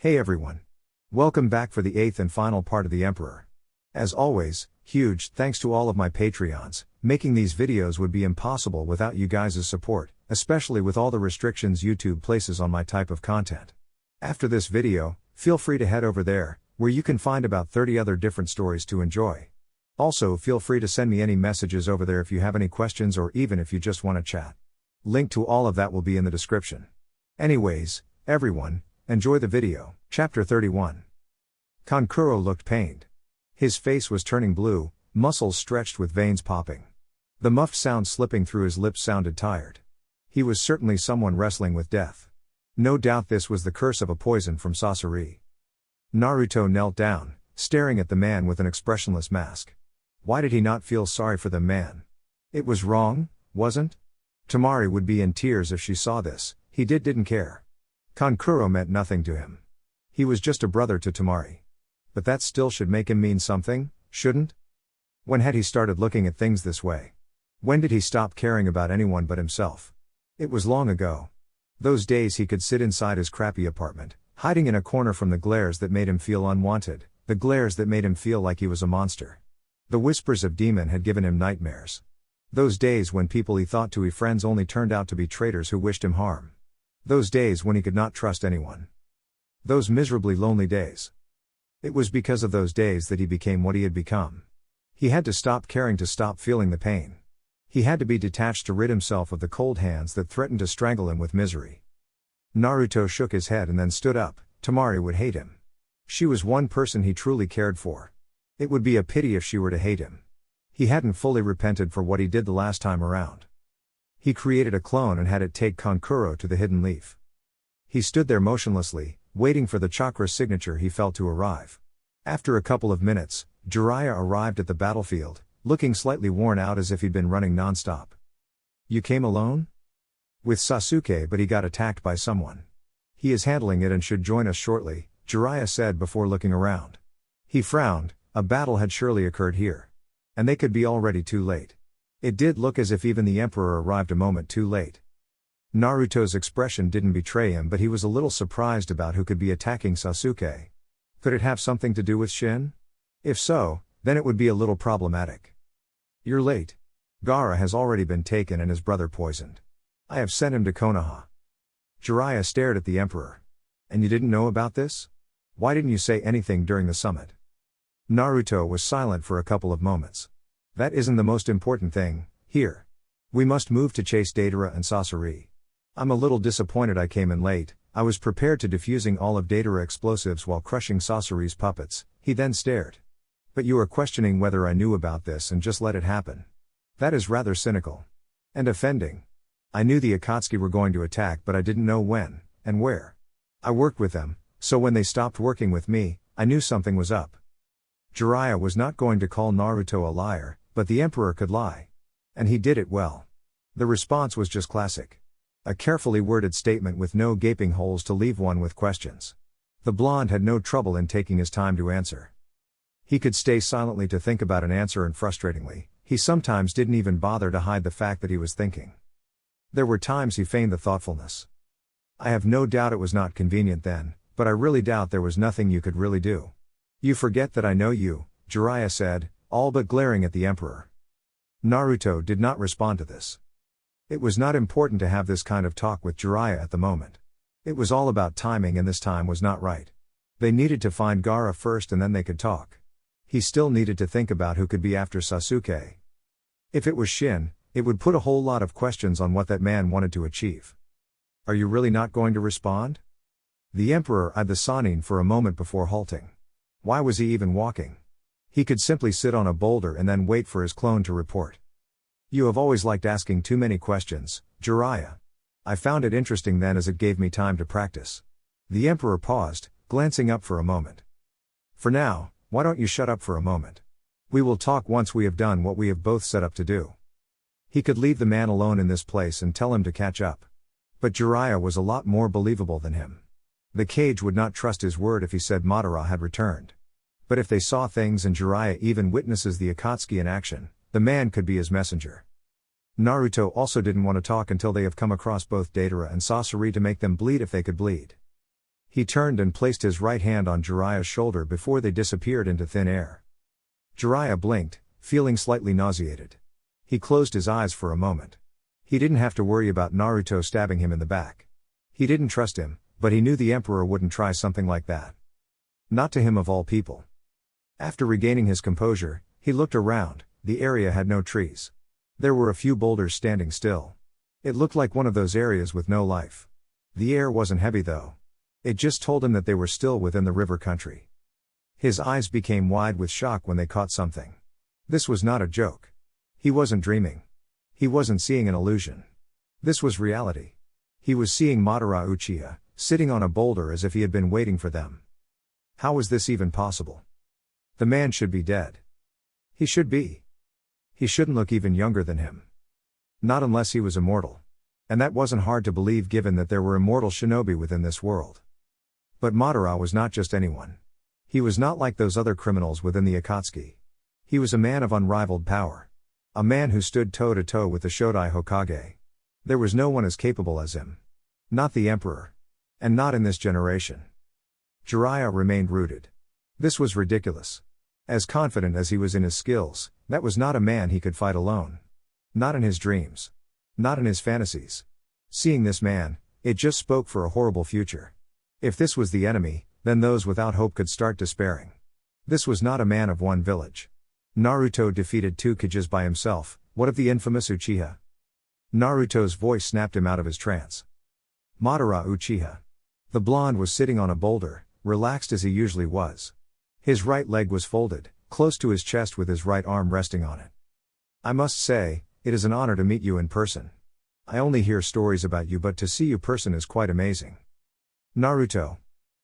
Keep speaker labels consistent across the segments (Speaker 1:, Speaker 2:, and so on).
Speaker 1: Hey everyone. Welcome back for the 8th and final part of The Emperor. As always, huge thanks to all of my Patreons. Making these videos would be impossible without you guys' support, especially with all the restrictions YouTube places on my type of content. After this video, feel free to head over there, where you can find about 30 other different stories to enjoy. Also, feel free to send me any messages over there if you have any questions or even if you just want to chat. Link to all of that will be in the description. Anyways, everyone, enjoy the video. Chapter 31. Kuro looked pained. His face was turning blue, muscles stretched with veins popping. The muffled sound slipping through his lips sounded tired. He was certainly someone wrestling with death. No doubt this was the curse of a poison from sorcery. Naruto knelt down, staring at the man with an expressionless mask. Why did he not feel sorry for the man? It was wrong, wasn't? Temari would be in tears if she saw this. He didn't care. Kuro meant nothing to him. He was just a brother to Temari. But that still should make him mean something, shouldn't? When had he started looking at things this way? When did he stop caring about anyone but himself? It was long ago. Those days he could sit inside his crappy apartment, hiding in a corner from the glares that made him feel unwanted, the glares that made him feel like he was a monster. The whispers of demon had given him nightmares. Those days when people he thought to be friends only turned out to be traitors who wished him harm. Those days when he could not trust anyone. Those miserably lonely days. It was because of those days that he became what he had become. He had to stop caring to stop feeling the pain. He had to be detached to rid himself of the cold hands that threatened to strangle him with misery. Naruto shook his head and then stood up. Temari would hate him. She was one person he truly cared for. It would be a pity if she were to hate him. He hadn't fully repented for what he did the last time around. He created a clone and had it take Kuro to the hidden leaf. He stood there motionlessly, waiting for the Chakra signature he felt to arrive. After a couple of minutes, Jiraiya arrived at the battlefield, looking slightly worn out as if he'd been running non-stop. You came alone? With Sasuke, but he got attacked by someone. He is handling it and should join us shortly, Jiraiya said before looking around. He frowned. A battle had surely occurred here. And they could be already too late. It did look as if even the Emperor arrived a moment too late. Naruto's expression didn't betray him, but he was a little surprised about who could be attacking Sasuke. Could it have something to do with Shin? If so, then it would be a little problematic. You're late. Gaara has already been taken and his brother poisoned. I have sent him to Konoha. Jiraiya stared at the Emperor. And you didn't know about this? Why didn't you say anything during the summit? Naruto was silent for a couple of moments. That isn't the most important thing, here. We must move to chase Deidara and Sasori. I'm a little disappointed I came in late. I was prepared to defusing all of Deidara explosives while crushing Sasori's puppets. He then stared. But you are questioning whether I knew about this and just let it happen. That is rather cynical. And offending. I knew the Akatsuki were going to attack, but I didn't know when, and where. I worked with them, so when they stopped working with me, I knew something was up. Jiraiya was not going to call Naruto a liar, but the Emperor could lie. And he did it well. The response was just classic. A carefully worded statement with no gaping holes to leave one with questions. The blonde had no trouble in taking his time to answer. He could stay silently to think about an answer, and frustratingly, he sometimes didn't even bother to hide the fact that he was thinking. There were times he feigned the thoughtfulness. I have no doubt it was not convenient then, but I really doubt there was nothing you could really do. You forget that I know you, Jiraiya said, all but glaring at the Emperor. Naruto did not respond to this. It was not important to have this kind of talk with Jiraiya at the moment. It was all about timing, and this time was not right. They needed to find Gaara first and then they could talk. He still needed to think about who could be after Sasuke. If it was Shin, it would put a whole lot of questions on what that man wanted to achieve. Are you really not going to respond? The Emperor eyed the Sannin for a moment before halting. Why was he even walking? He could simply sit on a boulder and then wait for his clone to report. You have always liked asking too many questions, Jiraiya. I found it interesting then, as it gave me time to practice. The Emperor paused, glancing up for a moment. For now, why don't you shut up for a moment? We will talk once we have done what we have both set up to do. He could leave the man alone in this place and tell him to catch up. But Jiraiya was a lot more believable than him. The Kage would not trust his word if he said Madara had returned. But if they saw things and Jiraiya even witnesses the Akatsuki in action, the man could be his messenger. Naruto also didn't want to talk until they have come across both Deidara and Sasori to make them bleed if they could bleed. He turned and placed his right hand on Jiraiya's shoulder before they disappeared into thin air. Jiraiya blinked, feeling slightly nauseated. He closed his eyes for a moment. He didn't have to worry about Naruto stabbing him in the back. He didn't trust him, but he knew the Emperor wouldn't try something like that. Not to him of all people. After regaining his composure, he looked around. The area had no trees. There were a few boulders standing still. It looked like one of those areas with no life. The air wasn't heavy though. It just told him that they were still within the river country. His eyes became wide with shock when they caught something. This was not a joke. He wasn't dreaming. He wasn't seeing an illusion. This was reality. He was seeing Madara Uchiha, sitting on a boulder as if he had been waiting for them. How was this even possible? The man should be dead. He should be. He shouldn't look even younger than him. Not unless he was immortal. And that wasn't hard to believe given that there were immortal shinobi within this world. But Madara was not just anyone. He was not like those other criminals within the Akatsuki. He was a man of unrivaled power. A man who stood toe-to-toe with the Shodai Hokage. There was no one as capable as him. Not the Emperor. And not in this generation. Jiraiya remained rooted. This was ridiculous. As confident as he was in his skills, that was not a man he could fight alone. Not in his dreams. Not in his fantasies. Seeing this man, it just spoke for a horrible future. If this was the enemy, then those without hope could start despairing. This was not a man of one village. Naruto defeated 2 Kages by himself, what of the infamous Uchiha? Naruto's voice snapped him out of his trance. Madara Uchiha. The blonde was sitting on a boulder, relaxed as he usually was. His right leg was folded, close to his chest with his right arm resting on it. I must say, it is an honor to meet you in person. I only hear stories about you, but to see you person is quite amazing. Naruto.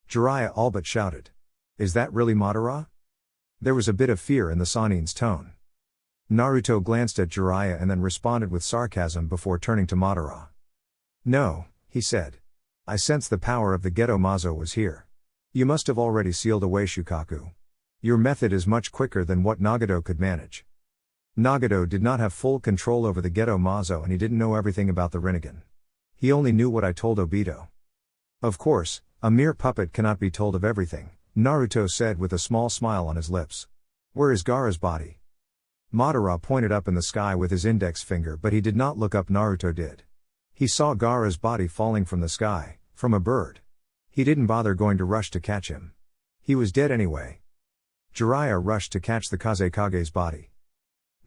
Speaker 1: Jiraiya all but shouted. Is that really Madara? There was a bit of fear in the Sanin's tone. Naruto glanced at Jiraiya and then responded with sarcasm before turning to Madara. No, he said. I sense the power of the Geto Mazo was here. You must have already sealed away Shukaku. Your method is much quicker than what Nagato could manage. Nagato did not have full control over the Geto Mazo and he didn't know everything about the Rinnegan. He only knew what I told Obito. Of course, a mere puppet cannot be told of everything, Naruto said with a small smile on his lips. Where is Gaara's body? Madara pointed up in the sky with his index finger, but he did not look up. Naruto did. He saw Gaara's body falling from the sky, from a bird. He didn't bother going to rush to catch him. He was dead anyway. Jiraiya rushed to catch the Kazekage's body.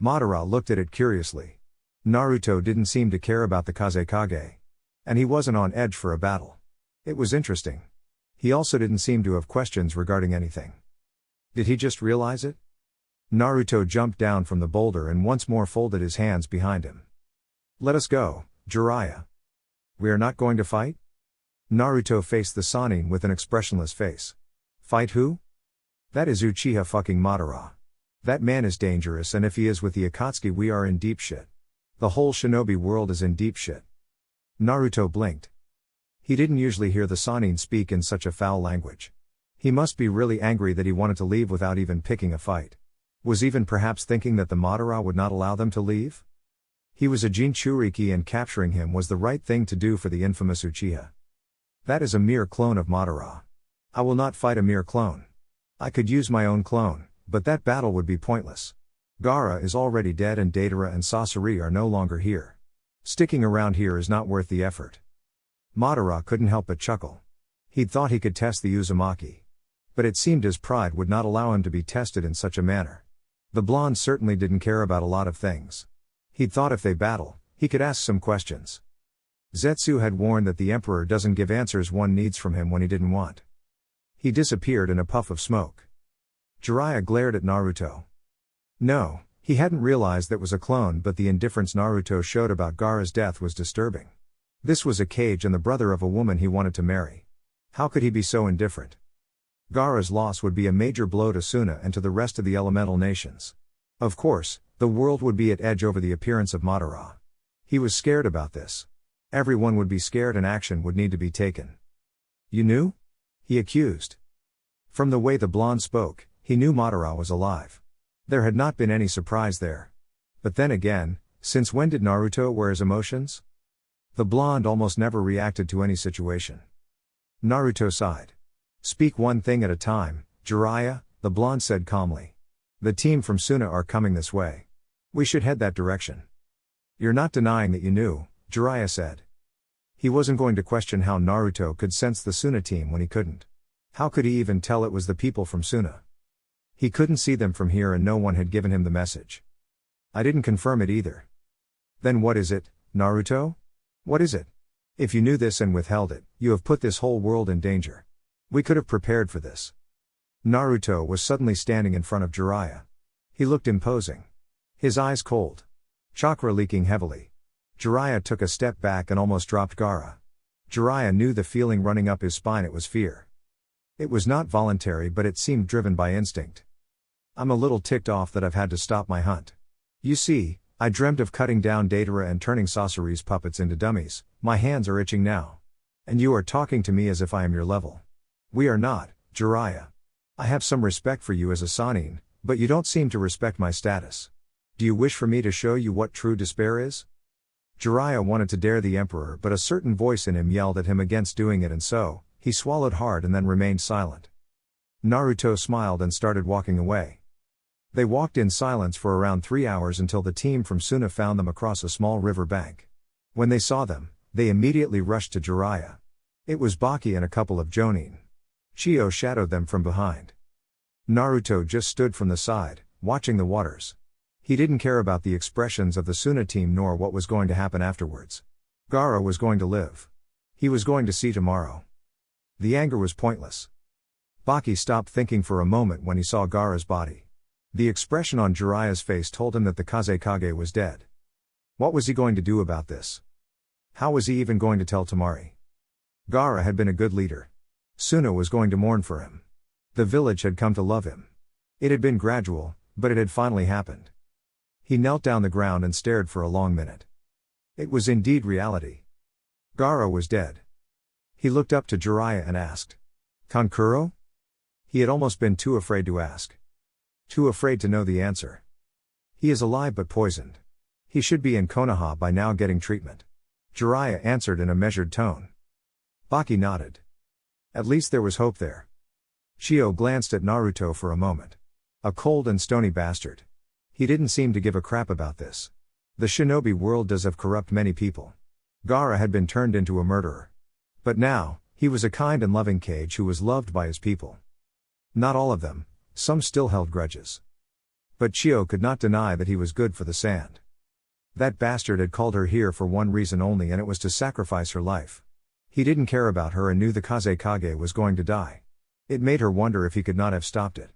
Speaker 1: Madara looked at it curiously. Naruto didn't seem to care about the Kazekage. And he wasn't on edge for a battle. It was interesting. He also didn't seem to have questions regarding anything. Did he just realize it? Naruto jumped down from the boulder and once more folded his hands behind him. Let us go, Jiraiya. We are not going to fight? Naruto faced the Sannin with an expressionless face. Fight who? That is Uchiha fucking Madara. That man is dangerous, and if he is with the Akatsuki we are in deep shit. The whole shinobi world is in deep shit. Naruto blinked. He didn't usually hear the Sannin speak in such a foul language. He must be really angry that he wanted to leave without even picking a fight. Was even perhaps thinking that the Madara would not allow them to leave? He was a Jinchuriki and capturing him was the right thing to do for the infamous Uchiha. That is a mere clone of Madara. I will not fight a mere clone. I could use my own clone, but that battle would be pointless. Gaara is already dead and Deidara and Sasori are no longer here. Sticking around here is not worth the effort. Madara couldn't help but chuckle. He'd thought he could test the Uzumaki. But it seemed his pride would not allow him to be tested in such a manner. The blonde certainly didn't care about a lot of things. He'd thought if they battle, he could ask some questions. Zetsu had warned that the Emperor doesn't give answers one needs from him when he didn't want. He disappeared in a puff of smoke. Jiraiya glared at Naruto. No, he hadn't realized that was a clone, but the indifference Naruto showed about Gaara's death was disturbing. This was a Kage and the brother of a woman he wanted to marry. How could he be so indifferent? Gaara's loss would be a major blow to Suna and to the rest of the elemental nations. Of course, the world would be at edge over the appearance of Madara. He was scared about this. Everyone would be scared and action would need to be taken. You knew? He accused. From the way the blonde spoke, he knew Madara was alive. There had not been any surprise there. But then again, since when did Naruto wear his emotions? The blonde almost never reacted to any situation. Naruto sighed. Speak one thing at a time, Jiraiya, the blonde said calmly. The team from Susanoo are coming this way. We should head that direction. You're not denying that you knew, Jiraiya said. He wasn't going to question how Naruto could sense the Susanoo team when he couldn't. How could he even tell it was the people from Susanoo? He couldn't see them from here and no one had given him the message. I didn't confirm it either. Then what is it, Naruto? What is it? If you knew this and withheld it, you have put this whole world in danger. We could have prepared for this. Naruto was suddenly standing in front of Jiraiya. He looked imposing. His eyes cold. Chakra leaking heavily. Jiraiya took a step back and almost dropped Gaara. Jiraiya knew the feeling running up his spine. It was fear. It was not voluntary, but it seemed driven by instinct. I'm a little ticked off that I've had to stop my hunt. You see, I dreamt of cutting down Datara and turning Sasori's puppets into dummies. My hands are itching now. And you are talking to me as if I am your level. We are not, Jiraiya. I have some respect for you as a Sannin, but you don't seem to respect my status. Do you wish for me to show you what true despair is? Jiraiya wanted to dare the Emperor, but a certain voice in him yelled at him against doing it, and so, he swallowed hard and then remained silent. Naruto smiled and started walking away. They walked in silence for around 3 hours until the team from Susanoo found them across a small river bank. When they saw them, they immediately rushed to Jiraiya. It was Baki and a couple of Jonin. Chiyo shadowed them from behind. Naruto just stood from the side, watching the waters. He didn't care about the expressions of the Susanoo team nor what was going to happen afterwards. Gaara was going to live. He was going to see tomorrow. The anger was pointless. Baki stopped thinking for a moment when he saw Gaara's body. The expression on Jiraiya's face told him that the Kage was dead. What was he going to do about this? How was he even going to tell Temari? Gaara had been a good leader. Susanoo was going to mourn for him. The village had come to love him. It had been gradual, but it had finally happened. He knelt down the ground and stared for a long minute. It was indeed reality. Gaara was dead. He looked up to Jiraiya and asked, Kuro? He had almost been too afraid to ask. Too afraid to know the answer. He is alive but poisoned. He should be in Konoha by now getting treatment. Jiraiya answered in a measured tone. Baki nodded. At least there was hope there. Chiyo glanced at Naruto for a moment. A cold and stony bastard. He didn't seem to give a crap about this. The shinobi world does have corrupt many people. Gaara had been turned into a murderer. But now, he was a kind and loving Kage who was loved by his people. Not all of them, some still held grudges. But Chiyo could not deny that he was good for the sand. That bastard had called her here for one reason only, and it was to sacrifice her life. He didn't care about her and knew the Kage was going to die. It made her wonder if he could not have stopped it.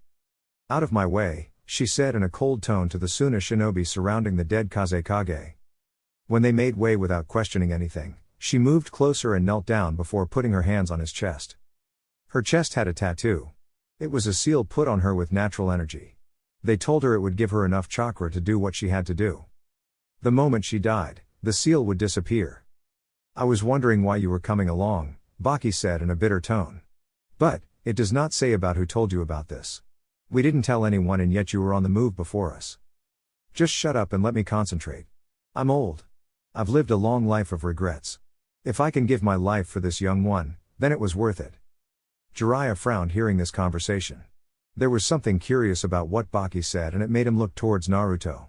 Speaker 1: Out of my way, she said in a cold tone to the Susanoo shinobi surrounding the dead Kage. When they made way without questioning anything, she moved closer and knelt down before putting her hands on his chest. Her chest had a tattoo. It was a seal put on her with natural energy. They told her it would give her enough chakra to do what she had to do. The moment she died, the seal would disappear. I was wondering why you were coming along, Baki said in a bitter tone. But, it does not say about who told you about this. We didn't tell anyone and yet you were on the move before us. Just shut up and let me concentrate. I'm old. I've lived a long life of regrets. If I can give my life for this young one, then it was worth it. Jiraiya frowned hearing this conversation. There was something curious about what Baki said and it made him look towards Naruto.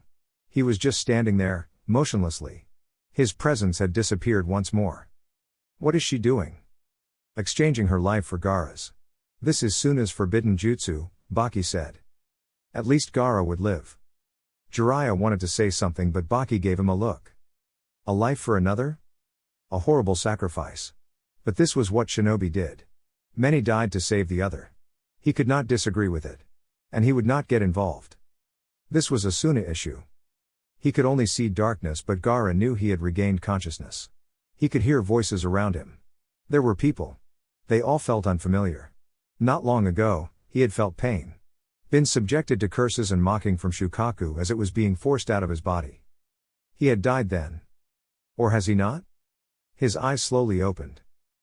Speaker 1: He was just standing there, motionlessly. His presence had disappeared once more. What is she doing? Exchanging her life for Gaara's. This is Suna's forbidden jutsu, Baki said. At least Gaara would live. Jiraiya wanted to say something but Baki gave him a look. A life for another? A horrible sacrifice. But this was what shinobi did. Many died to save the other. He could not disagree with it. And he would not get involved. This was a Susanoo issue. He could only see darkness, but Gaara knew he had regained consciousness. He could hear voices around him. There were people. They all felt unfamiliar. Not long ago, he had felt pain. Been subjected to curses and mocking from Shukaku as it was being forced out of his body. He had died then. Or has he not? His eyes slowly opened.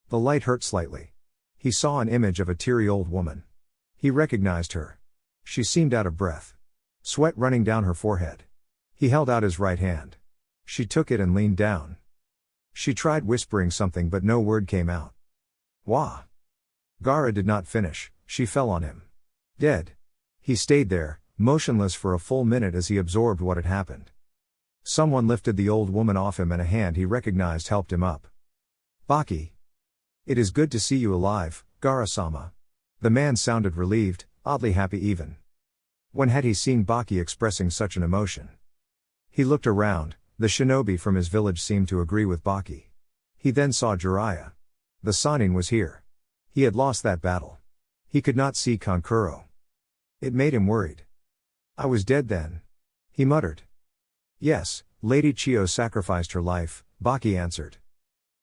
Speaker 1: The light hurt slightly. He saw an image of a teary old woman. He recognized her. She seemed out of breath. Sweat running down her forehead. He held out his right hand. She took it and leaned down. She tried whispering something but no word came out. Wah! Gaara did not finish, she fell on him. Dead. He stayed there, motionless for a full minute as he absorbed what had happened. Someone lifted the old woman off him and a hand he recognized helped him up. Baki. It is good to see you alive, Gaara-sama. The man sounded relieved, oddly happy even. When had he seen Baki expressing such an emotion? He looked around, the shinobi from his village seemed to agree with Baki. He then saw Jiraiya. The Sannin was here. He had lost that battle. He could not see Kankuro. It made him worried. I was dead then. He muttered. Yes, Lady Chiyo sacrificed her life, Baki answered.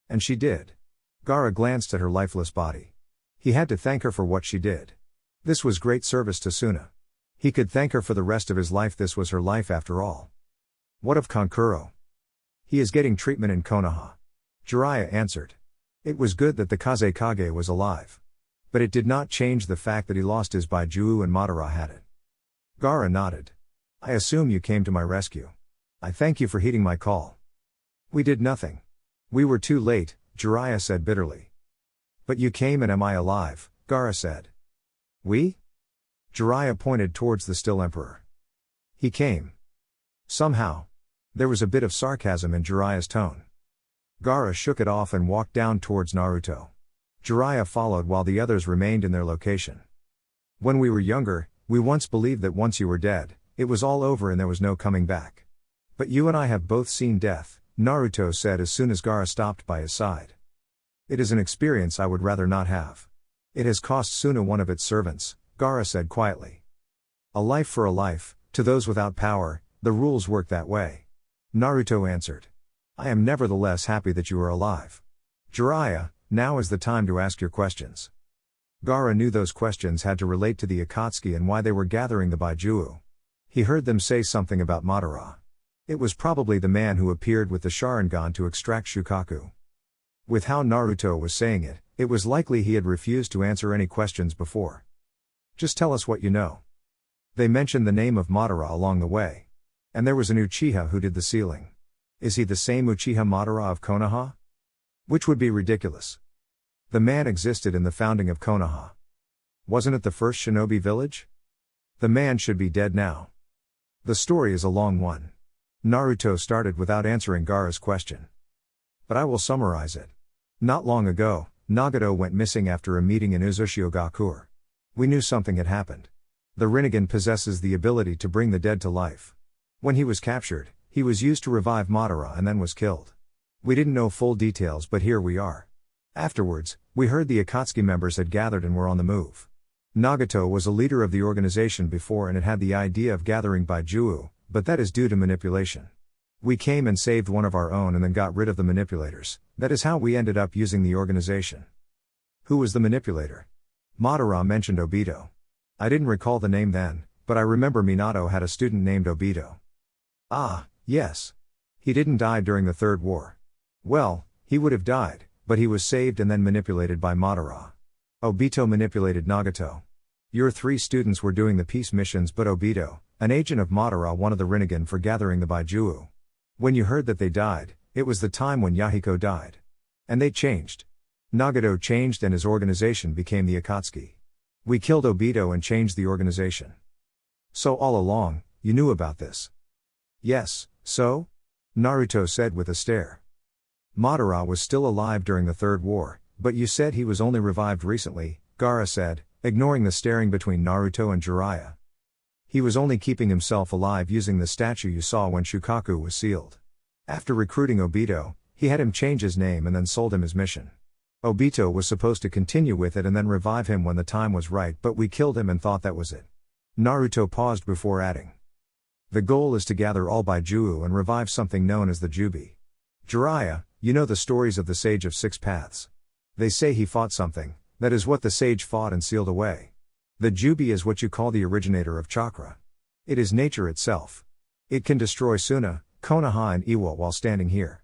Speaker 1: And she did. Gaara glanced at her lifeless body. He had to thank her for what she did. This was great service to Suna. He could thank her for the rest of his life. This was her life after all. What of Kankuro? He is getting treatment in Konoha. Jiraiya answered. It was good that the Kage was alive. But it did not change the fact that he lost his Baijuo and Madara had it. Gaara nodded. I assume you came to my rescue. I thank you for heeding my call. We did nothing. We were too late, Jiraiya said bitterly. But you came and am I alive, Gaara said. We? Jiraiya pointed towards the still emperor. He came. Somehow. There was a bit of sarcasm in Jiraiya's tone. Gaara shook it off and walked down towards Naruto. Jiraiya followed while the others remained in their location. When we were younger, we once believed that once you were dead, it was all over and there was no coming back. But you and I have both seen death, Naruto said as soon as Gaara stopped by his side. It is an experience I would rather not have. It has cost Suna one of its servants, Gaara said quietly. A life for a life, to those without power, the rules work that way. Naruto answered. I am nevertheless happy that you are alive. Jiraiya, now is the time to ask your questions. Gaara knew those questions had to relate to the Akatsuki and why they were gathering the Baijuo. He heard them say something about Madara. It was probably the man who appeared with the Sharingan to extract Shukaku. With how Naruto was saying it, it was likely he had refused to answer any questions before. Just tell us what you know. They mentioned the name of Madara along the way. And there was an Uchiha who did the sealing. Is he the same Uchiha Madara of Konoha? Which would be ridiculous. The man existed in the founding of Konoha. Wasn't it the first shinobi village? The man should be dead now. The story is a long one. Naruto started without answering Gaara's question. But I will summarize it. Not long ago, Nagato went missing after a meeting in Uzushio Gakure. We knew something had happened. The Rinnegan possesses the ability to bring the dead to life. When he was captured, he was used to revive Madara and then was killed. We didn't know full details but here we are. Afterwards, we heard the Akatsuki members had gathered and were on the move. Nagato was a leader of the organization before and it had the idea of gathering Baijuo, but that is due to manipulation. We came and saved one of our own and then got rid of the manipulators. That is how we ended up using the organization. Who was the manipulator? Madara mentioned Obito. I didn't recall the name then, but I remember Minato had a student named Obito. Ah, yes. He didn't die during the Third War. Well, he would have died, but he was saved and then manipulated by Madara. Obito manipulated Nagato. Your 3 students were doing the peace missions but Obito, an agent of Madara, wanted the Rinnegan for gathering the Baijuo. When you heard that they died, it was the time when Yahiko died. And they changed. Nagato changed and his organization became the Akatsuki. We killed Obito and changed the organization. So all along, you knew about this? Yes, so? Naruto said with a stare. Madara was still alive during the Third War, but you said he was only revived recently, Gaara said, ignoring the staring between Naruto and Jiraiya. He was only keeping himself alive using the statue you saw when Shukaku was sealed. After recruiting Obito, he had him change his name and then sold him his mission. Obito was supposed to continue with it and then revive him when the time was right, but we killed him and thought that was it. Naruto paused before adding. The goal is to gather all Baijuo and revive something known as the Jubi. Jiraiya, you know the stories of the Sage of Six Paths. They say he fought something, that is what the sage fought and sealed away. The Jubi is what you call the originator of Chakra. It is nature itself. It can destroy Suna, Konoha and Iwa while standing here.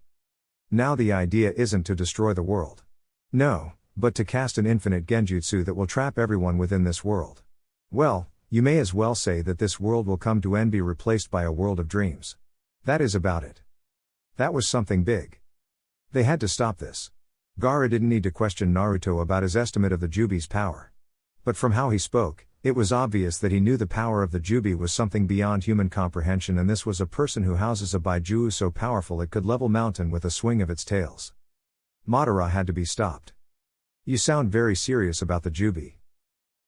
Speaker 1: Now the idea isn't to destroy the world. No, but to cast an infinite genjutsu that will trap everyone within this world. Well, you may as well say that this world will come to end, be replaced by a world of dreams. That is about it. That was something big. They had to stop this. Gaara didn't need to question Naruto about his estimate of the Jubi's power. But from how he spoke, it was obvious that he knew the power of the Jubi was something beyond human comprehension, and this was a person who houses a Baijuu so powerful it could level mountain with a swing of its tails. Madara had to be stopped. You sound very serious about the Jubi.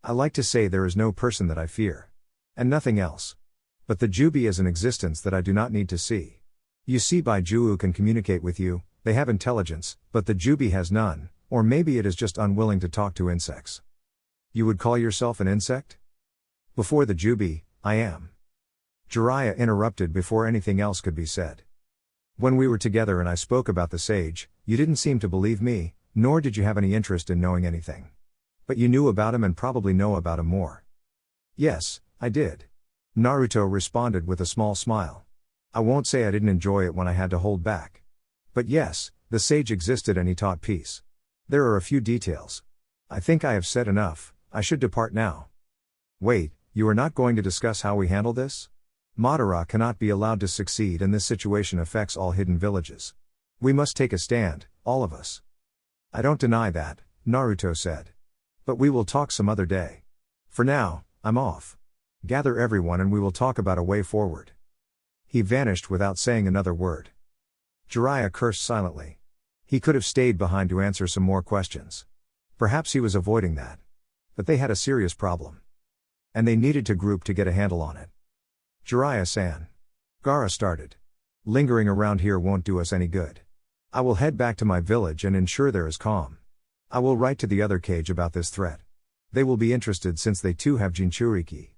Speaker 1: I like to say there is no person that I fear. And nothing else. But the Jubi is an existence that I do not need to see. You see, Baijuu can communicate with you, they have intelligence, but the Jubi has none, or maybe it is just unwilling to talk to insects. You would call yourself an insect? Before the Jubi, I am. Jiraiya interrupted before anything else could be said. When we were together and I spoke about the sage, you didn't seem to believe me, nor did you have any interest in knowing anything. But you knew about him and probably know about him more. Yes, I did. Naruto responded with a small smile. I won't say I didn't enjoy it when I had to hold back. But yes, the sage existed and he taught peace. There are a few details. I think I have said enough, I should depart now. Wait, you are not going to discuss how we handle this? Madara cannot be allowed to succeed, and this situation affects all hidden villages. We must take a stand, all of us. I don't deny that, Naruto said. But we will talk some other day. For now, I'm off. Gather everyone and we will talk about a way forward. He vanished without saying another word. Jiraiya cursed silently. He could have stayed behind to answer some more questions. Perhaps he was avoiding that. But they had a serious problem. And they needed to group to get a handle on it. Jiraiya-san. Gaara started. Lingering around here won't do us any good. I will head back to my village and ensure there is calm. I will write to the other Kage about this threat. They will be interested since they too have Jinchuriki.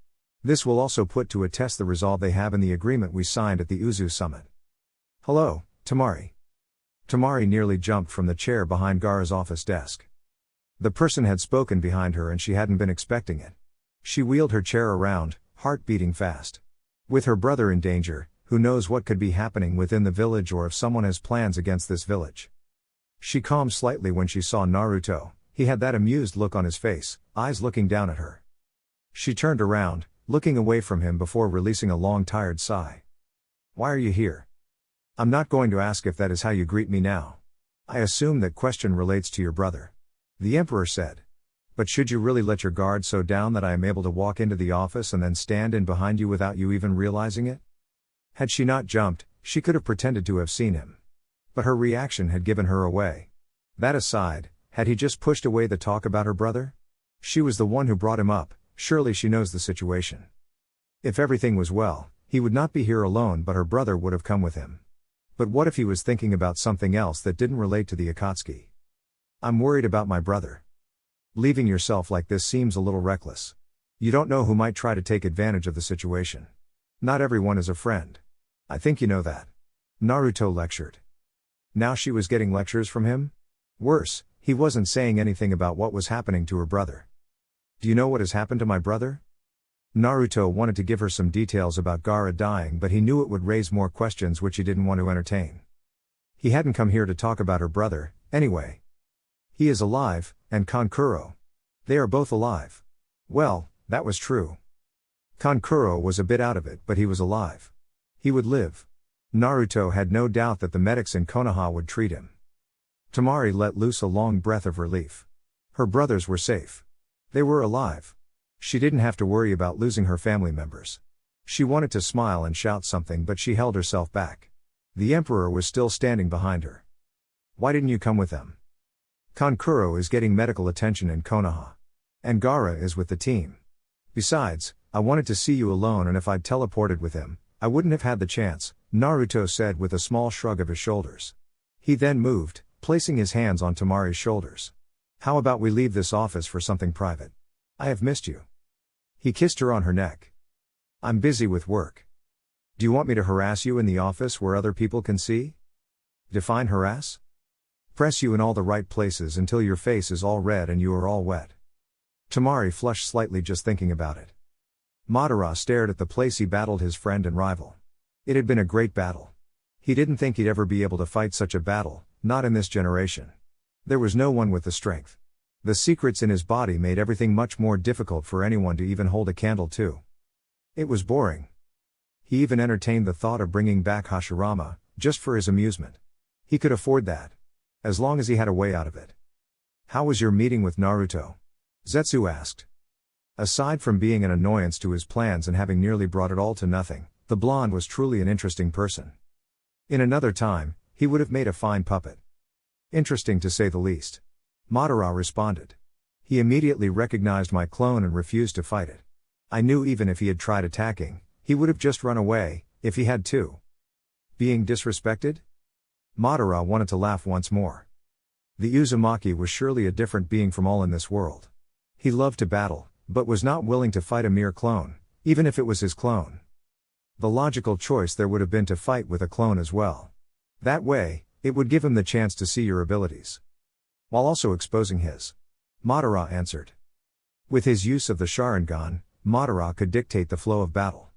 Speaker 1: This will also put to a test the resolve they have in the agreement we signed at the Uzu summit. Hello, Temari. Temari nearly jumped from the chair behind Gaara's office desk. The person had spoken behind her and she hadn't been expecting it. She wheeled her chair around, heart beating fast. With her brother in danger, who knows what could be happening within the village or if someone has plans against this village. She calmed slightly when she saw Naruto. He had that amused look on his face, eyes looking down at her. She turned around, looking away from him before releasing a long tired sigh. Why are you here? I'm not going to ask if that is how you greet me now. I assume that question relates to your brother. The Emperor said. But should you really let your guard so down that I am able to walk into the office and then stand in behind you without you even realizing it? Had she not jumped, she could have pretended to have seen him. But her reaction had given her away. That aside, had he just pushed away the talk about her brother? She was the one who brought him up, surely she knows the situation. If everything was well, he would not be here alone, but her brother would have come with him. But what if he was thinking about something else that didn't relate to the Akatsuki? I'm worried about my brother. Leaving yourself like this seems a little reckless. You don't know who might try to take advantage of the situation. Not everyone is a friend. I think you know that. Naruto lectured. Now she was getting lectures from him? Worse, he wasn't saying anything about what was happening to her brother. Do you know what has happened to my brother? Naruto wanted to give her some details about Gaara dying, but he knew it would raise more questions which he didn't want to entertain. He hadn't come here to talk about her brother, anyway. He is alive, and Kuro. They are both alive. Well, that was true. Kuro was a bit out of it, but he was alive. He would live. Naruto had no doubt that the medics in Konoha would treat him. Temari let loose a long breath of relief. Her brothers were safe. They were alive. She didn't have to worry about losing her family members. She wanted to smile and shout something, but she held herself back. The Emperor was still standing behind her. Why didn't you come with them? Kuro is getting medical attention in Konoha. And Gaara is with the team. Besides, I wanted to see you alone, and if I'd teleported with him, I wouldn't have had the chance, Naruto said with a small shrug of his shoulders. He then moved, placing his hands on Temari's shoulders. How about we leave this office for something private? I have missed you. He kissed her on her neck. I'm busy with work. Do you want me to harass you in the office where other people can see? Define harass? Press you in all the right places until your face is all red and you are all wet. Temari flushed slightly just thinking about it. Madara stared at the place he battled his friend and rival. It had been a great battle. He didn't think he'd ever be able to fight such a battle, not in this generation. There was no one with the strength. The secrets in his body made everything much more difficult for anyone to even hold a candle to. It was boring. He even entertained the thought of bringing back Hashirama, just for his amusement. He could afford that. As long as he had a way out of it. How was your meeting with Naruto? Zetsu asked. Aside from being an annoyance to his plans and having nearly brought it all to nothing, the blonde was truly an interesting person. In another time, he would have made a fine puppet. Interesting to say the least. Madara responded. He immediately recognized my clone and refused to fight it. I knew even if he had tried attacking, he would have just run away, if he had to. Being disrespected? Madara wanted to laugh once more. The Uzumaki was surely a different being from all in this world. He loved to battle, but was not willing to fight a mere clone, even if it was his clone. The logical choice there would have been to fight with a clone as well. That way, it would give him the chance to see your abilities. While also exposing his. Madara answered. With his use of the Sharingan, Madara could dictate the flow of battle.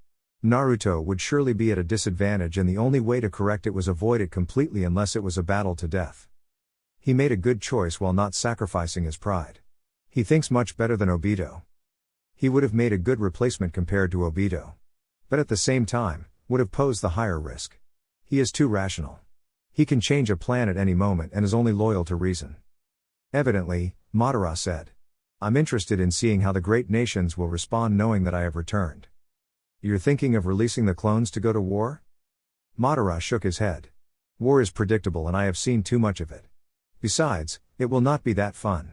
Speaker 1: Naruto would surely be at a disadvantage, and the only way to correct it was avoid it completely unless it was a battle to death. He made a good choice while not sacrificing his pride. He thinks much better than Obito. He would have made a good replacement compared to Obito. But at the same time, would have posed the higher risk. He is too rational. He can change a plan at any moment and is only loyal to reason. Evidently, Madara said. I'm interested in seeing how the great nations will respond knowing that I have returned. You're thinking of releasing the clones to go to war? Madara shook his head. War is predictable and I have seen too much of it. Besides, it will not be that fun.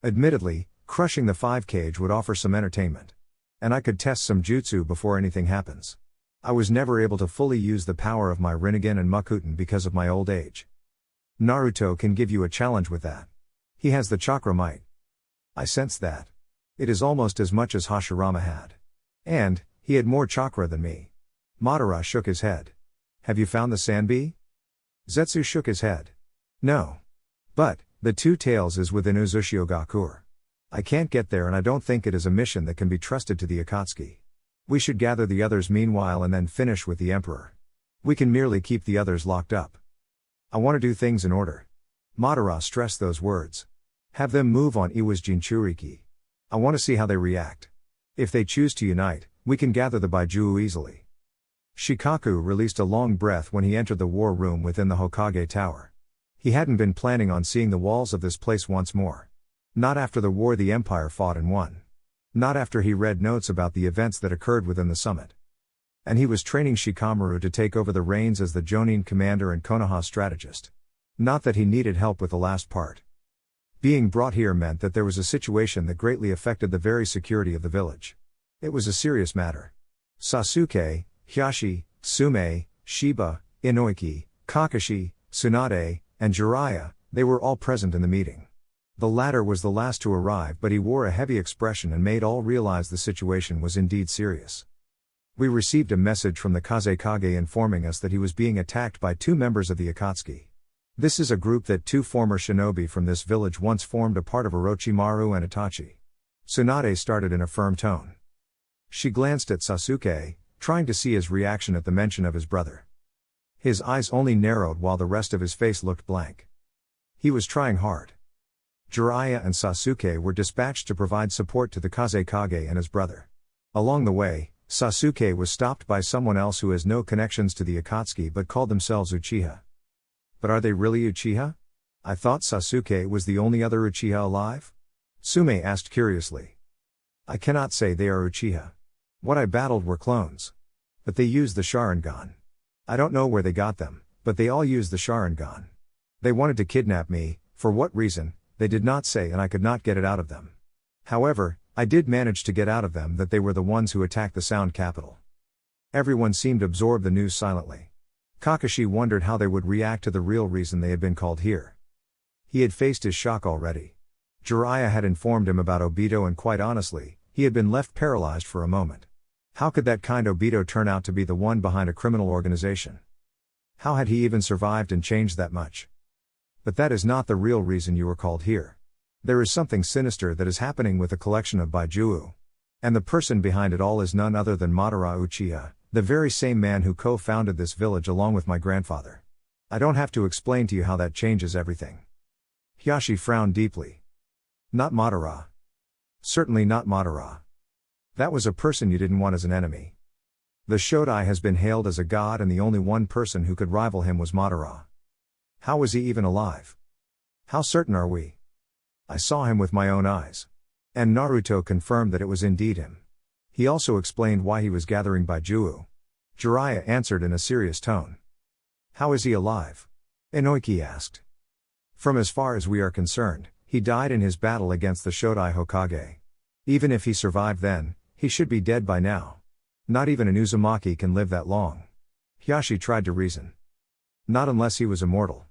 Speaker 1: Admittedly, crushing the 5 cage would offer some entertainment. And I could test some jutsu before anything happens. I was never able to fully use the power of my Rinnegan and Makuten because of my old age. Naruto can give you a challenge with that. He has the chakra might. I sense that. It is almost as much as Hashirama had. And, he had more chakra than me. Madara shook his head. Have you found the Sanbi? Zetsu shook his head. No. But, the 2 tails is within Uzushio Gakure. I can't get there and I don't think it is a mission that can be trusted to the Akatsuki. We should gather the others meanwhile and then finish with the Emperor. We can merely keep the others locked up. I want to do things in order. Madara stressed those words. Have them move on Iwa's Jinchuriki. I want to see how they react. If they choose to unite, we can gather the Baiju'u easily. Shikaku released a long breath when he entered the war room within the Hokage Tower. He hadn't been planning on seeing the walls of this place once more. Not after the war the Empire fought and won. Not after he read notes about the events that occurred within the summit. And he was training Shikamaru to take over the reins as the Jonin commander and Konoha strategist. Not that he needed help with the last part. Being brought here meant that there was a situation that greatly affected the very security of the village. It was a serious matter. Sasuke, Hiashi, Sume, Shiba, Inoiki, Kakashi, Tsunade, and Jiraiya, they were all present in the meeting. The latter was the last to arrive, but he wore a heavy expression and made all realize the situation was indeed serious. We received a message from the Kage informing us that he was being attacked by 2 members of the Akatsuki. This is a group that 2 former shinobi from this village once formed a part of Orochimaru and Itachi. Tsunade started in a firm tone. She glanced at Sasuke, trying to see his reaction at the mention of his brother. His eyes only narrowed while the rest of his face looked blank. He was trying hard. Jiraiya and Sasuke were dispatched to provide support to the Kage and his brother. Along the way, Sasuke was stopped by someone else who has no connections to the Akatsuki but called themselves Uchiha. But are they really Uchiha? I thought Sasuke was the only other Uchiha alive? Sume asked curiously. I cannot say they are Uchiha. What I battled were clones. But they used the Sharingan. I don't know where they got them, but they all used the Sharingan. They wanted to kidnap me, for what reason, they did not say, and I could not get it out of them. However, I did manage to get out of them that they were the ones who attacked the Sound Capital. Everyone seemed absorbed the news silently. Kakashi wondered how they would react to the real reason they had been called here. He had faced his shock already. Jiraiya had informed him about Obito and quite honestly, he had been left paralyzed for a moment. How could that kind Obito turn out to be the one behind a criminal organization? How had he even survived and changed that much? But that is not the real reason you were called here. There is something sinister that is happening with the collection of Baiju'u. And the person behind it all is none other than Madara Uchiha, the very same man who co-founded this village along with my grandfather. I don't have to explain to you how that changes everything. Hiashi frowned deeply. Not Madara. Certainly not Madara. That was a person you didn't want as an enemy. The Shodai has been hailed as a god and the only one person who could rival him was Madara. How was he even alive? How certain are we? I saw him with my own eyes. And Naruto confirmed that it was indeed him. He also explained why he was gathering Baijuo. Jiraiya answered in a serious tone. How is he alive? Inoki asked. From as far as we are concerned, he died in his battle against the Shodai Hokage. Even if he survived then, he should be dead by now. Not even an Uzumaki can live that long. Hiashi tried to reason. Not unless he was immortal.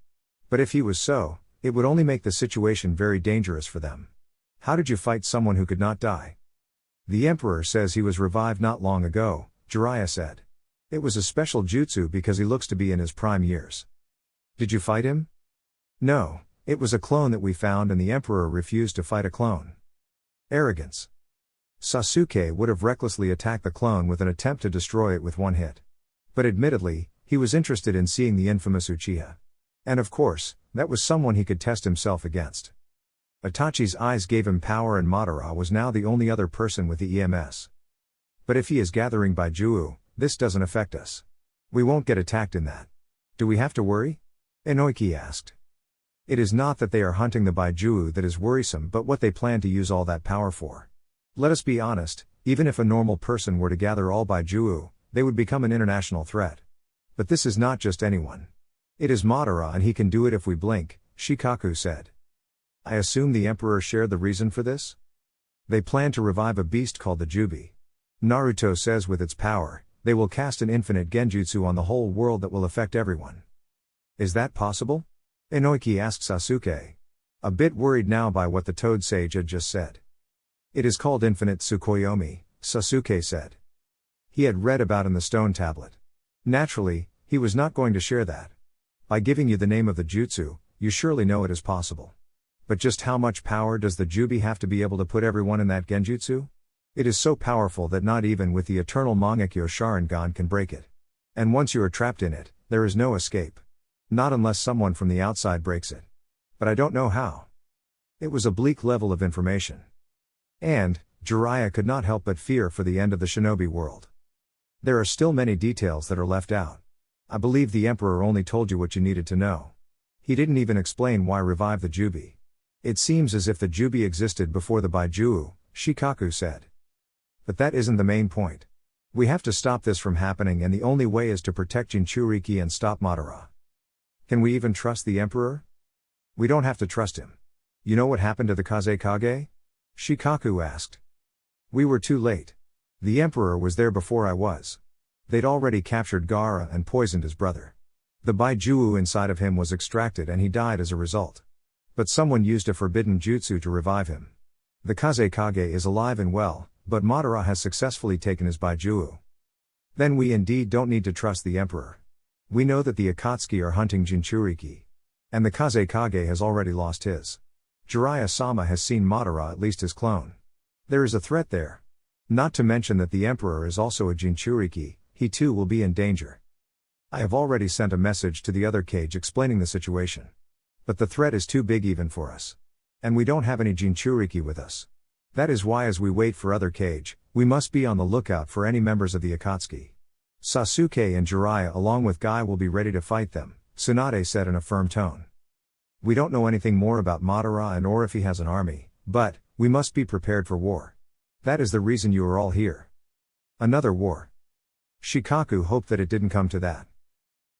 Speaker 1: But if he was so, it would only make the situation very dangerous for them. How did you fight someone who could not die? The Emperor says he was revived not long ago, Jiraiya said. It was a special jutsu because he looks to be in his prime years. Did you fight him? No, it was a clone that we found and the Emperor refused to fight a clone. Arrogance. Sasuke would have recklessly attacked the clone with an attempt to destroy it with one hit. But admittedly, he was interested in seeing the infamous Uchiha. And of course, that was someone he could test himself against. Itachi's eyes gave him power and Madara was now the only other person with the EMS. But if he is gathering Baijuo, this doesn't affect us. We won't get attacked in that. Do we have to worry? Inoki asked. It is not that they are hunting the Baijuo that is worrisome but what they plan to use all that power for. Let us be honest, even if a normal person were to gather all Baijuo, they would become an international threat. But this is not just anyone. It is Madara and he can do it if we blink, Shikaku said. I assume the Emperor shared the reason for this? They plan to revive a beast called the Jubi. Naruto says with its power, they will cast an infinite genjutsu on the whole world that will affect everyone. Is that possible? Inoki asked Sasuke. A bit worried now by what the Toad Sage had just said. It is called Infinite Tsukuyomi, Sasuke said. He had read about in the stone tablet. Naturally, he was not going to share that. By giving you the name of the jutsu, you surely know it is possible. But just how much power does the Jubi have to be able to put everyone in that genjutsu? It is so powerful that not even with the eternal Mangekyo Sharingan can break it. And once you are trapped in it, there is no escape. Not unless someone from the outside breaks it. But I don't know how. It was a bleak level of information. And, Jiraiya could not help but fear for the end of the shinobi world. There are still many details that are left out. I believe the Emperor only told you what you needed to know. He didn't even explain why revive the Jubi. It seems as if the Jubi existed before the Baijuo, Shikaku said. But that isn't the main point. We have to stop this from happening and the only way is to protect Jinchuriki and stop Madara. Can we even trust the Emperor? We don't have to trust him. You know what happened to the Kage? Shikaku asked. We were too late. The Emperor was there before I was. They'd already captured Gaara and poisoned his brother. The Baijuo inside of him was extracted and he died as a result. But someone used a forbidden jutsu to revive him. The Kage is alive and well, but Madara has successfully taken his Baijuo. Then we indeed don't need to trust the Emperor. We know that the Akatsuki are hunting Jinchuriki. And the Kage has already lost his. Jiraiya-sama has seen Madara, at least his clone. There is a threat there. Not to mention that the Emperor is also a Jinchuriki, he too will be in danger. I have already sent a message to the other cage explaining the situation. But the threat is too big even for us. And we don't have any Jinchuriki with us. That is why as we wait for other cage, we must be on the lookout for any members of the Akatsuki. Sasuke and Jiraiya along with Guy will be ready to fight them, Tsunade said in a firm tone. We don't know anything more about Madara and or if he has an army, but, we must be prepared for war. That is the reason you are all here. Another war. Shikaku hoped that it didn't come to that.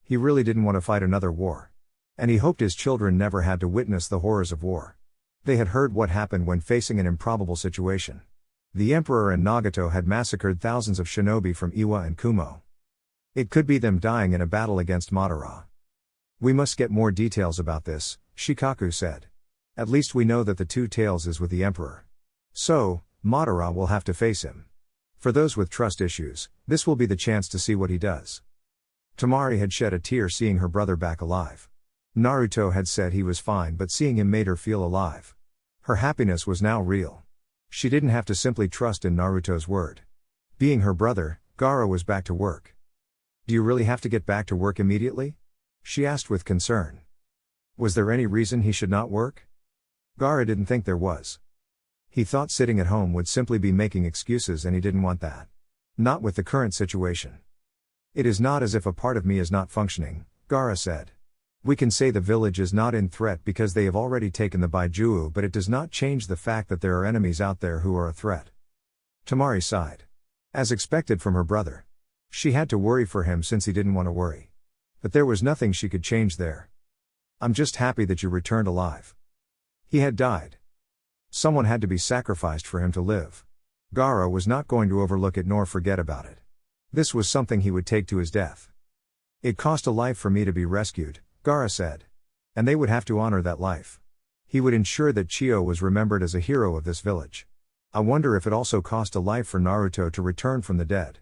Speaker 1: He really didn't want to fight another war. And he hoped his children never had to witness the horrors of war. They had heard what happened when facing an improbable situation. The Emperor and Nagato had massacred thousands of shinobi from Iwa and Kumo. It could be them dying in a battle against Madara. We must get more details about this, Shikaku said. At least we know that the Two Tails is with the Emperor. So, Madara will have to face him. For those with trust issues, this will be the chance to see what he does. Temari had shed a tear seeing her brother back alive. Naruto had said he was fine but seeing him made her feel alive. Her happiness was now real. She didn't have to simply trust in Naruto's word. Being her brother, Gaara was back to work. Do you really have to get back to work immediately? She asked with concern. Was there any reason he should not work? Gaara didn't think there was. He thought sitting at home would simply be making excuses and he didn't want that. Not with the current situation. It is not as if a part of me is not functioning, Gaara said. We can say the village is not in threat because they have already taken the Baijiu, but it does not change the fact that there are enemies out there who are a threat. Temari sighed. As expected from her brother. She had to worry for him since he didn't want to worry. But there was nothing she could change there. I'm just happy that you returned alive. He had died. Someone had to be sacrificed for him to live. Gaara was not going to overlook it nor forget about it. This was something he would take to his death. It cost a life for me to be rescued, Gaara said. And they would have to honor that life. He would ensure that Chiyo was remembered as a hero of this village. I wonder if it also cost a life for Naruto to return from the dead.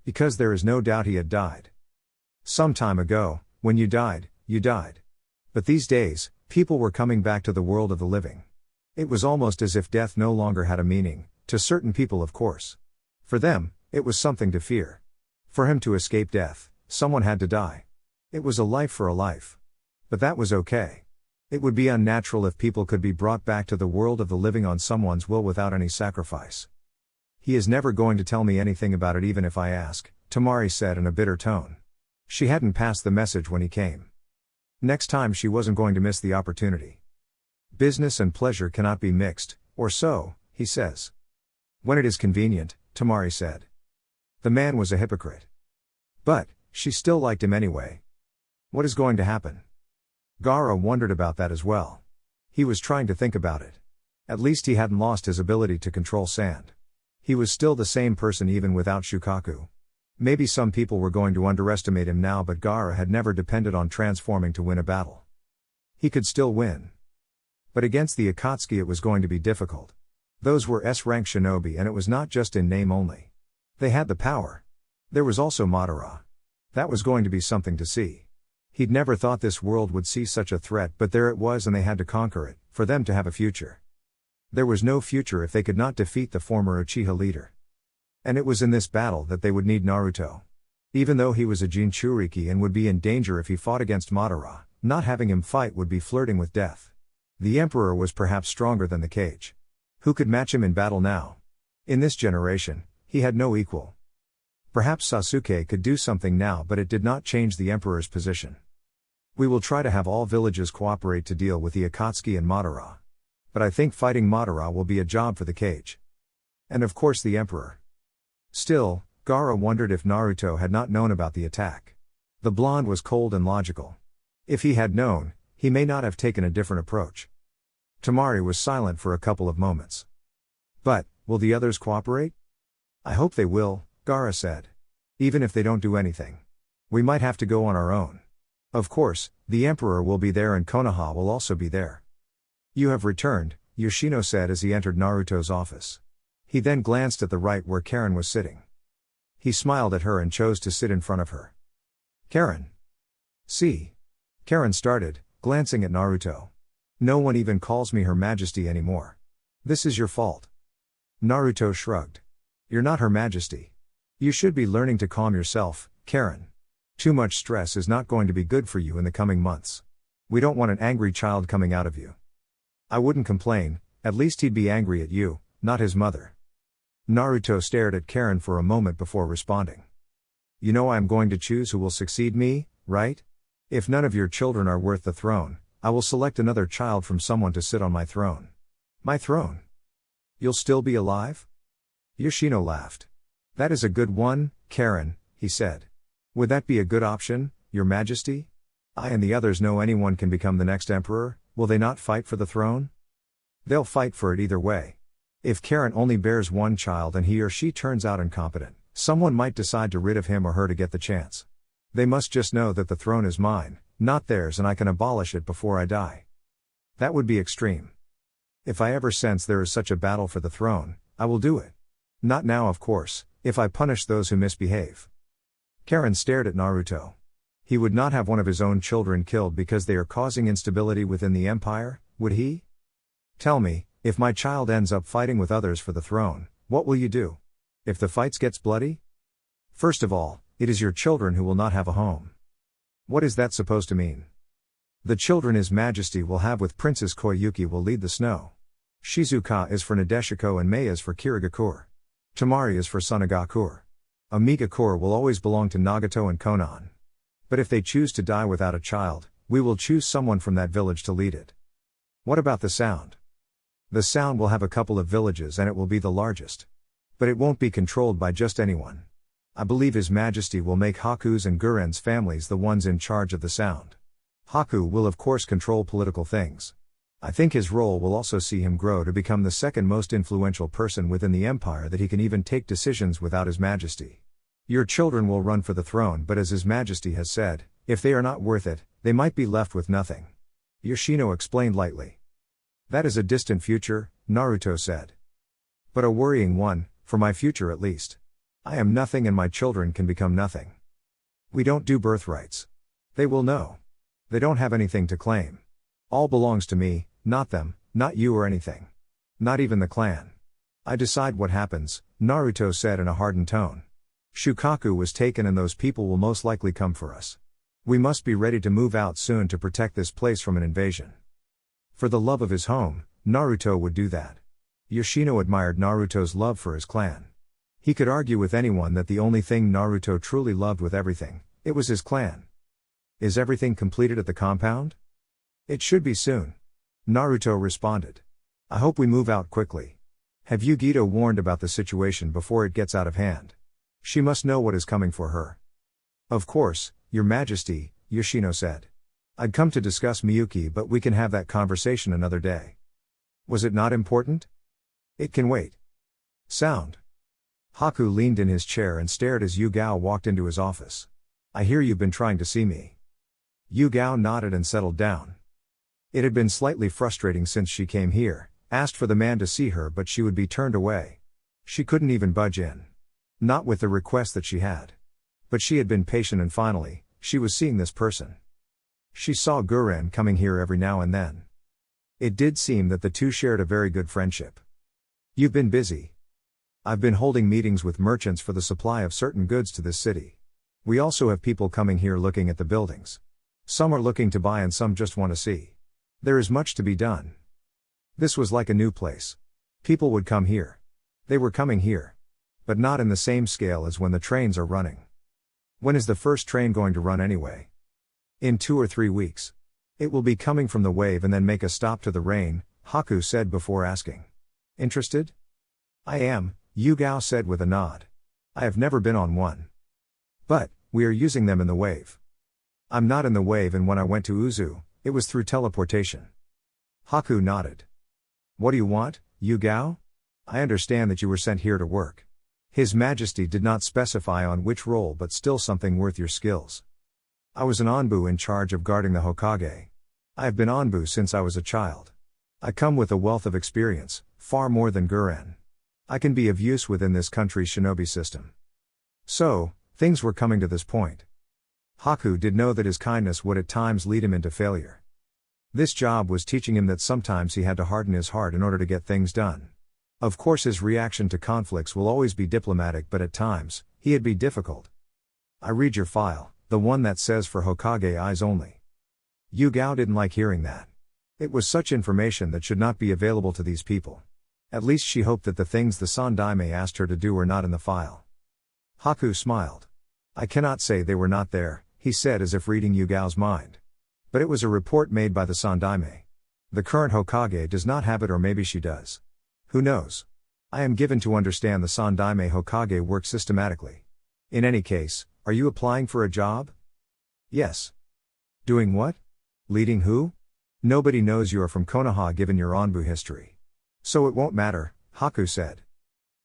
Speaker 1: Because there is no doubt he had died. Some time ago, when you died, you died. But these days, people were coming back to the world of the living. It was almost as if death no longer had a meaning, to certain people of course. For them, it was something to fear. For him to escape death, someone had to die. It was a life for a life. But that was okay. It would be unnatural if people could be brought back to the world of the living on someone's will without any sacrifice. He is never going to tell me anything about it even if I ask, Temari said in a bitter tone. She hadn't passed the message when he came. Next time she wasn't going to miss the opportunity. Business and pleasure cannot be mixed, or so, he says. When it is convenient, Temari said. The man was a hypocrite. But, she still liked him anyway. What is going to happen? Gaara wondered about that as well. He was trying to think about it. At least he hadn't lost his ability to control sand. He was still the same person even without Shukaku. Maybe some people were going to underestimate him now, but Gaara had never depended on transforming to win a battle. He could still win. But against the Akatsuki it was going to be difficult. Those were S-rank shinobi and it was not just in name only. They had the power. There was also Madara. That was going to be something to see. He'd never thought this world would see such a threat, but there it was and they had to conquer it, for them to have a future. There was no future if they could not defeat the former Uchiha leader. And it was in this battle that they would need Naruto. Even though he was a Jinchuriki and would be in danger if he fought against Madara, not having him fight would be flirting with death. The Emperor was perhaps stronger than the Kage. Who could match him in battle now? In this generation, he had no equal. Perhaps Sasuke could do something now, but it did not change the Emperor's position. We will try to have all villages cooperate to deal with the Akatsuki and Madara. But I think fighting Madara will be a job for the Kage. And of course the Emperor. Still, Gaara wondered if Naruto had not known about the attack. The blonde was cold and logical. If he had known, he may not have taken a different approach. Temari was silent for a couple of moments. But, will the others cooperate? I hope they will, Gaara said. Even if they don't do anything. We might have to go on our own. Of course, the Emperor will be there and Konoha will also be there. You have returned, Yosino said as he entered Naruto's office. He then glanced at the right where Karen was sitting. He smiled at her and chose to sit in front of her. Karen. See. Karen started, glancing at Naruto. No one even calls me Her Majesty anymore. This is your fault. Naruto shrugged. You're not Her Majesty. You should be learning to calm yourself, Karen. Too much stress is not going to be good for you in the coming months. We don't want an angry child coming out of you. I wouldn't complain, at least he'd be angry at you, not his mother. Naruto stared at Karen for a moment before responding. You know I am going to choose who will succeed me, right? If none of your children are worth the throne, I will select another child from someone to sit on my throne. My throne? You'll still be alive? Yoshino laughed. That is a good one, Karen, he said. Would that be a good option, Your Majesty? I and the others know anyone can become the next emperor, will they not fight for the throne? They'll fight for it either way. If Karen only bears one child and he or she turns out incompetent, someone might decide to rid of him or her to get the chance. They must just know that the throne is mine, not theirs, and I can abolish it before I die. That would be extreme. If I ever sense there is such a battle for the throne, I will do it. Not now, of course, if I punish those who misbehave. Karen stared at Naruto. He would not have one of his own children killed because they are causing instability within the empire, would he? Tell me, if my child ends up fighting with others for the throne, what will you do? If the fights gets bloody? First of all, it is your children who will not have a home. What is that supposed to mean? The children His Majesty will have with Princess Koyuki will lead the snow. Shizuka is for Nadeshiko and Mei is for Kirigakure. Temari is for Sunagakure. Amigakure will always belong to Nagato and Konan. But if they choose to die without a child, We will choose someone from that village to lead it. What about the Sound? The Sound will have a couple of villages and it will be the largest. But it won't be controlled by just anyone. I believe His Majesty will make Haku's and Guren's families the ones in charge of the Sound. Haku will of course control political things. I think his role will also see him grow to become the second most influential person within the Empire, that he can even take decisions without His Majesty. Your children will run for the throne, but as His Majesty has said, if they are not worth it, they might be left with nothing. Yosino explained lightly. That is a distant future, Naruto said. But a worrying one, for my future at least. I am nothing and my children can become nothing. We don't do birthrights. They will know. They don't have anything to claim. All belongs to me, not them, not you or anything. Not even the clan. I decide what happens, Naruto said in a hardened tone. Shukaku was taken and those people will most likely come for us. We must be ready to move out soon to protect this place from an invasion. For the love of his home, Naruto would do that. Yoshino admired Naruto's love for his clan. He could argue with anyone that the only thing Naruto truly loved with everything, it was his clan. Is everything completed at the compound? It should be soon. Naruto responded. I hope we move out quickly. Have Yugito warned about the situation before it gets out of hand? She must know what is coming for her. Of course, Your Majesty, Yoshino said. I'd come to discuss Miyuki, but we can have that conversation another day. Was it not important? It can wait. Sound. Haku leaned in his chair and stared as Yugao walked into his office. I hear you've been trying to see me. Yugao nodded and settled down. It had been slightly frustrating since she came here, asked for the man to see her, but she would be turned away. She couldn't even budge in. Not with the request that she had. But she had been patient and finally, she was seeing this person. She saw Guren coming here every now and then. It did seem that the two shared a very good friendship. You've been busy. I've been holding meetings with merchants for the supply of certain goods to this city. We also have people coming here looking at the buildings. Some are looking to buy and some just want to see. There is much to be done. This was like a new place. People would come here. They were coming here. But not in the same scale as when the trains are running. When is the first train going to run anyway? In 2 or 3 weeks. It will be coming from the wave and then make a stop to the rain, Haku said before asking. Interested? I am, Yugao said with a nod. I have never been on one. But, we are using them in the wave. I'm not in the wave, and when I went to Uzu, it was through teleportation. Haku nodded. What do you want, Yugao? I understand that you were sent here to work. His Majesty did not specify on which role, but still something worth your skills. I was an Anbu in charge of guarding the Hokage. I have been Anbu since I was a child. I come with a wealth of experience, far more than Guren. I can be of use within this country's shinobi system. So, things were coming to this point. Haku did know that his kindness would at times lead him into failure. This job was teaching him that sometimes he had to harden his heart in order to get things done. Of course his reaction to conflicts will always be diplomatic, but at times, he'd be difficult. I read your file, the one that says for Hokage eyes only. Yugao didn't like hearing that. It was such information that should not be available to these people. At least she hoped that the things the Sandaime asked her to do were not in the file. Haku smiled. I cannot say they were not there, he said as if reading Yugao's mind. But it was a report made by the Sandaime. The current Hokage does not have it, or maybe she does. Who knows? I am given to understand the Sandaime Hokage works systematically. In any case, are you applying for a job? Yes. Doing what? Leading who? Nobody knows you are from Konoha given your Anbu history. So it won't matter, Haku said.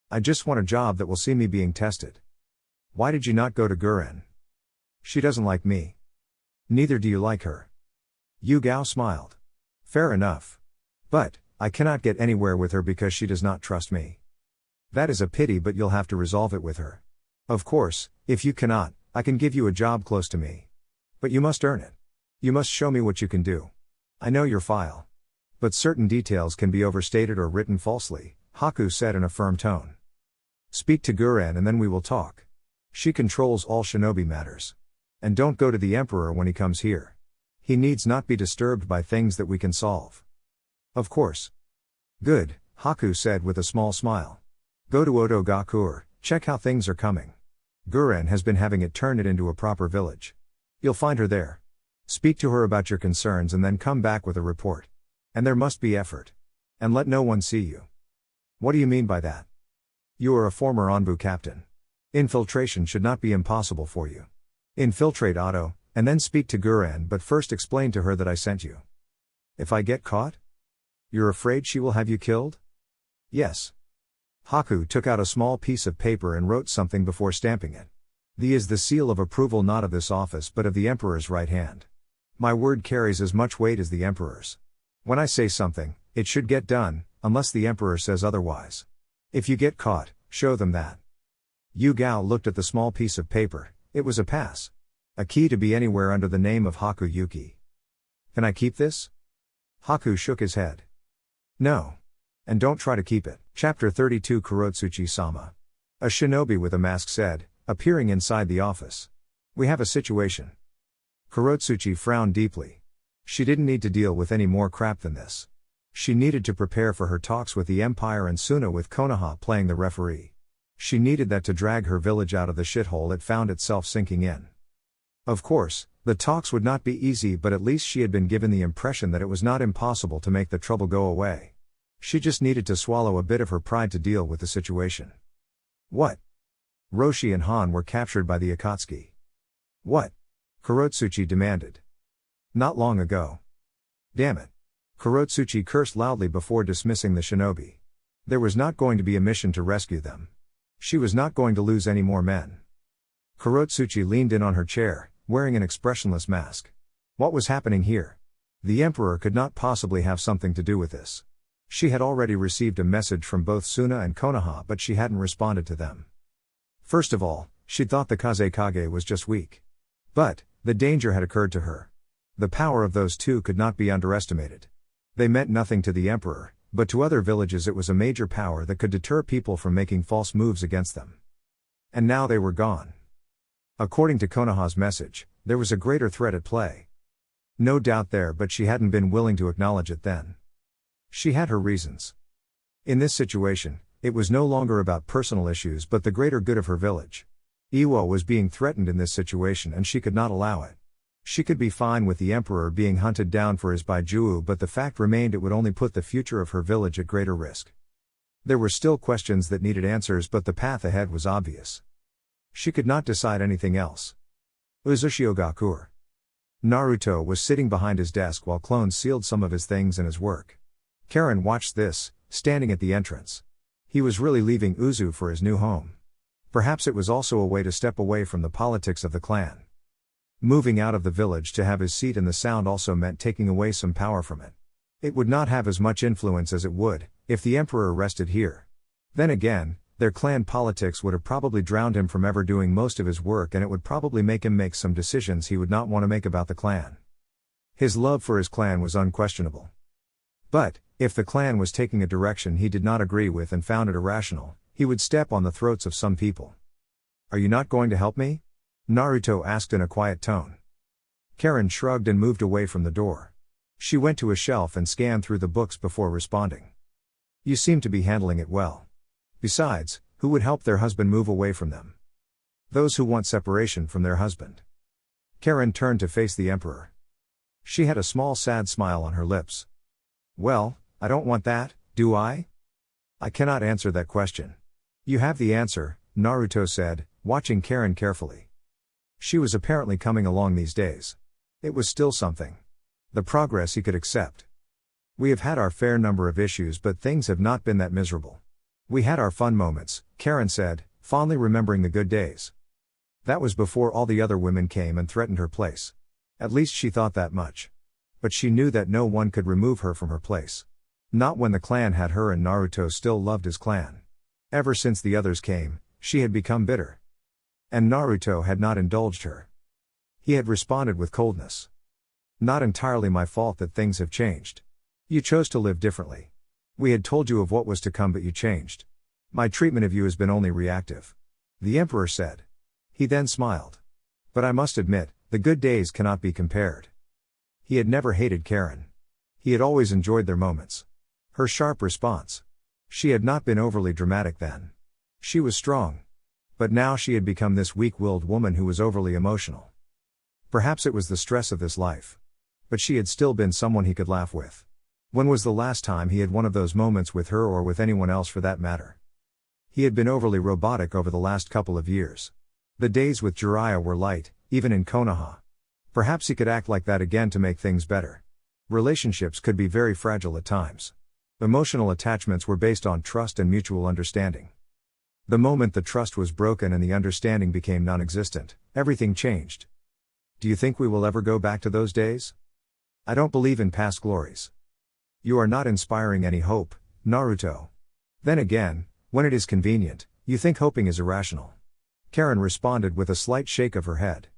Speaker 1: I just want a job that will see me being tested. Why did you not go to Guren? She doesn't like me. Neither do you like her. Yugao smiled. Fair enough. But, I cannot get anywhere with her because she does not trust me. That is a pity, but you'll have to resolve it with her. Of course, if you cannot, I can give you a job close to me. But you must earn it. You must show me what you can do. I know your file. But certain details can be overstated or written falsely, Haku said in a firm tone. Speak to Guren and then we will talk. She controls all shinobi matters. And don't go to the Emperor when he comes here. He needs not be disturbed by things that we can solve. Of course. Good, Haku said with a small smile. Go to Otogakur, check how things are coming. Guren has been having it turn it into a proper village. You'll find her there. Speak to her about your concerns and then come back with a report. And there must be effort. And let no one see you. What do you mean by that? You are a former Onbu captain. Infiltration should not be impossible for you. Infiltrate Otto, and then speak to Guren, but first explain to her that I sent you. If I get caught? You're afraid she will have you killed? Yes. Haku took out a small piece of paper and wrote something before stamping it. The is the seal of approval not of this office but of the Emperor's right hand. My word carries as much weight as the Emperor's. When I say something, it should get done, unless the Emperor says otherwise. If you get caught, show them that. Yu Gao looked at the small piece of paper. It was a pass. A key to be anywhere under the name of Haku Yuki. Can I keep this? Haku shook his head. No. And don't try to keep it. Chapter 32 Kurotsuchi-sama. A shinobi with a mask said, appearing inside the office. We have a situation. Kurotsuchi frowned deeply. She didn't need to deal with any more crap than this. She needed to prepare for her talks with the Empire and Susanoo with Konoha playing the referee. She needed that to drag her village out of the shithole it found itself sinking in. Of course, the talks would not be easy, but at least she had been given the impression that it was not impossible to make the trouble go away. She just needed to swallow a bit of her pride to deal with the situation. What? Roshi and Han were captured by the Akatsuki. What? Kurotsuchi demanded. Not long ago. Damn it. Kurotsuchi cursed loudly before dismissing the shinobi. There was not going to be a mission to rescue them. She was not going to lose any more men. Kurotsuchi leaned in on her chair, wearing an expressionless mask. What was happening here? The Emperor could not possibly have something to do with this. She had already received a message from both Susanoo and Konoha, but she hadn't responded to them. First of all, she thought the Kage was just weak. But the danger had occurred to her. The power of those two could not be underestimated. They meant nothing to the Emperor, but to other villages it was a major power that could deter people from making false moves against them. And now they were gone. According to Konoha's message, there was a greater threat at play. No doubt there, but she hadn't been willing to acknowledge it then. She had her reasons. In this situation, it was no longer about personal issues but the greater good of her village. Iwo was being threatened in this situation and she could not allow it. She could be fine with the Emperor being hunted down for his Baijuu, but the fact remained it would only put the future of her village at greater risk. There were still questions that needed answers, but the path ahead was obvious. She could not decide anything else. Uzushio Gakur. Naruto was sitting behind his desk while clones sealed some of his things and his work. Karen watched this, standing at the entrance. He was really leaving Uzu for his new home. Perhaps it was also a way to step away from the politics of the clan. Moving out of the village to have his seat in the Sound also meant taking away some power from it. It would not have as much influence as it would if the Emperor rested here. Then again, their clan politics would have probably drowned him from ever doing most of his work, and it would probably make him make some decisions he would not want to make about the clan. His love for his clan was unquestionable. But, if the clan was taking a direction he did not agree with and found it irrational, he would step on the throats of some people. Are you not going to help me? Naruto asked in a quiet tone. Karen shrugged and moved away from the door. She went to a shelf and scanned through the books before responding. You seem to be handling it well. Besides, who would help their husband move away from them? Those who want separation from their husband. Karen turned to face the Emperor. She had a small sad smile on her lips. Well, I don't want that, do I? I cannot answer that question. You have the answer, Naruto said, watching Karen carefully. She was apparently coming along these days. It was still something. The progress he could accept. We have had our fair number of issues, but things have not been that miserable. We had our fun moments, Karen said, fondly remembering the good days. That was before all the other women came and threatened her place. At least she thought that much. But she knew that no one could remove her from her place. Not when the clan had her, and Naruto still loved his clan. Ever since the others came, she had become bitter. And Naruto had not indulged her. He had responded with coldness. Not entirely my fault that things have changed. You chose to live differently. We had told you of what was to come, but you changed. My treatment of you has been only reactive. The Emperor said. He then smiled. But I must admit, the good days cannot be compared. He had never hated Karen. He had always enjoyed their moments. Her sharp response. She had not been overly dramatic then. She was strong. But now she had become this weak-willed woman who was overly emotional. Perhaps it was the stress of this life. But she had still been someone he could laugh with. When was the last time he had one of those moments with her, or with anyone else for that matter? He had been overly robotic over the last couple of years. The days with Jiraiya were light, even in Konoha. Perhaps he could act like that again to make things better. Relationships could be very fragile at times. Emotional attachments were based on trust and mutual understanding. The moment the trust was broken and the understanding became non-existent, everything changed. Do you think we will ever go back to those days? I don't believe in past glories. You are not inspiring any hope, Naruto. Then again, when it is convenient, you think hoping is irrational. Karen responded with a slight shake of her head.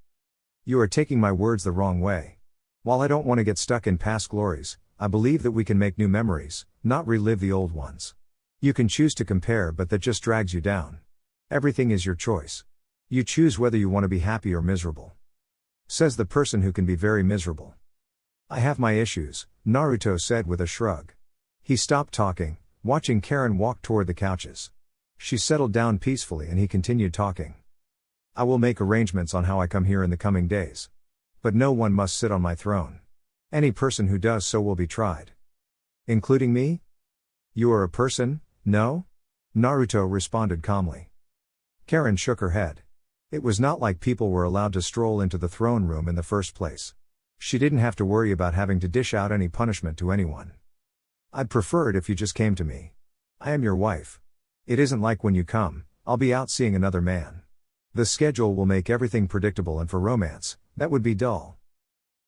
Speaker 1: You are taking my words the wrong way. While I don't want to get stuck in past glories, I believe that we can make new memories, not relive the old ones. You can choose to compare, but that just drags you down. Everything is your choice. You choose whether you want to be happy or miserable. Says the person who can be very miserable. I have my issues, Naruto said with a shrug. He stopped talking, watching Karen walk toward the couches. She settled down peacefully and he continued talking. I will make arrangements on how I come here in the coming days. But no one must sit on my throne. Any person who does so will be tried. Including me? You are a person, no? Naruto responded calmly. Karen shook her head. It was not like people were allowed to stroll into the throne room in the first place. She didn't have to worry about having to dish out any punishment to anyone. I'd prefer it if you just came to me. I am your wife. It isn't like when you come, I'll be out seeing another man. The schedule will make everything predictable, and for romance, that would be dull.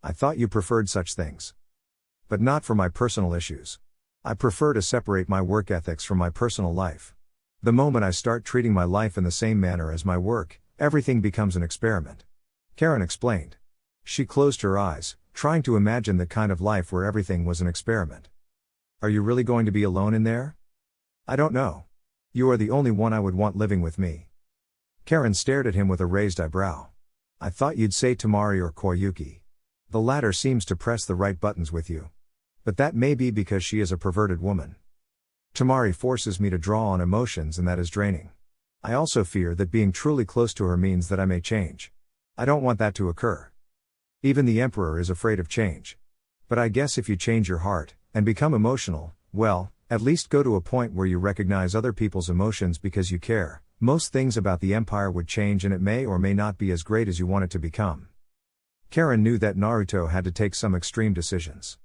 Speaker 1: I thought you preferred such things. But not for my personal issues. I prefer to separate my work ethics from my personal life. The moment I start treating my life in the same manner as my work, everything becomes an experiment. Karen explained. She closed her eyes, trying to imagine the kind of life where everything was an experiment. Are you really going to be alone in there? I don't know. You are the only one I would want living with me. Karen stared at him with a raised eyebrow. I thought you'd say Temari or Koyuki. The latter seems to press the right buttons with you. But that may be because she is a perverted woman. Temari forces me to draw on emotions, and that is draining. I also fear that being truly close to her means that I may change. I don't want that to occur. Even the Emperor is afraid of change. But I guess if you change your heart, and become emotional, well, at least go to a point where you recognize other people's emotions because you care. Most things about the Empire would change, and it may or may not be as great as you want it to become. Karen knew that Naruto had to take some extreme decisions.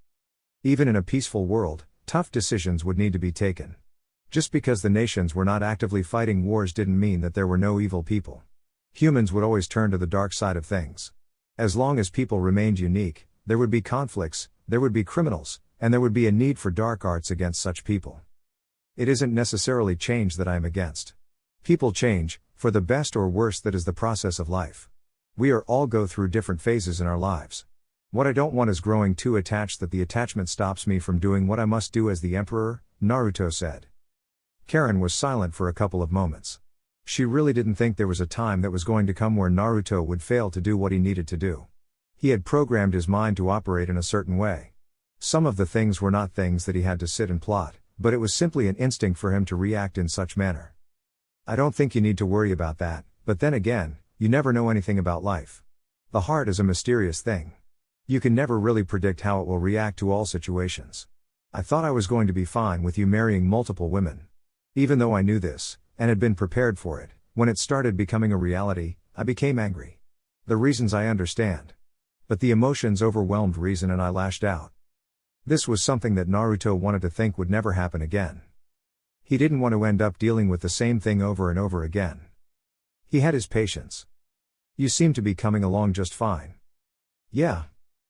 Speaker 1: Even in a peaceful world, tough decisions would need to be taken. Just because the nations were not actively fighting wars didn't mean that there were no evil people. Humans would always turn to the dark side of things. As long as people remained unique, there would be conflicts, there would be criminals, and there would be a need for dark arts against such people. It isn't necessarily change that I am against. People change, for the best or worse. That is the process of life. We all go through different phases in our lives. What I don't want is growing too attached that the attachment stops me from doing what I must do as the Emperor, Naruto said. Karen was silent for a couple of moments. She really didn't think there was a time that was going to come where Naruto would fail to do what he needed to do. He had programmed his mind to operate in a certain way. Some of the things were not things that he had to sit and plot, but it was simply an instinct for him to react in such manner. I don't think you need to worry about that, but then again, you never know anything about life. The heart is a mysterious thing. You can never really predict how it will react to all situations. I thought I was going to be fine with you marrying multiple women. Even though I knew this, and had been prepared for it, when it started becoming a reality, I became angry. The reasons I understand. But the emotions overwhelmed reason and I lashed out. This was something that Naruto wanted to think would never happen again. He didn't want to end up dealing with the same thing over and over again. He had his patience. You seem to be coming along just fine. Yeah.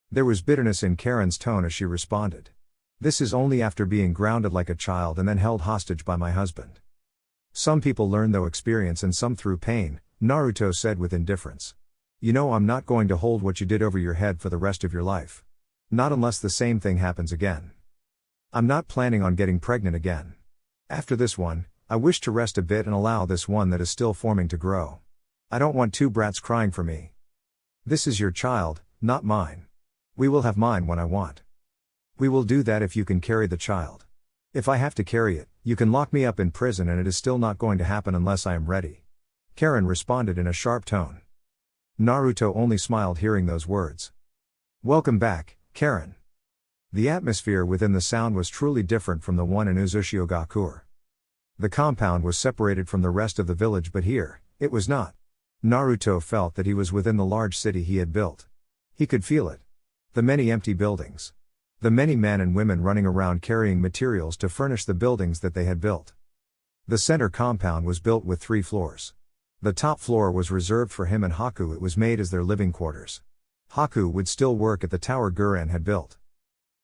Speaker 1: There was bitterness in Karen's tone as she responded. This is only after being grounded like a child and then held hostage by my husband. Some people learn through experience and some through pain, Naruto said with indifference. You know, I'm not going to hold what you did over your head for the rest of your life. Not unless the same thing happens again. I'm not planning on getting pregnant again. After this one, I wish to rest a bit and allow this one that is still forming to grow. I don't want two brats crying for me. This is your child, not mine. We will have mine when I want. We will do that if you can carry the child. If I have to carry it, you can lock me up in prison and it is still not going to happen unless I am ready. Karen responded in a sharp tone. Naruto only smiled hearing those words. Welcome back, Karen. The atmosphere within the sound was truly different from the one in Uzushio Gakure. The compound was separated from the rest of the village, but here, it was not. Naruto felt that he was within the large city he had built. He could feel it. The many empty buildings. The many men and women running around carrying materials to furnish the buildings that they had built. The center compound was built with 3 floors. The top floor was reserved for him and Haku. It was made as their living quarters. Haku would still work at the tower Guren had built.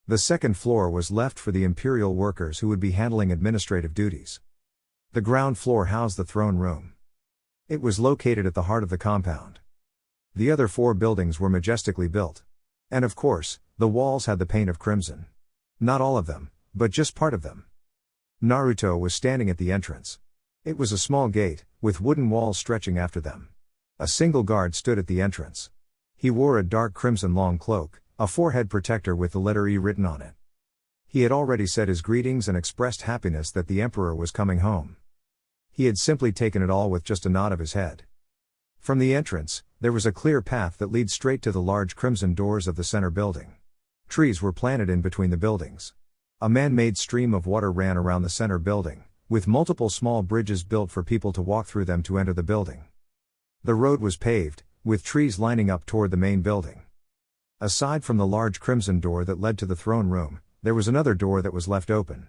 Speaker 1: The second floor was left for the imperial workers who would be handling administrative duties. The ground floor housed the throne room. It was located at the heart of the compound. The other 4 buildings were majestically built. And of course, the walls had the paint of crimson. Not all of them, but just part of them. Naruto was standing at the entrance. It was a small gate, with wooden walls stretching after them. A single guard stood at the entrance. He wore a dark crimson long cloak, a forehead protector with the letter E written on it. He had already said his greetings and expressed happiness that the emperor was coming home. He had simply taken it all with just a nod of his head. From the entrance, there was a clear path that leads straight to the large crimson doors of the center building. Trees were planted in between the buildings. A man-made stream of water ran around the center building, with multiple small bridges built for people to walk through them to enter the building. The road was paved, with trees lining up toward the main building. Aside from the large crimson door that led to the throne room, there was another door that was left open.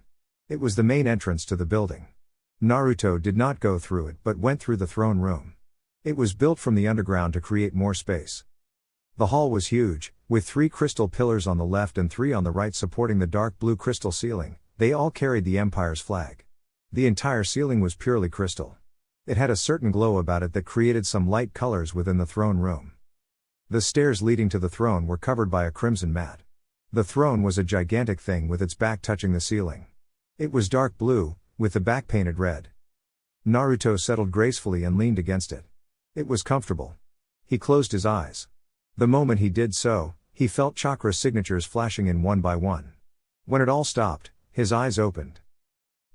Speaker 1: It was the main entrance to the building. Naruto did not go through it but went through the throne room. It was built from the underground to create more space. The hall was huge, with 3 crystal pillars on the left and 3 on the right supporting the dark blue crystal ceiling. They all carried the Empire's flag. The entire ceiling was purely crystal. It had a certain glow about it that created some light colors within the throne room. The stairs leading to the throne were covered by a crimson mat. The throne was a gigantic thing with its back touching the ceiling. It was dark blue, with the back painted red. Naruto settled gracefully and leaned against it. It was comfortable. He closed his eyes. The moment he did so, he felt chakra signatures flashing in one by one. When it all stopped, his eyes opened.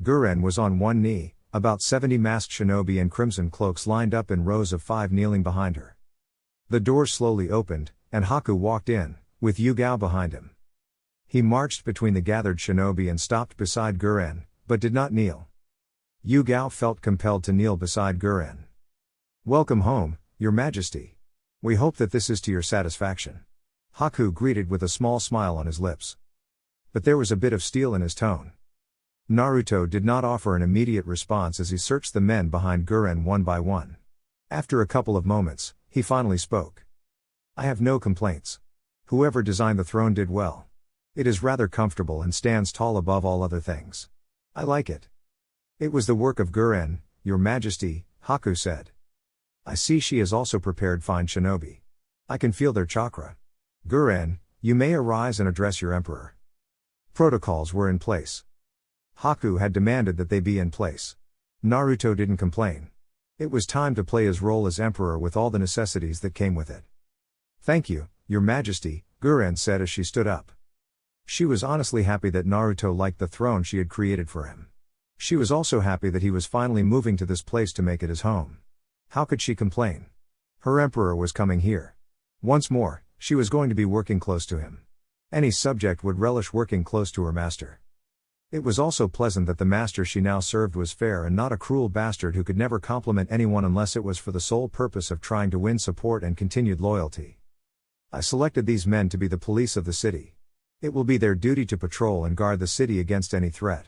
Speaker 1: Guren was on one knee, about 70 masked shinobi in crimson cloaks lined up in rows of 5 kneeling behind her. The door slowly opened, and Haku walked in, with Yugao behind him. He marched between the gathered shinobi and stopped beside Guren, but did not kneel. Yugao felt compelled to kneel beside Guren. Welcome home, Your Majesty. We hope that this is to your satisfaction. Haku greeted with a small smile on his lips. But there was a bit of steel in his tone. Naruto did not offer an immediate response as he searched the men behind Guren one by one. After a couple of moments, he finally spoke. I have no complaints. Whoever designed the throne did well. It is rather comfortable and stands tall above all other things. I like it. It was the work of Guren, Your Majesty, Haku said. I see she has also prepared fine shinobi. I can feel their chakra. Guren, you may arise and address your emperor. Protocols were in place. Haku had demanded that they be in place. Naruto didn't complain. It was time to play his role as emperor with all the necessities that came with it. Thank you, Your Majesty, Guren said as she stood up. She was honestly happy that Naruto liked the throne she had created for him. She was also happy that he was finally moving to this place to make it his home. How could she complain? Her emperor was coming here. Once more, she was going to be working close to him. Any subject would relish working close to her master. It was also pleasant that the master she now served was fair and not a cruel bastard who could never compliment anyone unless it was for the sole purpose of trying to win support and continued loyalty. I selected these men to be the police of the city. It will be their duty to patrol and guard the city against any threat.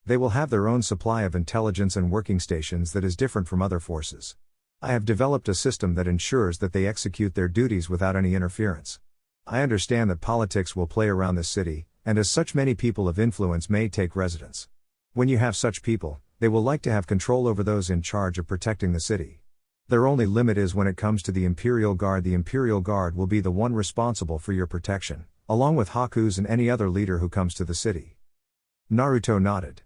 Speaker 1: They will have their own supply of intelligence and working stations that is different from other forces. I have developed a system that ensures that they execute their duties without any interference. I understand that politics will play around this city, and as such many people of influence may take residence. When you have such people, they will like to have control over those in charge of protecting the city. Their only limit is when it comes to the Imperial Guard. The Imperial Guard will be the one responsible for your protection, along with Haku's and any other leader who comes to the city. Naruto nodded.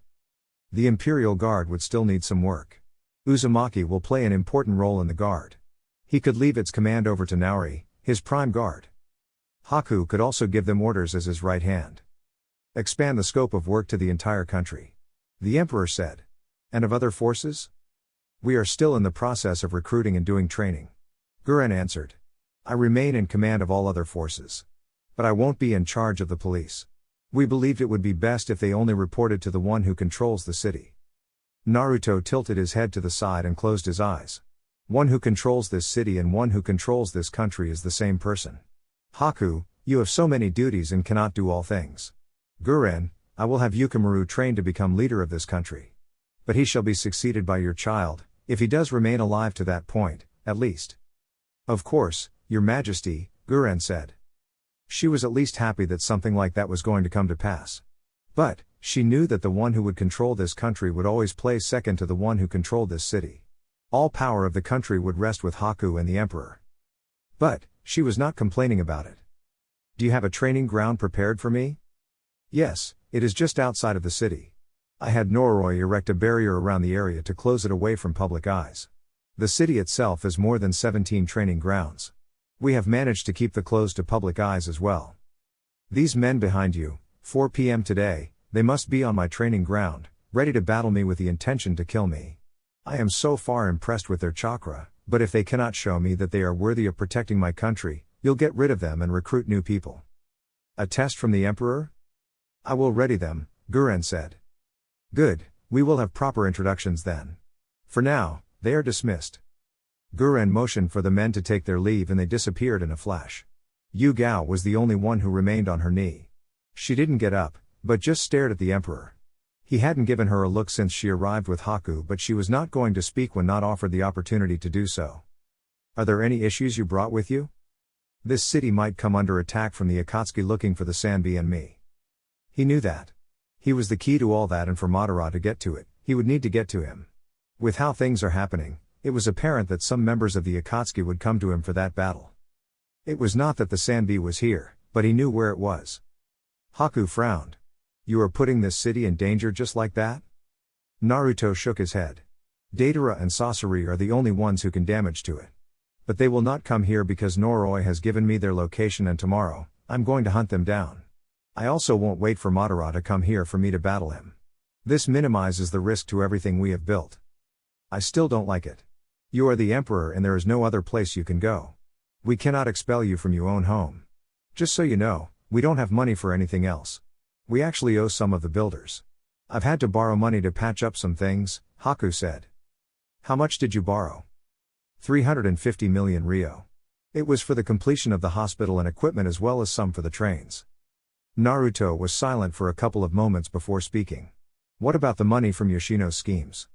Speaker 1: The Imperial Guard would still need some work. Uzumaki will play an important role in the guard. He could leave its command over to Naori, his prime guard. Haku could also give them orders as his right hand. Expand the scope of work to the entire country. The Emperor said. And of other forces? We are still in the process of recruiting and doing training. Guren answered. I remain in command of all other forces. But I won't be in charge of the police. We believed it would be best if they only reported to the one who controls the city. Naruto tilted his head to the side and closed his eyes. One who controls this city and one who controls this country is the same person. Haku, you have so many duties and cannot do all things. Guren, I will have Yukimaru trained to become leader of this country. But he shall be succeeded by your child, if he does remain alive to that point, at least. Of course, Your Majesty, Guren said. She was at least happy that something like that was going to come to pass. But, she knew that the one who would control this country would always play second to the one who controlled this city. All power of the country would rest with Haku and the Emperor. But, she was not complaining about it. Do you have a training ground prepared for me? Yes, it is just outside of the city. I had Noroi erect a barrier around the area to close it away from public eyes. The city itself is more than 17 training grounds. We have managed to keep the closed to public eyes as well. These men behind you, 4 p.m. today, they must be on my training ground, ready to battle me with the intention to kill me. I am so far impressed with their chakra, but if they cannot show me that they are worthy of protecting my country, you'll get rid of them and recruit new people. A test from the Emperor? I will ready them, Guren said. Good, we will have proper introductions then. For now, they are dismissed. Guren motioned for the men to take their leave and they disappeared in a flash. Yu Gao was the only one who remained on her knee. She didn't get up, but just stared at the Emperor. He hadn't given her a look since she arrived with Haku, but she was not going to speak when not offered the opportunity to do so. Are there any issues you brought with you? This city might come under attack from the Akatsuki looking for the Sanbi and me. He knew that. He was the key to all that, and for Madara to get to it, he would need to get to him. With how things are happening, it was apparent that some members of the Akatsuki would come to him for that battle. It was not that the Sanbi was here, but he knew where it was. Haku frowned. You are putting this city in danger just like that? Naruto shook his head. Deidara and Sasori are the only ones who can damage to it. But they will not come here because Noroi has given me their location, and tomorrow, I'm going to hunt them down. I also won't wait for Madara to come here for me to battle him. This minimizes the risk to everything we have built. I still don't like it. You are the Emperor and there is no other place you can go. We cannot expel you from your own home. Just so you know, we don't have money for anything else. We actually owe some of the builders. I've had to borrow money to patch up some things, Haku said. How much did you borrow? 350 million ryo. It was for the completion of the hospital and equipment as well as some for the trains. Naruto was silent for a couple of moments before speaking. What about the money from Yoshino's schemes?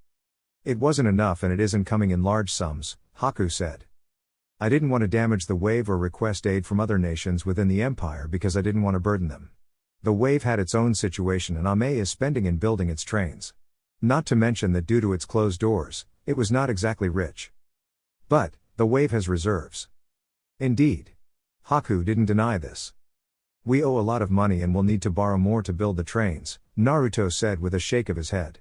Speaker 1: It wasn't enough and it isn't coming in large sums, Haku said. I didn't want to damage the wave or request aid from other nations within the empire because I didn't want to burden them. The wave had its own situation and Ame is spending in building its trains. Not to mention that due to its closed doors, it was not exactly rich. But, the wave has reserves. Indeed. Haku didn't deny this. We owe a lot of money and will need to borrow more to build the trains, Naruto said with a shake of his head.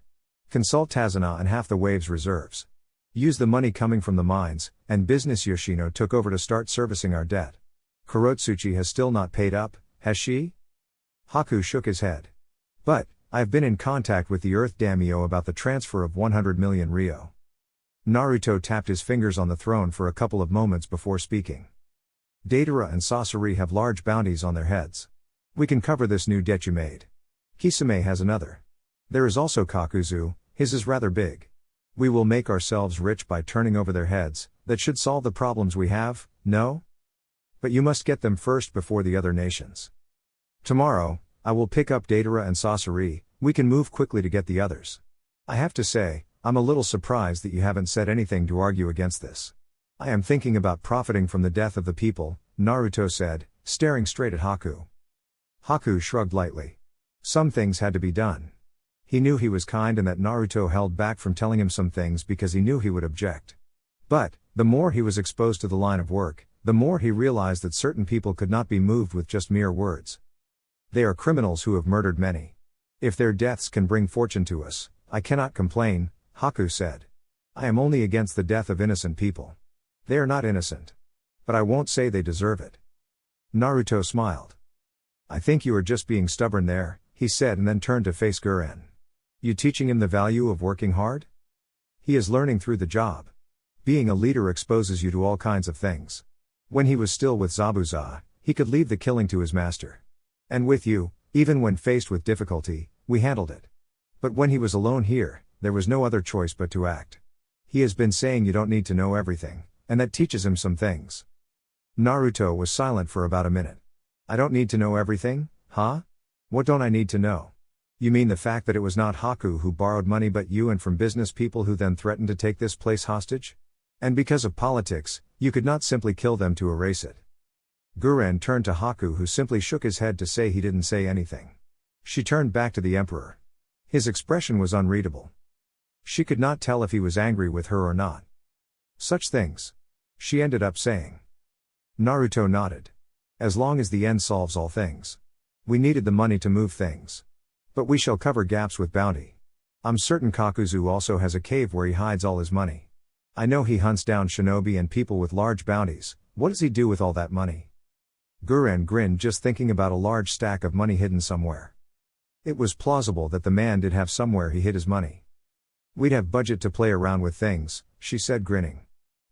Speaker 1: Consult Tazuna and half the wave's reserves. Use the money coming from the mines, and business Yoshino took over to start servicing our debt. Kurotsuchi has still not paid up, has she? Haku shook his head. But, I have been in contact with the Earth Daimyo about the transfer of 100 million ryo. Naruto tapped his fingers on the throne for a couple of moments before speaking. Deidara and Sasori have large bounties on their heads. We can cover this new debt you made. Kisame has another. There is also Kakuzu, his is rather big. We will make ourselves rich by turning over their heads, that should solve the problems we have, no? But you must get them first before the other nations. Tomorrow, I will pick up Deidara and Sasori, we can move quickly to get the others. I have to say, I'm a little surprised that you haven't said anything to argue against this. I am thinking about profiting from the death of the people, Naruto said, staring straight at Haku. Haku shrugged lightly. Some things had to be done. He knew he was kind and that Naruto held back from telling him some things because he knew he would object. But, the more he was exposed to the line of work, the more he realized that certain people could not be moved with just mere words. They are criminals who have murdered many. If their deaths can bring fortune to us, I cannot complain, Haku said. I am only against the death of innocent people. They are not innocent. But I won't say they deserve it. Naruto smiled. I think you are just being stubborn there, he said and then turned to face Guren. You teaching him the value of working hard? He is learning through the job. Being a leader exposes you to all kinds of things. When he was still with Zabuza, he could leave the killing to his master. And with you, even when faced with difficulty, we handled it. But when he was alone here, there was no other choice but to act. He has been saying you don't need to know everything, and that teaches him some things. Naruto was silent for about a minute. I don't need to know everything, huh? What don't I need to know? You mean the fact that it was not Haku who borrowed money but you, and from business people who then threatened to take this place hostage? And because of politics, you could not simply kill them to erase it. Guren turned to Haku, who simply shook his head to say he didn't say anything. She turned back to the emperor. His expression was unreadable. She could not tell if he was angry with her or not. Such things. She ended up saying. Naruto nodded. As long as the end solves all things. We needed the money to move things. But we shall cover gaps with bounty. I'm certain Kakuzu also has a cave where he hides all his money. I know he hunts down shinobi and people with large bounties. What does he do with all that money? Guren grinned just thinking about a large stack of money hidden somewhere. It was plausible that the man did have somewhere he hid his money. We'd have budget to play around with things, she said, grinning.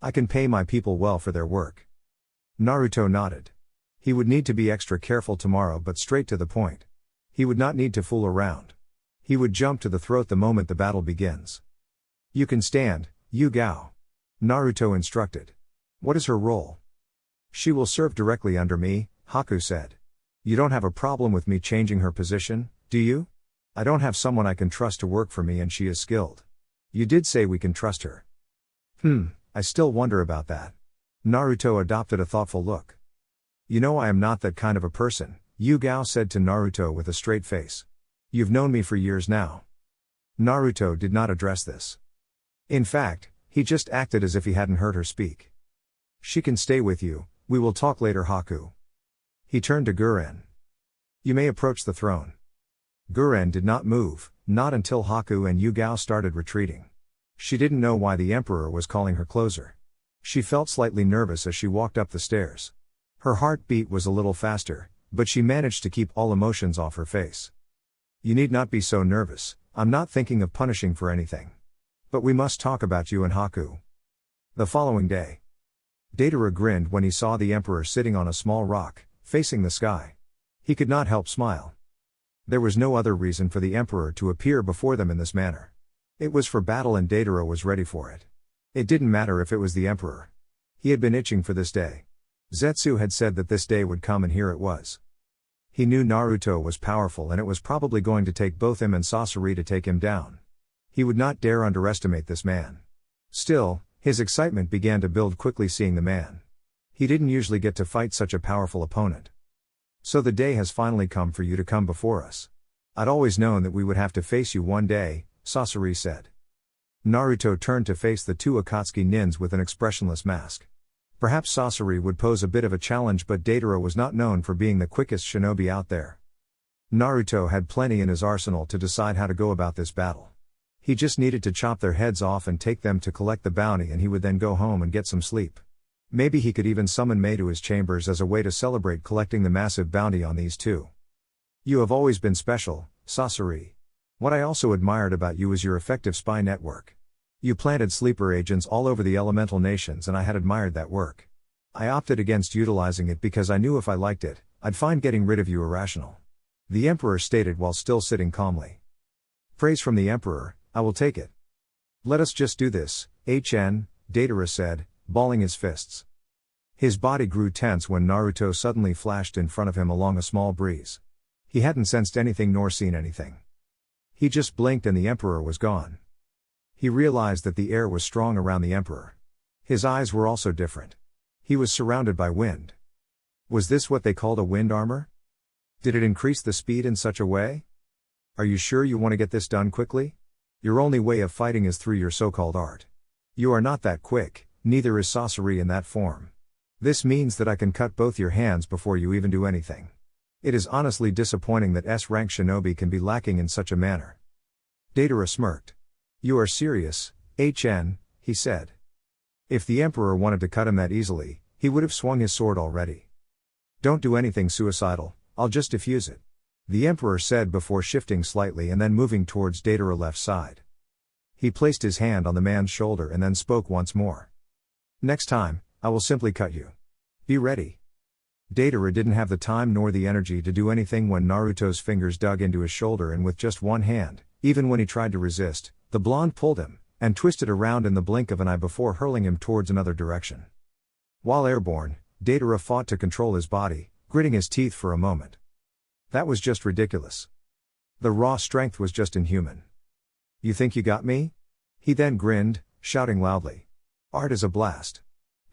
Speaker 1: I can pay my people well for their work. Naruto nodded. He would need to be extra careful tomorrow, but straight to the point. He would not need to fool around. He would jump to the throat the moment the battle begins. You can stand, Yu-Gao. Naruto instructed. What is her role? She will serve directly under me, Haku said. You don't have a problem with me changing her position, do you? I don't have someone I can trust to work for me, and she is skilled. You did say we can trust her. I still wonder about that. Naruto adopted a thoughtful look. You know I am not that kind of a person, Yu-Gao said to Naruto with a straight face. You've known me for years now. Naruto did not address this. In fact, he just acted as if he hadn't heard her speak. She can stay with you, we will talk later, Haku. He turned to Guren. You may approach the throne. Guren did not move, not until Haku and Yu-Gao started retreating. She didn't know why the emperor was calling her closer. She felt slightly nervous as she walked up the stairs. Her heartbeat was a little faster, but she managed to keep all emotions off her face. You need not be so nervous, I'm not thinking of punishing for anything. But we must talk about you and Haku. The following day. Deidara grinned when he saw the emperor sitting on a small rock, facing the sky. He could not help smile. There was no other reason for the emperor to appear before them in this manner. It was for battle, and Deidara was ready for it. It didn't matter if it was the emperor. He had been itching for this day. Zetsu had said that this day would come, and here it was. He knew Naruto was powerful, and it was probably going to take both him and Sasori to take him down. He would not dare underestimate this man. Still, his excitement began to build quickly seeing the man. He didn't usually get to fight such a powerful opponent. So the day has finally come for you to come before us. I'd always known that we would have to face you one day, Sasori said. Naruto turned to face the two Akatsuki nins with an expressionless mask. Perhaps Sasori would pose a bit of a challenge, but Deidara was not known for being the quickest shinobi out there. Naruto had plenty in his arsenal to decide how to go about this battle. He just needed to chop their heads off and take them to collect the bounty, and he would then go home and get some sleep. Maybe he could even summon Mei to his chambers as a way to celebrate collecting the massive bounty on these two. You have always been special, Sasori. What I also admired about you is your effective spy network. You planted sleeper agents all over the elemental nations, and I had admired that work. I opted against utilizing it because I knew if I liked it, I'd find getting rid of you irrational. The emperor stated while still sitting calmly. Praise from the emperor, I will take it. Let us just do this, HN, Deidara said, balling his fists. His body grew tense when Naruto suddenly flashed in front of him along a small breeze. He hadn't sensed anything nor seen anything. He just blinked and the emperor was gone. He realized that the air was strong around the emperor. His eyes were also different. He was surrounded by wind. Was this what they called a wind armor? Did it increase the speed in such a way? Are you sure you want to get this done quickly? Your only way of fighting is through your so-called art. You are not that quick, neither is Sasori in that form. This means that I can cut both your hands before you even do anything. It is honestly disappointing that S-rank shinobi can be lacking in such a manner. Deidara smirked. You are serious, HN, he said. If the emperor wanted to cut him that easily, he would have swung his sword already. Don't do anything suicidal, I'll just defuse it. The emperor said before shifting slightly and then moving towards Deidara's left side. He placed his hand on the man's shoulder and then spoke once more. Next time, I will simply cut you. Be ready. Deidara didn't have the time nor the energy to do anything when Naruto's fingers dug into his shoulder, and with just one hand, even when he tried to resist, the blonde pulled him, and twisted around in the blink of an eye before hurling him towards another direction. While airborne, Deidara fought to control his body, gritting his teeth for a moment. That was just ridiculous. The raw strength was just inhuman. You think you got me? He then grinned, shouting loudly. Art is a blast.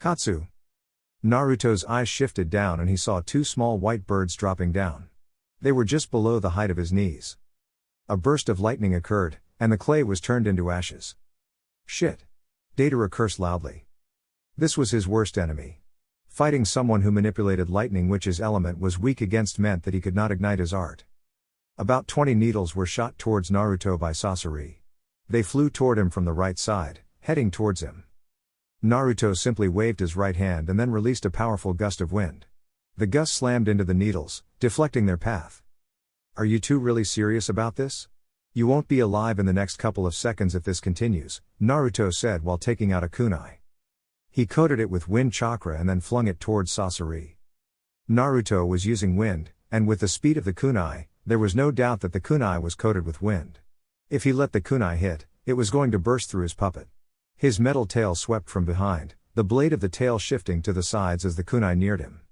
Speaker 1: Katsu. Naruto's eyes shifted down and he saw two small white birds dropping down. They were just below the height of his knees. A burst of lightning occurred, and the clay was turned into ashes. Shit. Deidara cursed loudly. This was his worst enemy. Fighting someone who manipulated lightning, which his element was weak against, meant that he could not ignite his art. About 20 needles were shot towards Naruto by Sasori. They flew toward him from the right side, heading towards him. Naruto simply waved his right hand and then released a powerful gust of wind. The gust slammed into the needles, deflecting their path. Are you two really serious about this? You won't be alive in the next couple of seconds if this continues, Naruto said while taking out a kunai. He coated it with wind chakra and then flung it towards Sasori. Naruto was using wind, and with the speed of the kunai, there was no doubt that the kunai was coated with wind. If he let the kunai hit, it was going to burst through his puppet. His metal tail swept from behind, the blade of the tail shifting to the sides as the kunai neared him.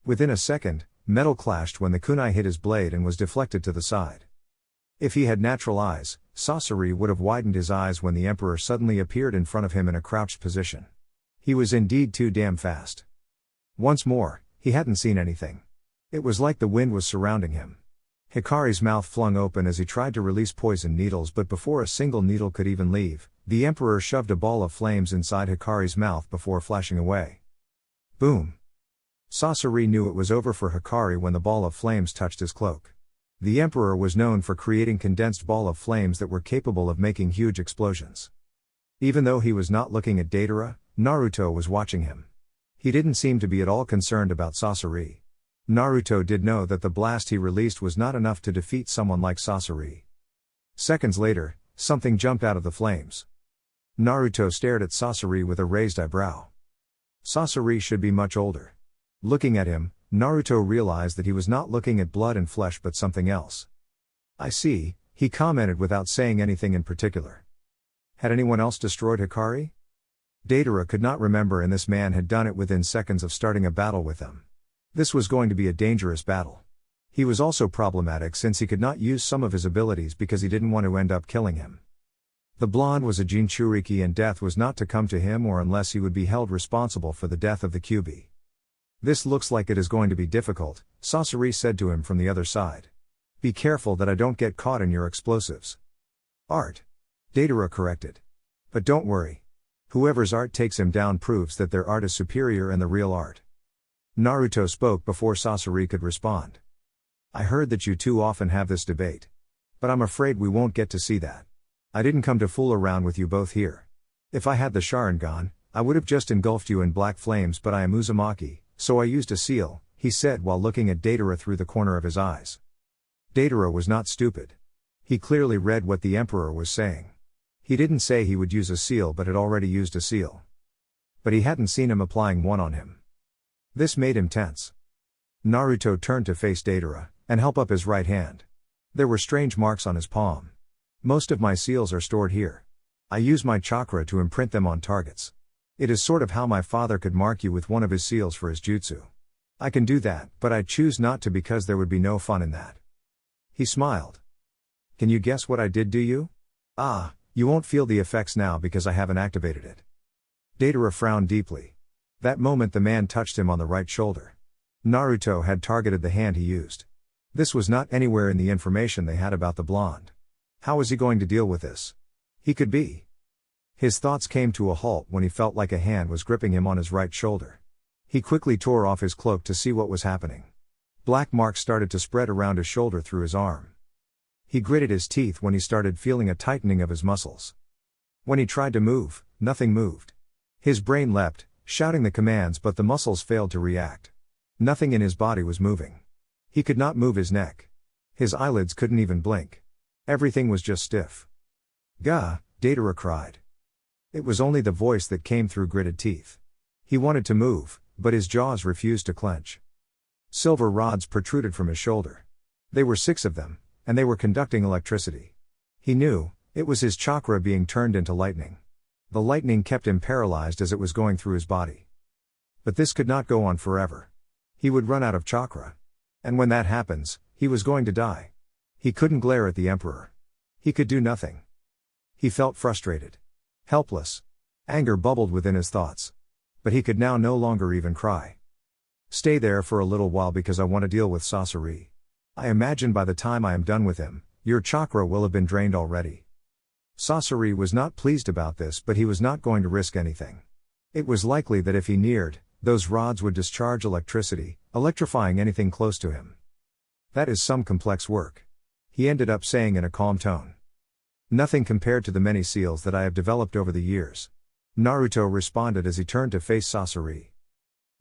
Speaker 1: Within a second, metal clashed when the kunai hit his blade and was deflected to the side. If he had natural eyes, Sasori would have widened his eyes when the Emperor suddenly appeared in front of him in a crouched position. He was indeed too damn fast. Once more, he hadn't seen anything. It was like the wind was surrounding him. Hikari's mouth flung open as he tried to release poison needles, but before a single needle could even leave, the Emperor shoved a ball of flames inside Hikari's mouth before flashing away. Boom! Sasori knew it was over for Hikari when the ball of flames touched his cloak. The Emperor was known for creating condensed ball of flames that were capable of making huge explosions. Even though he was not looking at Deidara, Naruto was watching him. He didn't seem to be at all concerned about Sasori. Naruto did know that the blast he released was not enough to defeat someone like Sasori. Seconds later, something jumped out of the flames. Naruto stared at Sasori with a raised eyebrow. Sasori should be much older. Looking at him, Naruto realized that he was not looking at blood and flesh but something else. I see, he commented without saying anything in particular. Had anyone else destroyed Hikari? Deidara could not remember, and this man had done it within seconds of starting a battle with them. This was going to be a dangerous battle. He was also problematic since he could not use some of his abilities because he didn't want to end up killing him. The blonde was a Jinchuriki and death was not to come to him or unless he would be held responsible for the death of the Kyuubi. This looks like it is going to be difficult, Sasori said to him from the other side. Be careful that I don't get caught in your explosives. Art. Deidara corrected. But don't worry. Whoever's art takes him down proves that their art is superior and the real art. Naruto spoke before Sasori could respond. I heard that you two often have this debate. But I'm afraid we won't get to see that. I didn't come to fool around with you both here. If I had the Sharingan, I would have just engulfed you in black flames, but I am Uzumaki, so I used a seal, he said while looking at Deidara through the corner of his eyes. Deidara was not stupid. He clearly read what the Emperor was saying. He didn't say he would use a seal but had already used a seal. But he hadn't seen him applying one on him. This made him tense. Naruto turned to face Deidara, and held up his right hand. There were strange marks on his palm. Most of my seals are stored here. I use my chakra to imprint them on targets. It is sort of how my father could mark you with one of his seals for his jutsu. I can do that, but I choose not to because there would be no fun in that. He smiled. Can you guess what I did, do you? Ah, you won't feel the effects now because I haven't activated it. Deidara frowned deeply. That moment the man touched him on the right shoulder. Naruto had targeted the hand he used. This was not anywhere in the information they had about the blonde. How was he going to deal with this? He could be. His thoughts came to a halt when he felt like a hand was gripping him on his right shoulder. He quickly tore off his cloak to see what was happening. Black marks started to spread around his shoulder through his arm. He gritted his teeth when he started feeling a tightening of his muscles. When he tried to move, nothing moved. His brain leapt, shouting the commands, but the muscles failed to react. Nothing in his body was moving. He could not move his neck. His eyelids couldn't even blink. Everything was just stiff. Gah, Deidara cried. It was only the voice that came through gritted teeth. He wanted to move, but his jaws refused to clench. Silver rods protruded from his shoulder. They were 6 of them, and they were conducting electricity. He knew, it was his chakra being turned into lightning. The lightning kept him paralyzed as it was going through his body. But this could not go on forever. He would run out of chakra. And when that happens, he was going to die. He couldn't glare at the Emperor. He could do nothing. He felt frustrated. Helpless. Anger bubbled within his thoughts. But he could now no longer even cry. Stay there for a little while because I want to deal with Sasori. I imagine by the time I am done with him, your chakra will have been drained already. Sasori was not pleased about this, but he was not going to risk anything. It was likely that if he neared, those rods would discharge electricity, electrifying anything close to him. That is some complex work. He ended up saying in a calm tone. Nothing compared to the many seals that I have developed over the years. Naruto responded as he turned to face Sasori.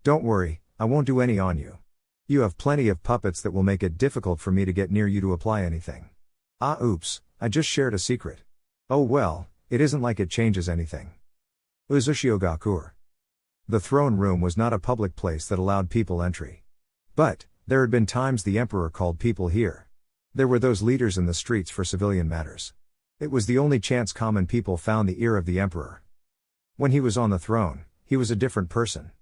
Speaker 1: Don't worry, I won't do any on you. You have plenty of puppets that will make it difficult for me to get near you to apply anything. Ah oops, I just shared a secret. Oh well, it isn't like it changes anything. Uzushio Gakur. The throne room was not a public place that allowed people entry. But, there had been times the Emperor called people here. There were those leaders in the streets for civilian matters. It was the only chance common people found the ear of the Emperor. When he was on the throne, he was a different person.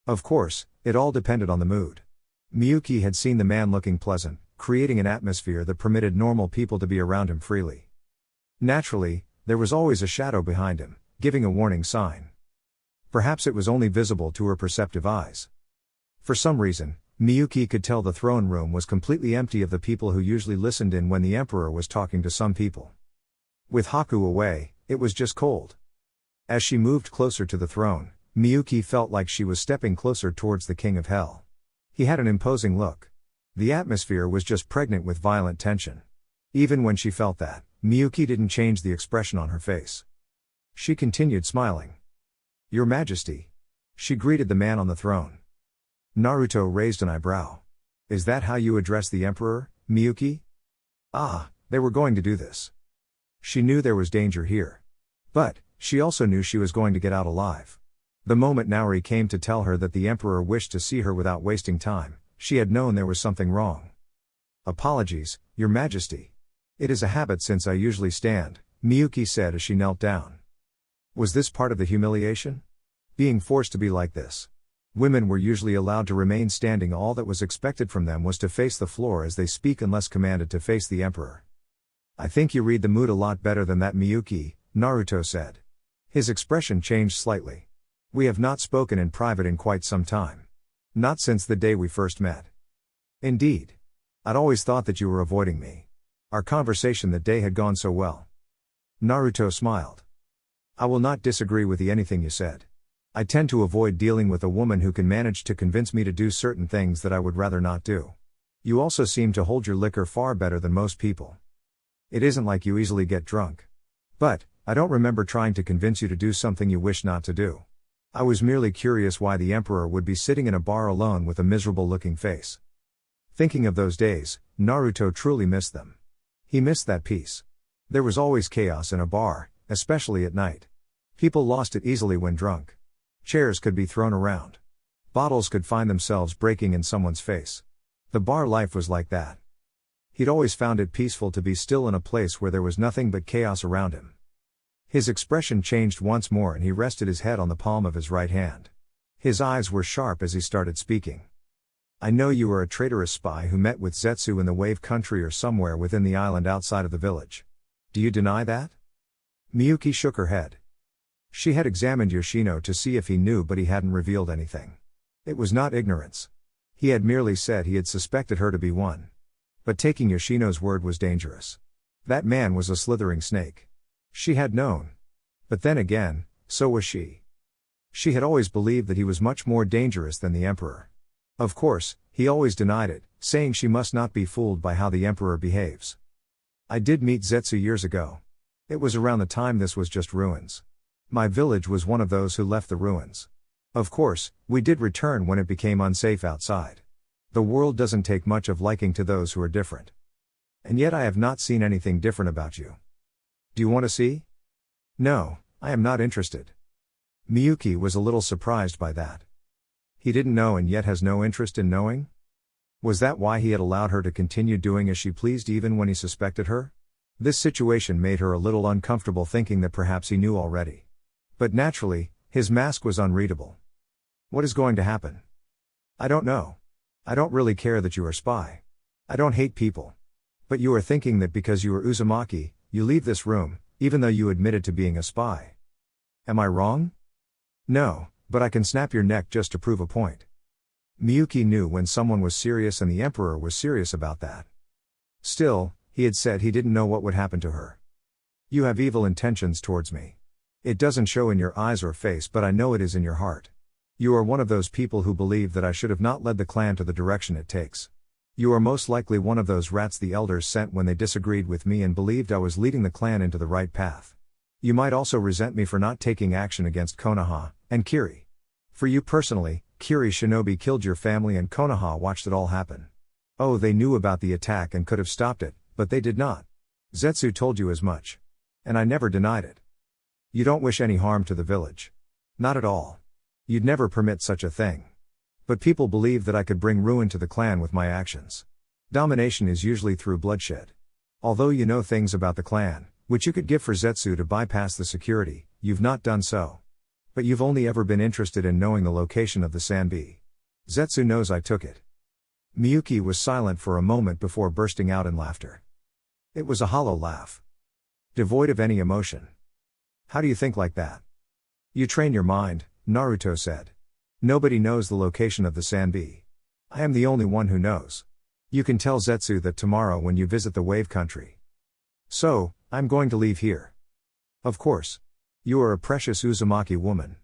Speaker 1: Of course, it all depended on the mood. Miyuki had seen the man looking pleasant, creating an atmosphere that permitted normal people to be around him freely. Naturally, there was always a shadow behind him, giving a warning sign. Perhaps it was only visible to her perceptive eyes. For some reason, Miyuki could tell the throne room was completely empty of the people who usually listened in when the Emperor was talking to some people. With Haku away, it was just cold. As she moved closer to the throne, Miyuki felt like she was stepping closer towards the King of Hell. He had an imposing look. The atmosphere was just pregnant with violent tension. Even when she felt that, Miyuki didn't change the expression on her face. She continued smiling. Your Majesty. She greeted the man on the throne. Naruto raised an eyebrow. Is that how you address the Emperor, Miyuki? Ah, they were going to do this. She knew there was danger here. But, she also knew she was going to get out alive. The moment Naori came to tell her that the Emperor wished to see her without wasting time, she had known there was something wrong. Apologies, Your Majesty. It is a habit since I usually stand, Miyuki said as she knelt down. Was this part of the humiliation? Being forced to be like this. Women were usually allowed to remain standing. All that was expected from them was to face the floor as they speak unless commanded to face the Emperor. I think you read the mood a lot better than that, Miyuki, Naruto said. His expression changed slightly. We have not spoken in private in quite some time. Not since the day we first met. Indeed. I'd always thought that you were avoiding me. Our conversation that day had gone so well. Naruto smiled. I will not disagree with anything you said. I tend to avoid dealing with a woman who can manage to convince me to do certain things that I would rather not do. You also seem to hold your liquor far better than most people. It isn't like you easily get drunk. But, I don't remember trying to convince you to do something you wish not to do. I was merely curious why the Emperor would be sitting in a bar alone with a miserable-looking face. Thinking of those days, Naruto truly missed them. He missed that peace. There was always chaos in a bar, especially at night. People lost it easily when drunk. Chairs could be thrown around. Bottles could find themselves breaking in someone's face. The bar life was like that. He'd always found it peaceful to be still in a place where there was nothing but chaos around him. His expression changed once more and he rested his head on the palm of his right hand. His eyes were sharp as he started speaking. I know you are a traitorous spy who met with Zetsu in the Wave Country or somewhere within the island outside of the village. Do you deny that? Miyuki shook her head. She had examined Yosino to see if he knew, but he hadn't revealed anything. It was not ignorance. He had merely said he had suspected her to be one. But taking Yoshino's word was dangerous. That man was a slithering snake. She had known. But then again, so was she. She had always believed that he was much more dangerous than the Emperor. Of course, he always denied it, saying she must not be fooled by how the Emperor behaves. I did meet Zetsu years ago. It was around the time this was just ruins. My village was one of those who left the ruins. Of course, we did return when it became unsafe outside. The world doesn't take much of liking to those who are different. And yet I have not seen anything different about you. Do you want to see? No, I am not interested. Miyuki was a little surprised by that. He didn't know and yet has no interest in knowing? Was that why he had allowed her to continue doing as she pleased even when he suspected her? This situation made her a little uncomfortable, thinking that perhaps he knew already. But naturally, his mask was unreadable. What is going to happen? I don't know. I don't really care that you are a spy. I don't hate people. But you are thinking that because you are Uzumaki, you leave this room, even though you admitted to being a spy. Am I wrong? No, but I can snap your neck just to prove a point. Miyuki knew when someone was serious, and the Emperor was serious about that. Still, he had said he didn't know what would happen to her. You have evil intentions towards me. It doesn't show in your eyes or face, but I know it is in your heart. You are one of those people who believe that I should have not led the clan to the direction it takes. You are most likely one of those rats the elders sent when they disagreed with me and believed I was leading the clan into the right path. You might also resent me for not taking action against Konoha and Kiri. For you personally, Kiri Shinobi killed your family and Konoha watched it all happen. Oh, they knew about the attack and could have stopped it, but they did not. Zetsu told you as much. And I never denied it. You don't wish any harm to the village. Not at all. You'd never permit such a thing. But people believe that I could bring ruin to the clan with my actions. Domination is usually through bloodshed. Although you know things about the clan, which you could give for Zetsu to bypass the security, you've not done so. But you've only ever been interested in knowing the location of the Sanbi. Zetsu knows I took it. Miyuki was silent for a moment before bursting out in laughter. It was a hollow laugh. Devoid of any emotion. How do you think like that? You train your mind, Naruto said. Nobody knows the location of the Sanbi. I am the only one who knows. You can tell Zetsu that tomorrow when you visit the Wave Country. So, I'm going to leave here. Of course. You are a precious Uzumaki woman.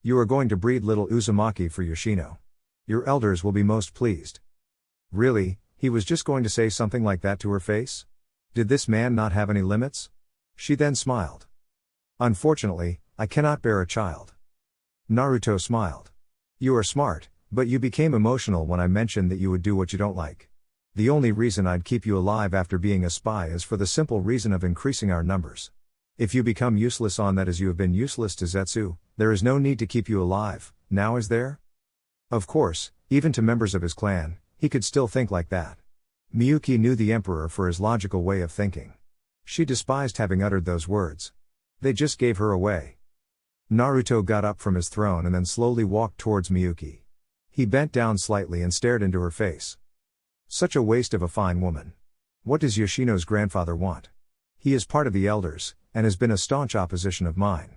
Speaker 1: You are going to breed little Uzumaki for Yosino. Your elders will be most pleased. Really, he was just going to say something like that to her face? Did this man not have any limits? She then smiled. Unfortunately, I cannot bear a child. Naruto smiled. You are smart, but you became emotional when I mentioned that you would do what you don't like. The only reason I'd keep you alive after being a spy is for the simple reason of increasing our numbers. If you become useless on that as you have been useless to Zetsu, there is no need to keep you alive, now is there? Of course, even to members of his clan, he could still think like that. Miyuki knew the Emperor for his logical way of thinking. She despised having uttered those words. They just gave her away. Naruto got up from his throne and then slowly walked towards Miyuki. He bent down slightly and stared into her face. Such a waste of a fine woman. What does Yoshino's grandfather want? He is part of the elders, and has been a staunch opposition of mine.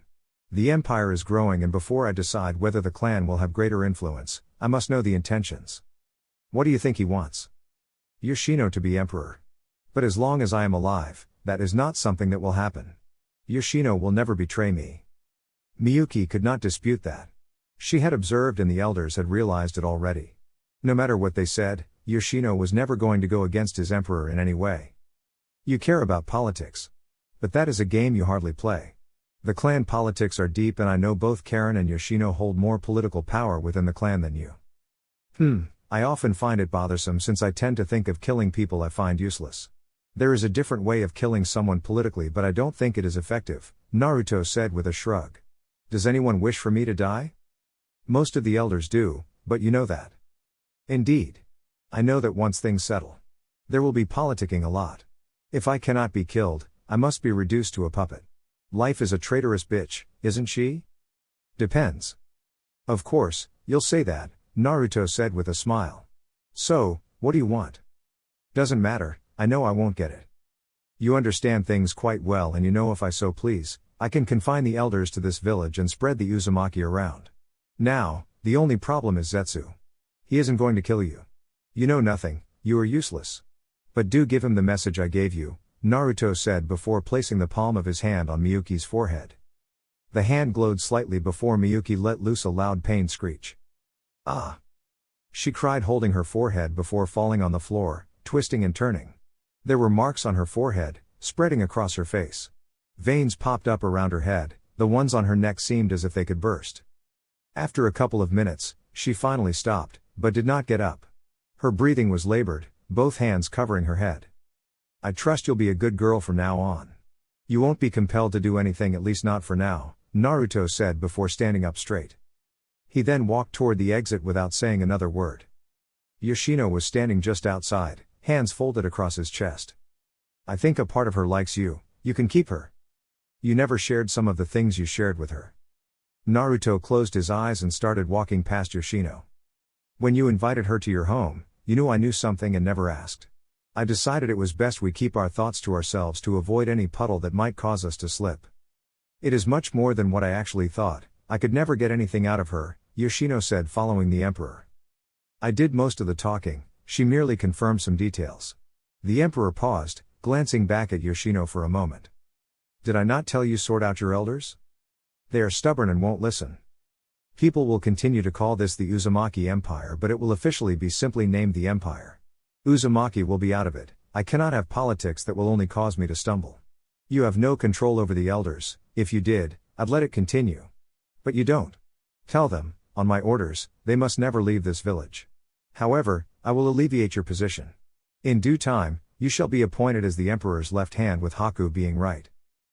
Speaker 1: The empire is growing, and before I decide whether the clan will have greater influence, I must know the intentions. What do you think he wants? Yoshino to be emperor. But as long as I am alive, that is not something that will happen. Yoshino will never betray me. Miyuki could not dispute that. She had observed and the elders had realized it already. No matter what they said, Yoshino was never going to go against his emperor in any way. You care about politics. But that is a game you hardly play. The clan politics are deep, and I know both Karen and Yoshino hold more political power within the clan than you. I often find it bothersome since I tend to think of killing people I find useless. There is a different way of killing someone politically, but I don't think it is effective, Naruto said with a shrug. Does anyone wish for me to die? Most of the elders do, but you know that. Indeed. I know that once things settle, there will be politicking a lot. If I cannot be killed, I must be reduced to a puppet. Life is a traitorous bitch, isn't she? Depends. Of course, you'll say that, Naruto said with a smile. So, what do you want? Doesn't matter, I know I won't get it. You understand things quite well, and you know if I so please, I can confine the elders to this village and spread the Uzumaki around. Now, the only problem is Zetsu. He isn't going to kill you. You know nothing, you are useless. But do give him the message I gave you, Naruto said before placing the palm of his hand on Miyuki's forehead. The hand glowed slightly before Miyuki let loose a loud pain screech. Ah! She cried, holding her forehead before falling on the floor, twisting and turning. There were marks on her forehead, spreading across her face. Veins popped up around her head, the ones on her neck seemed as if they could burst. After a couple of minutes, she finally stopped, but did not get up. Her breathing was labored, both hands covering her head. I trust you'll be a good girl from now on. You won't be compelled to do anything, at least not for now, Naruto said before standing up straight. He then walked toward the exit without saying another word. Yosino was standing just outside, hands folded across his chest. I think a part of her likes you, you can keep her. You never shared some of the things you shared with her. Naruto closed his eyes and started walking past Yosino. When you invited her to your home, you knew I knew something and never asked. I decided it was best we keep our thoughts to ourselves to avoid any puddle that might cause us to slip. It is much more than what I actually thought. I could never get anything out of her, Yoshino said following the emperor. I did most of the talking, she merely confirmed some details. The emperor paused, glancing back at Yoshino for a moment. Did I not tell you sort out your elders? They are stubborn and won't listen. People will continue to call this the Uzumaki Empire, but it will officially be simply named the Empire. Uzumaki will be out of it. I cannot have politics that will only cause me to stumble. You have no control over the elders. If you did, I'd let it continue. But you don't. Tell them, on my orders, they must never leave this village. However, I will alleviate your position. In due time, you shall be appointed as the Emperor's left hand with Haku being right.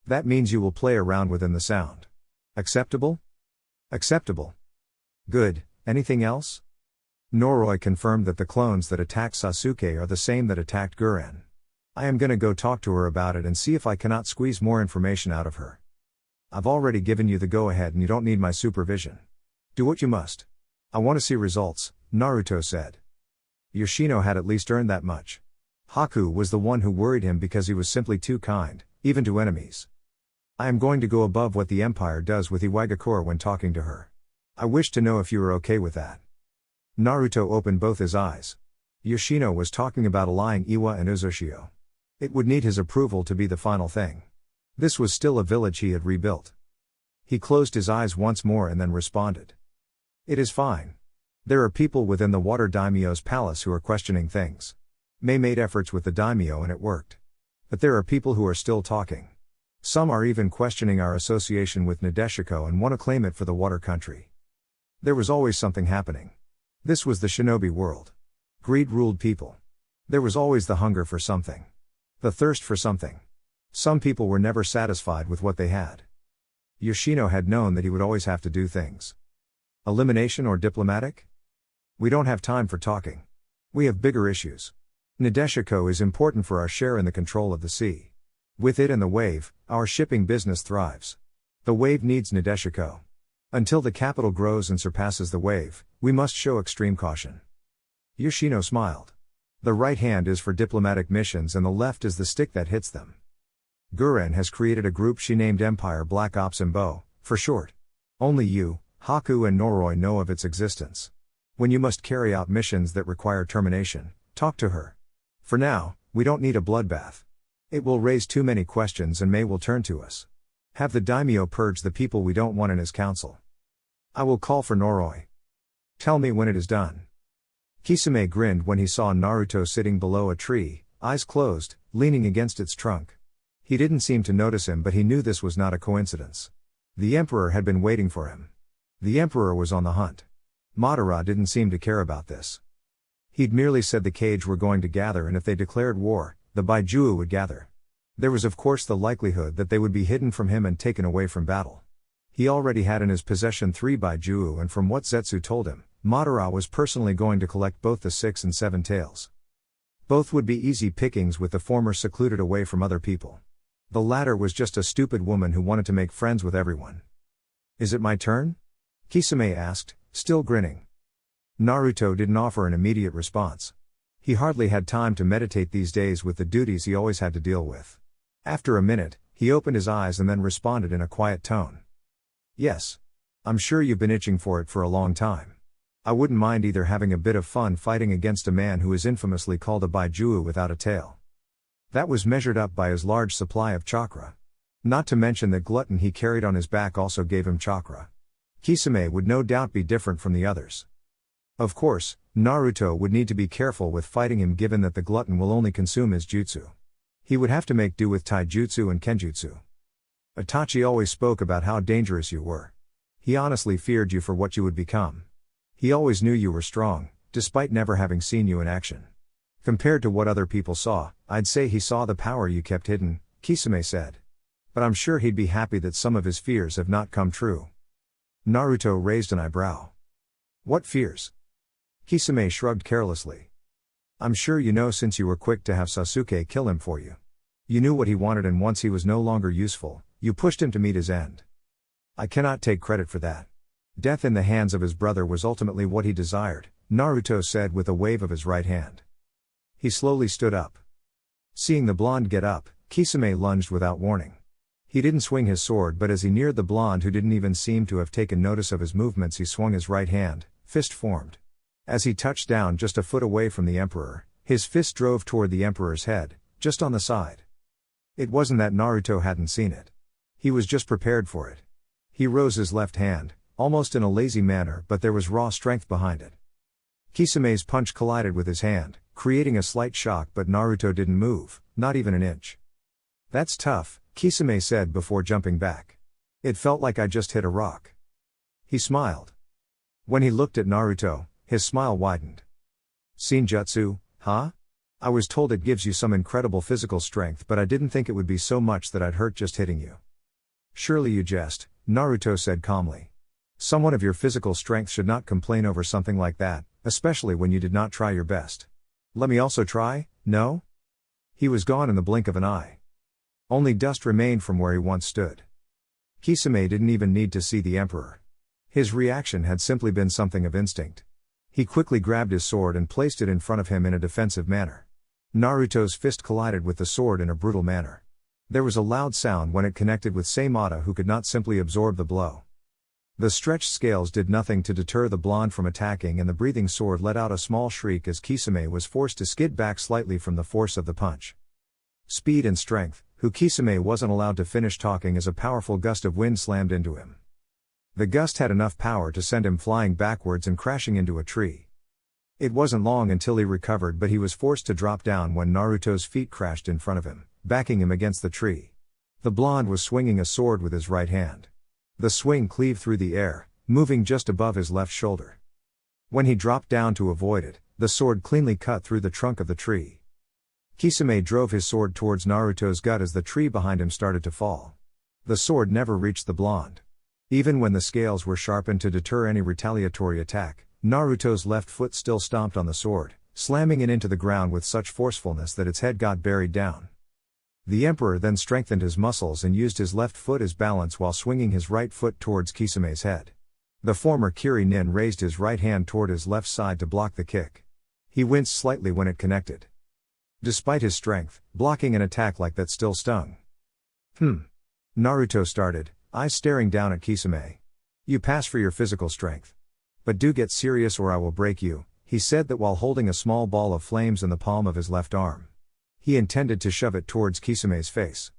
Speaker 1: That means you will play around within the sound. Acceptable? Acceptable. Good, anything else? Noroi confirmed that the clones that attacked Sasuke are the same that attacked Guren. I am gonna go talk to her about it and see if I cannot squeeze more information out of her. I've already given you the go-ahead and you don't need my supervision. Do what you must. I want to see results, Naruto said. Yoshino had at least earned that much. Haku was the one who worried him because he was simply too kind, even to enemies. I am going to go above what the Empire does with Iwagakure when talking to her. I wish to know if you are okay with that. Naruto opened both his eyes. Yoshino was talking about allying Iwa and Uzushio. It would need his approval to be the final thing. This was still a village he had rebuilt. He closed his eyes once more and then responded. It is fine. There are people within the Water Daimyo's palace who are questioning things. Mei made efforts with the daimyo and it worked. But there are people who are still talking. Some are even questioning our association with Nadeshiko and want to claim it for the water country. There was always something happening. This was the shinobi world. Greed ruled people. There was always the hunger for something. The thirst for something. Some people were never satisfied with what they had. Yoshino had known that he would always have to do things. Elimination or diplomatic? We don't have time for talking. We have bigger issues. Nadeshiko is important for our share in the control of the sea. With it and the wave, our shipping business thrives. The wave needs Nadeshiko. Until the capital grows and surpasses the wave, we must show extreme caution. Yoshino smiled. The right hand is for diplomatic missions and the left is the stick that hits them. Guren has created a group she named Empire Black Ops Imbo, for short. Only you, Haku and Noroi know of its existence. When you must carry out missions that require termination, talk to her. For now, we don't need a bloodbath. It will raise too many questions and Mei will turn to us. Have the daimyo purge the people we don't want in his council. I will call for Noroi. Tell me when it is done. Kisame grinned when he saw Naruto sitting below a tree, eyes closed, leaning against its trunk. He didn't seem to notice him, but he knew this was not a coincidence. The Emperor had been waiting for him. The Emperor was on the hunt. Madara didn't seem to care about this. He'd merely said the Kage were going to gather, and if they declared war, the Baijuu would gather. There was of course the likelihood that they would be hidden from him and taken away from battle. He already had in his possession 3 Baijuu, and from what Zetsu told him, Madara was personally going to collect both the 6 and 7 tails. Both would be easy pickings, with the former secluded away from other people. The latter was just a stupid woman who wanted to make friends with everyone. Is it my turn? Kisame asked, still grinning. Naruto didn't offer an immediate response. He hardly had time to meditate these days with the duties he always had to deal with. After a minute, he opened his eyes and then responded in a quiet tone. Yes. I'm sure you've been itching for it for a long time. I wouldn't mind either having a bit of fun fighting against a man who is infamously called a Baijuu without a tail. That was measured up by his large supply of chakra. Not to mention the glutton he carried on his back also gave him chakra. Kisame would no doubt be different from the others. Of course, Naruto would need to be careful with fighting him, given that the glutton will only consume his jutsu. He would have to make do with taijutsu and kenjutsu. Itachi always spoke about how dangerous you were. He honestly feared you for what you would become. He always knew you were strong, despite never having seen you in action. Compared to what other people saw, I'd say he saw the power you kept hidden, Kisame said. But I'm sure he'd be happy that some of his fears have not come true. Naruto raised an eyebrow. What fears? Kisame shrugged carelessly. I'm sure you know since you were quick to have Sasuke kill him for you. You knew what he wanted and once he was no longer useful, you pushed him to meet his end. I cannot take credit for that. Death in the hands of his brother was ultimately what he desired, Naruto said with a wave of his right hand. He slowly stood up. Seeing the blonde get up, Kisame lunged without warning. He didn't swing his sword but as he neared the blonde who didn't even seem to have taken notice of his movements he swung his right hand, fist formed. As he touched down just a foot away from the Emperor, his fist drove toward the Emperor's head, just on the side. It wasn't that Naruto hadn't seen it. He was just prepared for it. He rose his left hand, almost in a lazy manner but there was raw strength behind it. Kisame's punch collided with his hand, creating a slight shock but Naruto didn't move, not even an inch. That's tough, Kisame said before jumping back. It felt like I just hit a rock. He smiled. When he looked at Naruto, his smile widened. Senjutsu, huh? I was told it gives you some incredible physical strength but I didn't think it would be so much that I'd hurt just hitting you. Surely you jest, Naruto said calmly. Someone of your physical strength should not complain over something like that, especially when you did not try your best. Let me also try, no? He was gone in the blink of an eye. Only dust remained from where he once stood. Kisame didn't even need to see the Emperor. His reaction had simply been something of instinct. He quickly grabbed his sword and placed it in front of him in a defensive manner. Naruto's fist collided with the sword in a brutal manner. There was a loud sound when it connected with Seimata who could not simply absorb the blow. The stretched scales did nothing to deter the blonde from attacking and the breathing sword let out a small shriek as Kisame was forced to skid back slightly from the force of the punch. Speed and strength, who Kisame wasn't allowed to finish talking as a powerful gust of wind slammed into him. The gust had enough power to send him flying backwards and crashing into a tree. It wasn't long until he recovered but he was forced to drop down when Naruto's feet crashed in front of him, backing him against the tree. The blonde was swinging a sword with his right hand. The swing cleaved through the air, moving just above his left shoulder. When he dropped down to avoid it, the sword cleanly cut through the trunk of the tree. Kisame drove his sword towards Naruto's gut as the tree behind him started to fall. The sword never reached the blonde. Even when the scales were sharpened to deter any retaliatory attack, Naruto's left foot still stomped on the sword, slamming it into the ground with such forcefulness that its head got buried down. The Emperor then strengthened his muscles and used his left foot as balance while swinging his right foot towards Kisame's head. The former Kiri-nin raised his right hand toward his left side to block the kick. He winced slightly when it connected. Despite his strength, blocking an attack like that still stung. Naruto started, eyes staring down at Kisame. You pass for your physical strength. But do get serious or I will break you, he said that while holding a small ball of flames in the palm of his left arm. He intended to shove it towards Kisame's face.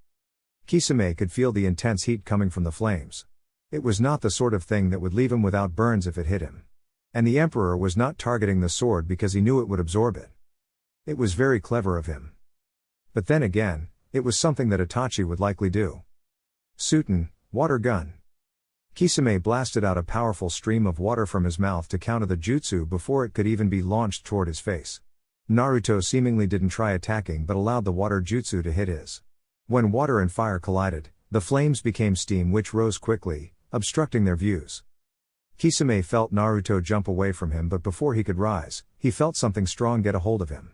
Speaker 1: Kisame could feel the intense heat coming from the flames. It was not the sort of thing that would leave him without burns if it hit him. And the Emperor was not targeting the sword because he knew it would absorb it. It was very clever of him. But then again, it was something that Itachi would likely do. Suiten, water gun. Kisame blasted out a powerful stream of water from his mouth to counter the jutsu before it could even be launched toward his face. Naruto seemingly didn't try attacking but allowed the water jutsu to hit his. When water and fire collided, the flames became steam which rose quickly, obstructing their views. Kisame felt Naruto jump away from him but before he could rise, he felt something strong get a hold of him.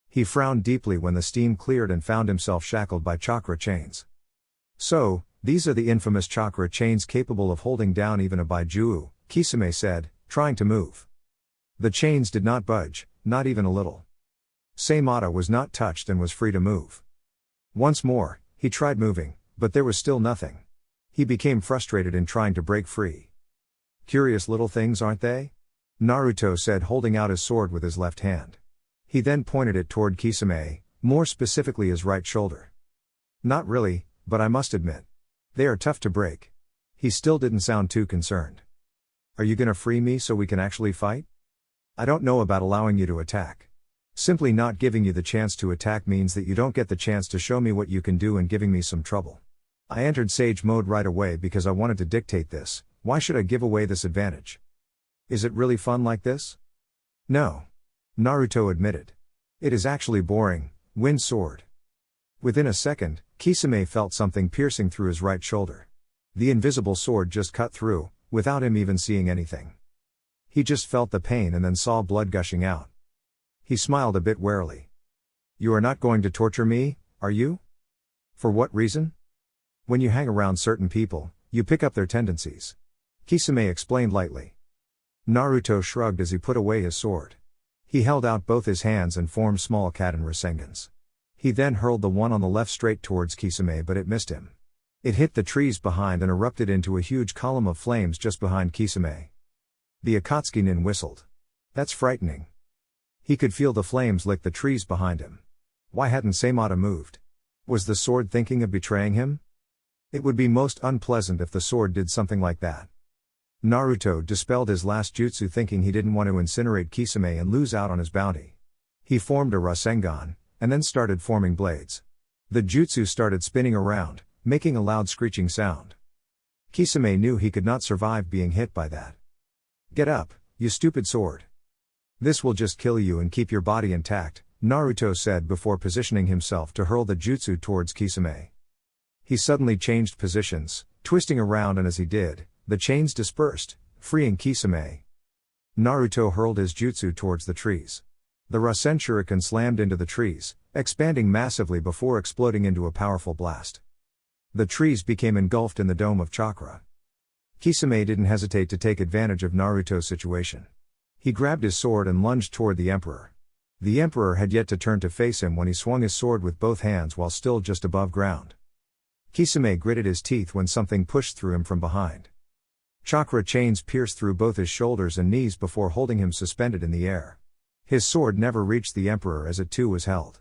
Speaker 1: He frowned deeply when the steam cleared and found himself shackled by chakra chains. So, these are the infamous chakra chains capable of holding down even a Baijuu, Kisame said, trying to move. The chains did not budge, not even a little. Seimata was not touched and was free to move. Once more, he tried moving, but there was still nothing. He became frustrated in trying to break free. Curious little things, aren't they? Naruto said, holding out his sword with his left hand. He then pointed it toward Kisame, more specifically his right shoulder. Not really, but I must admit. They are tough to break. He still didn't sound too concerned. Are you gonna free me so we can actually fight? I don't know about allowing you to attack. Simply not giving you the chance to attack means that you don't get the chance to show me what you can do and giving me some trouble. I entered Sage mode right away because I wanted to dictate this. Why should I give away this advantage? Is it really fun like this? No. Naruto admitted. It is actually boring. Wind sword. Within a second, Kisame felt something piercing through his right shoulder. The invisible sword just cut through, without him even seeing anything. He just felt the pain and then saw blood gushing out. He smiled a bit warily. You are not going to torture me, are you? For what reason? When you hang around certain people, you pick up their tendencies. Kisame explained lightly. Naruto shrugged as he put away his sword. He held out both his hands and formed small Kaden Rasengans. He then hurled the one on the left straight towards Kisame, but it missed him. It hit the trees behind and erupted into a huge column of flames just behind Kisame. The Akatsuki nin whistled. That's frightening. He could feel the flames lick the trees behind him. Why hadn't Samata moved? Was the sword thinking of betraying him? It would be most unpleasant if the sword did something like that. Naruto dispelled his last jutsu, thinking he didn't want to incinerate Kisame and lose out on his bounty. He formed a Rasengan, and then started forming blades. The jutsu started spinning around, making a loud screeching sound. Kisame knew he could not survive being hit by that. Get up, you stupid sword. This will just kill you and keep your body intact, Naruto said before positioning himself to hurl the jutsu towards Kisame. He suddenly changed positions, twisting around, and as he did, the chains dispersed, freeing Kisame. Naruto hurled his jutsu towards the trees. The Rasen Shuriken slammed into the trees, expanding massively before exploding into a powerful blast. The trees became engulfed in the dome of Chakra. Kisame didn't hesitate to take advantage of Naruto's situation. He grabbed his sword and lunged toward the Emperor. The Emperor had yet to turn to face him when he swung his sword with both hands while still just above ground. Kisame gritted his teeth when something pushed through him from behind. Chakra chains pierced through both his shoulders and knees before holding him suspended in the air. His sword never reached the Emperor as it too was held.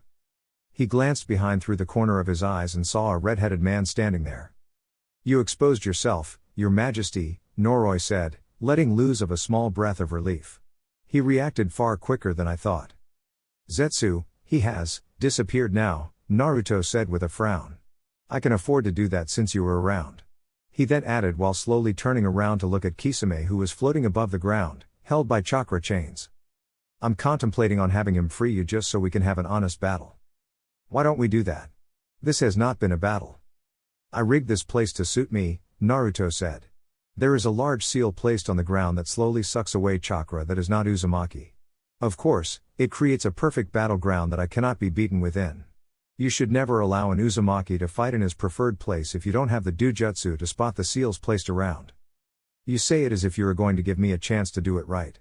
Speaker 1: He glanced behind through the corner of his eyes and saw a red-headed man standing there. You exposed yourself, Your Majesty, Noroi said, letting loose of a small breath of relief. He reacted far quicker than I thought. Zetsu, he has disappeared now, Naruto said with a frown. I can afford to do that since you were around. He then added while slowly turning around to look at Kisame, who was floating above the ground, held by chakra chains. I'm contemplating on having him free you just so we can have an honest battle. Why don't we do that? This has not been a battle. I rigged this place to suit me, Naruto said. There is a large seal placed on the ground that slowly sucks away chakra that is not Uzumaki. Of course, it creates a perfect battleground that I cannot be beaten within. You should never allow an Uzumaki to fight in his preferred place if you don't have the Dujutsu to spot the seals placed around. You say it as if you are going to give me a chance to do it right.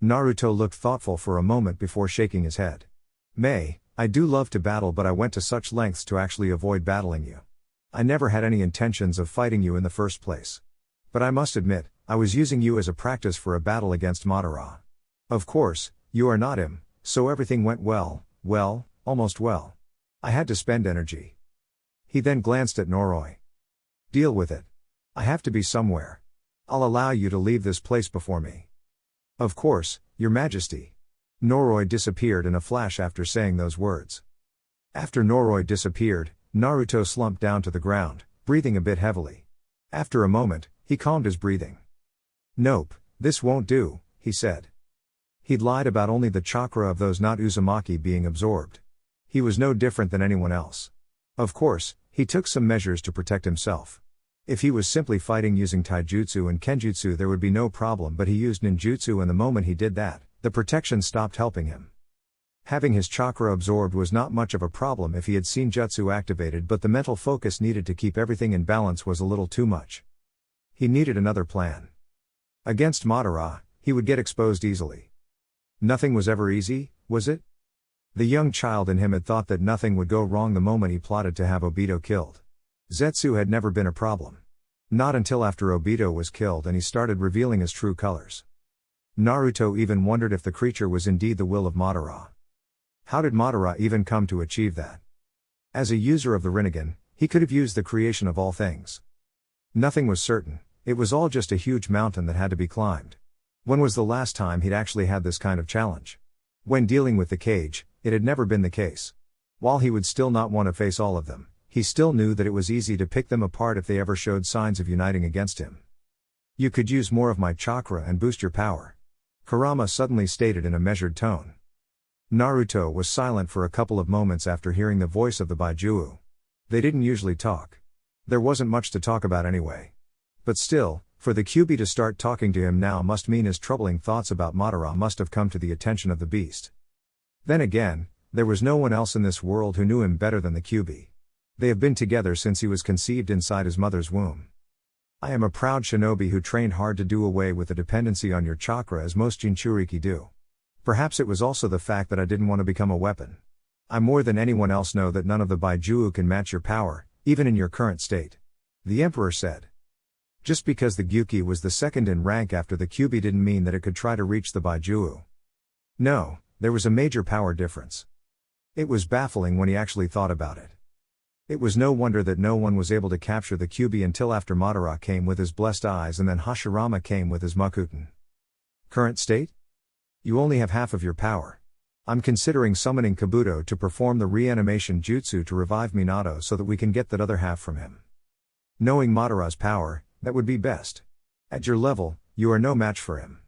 Speaker 1: Naruto looked thoughtful for a moment before shaking his head. I do love to battle, but I went to such lengths to actually avoid battling you. I never had any intentions of fighting you in the first place. But I must admit, I was using you as a practice for a battle against Madara. Of course, you are not him, so everything went well, almost well. I had to spend energy. He then glanced at Noroi. Deal with it. I have to be somewhere. I'll allow you to leave this place before me. Of course, Your Majesty. Noroi disappeared in a flash after saying those words. After Noroi disappeared, Naruto slumped down to the ground, breathing a bit heavily. After a moment, he calmed his breathing. Nope, this won't do, he said. He'd lied about only the chakra of those not Uzumaki being absorbed. He was no different than anyone else. Of course, he took some measures to protect himself. If he was simply fighting using taijutsu and kenjutsu there would be no problem, but he used ninjutsu, and the moment he did that, the protection stopped helping him. Having his chakra absorbed was not much of a problem if he had seen jutsu activated, but the mental focus needed to keep everything in balance was a little too much. He needed another plan. Against Madara, he would get exposed easily. Nothing was ever easy, was it? The young child in him had thought that nothing would go wrong the moment he plotted to have Obito killed. Zetsu had never been a problem. Not until after Obito was killed and he started revealing his true colors. Naruto even wondered if the creature was indeed the will of Madara. How did Madara even come to achieve that? As a user of the Rinnegan, he could have used the creation of all things. Nothing was certain, it was all just a huge mountain that had to be climbed. When was the last time he'd actually had this kind of challenge? When dealing with the cage, it had never been the case. While he would still not want to face all of them, he still knew that it was easy to pick them apart if they ever showed signs of uniting against him. You could use more of my chakra and boost your power, Kurama suddenly stated in a measured tone. Naruto was silent for a couple of moments after hearing the voice of the Baijuo. They didn't usually talk. There wasn't much to talk about anyway. But still, For the Kyuubi to start talking to him now must mean his troubling thoughts about Madara must have come to the attention of the beast. Then again, there was no one else in this world who knew him better than the Kyuubi. They have been together since he was conceived inside his mother's womb. I am a proud shinobi who trained hard to do away with the dependency on your chakra as most Jinchuriki do. Perhaps it was also the fact that I didn't want to become a weapon. I more than anyone else know that none of the Baijuu can match your power, even in your current state. The Emperor said. Just because the Gyuki was the second in rank after the Kyuubi didn't mean that it could try to reach the Baijuu. No, there was a major power difference. It was baffling when he actually thought about it. It was no wonder that no one was able to capture the Kyuubi until after Madara came with his blessed eyes and then Hashirama came with his Makuten. Current state? You only have half of your power. I'm considering summoning Kabuto to perform the reanimation jutsu to revive Minato so that we can get that other half from him. Knowing Madara's power, that would be best. At your level, you are no match for him.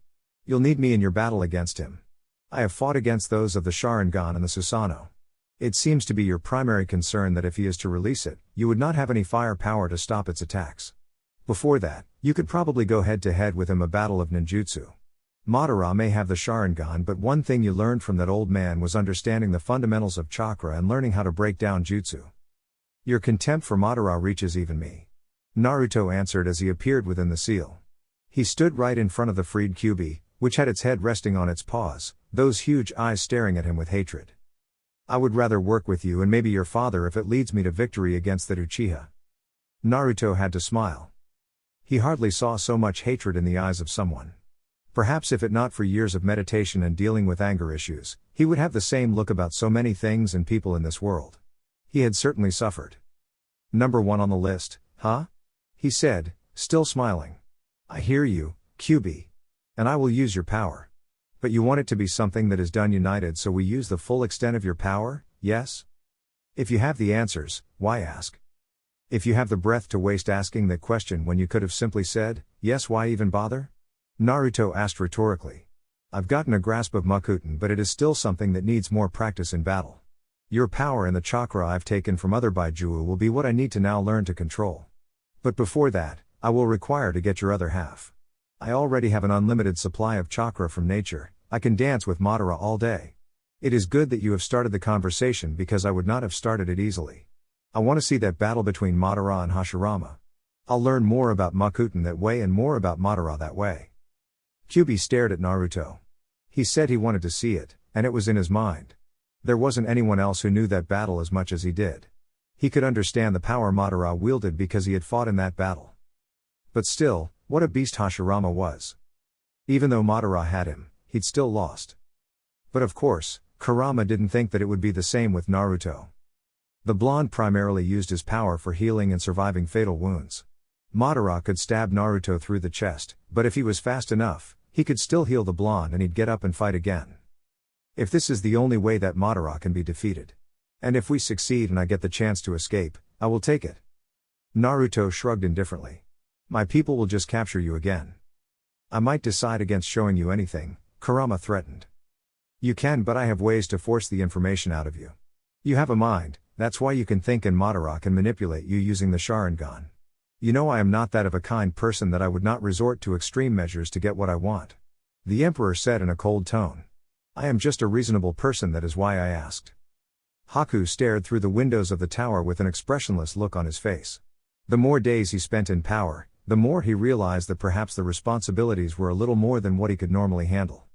Speaker 1: You'll need me in your battle against him. I have fought against those of the Sharingan and the Susanoo. It seems to be your primary concern that if he is to release it, you would not have any firepower to stop its attacks. Before that, you could probably go head to head with him, a battle of ninjutsu. Madara may have the Sharingan, but one thing you learned from that old man was understanding the fundamentals of chakra and learning how to break down jutsu. Your contempt for Madara reaches even me. Naruto answered as he appeared within the seal. He stood right in front of the freed Kyuubi, which had its head resting on its paws, those huge eyes staring at him with hatred. I would rather work with you and maybe your father if it leads me to victory against the Uchiha. Naruto had to smile. He hardly saw so much hatred in the eyes of someone. Perhaps if it not for years of meditation and dealing with anger issues, he would have the same look about so many things and people in this world. He had certainly suffered. Number 1 on the list, huh? He said, still smiling. I hear you, Kyuubi. And I will use your power. But you want it to be something that is done united, so we use the full extent of your power, yes? If you have the answers, why ask? If you have the breath to waste asking that question when you could have simply said, yes, why even bother? Naruto asked rhetorically. I've gotten a grasp of Makuten, but it is still something that needs more practice in battle. Your power and the chakra I've taken from other Baijuu will be what I need to now learn to control. But before that, I will require to get your other half. I already have an unlimited supply of chakra from nature. I can dance with Madara all day. It is good that you have started the conversation because I would not have started it easily. I want to see that battle between Madara and Hashirama. I'll learn more about Makuten that way and more about Madara that way. Kyuubi stared at Naruto. He said he wanted to see it, and it was in his mind. There wasn't anyone else who knew that battle as much as he did. He could understand the power Madara wielded because he had fought in that battle. But still, what a beast Hashirama was. Even though Madara had him, he'd still lost. But of course, Kurama didn't think that it would be the same with Naruto. The blonde primarily used his power for healing and surviving fatal wounds. Madara could stab Naruto through the chest, but if he was fast enough, he could still heal the blonde and he'd get up and fight again. If this is the only way that Madara can be defeated. And if we succeed and I get the chance to escape, I will take it. Naruto shrugged indifferently. My people will just capture you again. I might decide against showing you anything, Kurama threatened. You can, but I have ways to force the information out of you. You have a mind, that's why you can think, and Madara can manipulate you using the Sharingan. You know I am not that of a kind person that I would not resort to extreme measures to get what I want. The Emperor said in a cold tone. I am just a reasonable person, that is why I asked. Haku stared through the windows of the tower with an expressionless look on his face. The more days he spent in power, the more he realized that perhaps the responsibilities were a little more than what he could normally handle.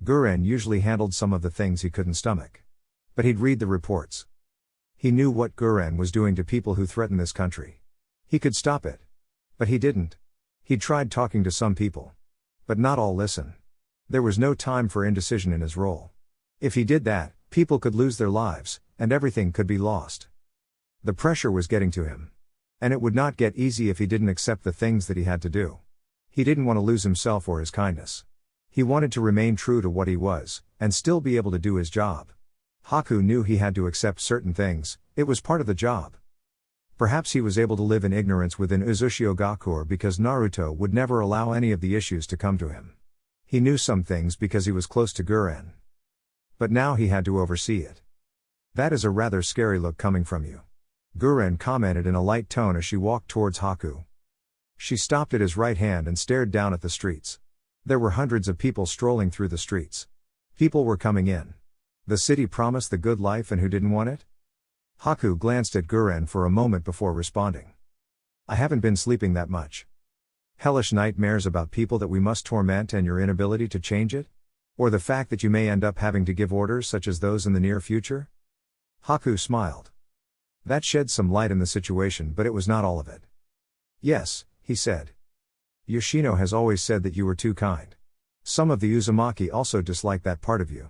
Speaker 1: Guren usually handled some of the things he couldn't stomach. But he'd read the reports. He knew what Guren was doing to people who threatened this country. He could stop it. But he didn't. He'd tried talking to some people. But not all listen. There was no time for indecision in his role. If he did that, people could lose their lives, and everything could be lost. The pressure was getting to him. And it would not get easy if he didn't accept the things that he had to do. He didn't want to lose himself or his kindness. He wanted to remain true to what he was, and still be able to do his job. Haku knew he had to accept certain things, it was part of the job. Perhaps he was able to live in ignorance within Uzushio Gakure because Naruto would never allow any of the issues to come to him. He knew some things because he was close to Guren. But now he had to oversee it. That is a rather scary look coming from you. Guren commented in a light tone as she walked towards Haku. She stopped at his right hand and stared down at the streets. There were hundreds of people strolling through the streets. People were coming in. The city promised the good life, and who didn't want it? Haku glanced at Guren for a moment before responding. I haven't been sleeping that much. Hellish nightmares about people that we must torment and your inability to change it? Or the fact that you may end up having to give orders such as those in the near future? Haku smiled. That shed some light in the situation, but it was not all of it. Yes, he said. Yosino has always said that you were too kind. Some of the Uzumaki also dislike that part of you.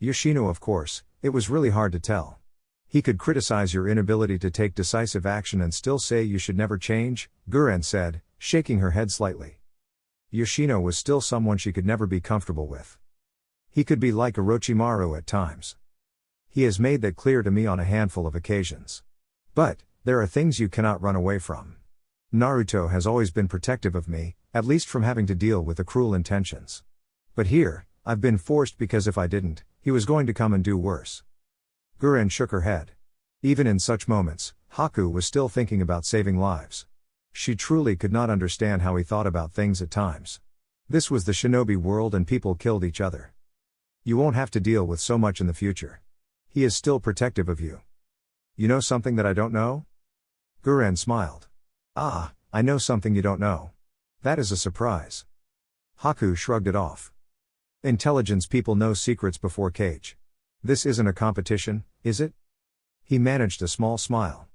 Speaker 1: Yosino, of course, it was really hard to tell. He could criticize your inability to take decisive action and still say you should never change, Guren said, shaking her head slightly. Yosino was still someone she could never be comfortable with. He could be like Orochimaru at times. He has made that clear to me on a handful of occasions. But, there are things you cannot run away from. Naruto has always been protective of me, at least from having to deal with the cruel intentions. But here, I've been forced because if I didn't, he was going to come and do worse. Guren shook her head. Even in such moments, Haku was still thinking about saving lives. She truly could not understand how he thought about things at times. This was the shinobi world and people killed each other. You won't have to deal with so much in the future. He is still protective of you. You know something that I don't know? Guren smiled. Ah, I know something you don't know. That is a surprise. Haku shrugged it off. Intelligence people know secrets before Kage. This isn't a competition, is it? He managed a small smile.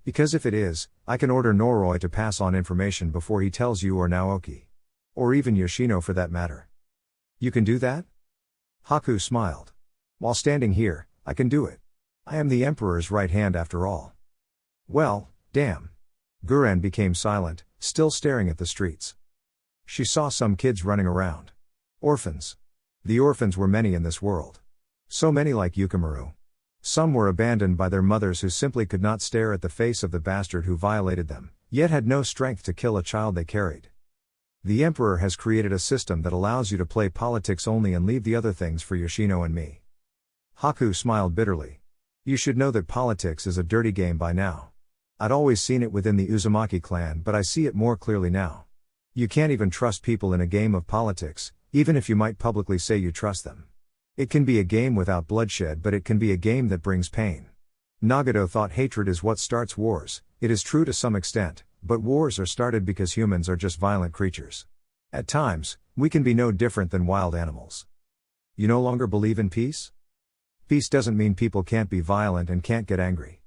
Speaker 1: Because if it is, I can order Noroi to pass on information before he tells you or Naoki. Or even Yoshino for that matter. You can do that? Haku smiled. While standing here, I can do it. I am the Emperor's right hand after all. Well, damn. Guren became silent, still staring at the streets. She saw some kids running around. Orphans. The orphans were many in this world. So many like Yukimaru. Some were abandoned by their mothers who simply could not stare at the face of the bastard who violated them, yet had no strength to kill a child they carried. The Emperor has created a system that allows you to play politics only and leave the other things for Yoshino and me. Haku smiled bitterly. You should know that politics is a dirty game by now. I'd always seen it within the Uzumaki clan, but I see it more clearly now. You can't even trust people in a game of politics, even if you might publicly say you trust them. It can be a game without bloodshed, but it can be a game that brings pain. Nagato thought hatred is what starts wars. It is true to some extent, but wars are started because humans are just violent creatures. At times, we can be no different than wild animals. You no longer believe in peace? Peace doesn't mean people can't be violent and can't get angry.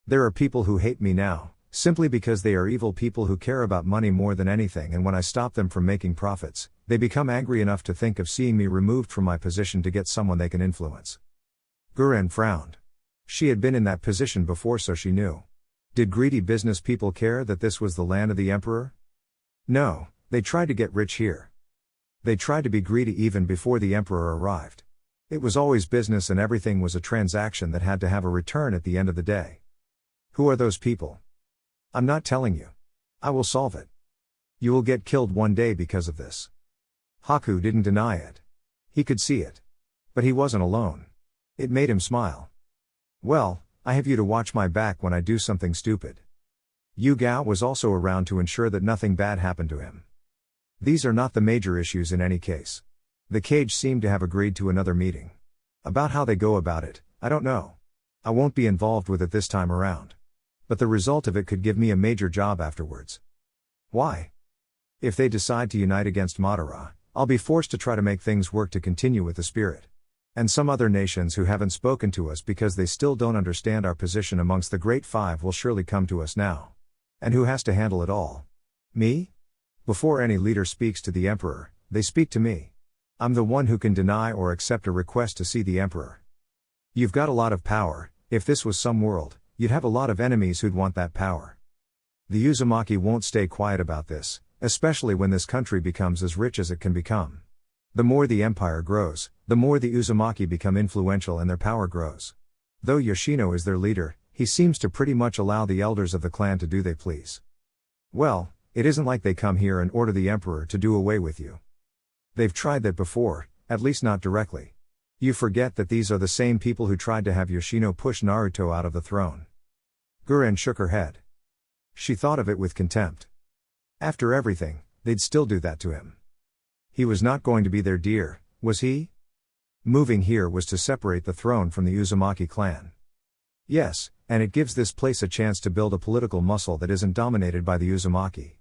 Speaker 1: There are people who hate me now, simply because they are evil people who care about money more than anything, and when I stop them from making profits, they become angry enough to think of seeing me removed from my position to get someone they can influence. Guren frowned. She had been in that position before, so she knew. Did greedy business people care that this was the land of the Emperor? No, they tried to get rich here. They tried to be greedy even before the Emperor arrived. It was always business, and everything was a transaction that had to have a return at the end of the day. Who are those people? I'm not telling you. I will solve it. You will get killed one day because of this. Haku didn't deny it. He could see it. But he wasn't alone. It made him smile. Well, I have you to watch my back when I do something stupid. Yu-Gao was also around to ensure that nothing bad happened to him. These are not the major issues in any case. The Kage seemed to have agreed to another meeting. About how they go about it, I don't know. I won't be involved with it this time around. But the result of it could give me a major job afterwards. Why? If they decide to unite against Madara, I'll be forced to try to make things work to continue with the spirit. And some other nations who haven't spoken to us because they still don't understand our position amongst the Great Five will surely come to us now. And who has to handle it all? Me? Before any leader speaks to the Emperor, they speak to me. I'm the one who can deny or accept a request to see the Emperor. You've got a lot of power. If this was some world, you'd have a lot of enemies who'd want that power. The Uzumaki won't stay quiet about this, especially when this country becomes as rich as it can become. The more the empire grows, the more the Uzumaki become influential and their power grows. Though Yoshino is their leader, he seems to pretty much allow the elders of the clan to do they please. Well, it isn't like they come here and order the emperor to do away with you. They've tried that before, at least not directly. You forget that these are the same people who tried to have Yoshino push Naruto out of the throne. Guren shook her head. She thought of it with contempt. After everything, they'd still do that to him. He was not going to be their dear, was he? Moving here was to separate the throne from the Uzumaki clan. Yes, and it gives this place a chance to build a political muscle that isn't dominated by the Uzumaki.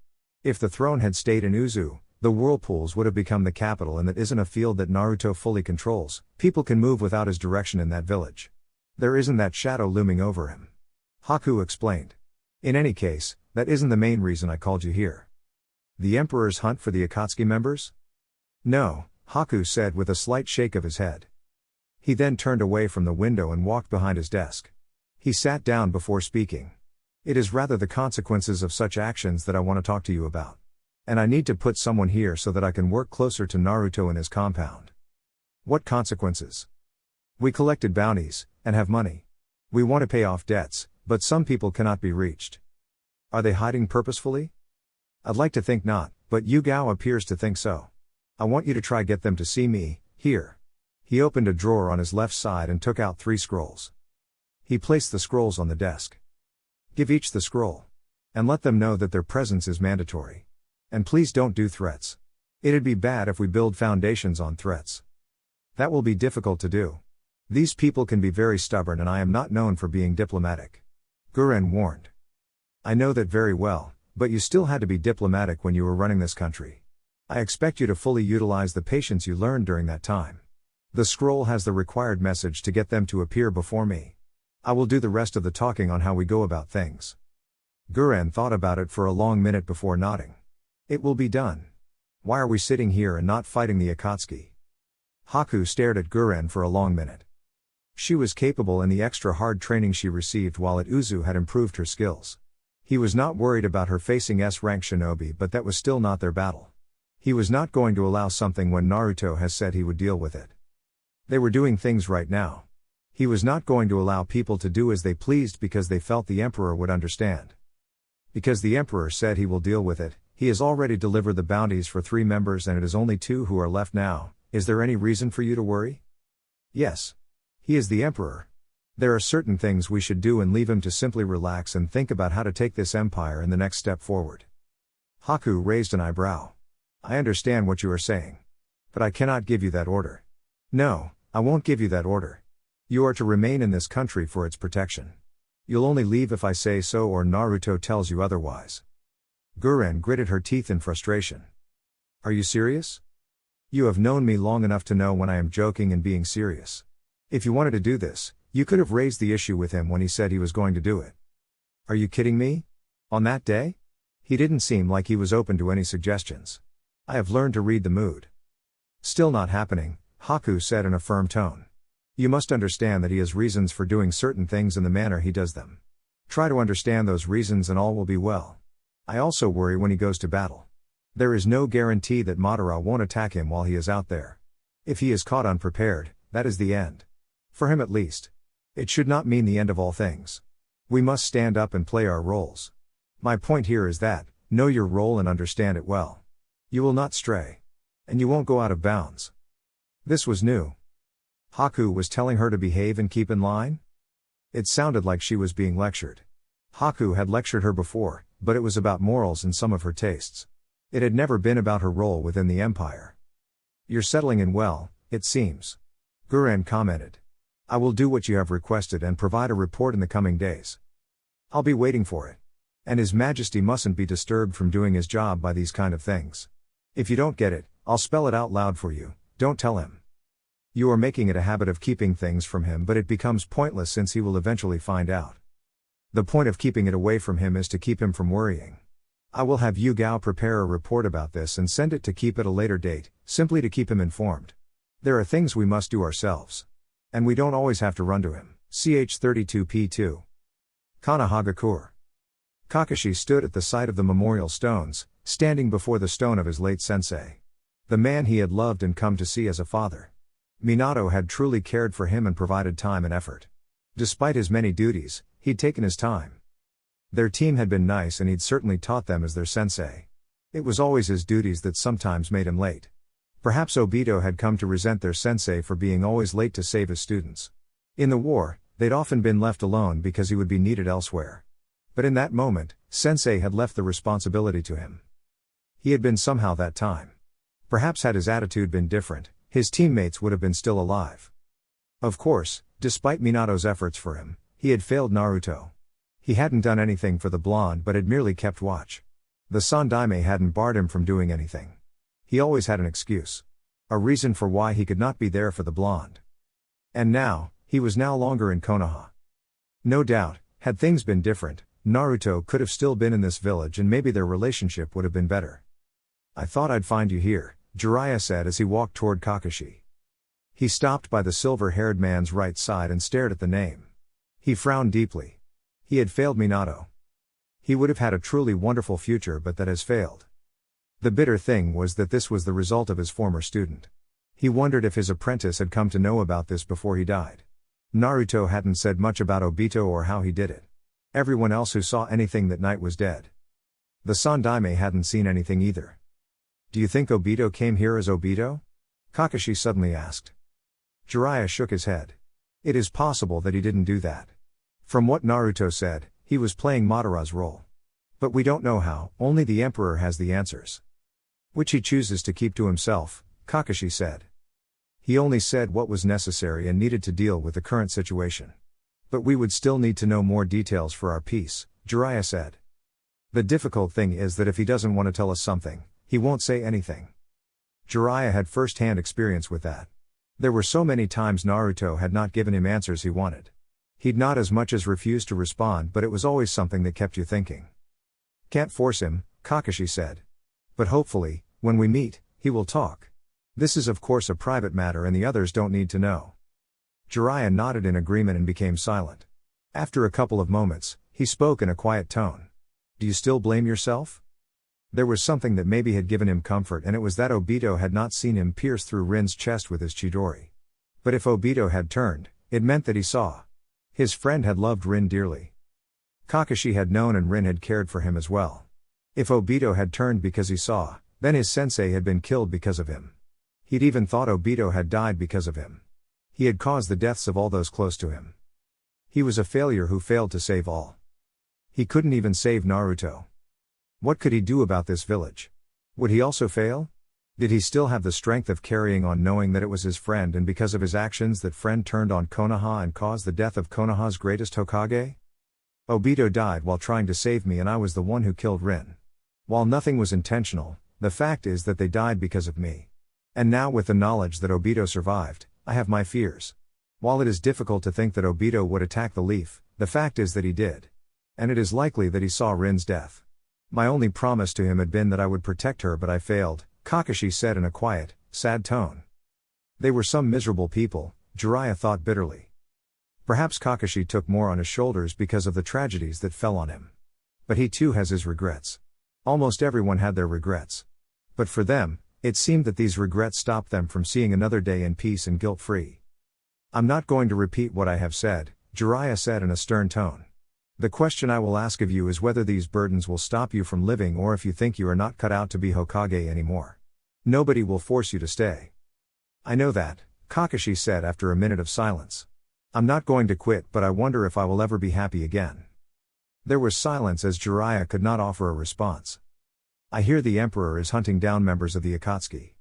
Speaker 1: If the throne had stayed in Uzu, the whirlpools would have become the capital, and that isn't a field that Naruto fully controls. People can move without his direction in that village. There isn't that shadow looming over him. Haku explained. In any case, that isn't the main reason I called you here. The Emperor's hunt for the Akatsuki members? No, Haku said with a slight shake of his head. He then turned away from the window and walked behind his desk. He sat down before speaking. It is rather the consequences of such actions that I want to talk to you about. And I need to put someone here so that I can work closer to Naruto and his compound. What consequences? We collected bounties, and have money. We want to pay off debts, but some people cannot be reached. Are they hiding purposefully? I'd like to think not, but Yugao appears to think so. I want you to try get them to see me, here. He opened a drawer on his left side and took out 3 scrolls. He placed the scrolls on the desk. Give each the scroll. And let them know that their presence is mandatory. And please don't do threats. It'd be bad if we build foundations on threats. That will be difficult to do. These people can be very stubborn, and I am not known for being diplomatic. Guren warned. I know that very well, but you still had to be diplomatic when you were running this country. I expect you to fully utilize the patience you learned during that time. The scroll has the required message to get them to appear before me. I will do the rest of the talking on how we go about things. Guren thought about it for a long minute before nodding. It will be done. Why are we sitting here and not fighting the Akatsuki? Haku stared at Guren for a long minute. She was capable, and the extra hard training she received while at Uzu had improved her skills. He was not worried about her facing S-rank shinobi, but that was still not their battle. He was not going to allow something when Naruto has said he would deal with it. They were doing things right now. He was not going to allow people to do as they pleased because they felt the Emperor would understand. Because the Emperor said he will deal with it, he has already delivered the bounties for 3 members and it is only 2 who are left now. Is there any reason for you to worry? Yes. He is the Emperor. There are certain things we should do and leave him to simply relax and think about how to take this empire in the next step forward. Haku raised an eyebrow. I understand what you are saying. But I cannot give you that order. No, I won't give you that order. You are to remain in this country for its protection. You'll only leave if I say so or Naruto tells you otherwise. Guren gritted her teeth in frustration. Are you serious? You have known me long enough to know when I am joking and being serious. If you wanted to do this, you could have raised the issue with him when he said he was going to do it. Are you kidding me? On that day? He didn't seem like he was open to any suggestions. I have learned to read the mood. Still not happening, Haku said in a firm tone. You must understand that he has reasons for doing certain things in the manner he does them. Try to understand those reasons and all will be well. I also worry when he goes to battle. There is no guarantee that Madara won't attack him while he is out there. If he is caught unprepared, that is the end. For him at least. It should not mean the end of all things. We must stand up and play our roles. My point here is that, know your role and understand it well. You will not stray. And you won't go out of bounds. This was new. Haku was telling her to behave and keep in line? It sounded like she was being lectured. Haku had lectured her before, but it was about morals and some of her tastes. It had never been about her role within the empire. You're settling in well, it seems. Guren commented. I will do what you have requested and provide a report in the coming days. I'll be waiting for it. And His Majesty mustn't be disturbed from doing his job by these kind of things. If you don't get it, I'll spell it out loud for you, don't tell him. You are making it a habit of keeping things from him, but it becomes pointless since he will eventually find out. The point of keeping it away from him is to keep him from worrying. I will have Yugao prepare a report about this and send it to keep at a later date, simply to keep him informed. There are things we must do ourselves. And we don't always have to run to him. Ch32p2. Kanahagakure. Kakashi stood at the site of the memorial stones, standing before the stone of his late sensei. The man he had loved and come to see as a father. Minato had truly cared for him and provided time and effort. Despite his many duties, he'd taken his time. Their team had been nice and he'd certainly taught them as their sensei. It was always his duties that sometimes made him late. Perhaps Obito had come to resent their sensei for being always late to save his students. In the war, they'd often been left alone because he would be needed elsewhere. But in that moment, sensei had left the responsibility to him. He had been somehow that time. Perhaps had his attitude been different, his teammates would have been still alive. Of course, despite Minato's efforts for him, he had failed Naruto. He hadn't done anything for the blonde but had merely kept watch. The Sandaime hadn't barred him from doing anything. He always had an excuse. A reason for why he could not be there for the blonde. And now, he was no longer in Konoha. No doubt, had things been different, Naruto could have still been in this village and maybe their relationship would have been better. "I thought I'd find you here," Jiraiya said as he walked toward Kakashi. He stopped by the silver-haired man's right side and stared at the name. He frowned deeply. He had failed Minato. He would have had a truly wonderful future, but that has failed. The bitter thing was that this was the result of his former student. He wondered if his apprentice had come to know about this before he died. Naruto hadn't said much about Obito or how he did it. Everyone else who saw anything that night was dead. The Sandaime hadn't seen anything either. "Do you think Obito came here as Obito?" Kakashi suddenly asked. Jiraiya shook his head. It is possible that he didn't do that. From what Naruto said, he was playing Madara's role. But we don't know how, only the Emperor has the answers. Which he chooses to keep to himself, Kakashi said. He only said what was necessary and needed to deal with the current situation. But we would still need to know more details for our peace, Jiraiya said. The difficult thing is that if he doesn't want to tell us something, he won't say anything. Jiraiya had first-hand experience with that. There were so many times Naruto had not given him answers he wanted. He'd not as much as refused to respond, but it was always something that kept you thinking. "Can't force him," Kakashi said. "But hopefully, when we meet, he will talk. This is of course a private matter and the others don't need to know." Jiraiya nodded in agreement and became silent. After a couple of moments, he spoke in a quiet tone. "Do you still blame yourself?" There was something that maybe had given him comfort, and it was that Obito had not seen him pierce through Rin's chest with his Chidori. But if Obito had turned, it meant that he saw. His friend had loved Rin dearly. Kakashi had known and Rin had cared for him as well. If Obito had turned because he saw, then his sensei had been killed because of him. He'd even thought Obito had died because of him. He had caused the deaths of all those close to him. He was a failure who failed to save all. He couldn't even save Naruto. What could he do about this village? Would he also fail? Did he still have the strength of carrying on knowing that it was his friend and because of his actions that friend turned on Konoha and caused the death of Konoha's greatest Hokage? Obito died while trying to save me and I was the one who killed Rin. While nothing was intentional, the fact is that they died because of me. And now with the knowledge that Obito survived, I have my fears. While it is difficult to think that Obito would attack the leaf, the fact is that he did. And it is likely that he saw Rin's death. My only promise to him had been that I would protect her, but I failed, Kakashi said in a quiet, sad tone. They were some miserable people, Jiraiya thought bitterly. Perhaps Kakashi took more on his shoulders because of the tragedies that fell on him. But he too has his regrets. Almost everyone had their regrets. But for them, it seemed that these regrets stopped them from seeing another day in peace and guilt-free. "I'm not going to repeat what I have said," Jiraiya said in a stern tone. "The question I will ask of you is whether these burdens will stop you from living or if you think you are not cut out to be Hokage anymore. Nobody will force you to stay." "I know that," Kakashi said after a minute of silence. "I'm not going to quit, but I wonder if I will ever be happy again." There was silence as Jiraiya could not offer a response. "I hear the Emperor is hunting down members of the Akatsuki."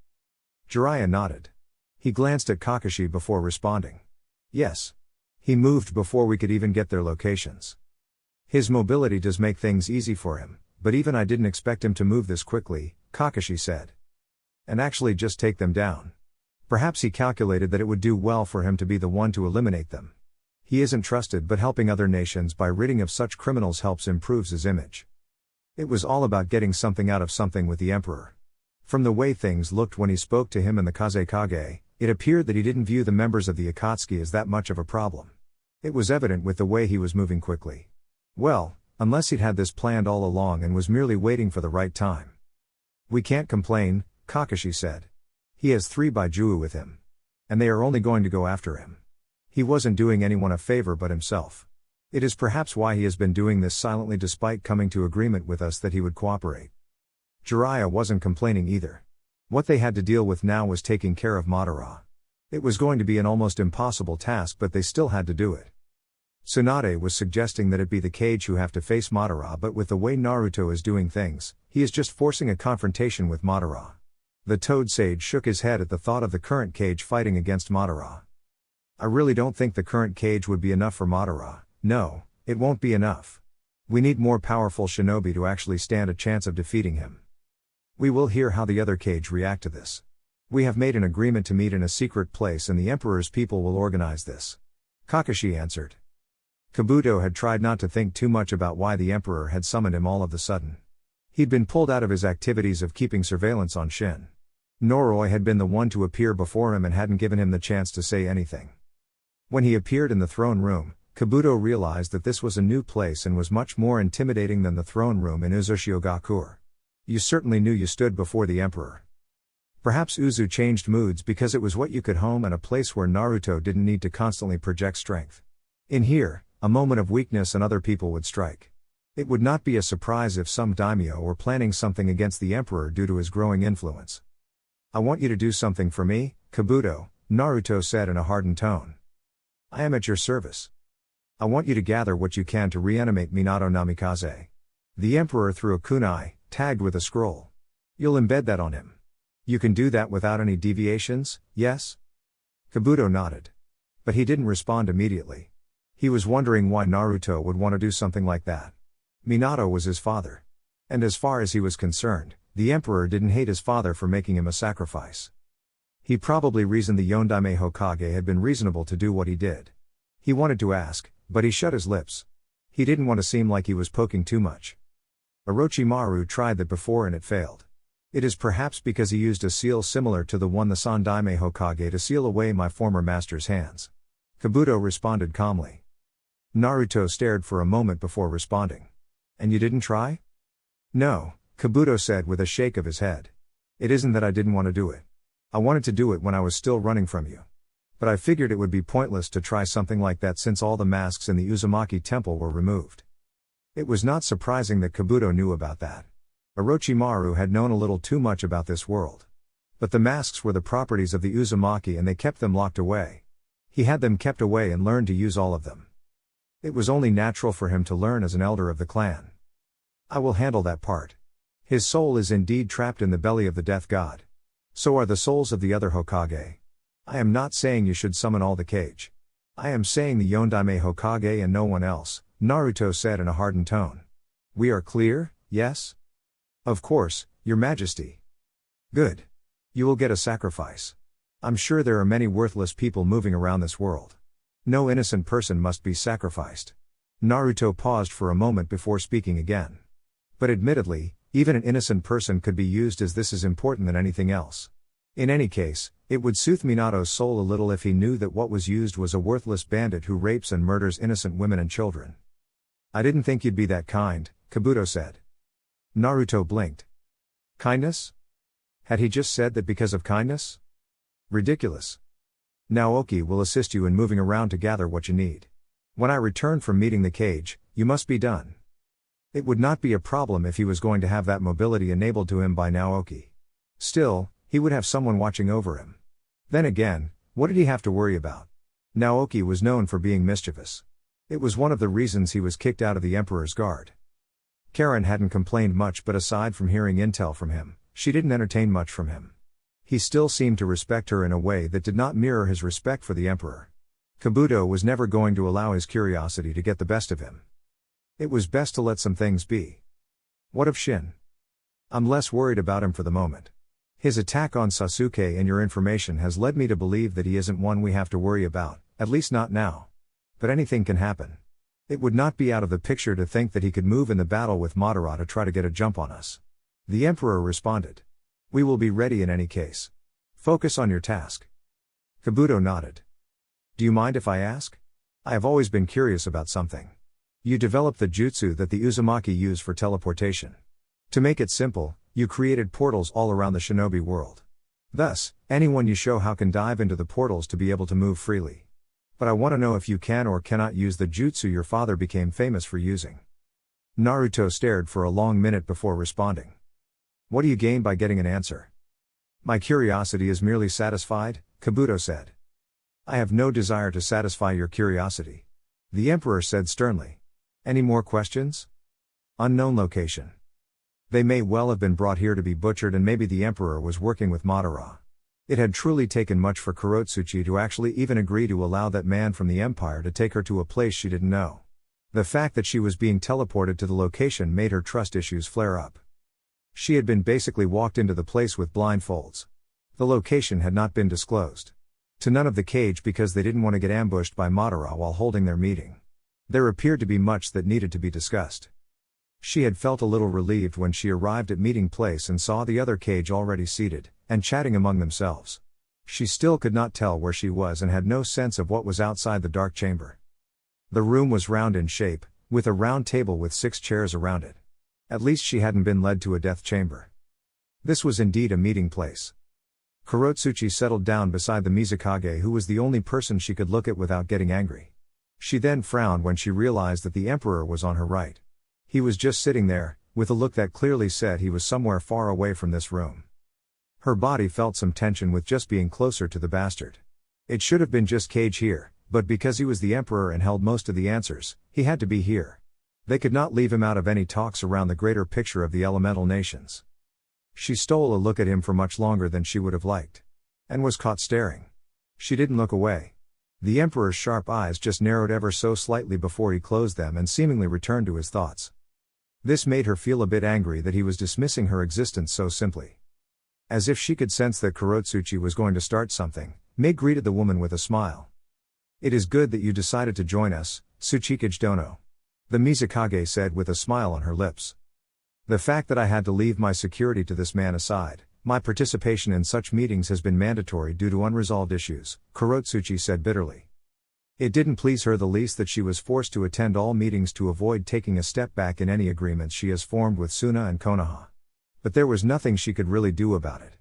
Speaker 1: Jiraiya nodded. He glanced at Kakashi before responding. "Yes. He moved before we could even get their locations. His mobility does make things easy for him, but even I didn't expect him to move this quickly," Kakashi said. "And actually just take them down. Perhaps he calculated that it would do well for him to be the one to eliminate them. He isn't trusted, but helping other nations by ridding of such criminals helps improves his image." It was all about getting something out of something with the Emperor. From the way things looked when he spoke to him in the Kage, it appeared that he didn't view the members of the Akatsuki as that much of a problem. It was evident with the way he was moving quickly. Well, unless he'd had this planned all along and was merely waiting for the right time. "We can't complain," Kakashi said. "He has 3 Baijuo with him. And they are only going to go after him. He wasn't doing anyone a favor but himself. It is perhaps why he has been doing this silently despite coming to agreement with us that he would cooperate." Jiraiya wasn't complaining either. What they had to deal with now was taking care of Madara. It was going to be an almost impossible task, but they still had to do it. Tsunade was suggesting that it be the Kage who have to face Madara, but with the way Naruto is doing things, he is just forcing a confrontation with Madara. The Toad Sage shook his head at the thought of the current Kage fighting against Madara. I really don't think the current Kage would be enough for Madara. No, it won't be enough. We need more powerful shinobi to actually stand a chance of defeating him. We will hear how the other Kage react to this. We have made an agreement to meet in a secret place and the Emperor's people will organize this. Kakashi answered. Kabuto had tried not to think too much about why the Emperor had summoned him all of the sudden. He'd been pulled out of his activities of keeping surveillance on Shin. Noroi had been the one to appear before him and hadn't given him the chance to say anything. When he appeared in the throne room, Kabuto realized that this was a new place and was much more intimidating than the throne room in Uzushio Gakure. You certainly knew you stood before the Emperor. Perhaps Uzu changed moods because it was what you could home and a place where Naruto didn't need to constantly project strength. In here, a moment of weakness and other people would strike. It would not be a surprise if some daimyo were planning something against the Emperor due to his growing influence. I want you to do something for me, Kabuto, Naruto said in a hardened tone. I am at your service. I want you to gather what you can to reanimate Minato Namikaze. The Emperor threw a kunai, tagged with a scroll. You'll embed that on him. You can do that without any deviations, yes? Kabuto nodded. But he didn't respond immediately. He was wondering why Naruto would want to do something like that. Minato was his father. And as far as he was concerned, the Emperor didn't hate his father for making him a sacrifice. He probably reasoned the Yondaime Hokage had been reasonable to do what he did. He wanted to ask, but he shut his lips. He didn't want to seem like he was poking too much. Orochimaru tried that before and it failed. It is perhaps because he used a seal similar to the one the Sandaime Hokage to seal away my former master's hands. Kabuto responded calmly. Naruto stared for a moment before responding. And you didn't try? No, Kabuto said with a shake of his head. It isn't that I didn't want to do it. I wanted to do it when I was still running from you. But I figured it would be pointless to try something like that since all the masks in the Uzumaki temple were removed. It was not surprising that Kabuto knew about that. Orochimaru had known a little too much about this world. But the masks were the properties of the Uzumaki and they kept them locked away. He had them kept away and learned to use all of them. It was only natural for him to learn as an elder of the clan. I will handle that part. His soul is indeed trapped in the belly of the death god. So are the souls of the other Hokage. I am not saying you should summon all the Kage. I am saying the Yondaime Hokage and no one else, Naruto said in a hardened tone. We are clear, yes? Of course, your majesty. Good. You will get a sacrifice. I'm sure there are many worthless people moving around this world. No innocent person must be sacrificed. Naruto paused for a moment before speaking again. But admittedly, even an innocent person could be used as this is important than anything else. In any case, it would soothe Minato's soul a little if he knew that what was used was a worthless bandit who rapes and murders innocent women and children. I didn't think you'd be that kind, Kabuto said. Naruto blinked. Kindness? Had he just said that because of kindness? Ridiculous. Naoki will assist you in moving around to gather what you need. When I return from meeting the Kage, you must be done. It would not be a problem if he was going to have that mobility enabled to him by Naoki. Still, he would have someone watching over him. Then again, what did he have to worry about? Naoki was known for being mischievous. It was one of the reasons he was kicked out of the Emperor's guard. Karen hadn't complained much, but aside from hearing intel from him, she didn't entertain much from him. He still seemed to respect her in a way that did not mirror his respect for the Emperor. Kabuto was never going to allow his curiosity to get the best of him. It was best to let some things be. What of Shin? I'm less worried about him for the moment. His attack on Sasuke and your information has led me to believe that he isn't one we have to worry about, at least not now. But anything can happen. It would not be out of the picture to think that he could move in the battle with Madara to try to get a jump on us. The Emperor responded. We will be ready in any case. Focus on your task. Kabuto nodded. Do you mind if I ask? I have always been curious about something. You developed the jutsu that the Uzumaki use for teleportation. To make it simple, you created portals all around the shinobi world. Thus, anyone you show how can dive into the portals to be able to move freely. But I want to know if you can or cannot use the jutsu your father became famous for using. Naruto stared for a long minute before responding. What do you gain by getting an answer? My curiosity is merely satisfied, Kabuto said. I have no desire to satisfy your curiosity. The Emperor said sternly. Any more questions? Unknown location. They may well have been brought here to be butchered, and maybe the Emperor was working with Madara. It had truly taken much for Kurotsuchi to actually even agree to allow that man from the Empire to take her to a place she didn't know. The fact that she was being teleported to the location made her trust issues flare up. She had been basically walked into the place with blindfolds. The location had not been disclosed to none of the Kage because they didn't want to get ambushed by Madara while holding their meeting. There appeared to be much that needed to be discussed. She had felt a little relieved when she arrived at meeting place and saw the other Kage already seated, and chatting among themselves. She still could not tell where she was and had no sense of what was outside the dark chamber. The room was round in shape, with a round table with 6 chairs around it. At least she hadn't been led to a death chamber. This was indeed a meeting place. Kurotsuchi settled down beside the Mizukage, who was the only person she could look at without getting angry. She then frowned when she realized that the Emperor was on her right. He was just sitting there, with a look that clearly said he was somewhere far away from this room. Her body felt some tension with just being closer to the bastard. It should have been just Kage here, but because he was the Emperor and held most of the answers, he had to be here. They could not leave him out of any talks around the greater picture of the elemental nations. She stole a look at him for much longer than she would have liked. And was caught staring. She didn't look away. The Emperor's sharp eyes just narrowed ever so slightly before he closed them and seemingly returned to his thoughts. This made her feel a bit angry that he was dismissing her existence so simply. As if she could sense that Kurotsuchi was going to start something, Mei greeted the woman with a smile. It is good that you decided to join us, Tsuchikage Dono. The Mizukage said with a smile on her lips. The fact that I had to leave my security to this man aside, my participation in such meetings has been mandatory due to unresolved issues, Kurotsuchi said bitterly. It didn't please her the least that she was forced to attend all meetings to avoid taking a step back in any agreements she has formed with Suna and Konoha. But there was nothing she could really do about it.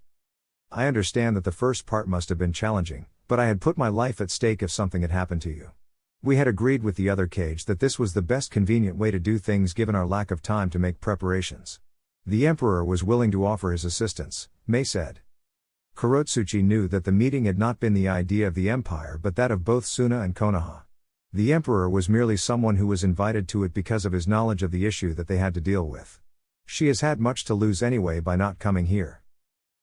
Speaker 1: I understand that the first part must have been challenging, but I had put my life at stake if something had happened to you. We had agreed with the other Kage that this was the best convenient way to do things given our lack of time to make preparations. The Emperor was willing to offer his assistance, Mei said. Kurotsuchi knew that the meeting had not been the idea of the Empire but that of both Suna and Konoha. The Emperor was merely someone who was invited to it because of his knowledge of the issue that they had to deal with. She has had much to lose anyway by not coming here.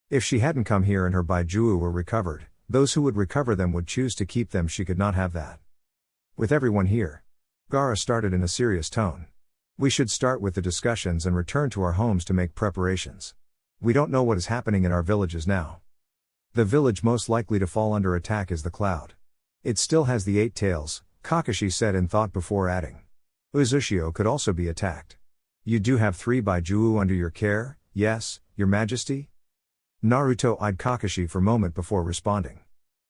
Speaker 1: If she hadn't come here and her Baijiu were recovered, those who would recover them would choose to keep them. She could not have that. With everyone here, Gaara started in a serious tone. We should start with the discussions and return to our homes to make preparations. We don't know what is happening in our villages now. The village most likely to fall under attack is the Cloud. It still has the 8 tails, Kakashi said in thought before adding. Uzushio could also be attacked. You do have 3 Baijiu under your care, yes, your majesty? Naruto eyed Kakashi for a moment before responding.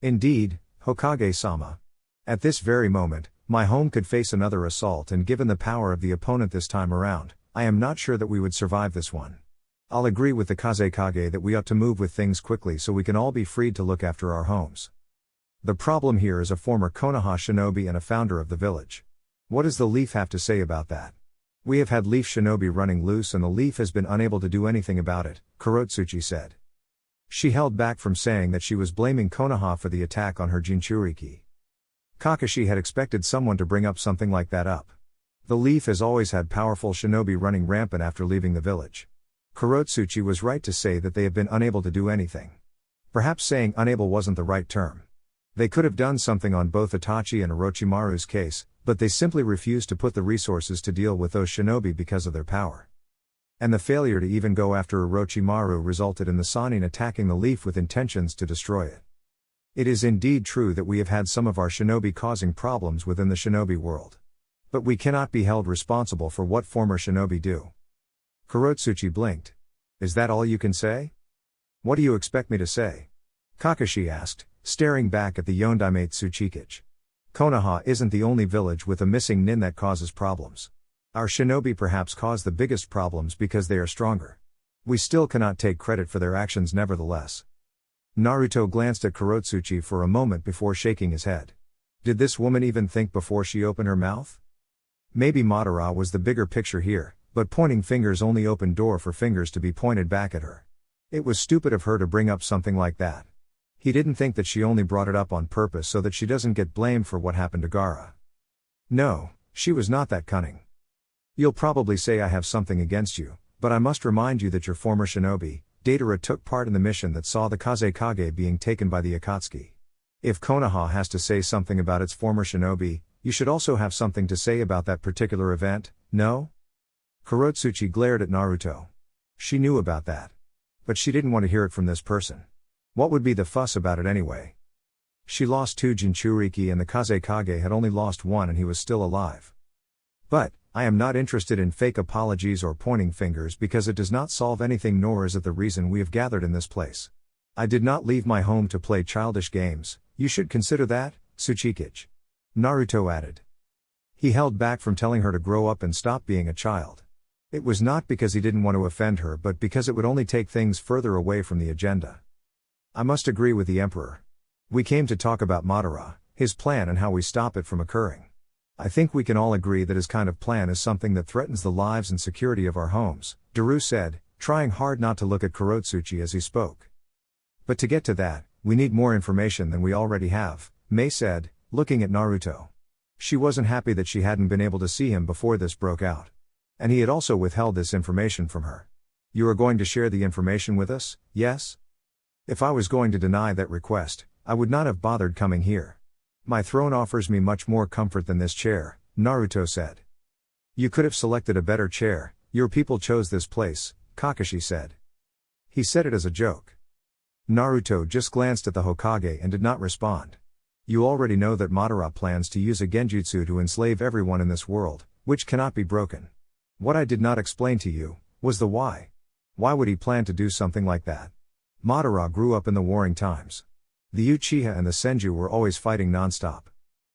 Speaker 1: Indeed, Hokage-sama. At this very moment, my home could face another assault, and given the power of the opponent this time around, I am not sure that we would survive this one. I'll agree with the Kage that we ought to move with things quickly so we can all be freed to look after our homes. The problem here is a former Konoha shinobi and a founder of the village. What does the Leaf have to say about that? We have had Leaf shinobi running loose and the Leaf has been unable to do anything about it, Kurotsuchi said. She held back from saying that she was blaming Konoha for the attack on her Jinchuriki. Kakashi had expected someone to bring up something like that up. The Leaf has always had powerful shinobi running rampant after leaving the village. Kurotsuchi was right to say that they have been unable to do anything. Perhaps saying unable wasn't the right term. They could have done something on both Itachi and Orochimaru's case, but they simply refused to put the resources to deal with those shinobi because of their power. And the failure to even go after Orochimaru resulted in the Sannin attacking the Leaf with intentions to destroy it. It is indeed true that we have had some of our shinobi causing problems within the shinobi world. But we cannot be held responsible for what former shinobi do. Kurotsuchi blinked. Is that all you can say? What do you expect me to say? Kakashi asked, staring back at the Yondaimate Tsuchikage. Konoha isn't the only village with a missing nin that causes problems. Our shinobi perhaps cause the biggest problems because they are stronger. We still cannot take credit for their actions nevertheless. Naruto glanced at Kurotsuchi for a moment before shaking his head. Did this woman even think before she opened her mouth? Maybe Madara was the bigger picture here, but pointing fingers only opened door for fingers to be pointed back at her. It was stupid of her to bring up something like that. He didn't think that she only brought it up on purpose so that she doesn't get blamed for what happened to Gaara. No, she was not that cunning. You'll probably say I have something against you, but I must remind you that your former shinobi, Datara, took part in the mission that saw the Kage being taken by the Akatsuki. If Konoha has to say something about its former shinobi, you should also have something to say about that particular event, no? Kurotsuchi glared at Naruto. She knew about that. But she didn't want to hear it from this person. What would be the fuss about it anyway? She lost 2 Jinchuriki and the Kage had only lost 1 and he was still alive. But, I am not interested in fake apologies or pointing fingers because it does not solve anything, nor is it the reason we have gathered in this place. I did not leave my home to play childish games, you should consider that, Tsuchikage. Naruto added. He held back from telling her to grow up and stop being a child. It was not because he didn't want to offend her but because it would only take things further away from the agenda. I must agree with the Emperor. We came to talk about Madara, his plan and how we stop it from occurring. I think we can all agree that his kind of plan is something that threatens the lives and security of our homes, Daru said, trying hard not to look at Kurotsuchi as he spoke. But to get to that, we need more information than we already have, Mei said, looking at Naruto. She wasn't happy that she hadn't been able to see him before this broke out. And he had also withheld this information from her. You are going to share the information with us, yes? If I was going to deny that request, I would not have bothered coming here. My throne offers me much more comfort than this chair, Naruto said. You could have selected a better chair, your people chose this place, Kakashi said. He said it as a joke. Naruto just glanced at the Hokage and did not respond. You already know that Madara plans to use a genjutsu to enslave everyone in this world, which cannot be broken. What I did not explain to you, was the why. Why would he plan to do something like that? Madara grew up in the warring times. The Uchiha and the Senju were always fighting non-stop.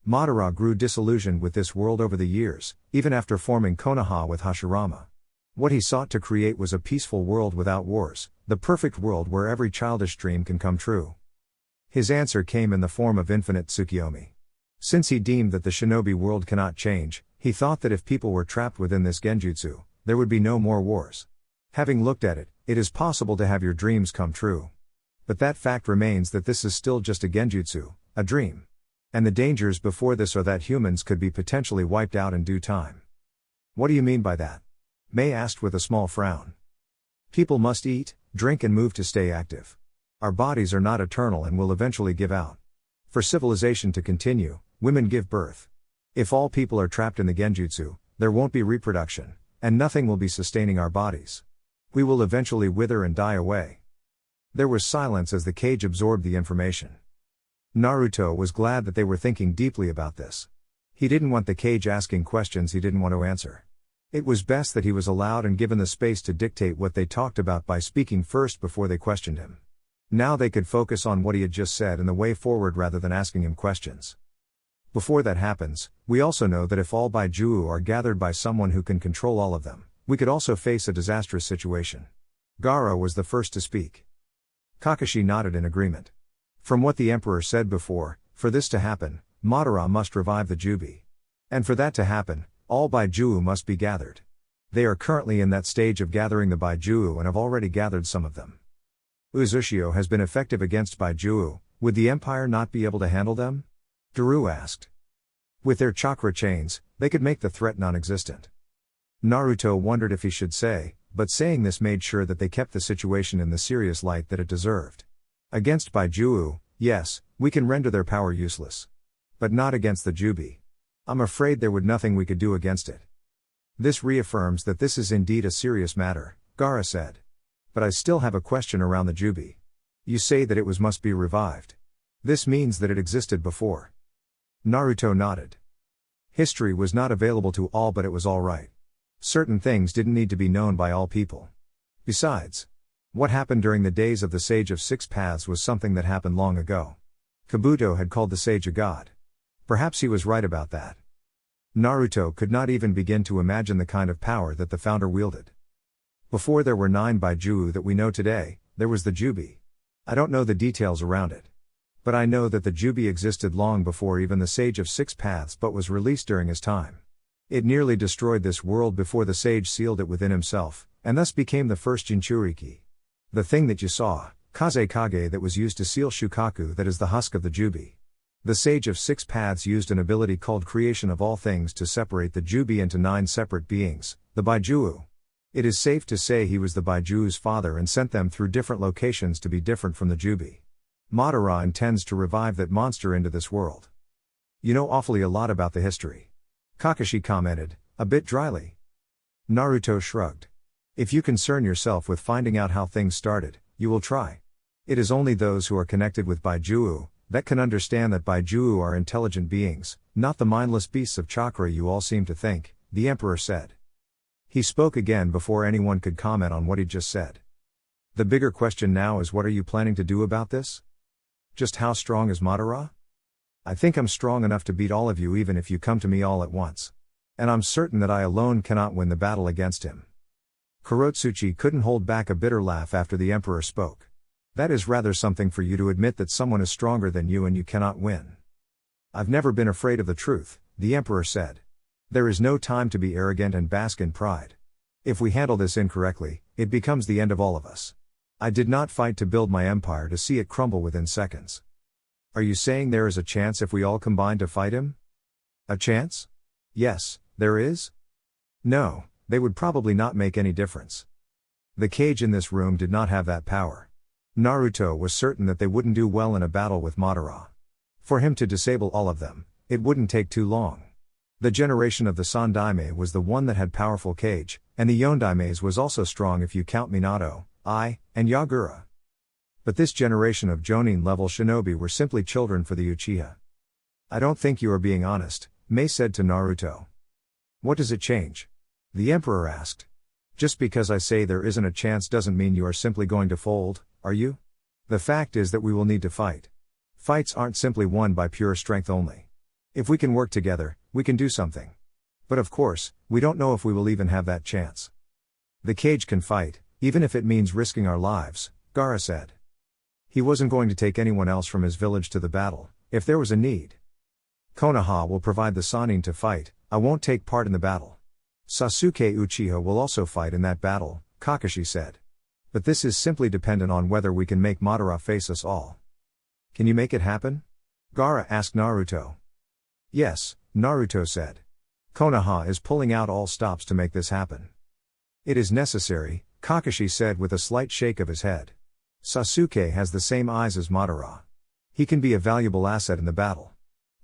Speaker 1: Madara grew disillusioned with this world over the years, even after forming Konoha with Hashirama. What he sought to create was a peaceful world without wars, the perfect world where every childish dream can come true. His answer came in the form of infinite Tsukiyomi. Since he deemed that the shinobi world cannot change, he thought that if people were trapped within this genjutsu, there would be no more wars. Having looked at it, it is possible to have your dreams come true. But that fact remains that this is still just a genjutsu, a dream. And the dangers before this are that humans could be potentially wiped out in due time. What do you mean by that? Mei asked with a small frown. People must eat, drink and move to stay active. Our bodies are not eternal and will eventually give out. For civilization to continue, women give birth. If all people are trapped in the genjutsu, there won't be reproduction, and nothing will be sustaining our bodies. We will eventually wither and die away. There was silence as the cage absorbed the information. Naruto was glad that they were thinking deeply about this. He didn't want the cage asking questions he didn't want to answer. It was best that he was allowed and given the space to dictate what they talked about by speaking first before they questioned him. Now they could focus on what he had just said and the way forward rather than asking him questions. Before that happens, we also know that if all Baijuu are gathered by someone who can control all of them, we could also face a disastrous situation. Gaara was the first to speak. Kakashi nodded in agreement. From what the Emperor said before, for this to happen, Madara must revive the Jubi. And for that to happen, all Baijuu must be gathered. They are currently in that stage of gathering the Baijuu and have already gathered some of them. Uzushio has been effective against Baijuu, would the Empire not be able to handle them? Daru asked. With their chakra chains, they could make the threat non-existent. Naruto wondered if he should say, but saying this made sure that they kept the situation in the serious light that it deserved. Against Baijuu, yes, we can render their power useless. But not against the Jubi. I'm afraid there would nothing we could do against it. This reaffirms that this is indeed a serious matter, Gaara said. But I still have a question around the Jubi. You say that it must be revived. This means that it existed before. Naruto nodded. History was not available to all, but it was all right. Certain things didn't need to be known by all people. Besides, what happened during the days of the Sage of Six Paths was something that happened long ago. Kabuto had called the sage a god. Perhaps he was right about that. Naruto could not even begin to imagine the kind of power that the founder wielded. Before there were 9 Baijuu that we know today, there was the Jubi. I don't know the details around it. But I know that the Jubi existed long before even the Sage of Six Paths but was released during his time. It nearly destroyed this world before the sage sealed it within himself, and thus became the first Jinchuriki. The thing that you saw, Kage that was used to seal Shukaku, that is the husk of the Jubi. The Sage of Six Paths used an ability called Creation of All Things to separate the Jubi into 9 separate beings, the Baijuu. It is safe to say he was the Baijuu's father and sent them through different locations to be different from the Jubi. Madara intends to revive that monster into this world. You know awfully a lot about the history. Kakashi commented, a bit dryly. Naruto shrugged. If you concern yourself with finding out how things started, you will try. It is only those who are connected with Baijuu that can understand that Baijuu are intelligent beings, not the mindless beasts of Chakra you all seem to think, the Emperor said. He spoke again before anyone could comment on what he'd just said. The bigger question now is, what are you planning to do about this? Just how strong is Madara? I think I'm strong enough to beat all of you even if you come to me all at once. And I'm certain that I alone cannot win the battle against him. Kurotsuchi couldn't hold back a bitter laugh after the Emperor spoke. That is rather something for you to admit that someone is stronger than you and you cannot win. I've never been afraid of the truth, the Emperor said. There is no time to be arrogant and bask in pride. If we handle this incorrectly, it becomes the end of all of us. I did not fight to build my empire to see it crumble within seconds. Are you saying there is a chance if we all combine to fight him? A chance? Yes, there is? No, they would probably not make any difference. The Kage in this room did not have that power. Naruto was certain that they wouldn't do well in a battle with Madara. For him to disable all of them, it wouldn't take too long. The generation of the Sandaime was the one that had powerful Kage, and the Yondaimes was also strong if you count Minato, and Yagura. But this generation of Jonin-level shinobi were simply children for the Uchiha. I don't think you are being honest, Mei said to Naruto. What does it change? The Emperor asked. Just because I say there isn't a chance doesn't mean you are simply going to fold, are you? The fact is that we will need to fight. Fights aren't simply won by pure strength only. If we can work together, we can do something. But of course, we don't know if we will even have that chance. The Kage can fight, even if it means risking our lives, Gaara said. He wasn't going to take anyone else from his village to the battle, if there was a need. Konoha will provide the Sannin to fight, I won't take part in the battle. Sasuke Uchiha will also fight in that battle, Kakashi said. But this is simply dependent on whether we can make Madara face us all. Can you make it happen? Gaara asked Naruto. Yes, Naruto said. Konoha is pulling out all stops to make this happen. It is necessary, Kakashi said with a slight shake of his head. Sasuke has the same eyes as Madara. He can be a valuable asset in the battle.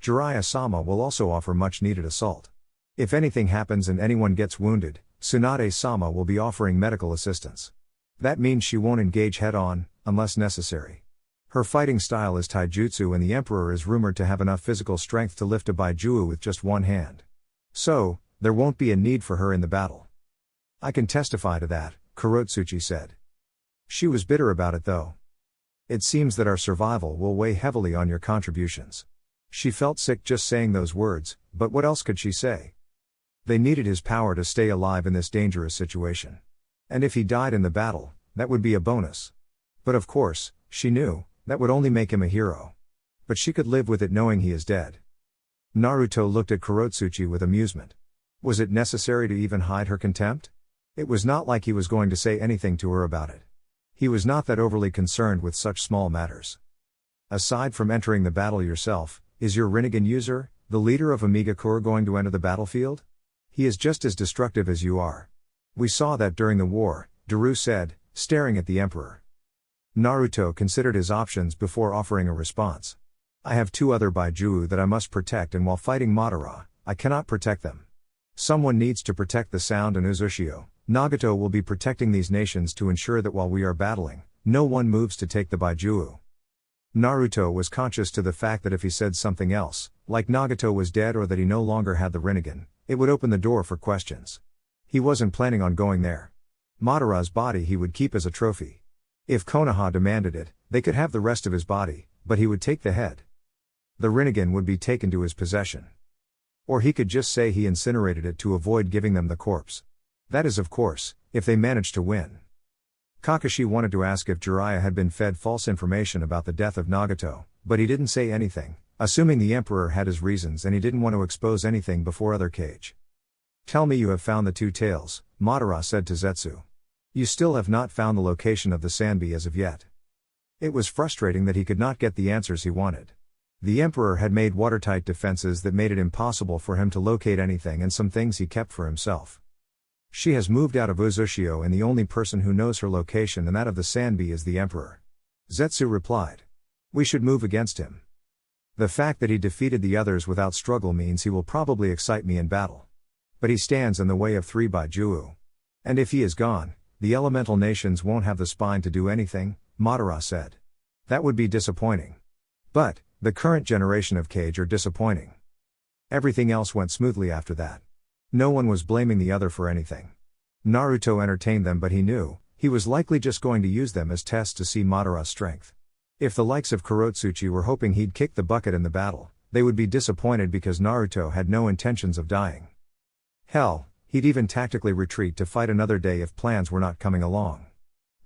Speaker 1: Jiraiya-sama will also offer much needed assault. If anything happens and anyone gets wounded, Tsunade-sama will be offering medical assistance. That means she won't engage head-on, unless necessary. Her fighting style is taijutsu and the Emperor is rumored to have enough physical strength to lift a Baijuu with just one hand. So, there won't be a need for her in the battle. I can testify to that, Kurotsuchi said. She was bitter about it though. It seems that our survival will weigh heavily on your contributions. She felt sick just saying those words, but what else could she say? They needed his power to stay alive in this dangerous situation. And if he died in the battle, that would be a bonus. But of course, she knew, that would only make him a hero. But she could live with it knowing he is dead. Naruto looked at Kurotsuchi with amusement. Was it necessary to even hide her contempt? It was not like he was going to say anything to her about it. He was not that overly concerned with such small matters. Aside from entering the battle yourself, is your Rinnegan user, the leader of Omega-Corps, going to enter the battlefield? He is just as destructive as you are. We saw that during the war, Daru said, staring at the Emperor. Naruto considered his options before offering a response. I have 2 other Baijuu that I must protect, and while fighting Madara, I cannot protect them. Someone needs to protect the Sound and Uzushio. Nagato will be protecting these nations to ensure that while we are battling, no one moves to take the Baijuu. Naruto was conscious to the fact that if he said something else, like Nagato was dead or that he no longer had the Rinnegan, it would open the door for questions. He wasn't planning on going there. Madara's body he would keep as a trophy. If Konoha demanded it, they could have the rest of his body, but he would take the head. The Rinnegan would be taken to his possession. Or he could just say he incinerated it to avoid giving them the corpse. That is of course, if they managed to win. Kakashi wanted to ask if Jiraiya had been fed false information about the death of Nagato, but he didn't say anything, assuming the Emperor had his reasons and he didn't want to expose anything before other Kage. Tell me you have found the 2 tails, Madara said to Zetsu. You still have not found the location of the Sanbi as of yet. It was frustrating that he could not get the answers he wanted. The Emperor had made watertight defenses that made it impossible for him to locate anything, and some things he kept for himself. She has moved out of Uzushio, and the only person who knows her location and that of the Sanbi is the Emperor. Zetsu replied. We should move against him. The fact that he defeated the others without struggle means he will probably excite me in battle. But he stands in the way of 3 by Juu. And if he is gone, the elemental nations won't have the spine to do anything, Madara said. That would be disappointing. But, the current generation of Kage are disappointing. Everything else went smoothly after that. No one was blaming the other for anything. Naruto entertained them, but he knew, he was likely just going to use them as tests to see Madara's strength. If the likes of Kurotsuchi were hoping he'd kick the bucket in the battle, they would be disappointed because Naruto had no intentions of dying. Hell, he'd even tactically retreat to fight another day if plans were not coming along.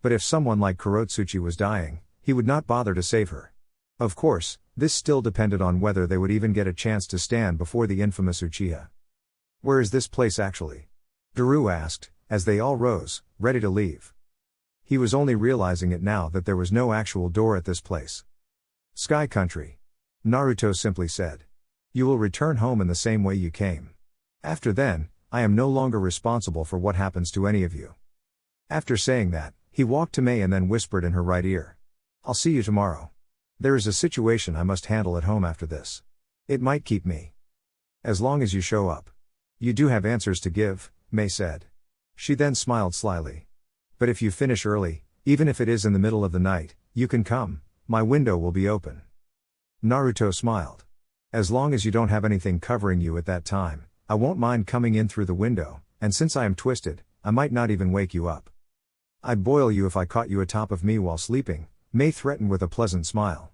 Speaker 1: But if someone like Kurotsuchi was dying, he would not bother to save her. Of course, this still depended on whether they would even get a chance to stand before the infamous Uchiha. Where is this place actually? Gaara asked, as they all rose, ready to leave. He was only realizing it now that there was no actual door at this place. Sky Country. Naruto simply said. You will return home in the same way you came. After then, I am no longer responsible for what happens to any of you. After saying that, he walked to Mei and then whispered in her right ear. I'll see you tomorrow. There is a situation I must handle at home after this. It might keep me. As long as you show up. You do have answers to give, Mei said. She then smiled slyly. But if you finish early, even if it is in the middle of the night, you can come, my window will be open. Naruto smiled. As long as you don't have anything covering you at that time, I won't mind coming in through the window, and since I am twisted, I might not even wake you up. I'd boil you if I caught you atop of me while sleeping, Mei threatened with a pleasant smile.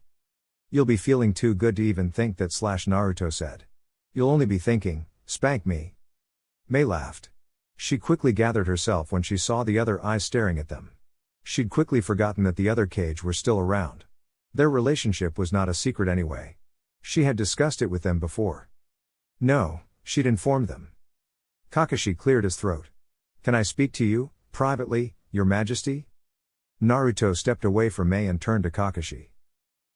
Speaker 1: You'll be feeling too good to even think that, Naruto said. You'll only be thinking, spank me. Mei laughed. She quickly gathered herself when she saw the other eyes staring at them. She'd quickly forgotten that the other Kage were still around. Their relationship was not a secret anyway. She had discussed it with them before. No, she'd informed them. Kakashi cleared his throat. Can I speak to you, privately, Your Majesty? Naruto stepped away from Mei and turned to Kakashi.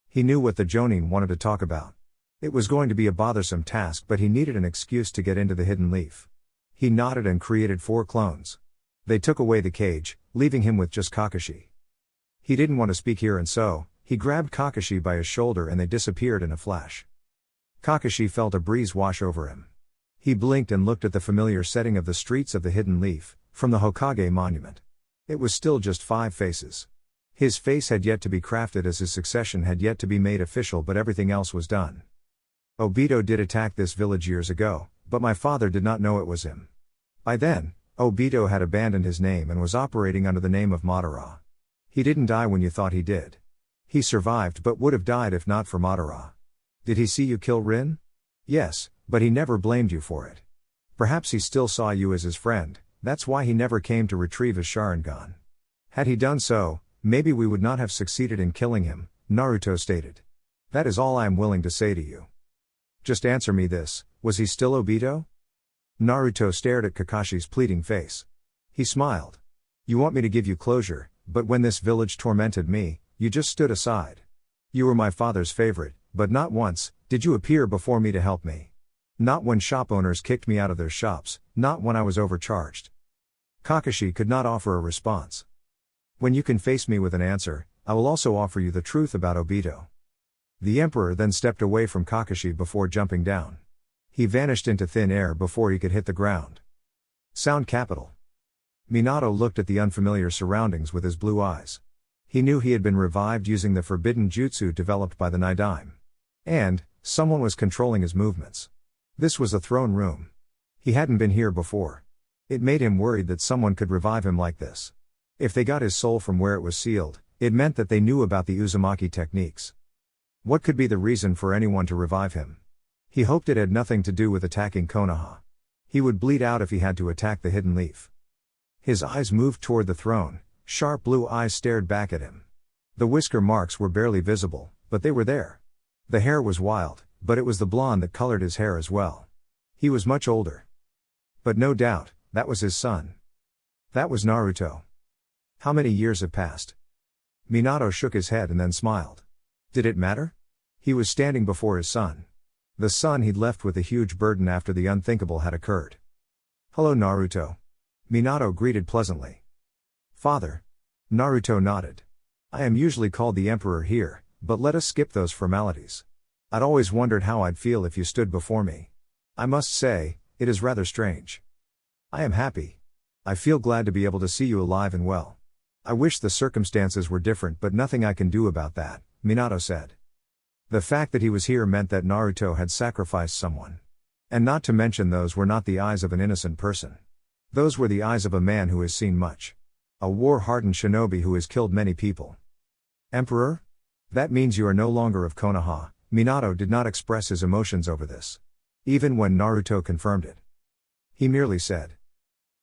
Speaker 1: He knew what the Jonin wanted to talk about. It was going to be a bothersome task, but he needed an excuse to get into the hidden leaf. He nodded and created 4 clones. They took away the cage, leaving him with just Kakashi. He didn't want to speak here, and so, he grabbed Kakashi by his shoulder and they disappeared in a flash. Kakashi felt a breeze wash over him. He blinked and looked at the familiar setting of the streets of the hidden leaf, from the Hokage monument. It was still just 5 faces. His face had yet to be crafted as his succession had yet to be made official, but everything else was done. Obito did attack this village years ago, but my father did not know it was him. By then, Obito had abandoned his name and was operating under the name of Madara. He didn't die when you thought he did. He survived but would have died if not for Madara. Did he see you kill Rin? Yes, but he never blamed you for it. Perhaps he still saw you as his friend, that's why he never came to retrieve his Sharingan. Had he done so, maybe we would not have succeeded in killing him, Naruto stated. That is all I am willing to say to you. Just answer me this, was he still Obito? Naruto stared at Kakashi's pleading face. He smiled. You want me to give you closure, but when this village tormented me, you just stood aside. You were my father's favorite, but not once did you appear before me to help me. Not when shop owners kicked me out of their shops, not when I was overcharged. Kakashi could not offer a response. When you can face me with an answer, I will also offer you the truth about Obito. The Emperor then stepped away from Kakashi before jumping down. He vanished into thin air before he could hit the ground. Sound capital. Minato looked at the unfamiliar surroundings with his blue eyes. He knew he had been revived using the forbidden jutsu developed by the Nidaime. And, someone was controlling his movements. This was a throne room. He hadn't been here before. It made him worried that someone could revive him like this. If they got his soul from where it was sealed, it meant that they knew about the Uzumaki techniques. What could be the reason for anyone to revive him? He hoped it had nothing to do with attacking Konoha. He would bleed out if he had to attack the hidden leaf. His eyes moved toward the throne, sharp blue eyes stared back at him. The whisker marks were barely visible, but they were there. The hair was wild, but it was the blonde that colored his hair as well. He was much older. But no doubt, that was his son. That was Naruto. How many years have passed? Minato shook his head and then smiled. Did it matter? He was standing before his son. The son he'd left with a huge burden after the unthinkable had occurred. "Hello, Naruto." Minato greeted pleasantly. "Father." Naruto nodded. "I am usually called the Emperor here, but let us skip those formalities. I'd always wondered how I'd feel if you stood before me. I must say, it is rather strange. I am happy. I feel glad to be able to see you alive and well. I wish the circumstances were different, but nothing I can do about that," Minato said. The fact that he was here meant that Naruto had sacrificed someone. And not to mention, those were not the eyes of an innocent person. Those were the eyes of a man who has seen much. A war-hardened shinobi who has killed many people. "Emperor? That means you are no longer of Konoha." Minato did not express his emotions over this. Even when Naruto confirmed it. He merely said,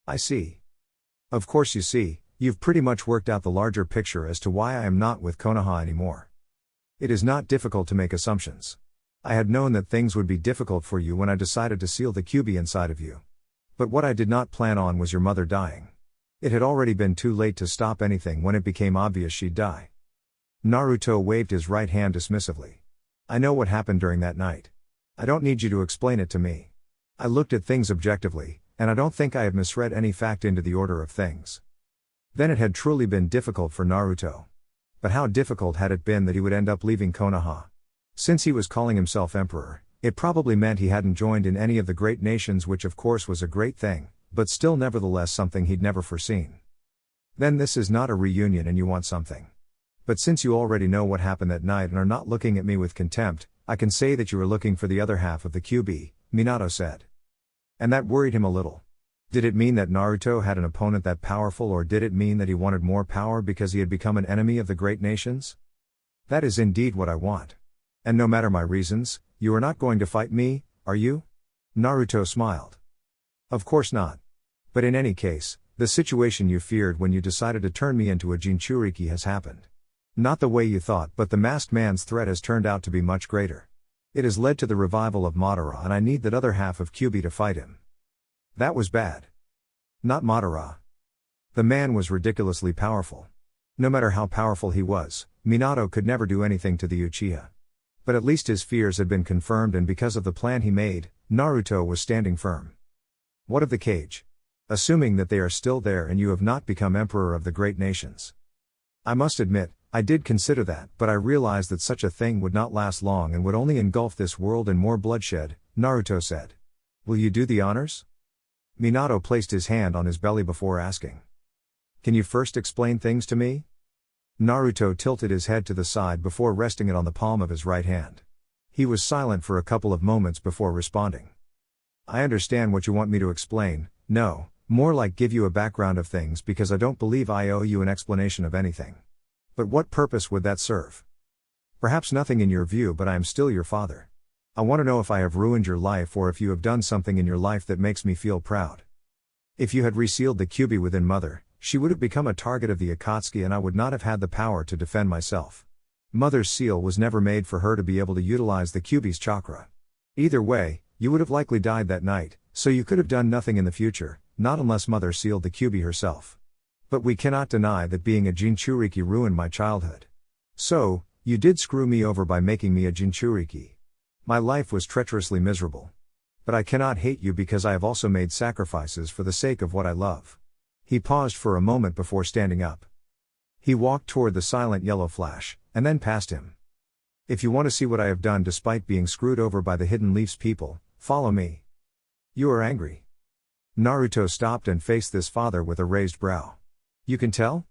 Speaker 1: "I see. Of course you see, you've pretty much worked out the larger picture as to why I am not with Konoha anymore. It is not difficult to make assumptions. I had known that things would be difficult for you when I decided to seal the Kyuubi inside of you. But what I did not plan on was your mother dying. It had already been too late to stop anything when it became obvious she'd die." Naruto waved his right hand dismissively. "I know what happened during that night. I don't need you to explain it to me. I looked at things objectively, and I don't think I have misread any fact into the order of things." Then it had truly been difficult for Naruto. But how difficult had it been that he would end up leaving Konoha? Since he was calling himself emperor, it probably meant he hadn't joined in any of the great nations, which of course was a great thing, but still nevertheless something he'd never foreseen. "Then this is not a reunion and you want something. But since you already know what happened that night and are not looking at me with contempt, I can say that you are looking for the other half of the Kyuubi," Minato said. And that worried him a little. Did it mean that Naruto had an opponent that powerful, or did it mean that he wanted more power because he had become an enemy of the great nations? "That is indeed what I want. And no matter my reasons, you are not going to fight me, are you?" Naruto smiled. "Of course not. But in any case, the situation you feared when you decided to turn me into a Jinchuriki has happened. Not the way you thought, but the masked man's threat has turned out to be much greater. It has led to the revival of Madara, and I need that other half of Kyuubi to fight him." "That was bad." "Not Madara. The man was ridiculously powerful. No matter how powerful he was, Minato could never do anything to the Uchiha. But at least his fears had been confirmed, and because of the plan he made, Naruto was standing firm." "What of the cage? Assuming that they are still there and you have not become emperor of the great nations." "I must admit, I did consider that, but I realized that such a thing would not last long and would only engulf this world in more bloodshed," Naruto said. "Will you do the honors?" Minato placed his hand on his belly before asking. "Can you first explain things to me?" Naruto tilted his head to the side before resting it on the palm of his right hand. He was silent for a couple of moments before responding. "I understand what you want me to explain, no, more like give you a background of things, because I don't believe I owe you an explanation of anything. But what purpose would that serve? Perhaps nothing in your view, but I am still your father. I want to know if I have ruined your life, or if you have done something in your life that makes me feel proud. If you had resealed the Kyuubi within Mother, she would have become a target of the Akatsuki and I would not have had the power to defend myself. Mother's seal was never made for her to be able to utilize the Kyuubi's chakra. Either way, you would have likely died that night, so you could have done nothing in the future, not unless Mother sealed the Kyuubi herself. But we cannot deny that being a Jinchuriki ruined my childhood. So, you did screw me over by making me a Jinchuriki. My life was treacherously miserable. But I cannot hate you because I have also made sacrifices for the sake of what I love." He paused for a moment before standing up. He walked toward the silent yellow flash, and then past him. "If you want to see what I have done despite being screwed over by the Hidden Leafs people, follow me." "You are angry." Naruto stopped and faced this father with a raised brow. "You can tell?"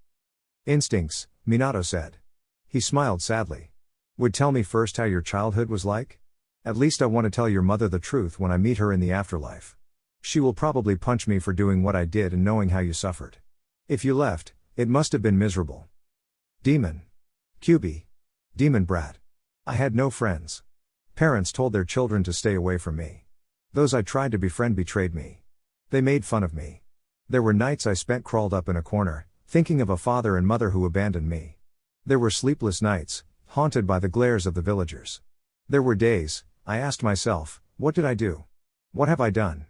Speaker 1: "Instincts," Minato said. He smiled sadly. "Would tell me first how your childhood was like? At least I want to tell your mother the truth when I meet her in the afterlife. She will probably punch me for doing what I did and knowing how you suffered. If you left, it must have been miserable." "Demon. Kyuubi. Demon brat. I had no friends. Parents told their children to stay away from me. Those I tried to befriend betrayed me. They made fun of me. There were nights I spent crawled up in a corner, thinking of a father and mother who abandoned me. There were sleepless nights, haunted by the glares of the villagers. There were days, I asked myself, what did I do? What have I done?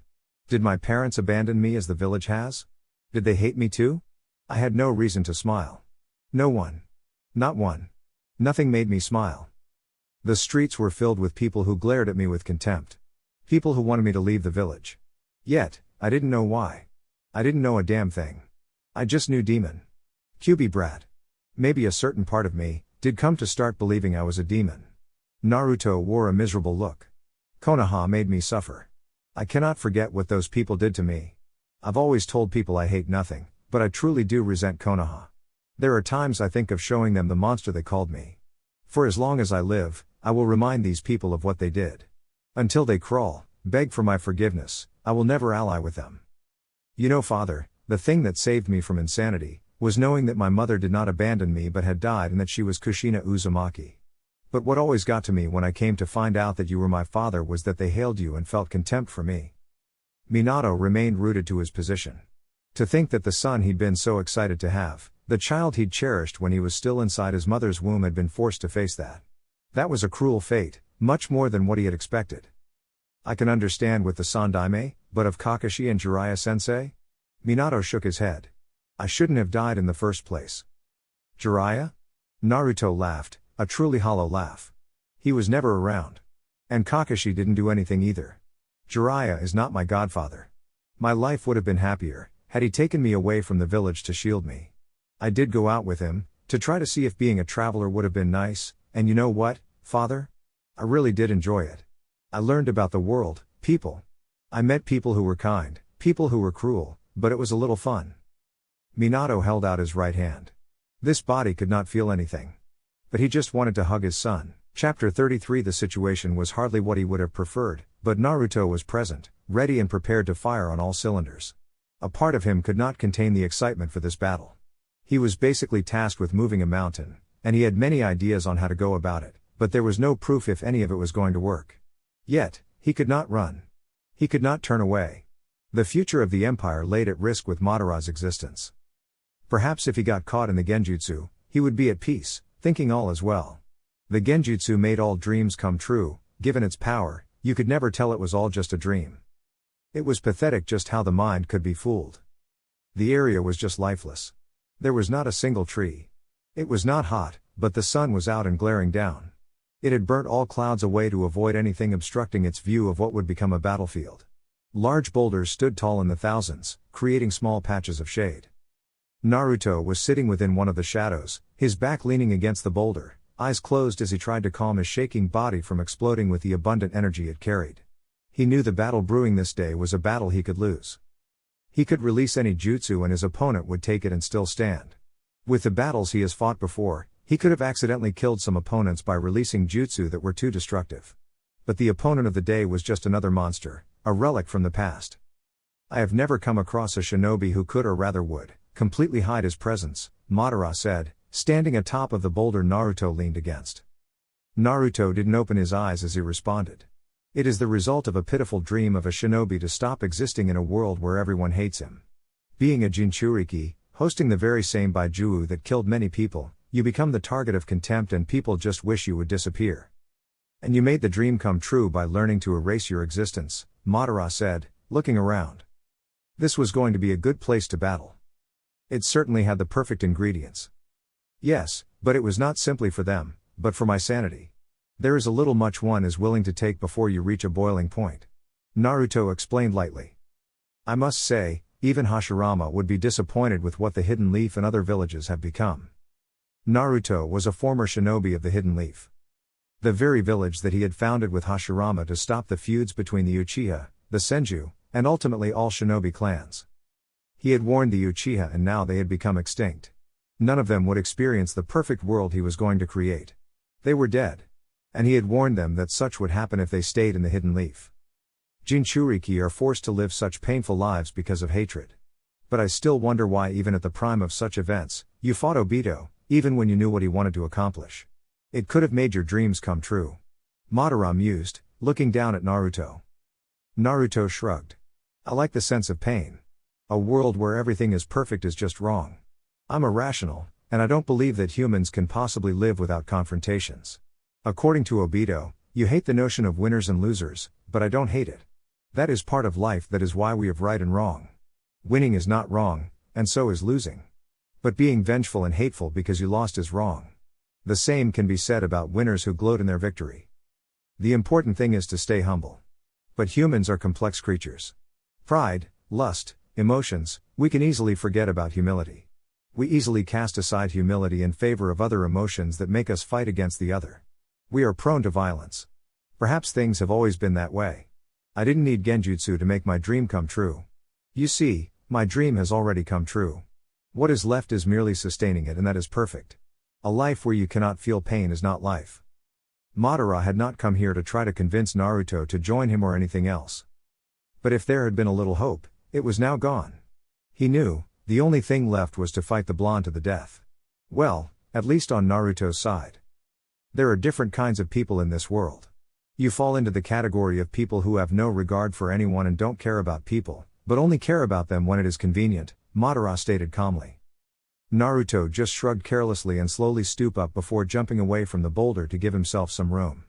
Speaker 1: Did my parents abandon me as the village has? Did they hate me too? I had no reason to smile. No one. Not one. Nothing made me smile. The streets were filled with people who glared at me with contempt. People who wanted me to leave the village. Yet, I didn't know why. I didn't know a damn thing. I just knew demon. QB brat. Maybe a certain part of me did come to start believing I was a demon. Naruto wore a miserable look. Konoha made me suffer. I cannot forget what those people did to me. I've always told people I hate nothing, but I truly do resent Konoha. There are times I think of showing them the monster they called me. For as long as I live, I will remind these people of what they did. Until they crawl, beg for my forgiveness, I will never ally with them. You know, father, the thing that saved me from insanity was knowing that my mother did not abandon me but had died and that she was Kushina Uzumaki. But what always got to me when I came to find out that you were my father was that they hailed you and felt contempt for me. Minato remained rooted to his position. To think that the son he'd been so excited to have, the child he'd cherished when he was still inside his mother's womb, had been forced to face that. That was a cruel fate, much more than what he had expected. I can understand with the Sandaime, but of Kakashi and Jiraiya-sensei? Minato shook his head. I shouldn't have died in the first place. Jiraiya? Naruto laughed, a truly hollow laugh. He was never around. And Kakashi didn't do anything either. Jiraiya is not my godfather. My life would have been happier had he taken me away from the village to shield me. I did go out with him, to try to see if being a traveler would have been nice, and you know what, father? I really did enjoy it. I learned about the world, people. I met people who were kind, people who were cruel, but it was a little fun. Minato held out his right hand. This body could not feel anything. But he just wanted to hug his son. Chapter 33. The situation was hardly what he would have preferred, but Naruto was present, ready and prepared to fire on all cylinders. A part of him could not contain the excitement for this battle. He was basically tasked with moving a mountain, and he had many ideas on how to go about it, but there was no proof if any of it was going to work. Yet, he could not run. He could not turn away. The future of the empire laid at risk with Madara's existence. Perhaps if he got caught in the genjutsu, he would be at peace, thinking all is well. The genjutsu made all dreams come true. Given its power, you could never tell it was all just a dream. It was pathetic just how the mind could be fooled. The area was just lifeless. There was not a single tree. It was not hot, but the sun was out and glaring down. It had burnt all clouds away to avoid anything obstructing its view of what would become a battlefield. Large boulders stood tall in the thousands, creating small patches of shade. Naruto was sitting within one of the shadows, his back leaning against the boulder, eyes closed as he tried to calm his shaking body from exploding with the abundant energy it carried. He knew the battle brewing this day was a battle he could lose. He could release any jutsu and his opponent would take it and still stand. With the battles he has fought before, he could have accidentally killed some opponents by releasing jutsu that were too destructive. But the opponent of the day was just another monster, a relic from the past. I have never come across a shinobi who could, or rather would, completely hide his presence, Madara said, standing atop of the boulder Naruto leaned against. Naruto didn't open his eyes as he responded. It is the result of a pitiful dream of a shinobi to stop existing in a world where everyone hates him. Being a Jinchuriki, hosting the very same Baijuu that killed many people, you become the target of contempt and people just wish you would disappear. And you made the dream come true by learning to erase your existence, Madara said, looking around. This was going to be a good place to battle. It certainly had the perfect ingredients. Yes, but it was not simply for them, but for my sanity. There is a little much one is willing to take before you reach a boiling point. Naruto explained lightly. I must say, even Hashirama would be disappointed with what the Hidden Leaf and other villages have become. Naruto was a former shinobi of the Hidden Leaf. The very village that he had founded with Hashirama to stop the feuds between the Uchiha, the Senju, and ultimately all shinobi clans. He had warned the Uchiha and now they had become extinct. None of them would experience the perfect world he was going to create. They were dead. And he had warned them that such would happen if they stayed in the Hidden Leaf. Jinchuriki are forced to live such painful lives because of hatred. But I still wonder why even at the prime of such events, you fought Obito, even when you knew what he wanted to accomplish. It could have made your dreams come true. Madara mused, looking down at Naruto. Naruto shrugged. I like the sense of pain. A world where everything is perfect is just wrong. I'm irrational, and I don't believe that humans can possibly live without confrontations. According to Obito, you hate the notion of winners and losers, but I don't hate it. That is part of life, that is why we have right and wrong. Winning is not wrong, and so is losing. But being vengeful and hateful because you lost is wrong. The same can be said about winners who gloat in their victory. The important thing is to stay humble. But humans are complex creatures. Pride, lust, emotions, we can easily forget about humility. We easily cast aside humility in favor of other emotions that make us fight against the other. We are prone to violence. Perhaps things have always been that way. I didn't need genjutsu to make my dream come true. You see, my dream has already come true. What is left is merely sustaining it, and that is perfect. A life where you cannot feel pain is not life. Madara had not come here to try to convince Naruto to join him or anything else. But if there had been a little hope, it was now gone. He knew, the only thing left was to fight the blonde to the death. Well, at least on Naruto's side. There are different kinds of people in this world. You fall into the category of people who have no regard for anyone and don't care about people, but only care about them when it is convenient, Madara stated calmly. Naruto just shrugged carelessly and slowly stooped up before jumping away from the boulder to give himself some room.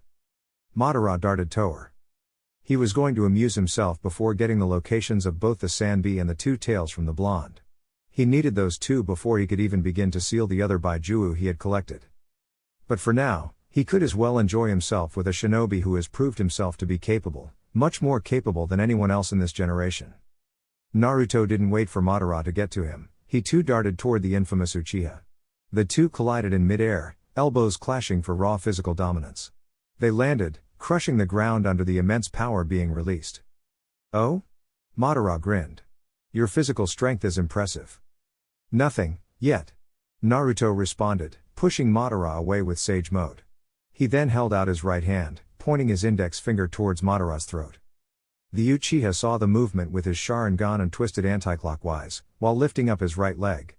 Speaker 1: Madara darted toward. He was going to amuse himself before getting the locations of both the Sanbi and the two tails from the blonde. He needed those two before he could even begin to seal the other Baijuu he had collected. But for now, he could as well enjoy himself with a shinobi who has proved himself to be capable, much more capable than anyone else in this generation. Naruto didn't wait for Madara to get to him. He too darted toward the infamous Uchiha. The two collided in mid-air, elbows clashing for raw physical dominance. They landed, crushing the ground under the immense power being released. Oh? Madara grinned. Your physical strength is impressive. Nothing, yet. Naruto responded, pushing Madara away with sage mode. He then held out his right hand, pointing his index finger towards Madara's throat. The Uchiha saw the movement with his Sharingan and twisted anticlockwise, while lifting up his right leg.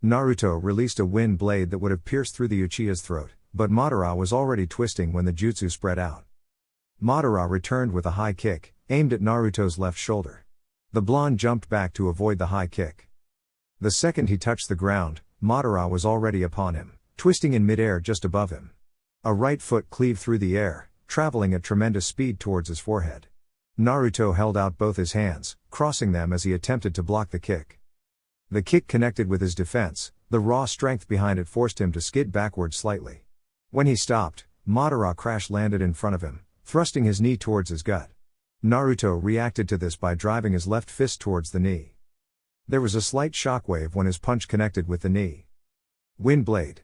Speaker 1: Naruto released a wind blade that would have pierced through the Uchiha's throat, but Madara was already twisting when the jutsu spread out. Madara returned with a high kick, aimed at Naruto's left shoulder. The blonde jumped back to avoid the high kick. The second he touched the ground, Madara was already upon him, twisting in midair just above him. A right foot cleaved through the air, traveling at tremendous speed towards his forehead. Naruto held out both his hands, crossing them as he attempted to block the kick. The kick connected with his defense, the raw strength behind it forced him to skid backwards slightly. When he stopped, Madara crash-landed in front of him, thrusting his knee towards his gut. Naruto reacted to this by driving his left fist towards the knee. There was a slight shockwave when his punch connected with the knee. Wind blade.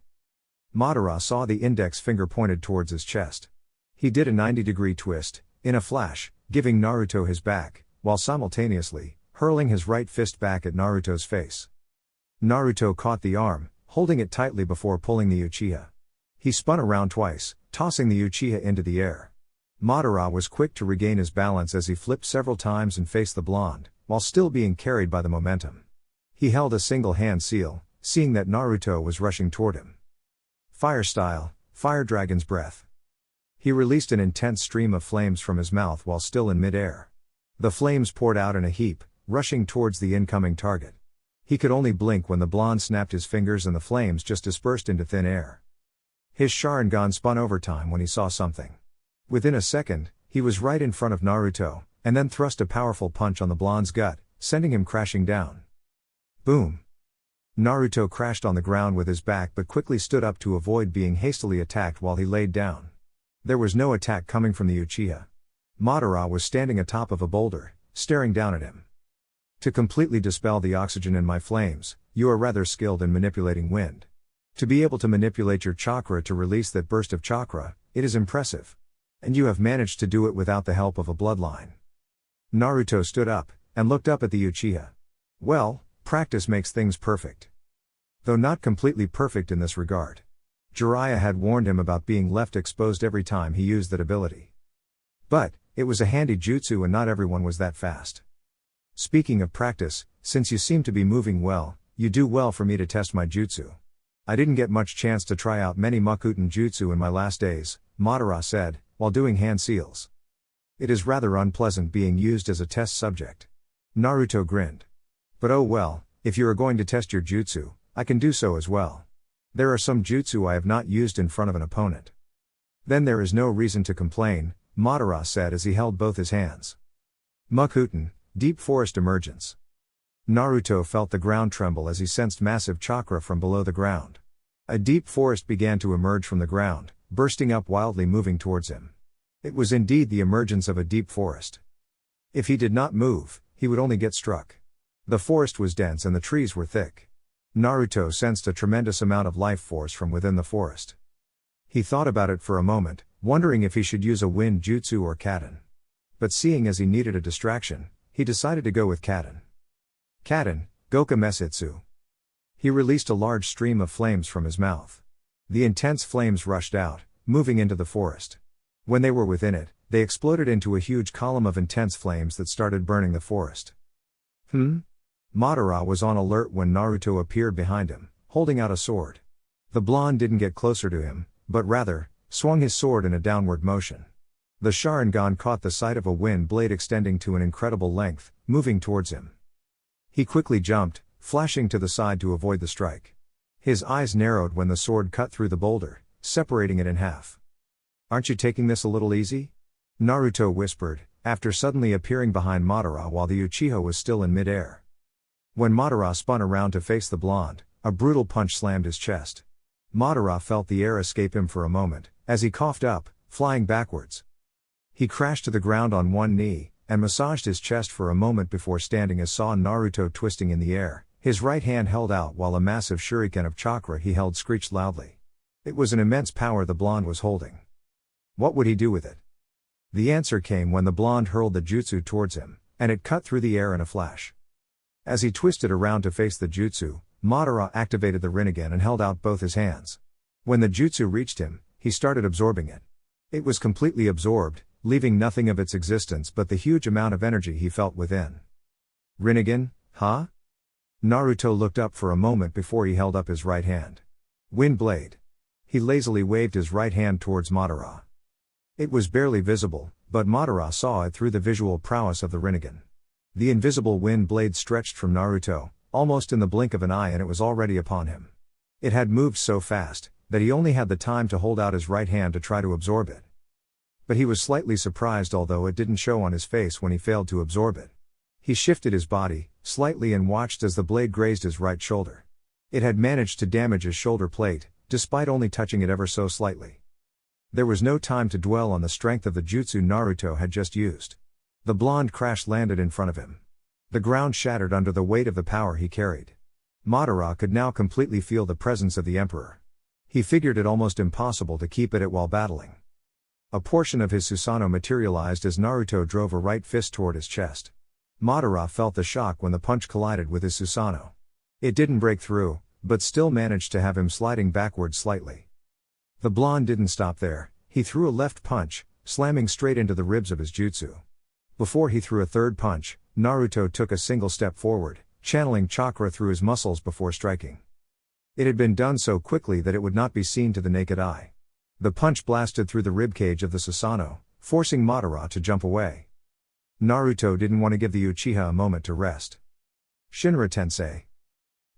Speaker 1: Madara saw the index finger pointed towards his chest. He did a 90-degree twist, in a flash, giving Naruto his back, while simultaneously, hurling his right fist back at Naruto's face. Naruto caught the arm, holding it tightly before pulling the Uchiha. He spun around twice, tossing the Uchiha into the air. Madara was quick to regain his balance as he flipped several times and faced the blonde, while still being carried by the momentum. He held a single hand seal, seeing that Naruto was rushing toward him. Fire style, Fire Dragon's Breath. He released an intense stream of flames from his mouth while still in mid-air. The flames poured out in a heap, rushing towards the incoming target. He could only blink when the blonde snapped his fingers and the flames just dispersed into thin air. His Sharingan spun overtime when he saw something. Within a second, he was right in front of Naruto, and then thrust a powerful punch on the blonde's gut, sending him crashing down. Boom! Naruto crashed on the ground with his back but quickly stood up to avoid being hastily attacked while he laid down. There was no attack coming from the Uchiha. Madara was standing atop of a boulder, staring down at him. To completely dispel the oxygen in my flames, you are rather skilled in manipulating wind. To be able to manipulate your chakra to release that burst of chakra, it is impressive. And you have managed to do it without the help of a bloodline. Naruto stood up, and looked up at the Uchiha. Well, practice makes things perfect. Though not completely perfect in this regard. Jiraiya had warned him about being left exposed every time he used that ability. But, it was a handy jutsu and not everyone was that fast. Speaking of practice, since you seem to be moving well, you do well for me to test my jutsu. I didn't get much chance to try out many Makuten jutsu in my last days, Madara said, while doing hand seals. It is rather unpleasant being used as a test subject. Naruto grinned. But oh well, if you are going to test your jutsu, I can do so as well. There are some jutsu I have not used in front of an opponent. Then there is no reason to complain, Madara said as he held both his hands. Makuten, Deep Forest Emergence. Naruto felt the ground tremble as he sensed massive chakra from below the ground. A deep forest began to emerge from the ground, bursting up wildly, moving towards him. It was indeed the emergence of a deep forest. If he did not move, he would only get struck. The forest was dense and the trees were thick. Naruto sensed a tremendous amount of life force from within the forest. He thought about it for a moment, wondering if he should use a wind jutsu or Kaden. But seeing as he needed a distraction, he decided to go with Kaden. Kaden, Goka Mesitsu. He released a large stream of flames from his mouth. The intense flames rushed out, moving into the forest. When they were within it, they exploded into a huge column of intense flames that started burning the forest. Madara was on alert when Naruto appeared behind him, holding out a sword. The blonde didn't get closer to him, but rather, swung his sword in a downward motion. The Sharingan caught the sight of a wind blade extending to an incredible length, moving towards him. He quickly jumped, flashing to the side to avoid the strike. His eyes narrowed when the sword cut through the boulder, separating it in half. "Aren't you taking this a little easy?" Naruto whispered, after suddenly appearing behind Madara while the Uchiha was still in mid-air. When Madara spun around to face the blonde, a brutal punch slammed his chest. Madara felt the air escape him for a moment, as he coughed up, flying backwards. He crashed to the ground on one knee, and massaged his chest for a moment before standing as saw Naruto twisting in the air, his right hand held out while a massive shuriken of chakra he held screeched loudly. It was an immense power the blonde was holding. What would he do with it? The answer came when the blonde hurled the jutsu towards him, and it cut through the air in a flash. As he twisted around to face the jutsu, Madara activated the Rinnegan and held out both his hands. When the jutsu reached him, he started absorbing it. It was completely absorbed, leaving nothing of its existence but the huge amount of energy he felt within. Rinnegan, huh? Naruto looked up for a moment before he held up his right hand. Wind blade. He lazily waved his right hand towards Madara. It was barely visible, but Madara saw it through the visual prowess of the Rinnegan. The invisible wind blade stretched from Naruto, almost in the blink of an eye, and it was already upon him. It had moved so fast, that he only had the time to hold out his right hand to try to absorb it. But he was slightly surprised, although it didn't show on his face when he failed to absorb it. He shifted his body, slightly, and watched as the blade grazed his right shoulder. It had managed to damage his shoulder plate, despite only touching it ever so slightly. There was no time to dwell on the strength of the jutsu Naruto had just used. The blonde crash-landed in front of him. The ground shattered under the weight of the power he carried. Madara could now completely feel the presence of the Emperor. He figured it almost impossible to keep it while battling. A portion of his Susanoo materialized as Naruto drove a right fist toward his chest. Madara felt the shock when the punch collided with his Susanoo. It didn't break through, but still managed to have him sliding backwards slightly. The blonde didn't stop there. He threw a left punch, slamming straight into the ribs of his jutsu. Before he threw a third punch, Naruto took a single step forward, channeling chakra through his muscles before striking. It had been done so quickly that it would not be seen to the naked eye. The punch blasted through the ribcage of the Susanoo, forcing Madara to jump away. Naruto didn't want to give the Uchiha a moment to rest. Shinra Tensei.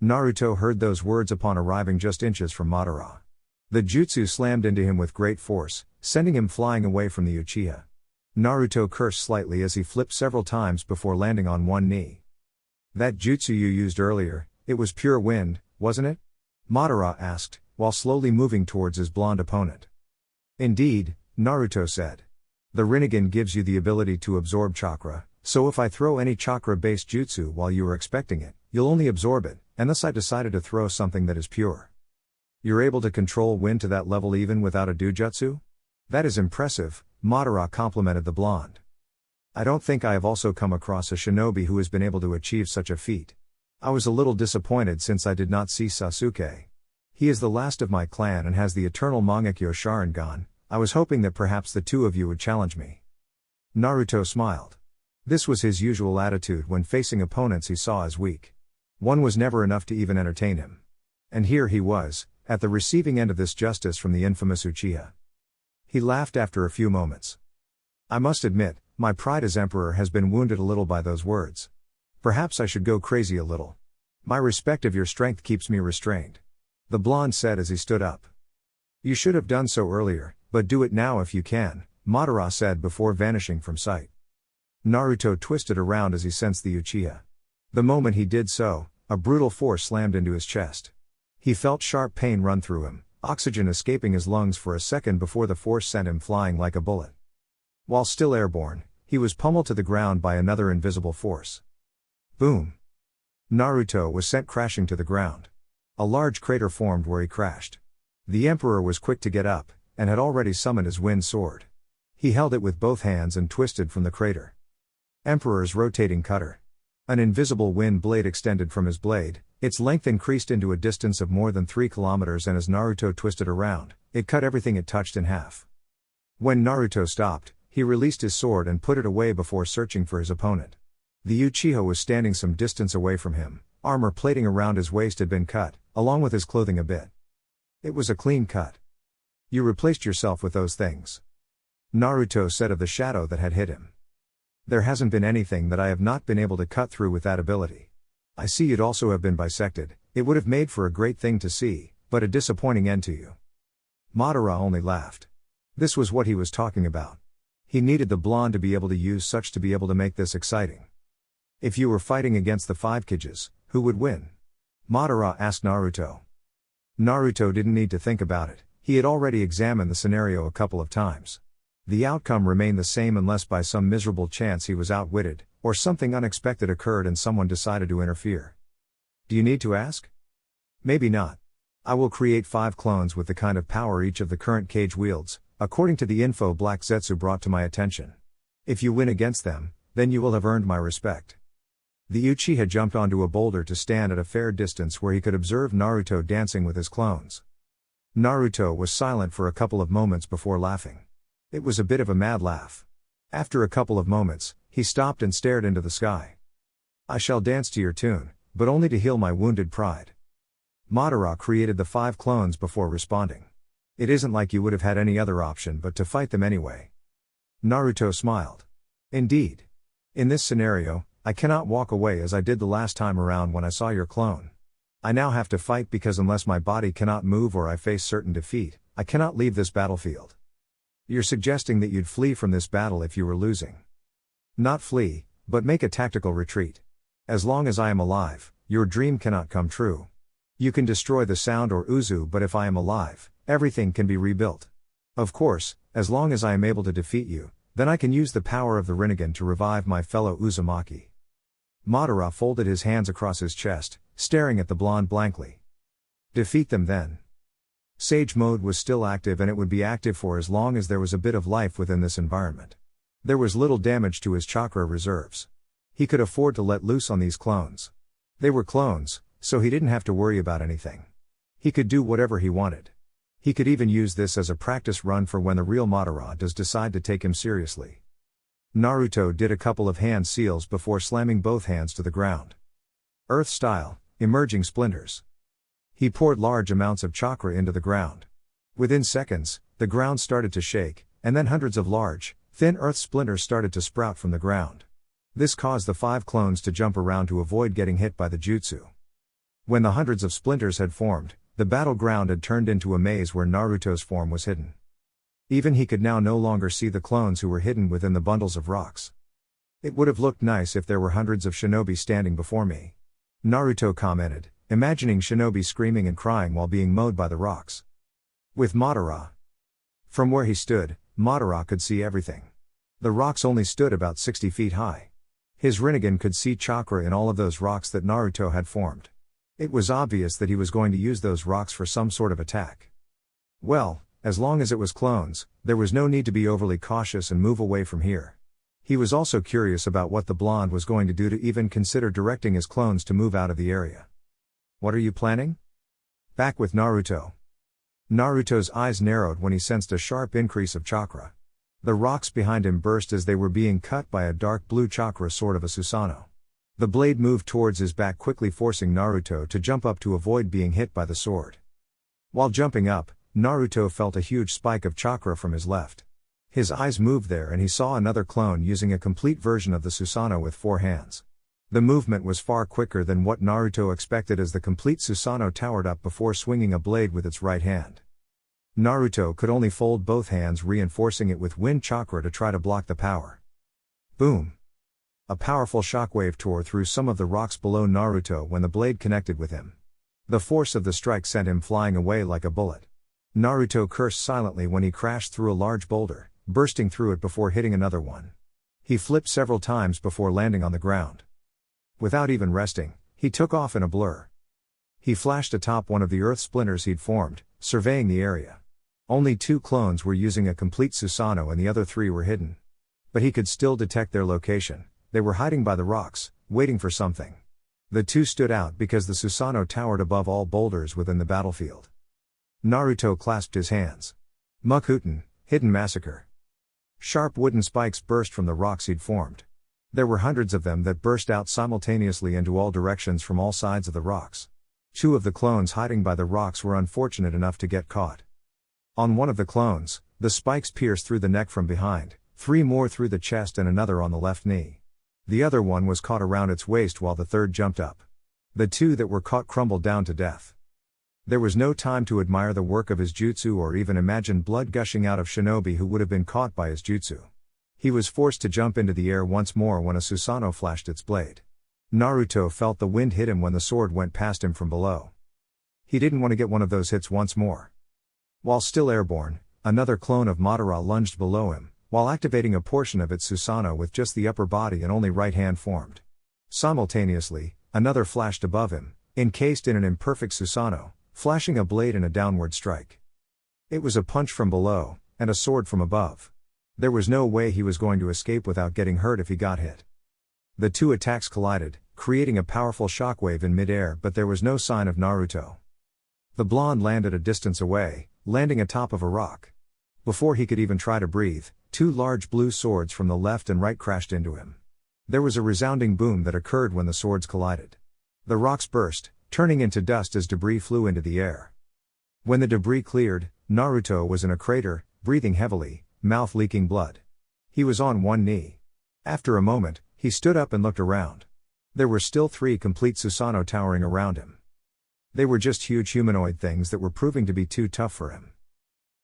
Speaker 1: Naruto heard those words upon arriving just inches from Madara. The jutsu slammed into him with great force, sending him flying away from the Uchiha. Naruto cursed slightly as he flipped several times before landing on one knee. "That jutsu you used earlier, it was pure wind, wasn't it?" Madara asked, while slowly moving towards his blonde opponent. "Indeed," Naruto said. "The Rinnegan gives you the ability to absorb chakra, so if I throw any chakra-based jutsu while you are expecting it, you'll only absorb it, and thus I decided to throw something that is pure." "You're able to control wind to that level even without a dojutsu? That is impressive," Madara complimented the blonde. "I don't think I have also come across a shinobi who has been able to achieve such a feat. I was a little disappointed since I did not see Sasuke. He is the last of my clan and has the eternal Mangekyo Sharingan. I was hoping that perhaps the two of you would challenge me." Naruto smiled. This was his usual attitude when facing opponents he saw as weak. One was never enough to even entertain him. And here he was, at the receiving end of this justice from the infamous Uchiha. He laughed after a few moments. "I must admit, my pride as emperor has been wounded a little by those words. Perhaps I should go crazy a little. My respect of your strength keeps me restrained," the blonde said as he stood up. "You should have done so earlier, but do it now if you can," Madara said before vanishing from sight. Naruto twisted around as he sensed the Uchiha. The moment he did so, a brutal force slammed into his chest. He felt sharp pain run through him, oxygen escaping his lungs for a second before the force sent him flying like a bullet. While still airborne, he was pummeled to the ground by another invisible force. Boom! Naruto was sent crashing to the ground. A large crater formed where he crashed. The Emperor was quick to get up, and had already summoned his wind sword. He held it with both hands and twisted from the crater. Emperor's rotating cutter. An invisible wind blade extended from his blade, its length increased into a distance of more than 3 kilometers, and as Naruto twisted around, it cut everything it touched in half. When Naruto stopped, he released his sword and put it away before searching for his opponent. The Uchiha was standing some distance away from him, armor plating around his waist had been cut, along with his clothing a bit. It was a clean cut. You replaced yourself with those things. Naruto said of the shadow that had hit him. There hasn't been anything that I have not been able to cut through with that ability. I see you'd also have been bisected, it would have made for a great thing to see, but a disappointing end to you. Madara only laughed. This was what he was talking about. He needed the blonde to be able to use such to be able to make this exciting. If you were fighting against the 5 Kages, who would win? Madara asked Naruto. Naruto didn't need to think about it, he had already examined the scenario a couple of times. The outcome remained the same unless by some miserable chance he was outwitted, or something unexpected occurred and someone decided to interfere. Do you need to ask? Maybe not. I will create 5 clones with the kind of power each of the current Kage wields, according to the info Black Zetsu brought to my attention. If you win against them, then you will have earned my respect. The Uchiha jumped onto a boulder to stand at a fair distance where he could observe Naruto dancing with his clones. Naruto was silent for a couple of moments before laughing. It was a bit of a mad laugh. After a couple of moments, he stopped and stared into the sky. I shall dance to your tune, but only to heal my wounded pride. Madara created the 5 clones before responding. It isn't like you would have had any other option but to fight them anyway. Naruto smiled. Indeed. In this scenario, I cannot walk away as I did the last time around when I saw your clone. I now have to fight because unless my body cannot move or I face certain defeat, I cannot leave this battlefield. You're suggesting that you'd flee from this battle if you were losing. Not flee, but make a tactical retreat. As long as I am alive, your dream cannot come true. You can destroy the sound or Uzu, but if I am alive, everything can be rebuilt. Of course, as long as I am able to defeat you, then I can use the power of the Rinnegan to revive my fellow Uzumaki. Madara folded his hands across his chest, staring at the blonde blankly. Defeat them then. Sage mode was still active and it would be active for as long as there was a bit of life within this environment. There was little damage to his chakra reserves. He could afford to let loose on these clones. They were clones, so he didn't have to worry about anything. He could do whatever he wanted. He could even use this as a practice run for when the real Madara does decide to take him seriously. Naruto did a couple of hand seals before slamming both hands to the ground. Earth style, emerging splinters. He poured large amounts of chakra into the ground. Within seconds, the ground started to shake, and then hundreds of large, thin earth splinters started to sprout from the ground. This caused the 5 clones to jump around to avoid getting hit by the jutsu. When the hundreds of splinters had formed, the battleground had turned into a maze where Naruto's form was hidden. Even he could now no longer see the clones who were hidden within the bundles of rocks. It would have looked nice if there were hundreds of shinobi standing before me. Naruto commented, imagining shinobi screaming and crying while being mowed by the rocks. With Madara. From where he stood, Madara could see everything. The rocks only stood about 60 feet high. His Rinnegan could see chakra in all of those rocks that Naruto had formed. It was obvious that he was going to use those rocks for some sort of attack. Well, as long as it was clones, there was no need to be overly cautious and move away from here. He was also curious about what the blonde was going to do to even consider directing his clones to move out of the area. What are you planning? Back with Naruto. Naruto's eyes narrowed when he sensed a sharp increase of chakra. The rocks behind him burst as they were being cut by a dark blue chakra sword of a Susanoo. The blade moved towards his back, quickly forcing Naruto to jump up to avoid being hit by the sword. While jumping up, Naruto felt a huge spike of chakra from his left. His eyes moved there and he saw another clone using a complete version of the Susanoo with 4 hands. The movement was far quicker than what Naruto expected as the complete Susanoo towered up before swinging a blade with its right hand. Naruto could only fold both hands, reinforcing it with wind chakra to try to block the power. Boom! A powerful shockwave tore through some of the rocks below Naruto when the blade connected with him. The force of the strike sent him flying away like a bullet. Naruto cursed silently when he crashed through a large boulder, bursting through it before hitting another one. He flipped several times before landing on the ground. Without even resting, he took off in a blur. He flashed atop one of the earth splinters he'd formed, surveying the area. Only 2 clones were using a complete Susanoo and the other 3 were hidden. But he could still detect their location. They were hiding by the rocks, waiting for something. The 2 stood out because the Susanoo towered above all boulders within the battlefield. Naruto clasped his hands. Mukuten, hidden massacre. Sharp wooden spikes burst from the rocks he'd formed. There were hundreds of them that burst out simultaneously into all directions from all sides of the rocks. 2 of the clones hiding by the rocks were unfortunate enough to get caught. On one of the clones, the spikes pierced through the neck from behind, 3 more through the chest and another on the left knee. The other one was caught around its waist while the third jumped up. The 2 that were caught crumbled down to death. There was no time to admire the work of his jutsu or even imagine blood gushing out of shinobi who would have been caught by his jutsu. He was forced to jump into the air once more when a Susanoo flashed its blade. Naruto felt the wind hit him when the sword went past him from below. He didn't want to get one of those hits once more. While still airborne, another clone of Madara lunged below him, while activating a portion of its Susanoo with just the upper body and only right hand formed. Simultaneously, another flashed above him, encased in an imperfect Susanoo, flashing a blade in a downward strike. It was a punch from below, and a sword from above. There was no way he was going to escape without getting hurt if he got hit. The 2 attacks collided, creating a powerful shockwave in midair, but there was no sign of Naruto. The blonde landed a distance away, landing atop of a rock. Before he could even try to breathe, 2 large blue swords from the left and right crashed into him. There was a resounding boom that occurred when the swords collided. The rocks burst, turning into dust as debris flew into the air. When the debris cleared, Naruto was in a crater, breathing heavily, mouth leaking blood. He was on one knee. After a moment, he stood up and looked around. There were still 3 complete Susanoo towering around him. They were just huge humanoid things that were proving to be too tough for him.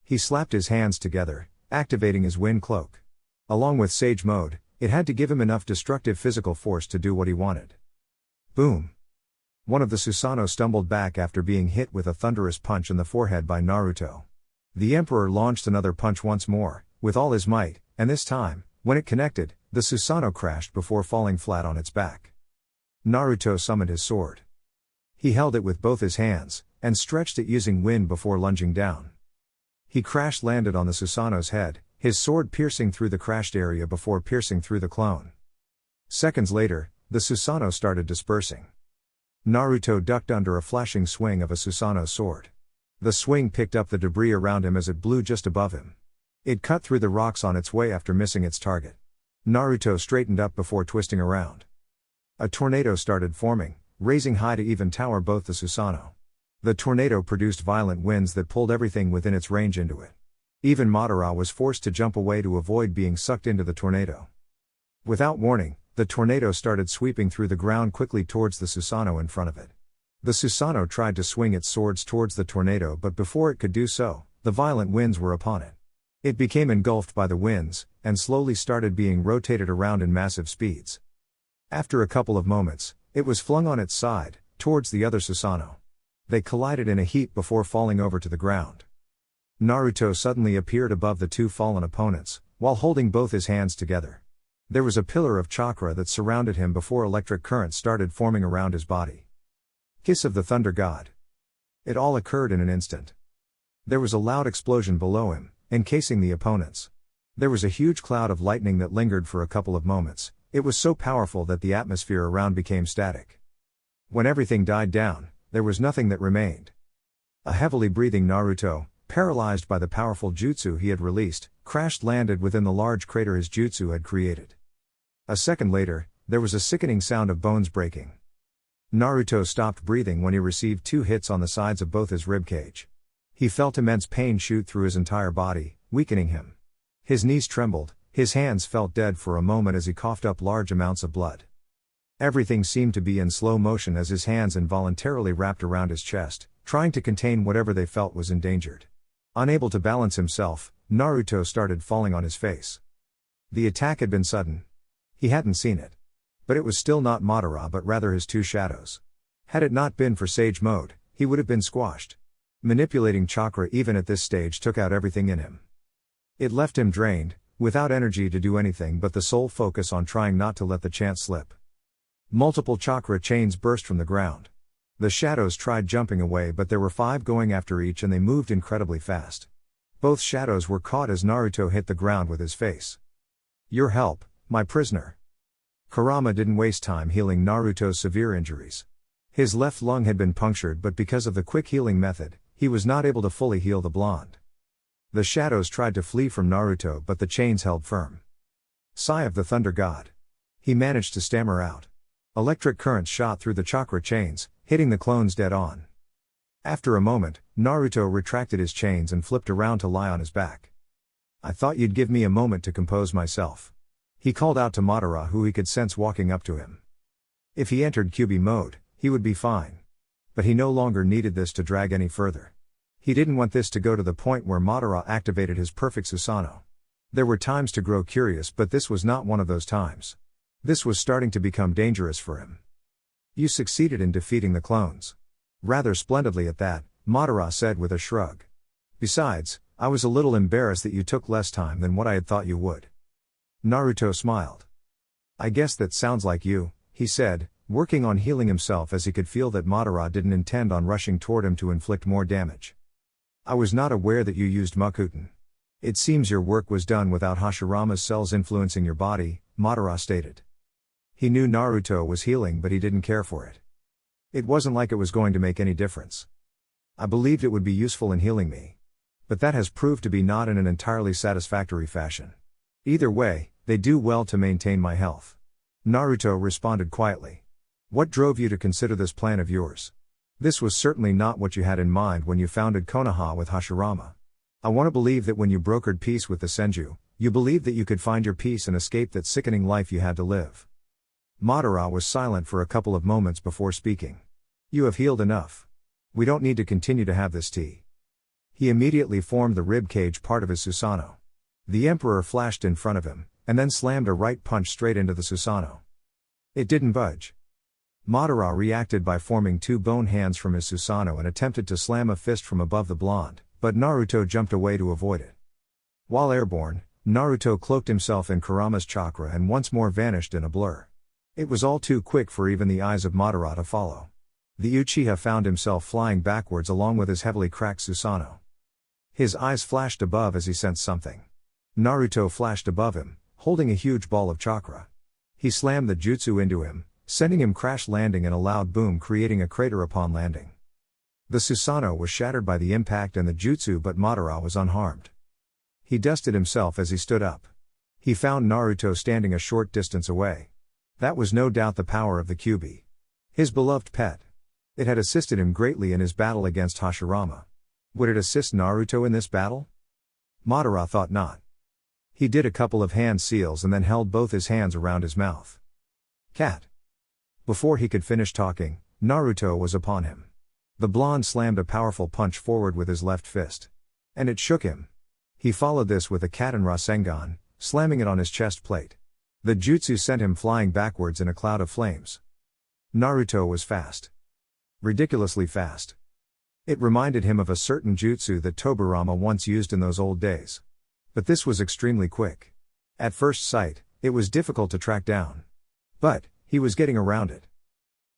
Speaker 1: He slapped his hands together, activating his wind cloak. Along with Sage Mode, it had to give him enough destructive physical force to do what he wanted. Boom! One of the Susanoo stumbled back after being hit with a thunderous punch in the forehead by Naruto. The Emperor launched another punch once more, with all his might, and this time, when it connected, the Susanoo crashed before falling flat on its back. Naruto summoned his sword. He held it with both his hands, and stretched it using wind before lunging down. He crash-landed on the Susanoo's head, his sword piercing through the crashed area before piercing through the clone. Seconds later, the Susanoo started dispersing. Naruto ducked under a flashing swing of a Susanoo sword. The swing picked up the debris around him as it blew just above him. It cut through the rocks on its way after missing its target. Naruto straightened up before twisting around. A tornado started forming, raising high to even tower both the Susanoo. The tornado produced violent winds that pulled everything within its range into it. Even Madara was forced to jump away to avoid being sucked into the tornado. Without warning, the tornado started sweeping through the ground quickly towards the Susanoo in front of it. The Susanoo tried to swing its swords towards the tornado, but before it could do so, the violent winds were upon it. It became engulfed by the winds, and slowly started being rotated around in massive speeds. After a couple of moments, it was flung on its side, towards the other Susanoo. They collided in a heap before falling over to the ground. Naruto suddenly appeared above the 2 fallen opponents, while holding both his hands together. There was a pillar of chakra that surrounded him before electric currents started forming around his body. Kiss of the Thunder God. It all occurred in an instant. There was a loud explosion below him, encasing the opponents. There was a huge cloud of lightning that lingered for a couple of moments. It was so powerful that the atmosphere around became static. When everything died down, there was nothing that remained. A heavily breathing Naruto, paralyzed by the powerful jutsu he had released, crash-landed within the large crater his jutsu had created. A second later, there was a sickening sound of bones breaking. Naruto stopped breathing when he received 2 hits on the sides of both his ribcage. He felt immense pain shoot through his entire body, weakening him. His knees trembled, his hands felt dead for a moment as he coughed up large amounts of blood. Everything seemed to be in slow motion as his hands involuntarily wrapped around his chest, trying to contain whatever they felt was endangered. Unable to balance himself, Naruto started falling on his face. The attack had been sudden. He hadn't seen it. But it was still not Madara but rather his 2 shadows. Had it not been for Sage Mode, he would have been squashed. Manipulating chakra even at this stage took out everything in him. It left him drained, without energy to do anything but the sole focus on trying not to let the chance slip. Multiple chakra chains burst from the ground. The shadows tried jumping away, but there were 5 going after each and they moved incredibly fast. Both shadows were caught as Naruto hit the ground with his face. "Your help, my prisoner." Kurama didn't waste time healing Naruto's severe injuries. His left lung had been punctured, but because of the quick healing method, he was not able to fully heal the blonde. The shadows tried to flee from Naruto, but the chains held firm. "Sigh of the Thunder God." He managed to stammer out. Electric currents shot through the chakra chains, hitting the clones dead on. After a moment, Naruto retracted his chains and flipped around to lie on his back. "I thought you'd give me a moment to compose myself." He called out to Madara, who he could sense walking up to him. If he entered QB mode, he would be fine. But he no longer needed this to drag any further. He didn't want this to go to the point where Madara activated his perfect Susanoo. There were times to grow curious, but this was not one of those times. This was starting to become dangerous for him. "You succeeded in defeating the clones. Rather splendidly at that," Madara said with a shrug. "Besides, I was a little embarrassed that you took less time than what I had thought you would." Naruto smiled. "I guess that sounds like you," he said, working on healing himself as he could feel that Madara didn't intend on rushing toward him to inflict more damage. "I was not aware that you used Makuten. It seems your work was done without Hashirama's cells influencing your body," Madara stated. He knew Naruto was healing, but he didn't care for it. It wasn't like it was going to make any difference. "I believed it would be useful in healing me. But that has proved to be not in an entirely satisfactory fashion. Either way, they do well to maintain my health." Naruto responded quietly. "What drove you to consider this plan of yours? This was certainly not what you had in mind when you founded Konoha with Hashirama. I want to believe that when you brokered peace with the Senju, you believed that you could find your peace and escape that sickening life you had to live." Madara was silent for a couple of moments before speaking. "You have healed enough. We don't need to continue to have this tea." He immediately formed the rib cage part of his Susanoo. The Emperor flashed in front of him, and then slammed a right punch straight into the Susanoo. It didn't budge. Madara reacted by forming 2 bone hands from his Susanoo and attempted to slam a fist from above the blonde, but Naruto jumped away to avoid it. While airborne, Naruto cloaked himself in Kurama's chakra and once more vanished in a blur. It was all too quick for even the eyes of Madara to follow. The Uchiha found himself flying backwards along with his heavily cracked Susanoo. His eyes flashed above as he sensed something. Naruto flashed above him, holding a huge ball of chakra. He slammed the jutsu into him, sending him crash landing in a loud boom, creating a crater upon landing. The Susanoo was shattered by the impact and the jutsu, but Madara was unharmed. He dusted himself as he stood up. He found Naruto standing a short distance away. That was no doubt the power of the Kyuubi. His beloved pet. It had assisted him greatly in his battle against Hashirama. Would it assist Naruto in this battle? Madara thought not. He did a couple of hand seals and then held both his hands around his mouth. "Cat." Before he could finish talking, Naruto was upon him. The blonde slammed a powerful punch forward with his left fist. And it shook him. He followed this with a Katen Rasengan, slamming it on his chest plate. The jutsu sent him flying backwards in a cloud of flames. Naruto was fast. Ridiculously fast. It reminded him of a certain jutsu that Tobirama once used in those old days. But this was extremely quick. At first sight, it was difficult to track down. But he was getting around it.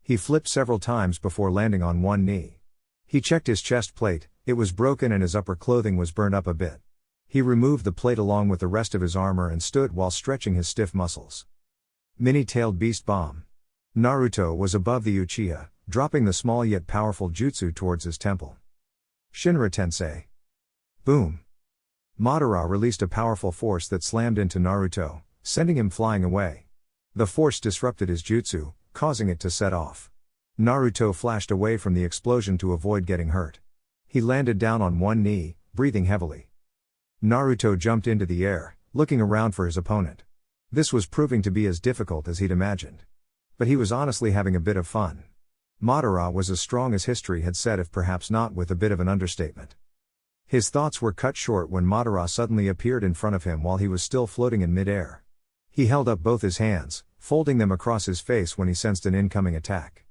Speaker 1: He flipped several times before landing on one knee. He checked his chest plate, it was broken and his upper clothing was burned up a bit. He removed the plate along with the rest of his armor and stood while stretching his stiff muscles. Mini-tailed beast bomb. Naruto was above the Uchiha, dropping the small yet powerful jutsu towards his temple. Shinra Tensei. Boom. Madara released a powerful force that slammed into Naruto, sending him flying away. The force disrupted his jutsu, causing it to set off. Naruto flashed away from the explosion to avoid getting hurt. He landed down on one knee, breathing heavily. Naruto jumped into the air, looking around for his opponent. This was proving to be as difficult as he'd imagined. But he was honestly having a bit of fun. Madara was as strong as history had said, if perhaps not with a bit of an understatement. His thoughts were cut short when Madara suddenly appeared in front of him while he was still floating in mid-air. He held up both his hands, folding them across his face when he sensed an incoming attack.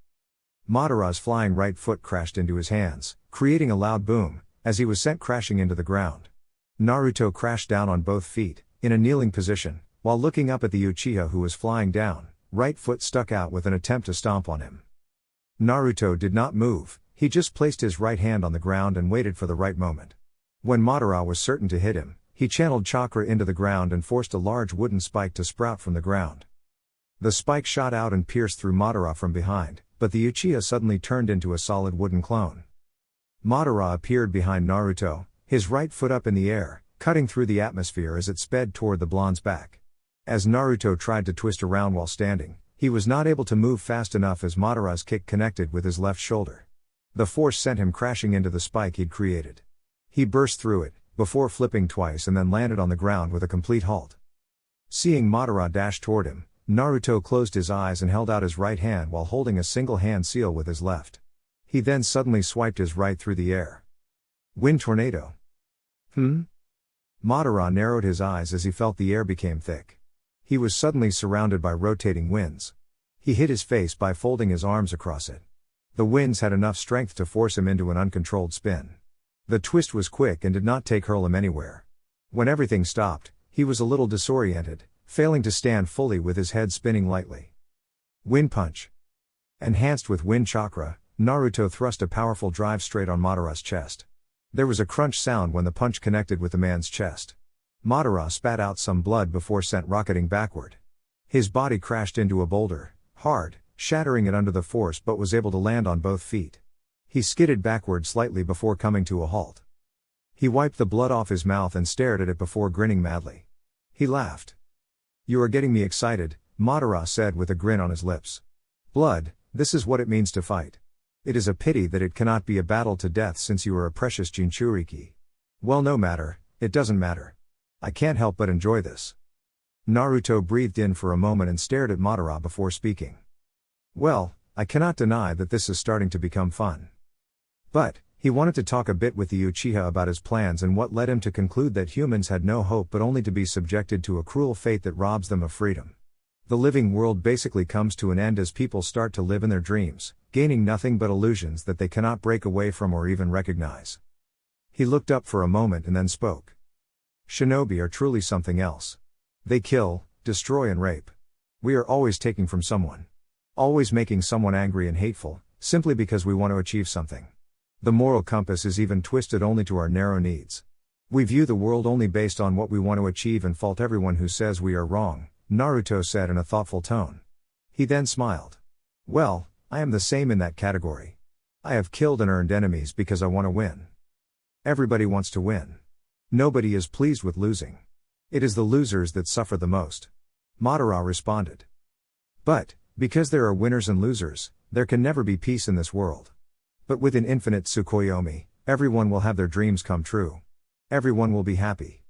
Speaker 1: Madara's flying right foot crashed into his hands, creating a loud boom, as he was sent crashing into the ground. Naruto crashed down on both feet, in a kneeling position, while looking up at the Uchiha who was flying down, right foot stuck out with an attempt to stomp on him. Naruto did not move, he just placed his right hand on the ground and waited for the right moment. When Madara was certain to hit him, he channeled chakra into the ground and forced a large wooden spike to sprout from the ground. The spike shot out and pierced through Madara from behind, but the Uchiha suddenly turned into a solid wooden clone. Madara appeared behind Naruto, his right foot up in the air, cutting through the atmosphere as it sped toward the blonde's back. As Naruto tried to twist around while standing, he was not able to move fast enough as Madara's kick connected with his left shoulder. The force sent him crashing into the spike he'd created. He burst through it, before flipping twice and then landed on the ground with a complete halt. Seeing Madara dash toward him, Naruto closed his eyes and held out his right hand while holding a single hand seal with his left. He then suddenly swiped his right through the air. Wind tornado. Madara narrowed his eyes as he felt the air became thick. He was suddenly surrounded by rotating winds. He hid his face by folding his arms across it. The winds had enough strength to force him into an uncontrolled spin. The twist was quick and did not hurl him anywhere. When everything stopped, he was a little disoriented, failing to stand fully with his head spinning lightly. Wind punch. Enhanced with wind chakra, Naruto thrust a powerful drive straight on Madara's chest. There was a crunch sound when the punch connected with the man's chest. Madara spat out some blood before sent rocketing backward. His body crashed into a boulder, hard, shattering it under the force, but was able to land on both feet. He skidded backward slightly before coming to a halt. He wiped the blood off his mouth and stared at it before grinning madly. He laughed. "You are getting me excited," Madara said with a grin on his lips. "Blood, this is what it means to fight. It is a pity that it cannot be a battle to death since you are a precious Jinchuriki. Well, no matter, it doesn't matter. I can't help but enjoy this." Naruto breathed in for a moment and stared at Madara before speaking. "Well, I cannot deny that this is starting to become fun." But, he wanted to talk a bit with the Uchiha about his plans and what led him to conclude that humans had no hope but only to be subjected to a cruel fate that robs them of freedom. The living world basically comes to an end as people start to live in their dreams, gaining nothing but illusions that they cannot break away from or even recognize. He looked up for a moment and then spoke. "Shinobi are truly something else. They kill, destroy and rape. We are always taking from someone. Always making someone angry and hateful, simply because we want to achieve something. The moral compass is even twisted only to our narrow needs. We view the world only based on what we want to achieve and fault everyone who says we are wrong," Naruto said in a thoughtful tone. He then smiled. "Well, I am the same in that category. I have killed and earned enemies because I want to win. Everybody wants to win. Nobody is pleased with losing. It is the losers that suffer the most." Madara responded. "But, because there are winners and losers, there can never be peace in this world. But with an infinite Tsukuyomi, everyone will have their dreams come true. Everyone will be happy.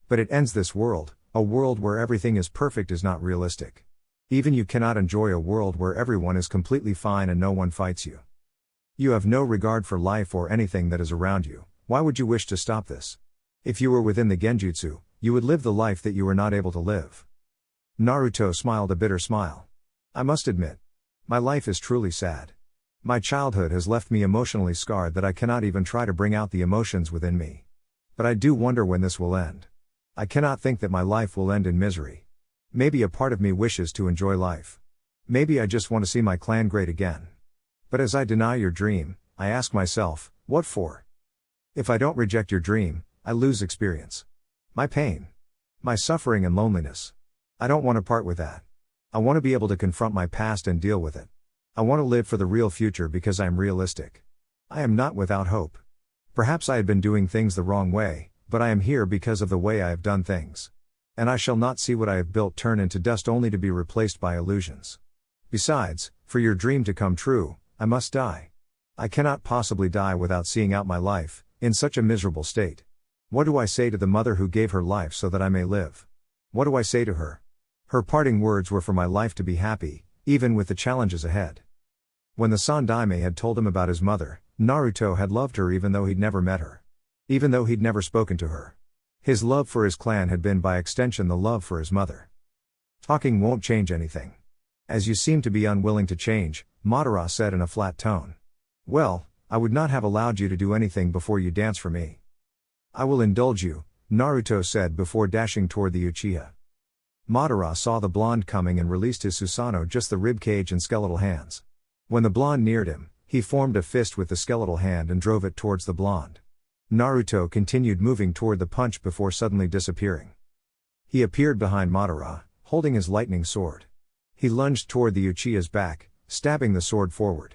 Speaker 1: But it ends this world, a world where everything is perfect is not realistic. Even you cannot enjoy a world where everyone is completely fine and no one fights you. You have no regard for life or anything that is around you. Why would you wish to stop this? If you were within the Genjutsu, you would live the life that you were not able to live." Naruto smiled a bitter smile. "I must admit, my life is truly sad. My childhood has left me emotionally scarred that I cannot even try to bring out the emotions within me. But I do wonder when this will end. I cannot think that my life will end in misery. Maybe a part of me wishes to enjoy life. Maybe I just want to see my clan great again. But as I deny your dream, I ask myself, what for? If I don't reject your dream, I lose experience. My pain. My suffering and loneliness. I don't want to part with that. I want to be able to confront my past and deal with it. I want to live for the real future because I am realistic. I am not without hope. Perhaps I had been doing things the wrong way, but I am here because of the way I have done things. And I shall not see what I have built turn into dust only to be replaced by illusions. Besides, for your dream to come true, I must die. I cannot possibly die without seeing out my life, in such a miserable state. What do I say to the mother who gave her life so that I may live? What do I say to her? Her parting words were for my life to be happy, even with the challenges ahead." When the Sandaime had told him about his mother, Naruto had loved her even though he'd never met her. Even though he'd never spoken to her. His love for his clan had been by extension the love for his mother. Talking won't change anything. As you seem to be unwilling to change, Madara said in a flat tone. Well, I would not have allowed you to do anything before you dance for me. I will indulge you, Naruto said before dashing toward the Uchiha. Madara saw the blonde coming and released his Susanoo, just the ribcage and skeletal hands. When the blonde neared him, he formed a fist with the skeletal hand and drove it towards the blonde. Naruto continued moving toward the punch before suddenly disappearing. He appeared behind Madara, holding his lightning sword. He lunged toward the Uchiha's back, stabbing the sword forward.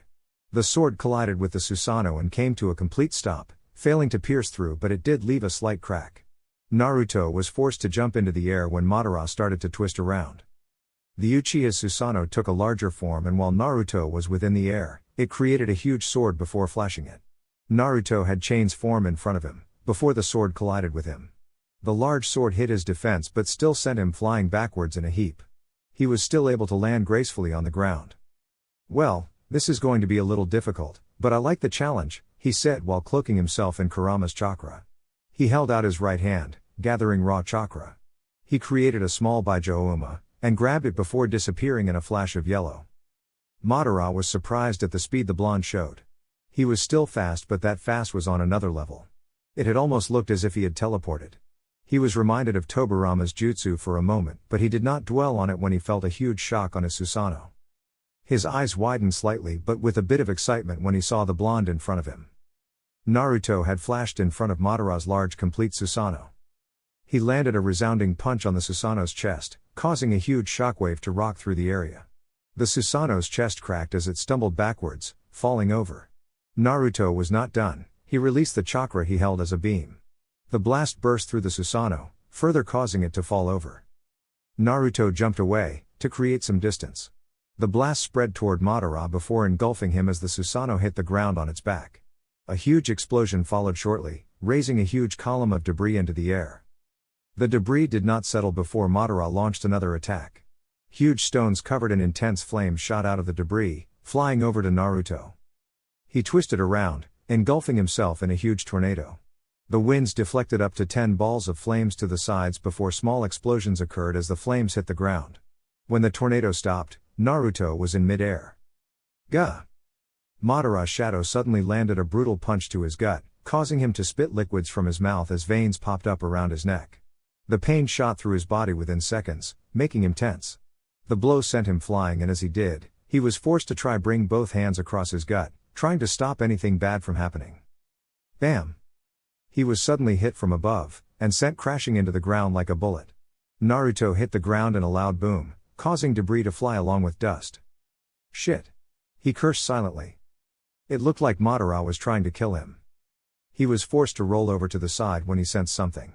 Speaker 1: The sword collided with the Susanoo and came to a complete stop, failing to pierce through, but it did leave a slight crack. Naruto was forced to jump into the air when Madara started to twist around. The Uchiha's Susanoo took a larger form, and while Naruto was within the air, it created a huge sword before flashing it. Naruto had chains form in front of him, before the sword collided with him. The large sword hit his defense but still sent him flying backwards in a heap. He was still able to land gracefully on the ground. Well, this is going to be a little difficult, but I like the challenge, he said while cloaking himself in Kurama's chakra. He held out his right hand, gathering raw chakra. He created a small Baijo-uma, and grabbed it before disappearing in a flash of yellow. Madara was surprised at the speed the blonde showed. He was still fast, but that fast was on another level. It had almost looked as if he had teleported. He was reminded of Toburama's jutsu for a moment, but he did not dwell on it when he felt a huge shock on his Susanoo. His eyes widened slightly, but with a bit of excitement when he saw the blonde in front of him. Naruto had flashed in front of Madara's large complete Susanoo. He landed a resounding punch on the Susanoo's chest, causing a huge shockwave to rock through the area. The Susanoo's chest cracked as it stumbled backwards, falling over. Naruto was not done. He released the chakra he held as a beam. The blast burst through the Susanoo, further causing it to fall over. Naruto jumped away, to create some distance. The blast spread toward Madara before engulfing him as the Susanoo hit the ground on its back. A huge explosion followed shortly, raising a huge column of debris into the air. The debris did not settle before Madara launched another attack. Huge stones covered in intense flames shot out of the debris, flying over to Naruto. He twisted around, engulfing himself in a huge tornado. The winds deflected up to 10 balls of flames to the sides before small explosions occurred as the flames hit the ground. When the tornado stopped, Naruto was in mid-air. Gah! Madara's shadow suddenly landed a brutal punch to his gut, causing him to spit liquids from his mouth as veins popped up around his neck. The pain shot through his body within seconds, making him tense. The blow sent him flying, and as he did, he was forced to bring both hands across his gut, trying to stop anything bad from happening. Bam! He was suddenly hit from above, and sent crashing into the ground like a bullet. Naruto hit the ground in a loud boom, causing debris to fly along with dust. Shit! He cursed silently. It looked like Madara was trying to kill him. He was forced to roll over to the side when he sensed something.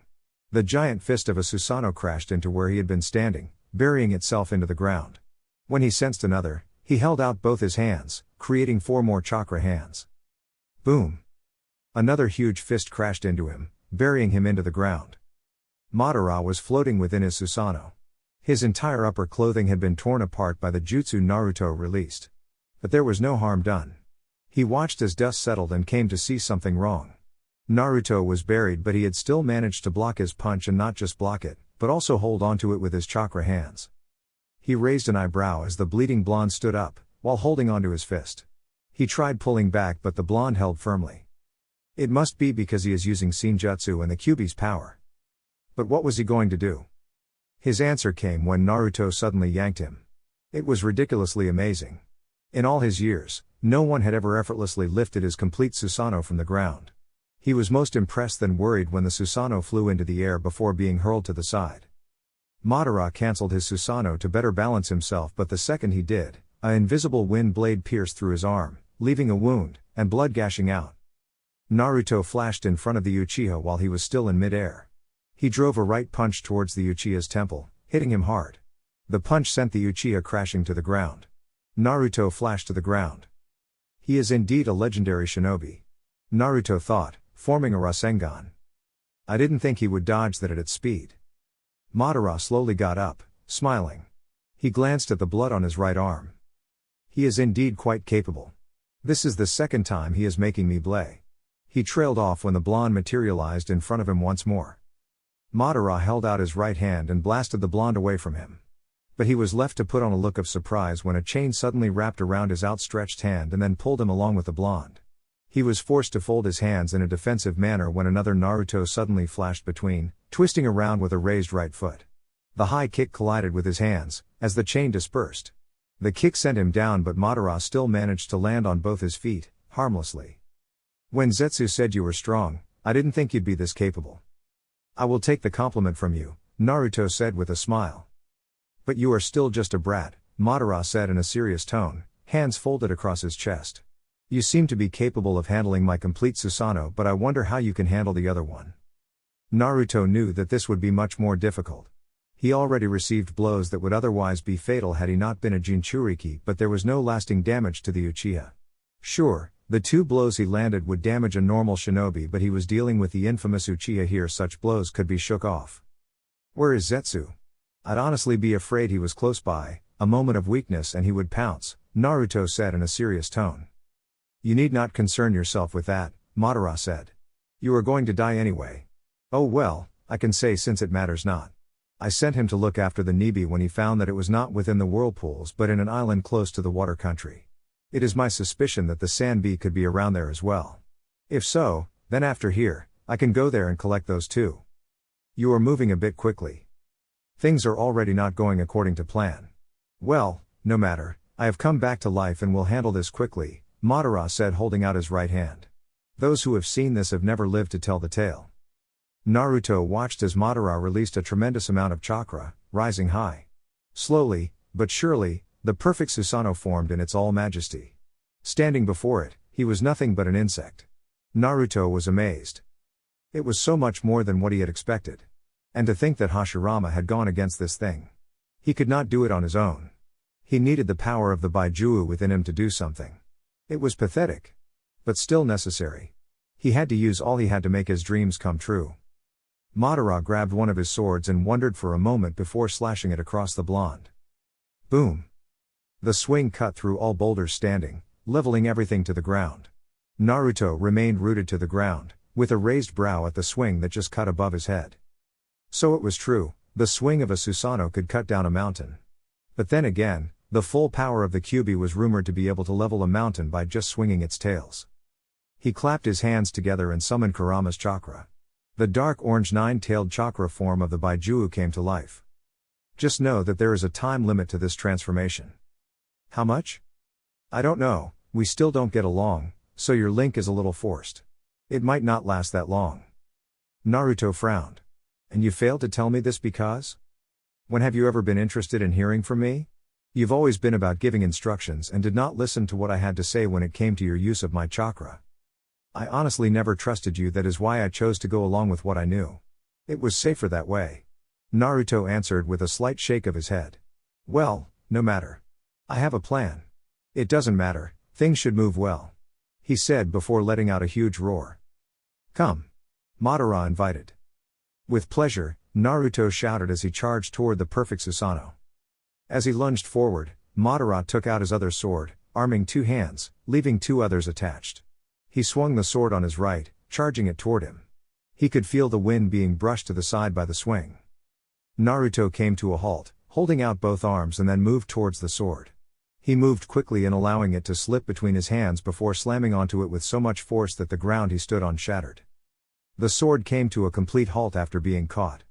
Speaker 1: The giant fist of a Susanoo crashed into where he had been standing, burying itself into the ground. When he sensed another, he held out both his hands, creating 4 more chakra hands. Boom! Another huge fist crashed into him, burying him into the ground. Madara was floating within his Susanoo. His entire upper clothing had been torn apart by the jutsu Naruto released. But there was no harm done. He watched as dust settled and came to see something wrong. Naruto was buried, but he had still managed to block his punch, and not just block it, but also hold onto it with his chakra hands. He raised an eyebrow as the bleeding blonde stood up, while holding onto his fist. He tried pulling back, but the blonde held firmly. It must be because he is using Senjutsu and the Kyuubi's power. But what was he going to do? His answer came when Naruto suddenly yanked him. It was ridiculously amazing. In all his years, no one had ever effortlessly lifted his complete Susanoo from the ground. He was most impressed than worried when the Susanoo flew into the air before being hurled to the side. Madara cancelled his Susanoo to better balance himself, but the second he did, an invisible wind blade pierced through his arm, leaving a wound, and blood gushing out. Naruto flashed in front of the Uchiha while he was still in mid-air. He drove a right punch towards the Uchiha's temple, hitting him hard. The punch sent the Uchiha crashing to the ground. Naruto flashed to the ground. He is indeed a legendary shinobi. Naruto thought, forming a Rasengan. I didn't think he would dodge that at its speed. Madara slowly got up, smiling. He glanced at the blood on his right arm. He is indeed quite capable. This is the second time he is making me blay. He trailed off when the blonde materialized in front of him once more. Madara held out his right hand and blasted the blonde away from him. But he was left to put on a look of surprise when a chain suddenly wrapped around his outstretched hand and then pulled him along with the blonde. He was forced to fold his hands in a defensive manner when another Naruto suddenly flashed between, twisting around with a raised right foot. The high kick collided with his hands, as the chain dispersed. The kick sent him down, but Madara still managed to land on both his feet, harmlessly. When Zetsu said you were strong, I didn't think you'd be this capable. I will take the compliment from you, Naruto said with a smile. But you are still just a brat, Madara said in a serious tone, hands folded across his chest. You seem to be capable of handling my complete Susanoo, but I wonder how you can handle the other one. Naruto knew that this would be much more difficult. He already received blows that would otherwise be fatal had he not been a Jinchuriki, but there was no lasting damage to the Uchiha. Sure, the 2 blows he landed would damage a normal shinobi, but he was dealing with the infamous Uchiha here. Such blows could be shook off. Where is Zetsu? I'd honestly be afraid he was close by, a moment of weakness and he would pounce, Naruto said in a serious tone. You need not concern yourself with that, Madara said. You are going to die anyway. Oh well, I can say since it matters not. I sent him to look after the Nibi when he found that it was not within the whirlpools but in an island close to the water country. It is my suspicion that the sand bee could be around there as well. If so, then after here, I can go there and collect those too. You are moving a bit quickly. Things are already not going according to plan. Well, no matter, I have come back to life and will handle this quickly, Madara said holding out his right hand. Those who have seen this have never lived to tell the tale. Naruto watched as Madara released a tremendous amount of chakra, rising high. Slowly, but surely, the perfect Susanoo formed in its all majesty. Standing before it, he was nothing but an insect. Naruto was amazed. It was so much more than what he had expected. And to think that Hashirama had gone against this thing. He could not do it on his own. He needed the power of the Baijuu within him to do something. It was pathetic. But still necessary. He had to use all he had to make his dreams come true. Madara grabbed one of his swords and wondered for a moment before slashing it across the blonde. Boom! The swing cut through all boulders standing, leveling everything to the ground. Naruto remained rooted to the ground, with a raised brow at the swing that just cut above his head. So it was true, the swing of a Susanoo could cut down a mountain. But then again, the full power of the Kyuubi was rumored to be able to level a mountain by just swinging its tails. He clapped his hands together and summoned Kurama's chakra. The dark orange 9-tailed chakra form of the Baijuu came to life. Just know that there is a time limit to this transformation. How much? I don't know, we still don't get along, so your link is a little forced. It might not last that long. Naruto frowned. And you failed to tell me this because? When have you ever been interested in hearing from me? You've always been about giving instructions and did not listen to what I had to say when it came to your use of my chakra. I honestly never trusted you, that is why I chose to go along with what I knew. It was safer that way. Naruto answered with a slight shake of his head. Well, no matter. I have a plan. It doesn't matter, things should move well. He said before letting out a huge roar. Come. Madara invited. With pleasure, Naruto shouted as he charged toward the perfect Susanoo. As he lunged forward, Madara took out his other sword, arming 2 hands, leaving 2 others attached. He swung the sword on his right, charging it toward him. He could feel the wind being brushed to the side by the swing. Naruto came to a halt, holding out both arms, and then moved towards the sword. He moved quickly in allowing it to slip between his hands before slamming onto it with so much force that the ground he stood on shattered. The sword came to a complete halt after being caught.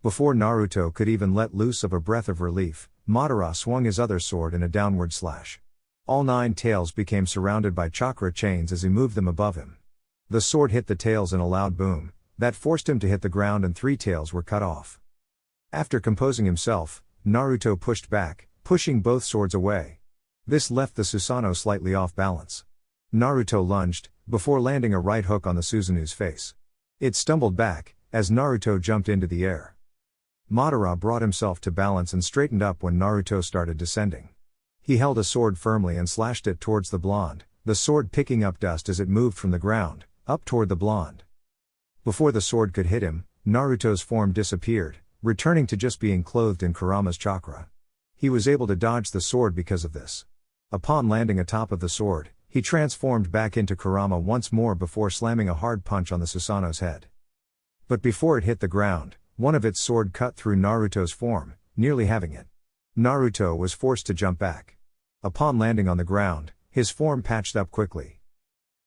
Speaker 1: Before Naruto could even let loose of a breath of relief, Madara swung his other sword in a downward slash. All 9 tails became surrounded by chakra chains as he moved them above him. The sword hit the tails in a loud boom, that forced him to hit the ground, and 3 tails were cut off. After composing himself, Naruto pushed back, pushing both swords away. This left the Susanoo slightly off balance. Naruto lunged, before landing a right hook on the Susanoo's face. It stumbled back, as Naruto jumped into the air. Madara brought himself to balance and straightened up when Naruto started descending. He held a sword firmly and slashed it towards the blonde, the sword picking up dust as it moved from the ground, up toward the blonde. Before the sword could hit him, Naruto's form disappeared, returning to just being clothed in Kurama's chakra. He was able to dodge the sword because of this. Upon landing atop of the sword, he transformed back into Kurama once more before slamming a hard punch on the Susanoo's head. But before it hit the ground, one of its sword cut through Naruto's form, nearly having it. Naruto was forced to jump back. Upon landing on the ground, his form patched up quickly.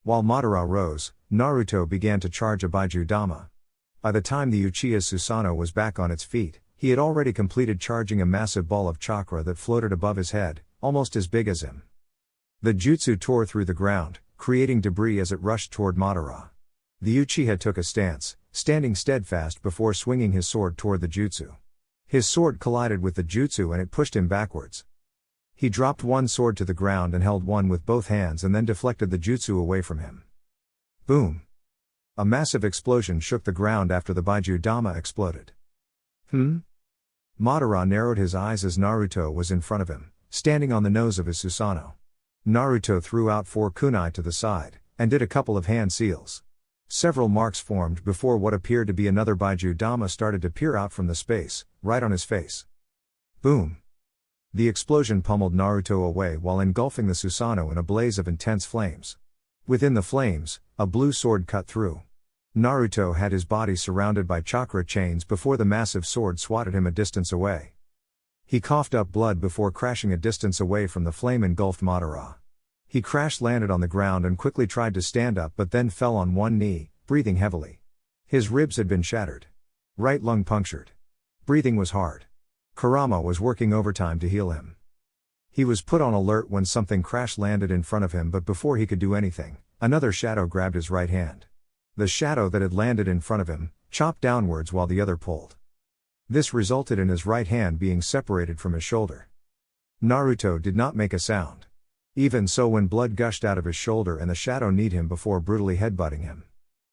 Speaker 1: While Madara rose, Naruto began to charge a Baiju Dama. By the time the Uchiha's Susanoo was back on its feet, he had already completed charging a massive ball of chakra that floated above his head, almost as big as him. The jutsu tore through the ground, creating debris as it rushed toward Madara. The Uchiha took a stance, standing steadfast before swinging his sword toward the jutsu. His sword collided with the jutsu and it pushed him backwards. He dropped one sword to the ground and held one with both hands and then deflected the jutsu away from him. Boom! A massive explosion shook the ground after the Baiju Dama exploded. Madara narrowed his eyes as Naruto was in front of him, standing on the nose of his Susanoo. Naruto threw out 4 kunai to the side, and did a couple of hand seals. Several marks formed before what appeared to be another Baiju Dama started to peer out from the space, right on his face. Boom! The explosion pummeled Naruto away while engulfing the Susanoo in a blaze of intense flames. Within the flames, a blue sword cut through. Naruto had his body surrounded by chakra chains before the massive sword swatted him a distance away. He coughed up blood before crashing a distance away from the flame-engulfed Madara. He crash-landed on the ground and quickly tried to stand up but then fell on one knee, breathing heavily. His ribs had been shattered. Right lung punctured. Breathing was hard. Kurama was working overtime to heal him. He was put on alert when something crash-landed in front of him, but before he could do anything, another shadow grabbed his right hand. The shadow that had landed in front of him chopped downwards while the other pulled. This resulted in his right hand being separated from his shoulder. Naruto did not make a sound. Even so, when blood gushed out of his shoulder and the shadow kneed him before brutally headbutting him.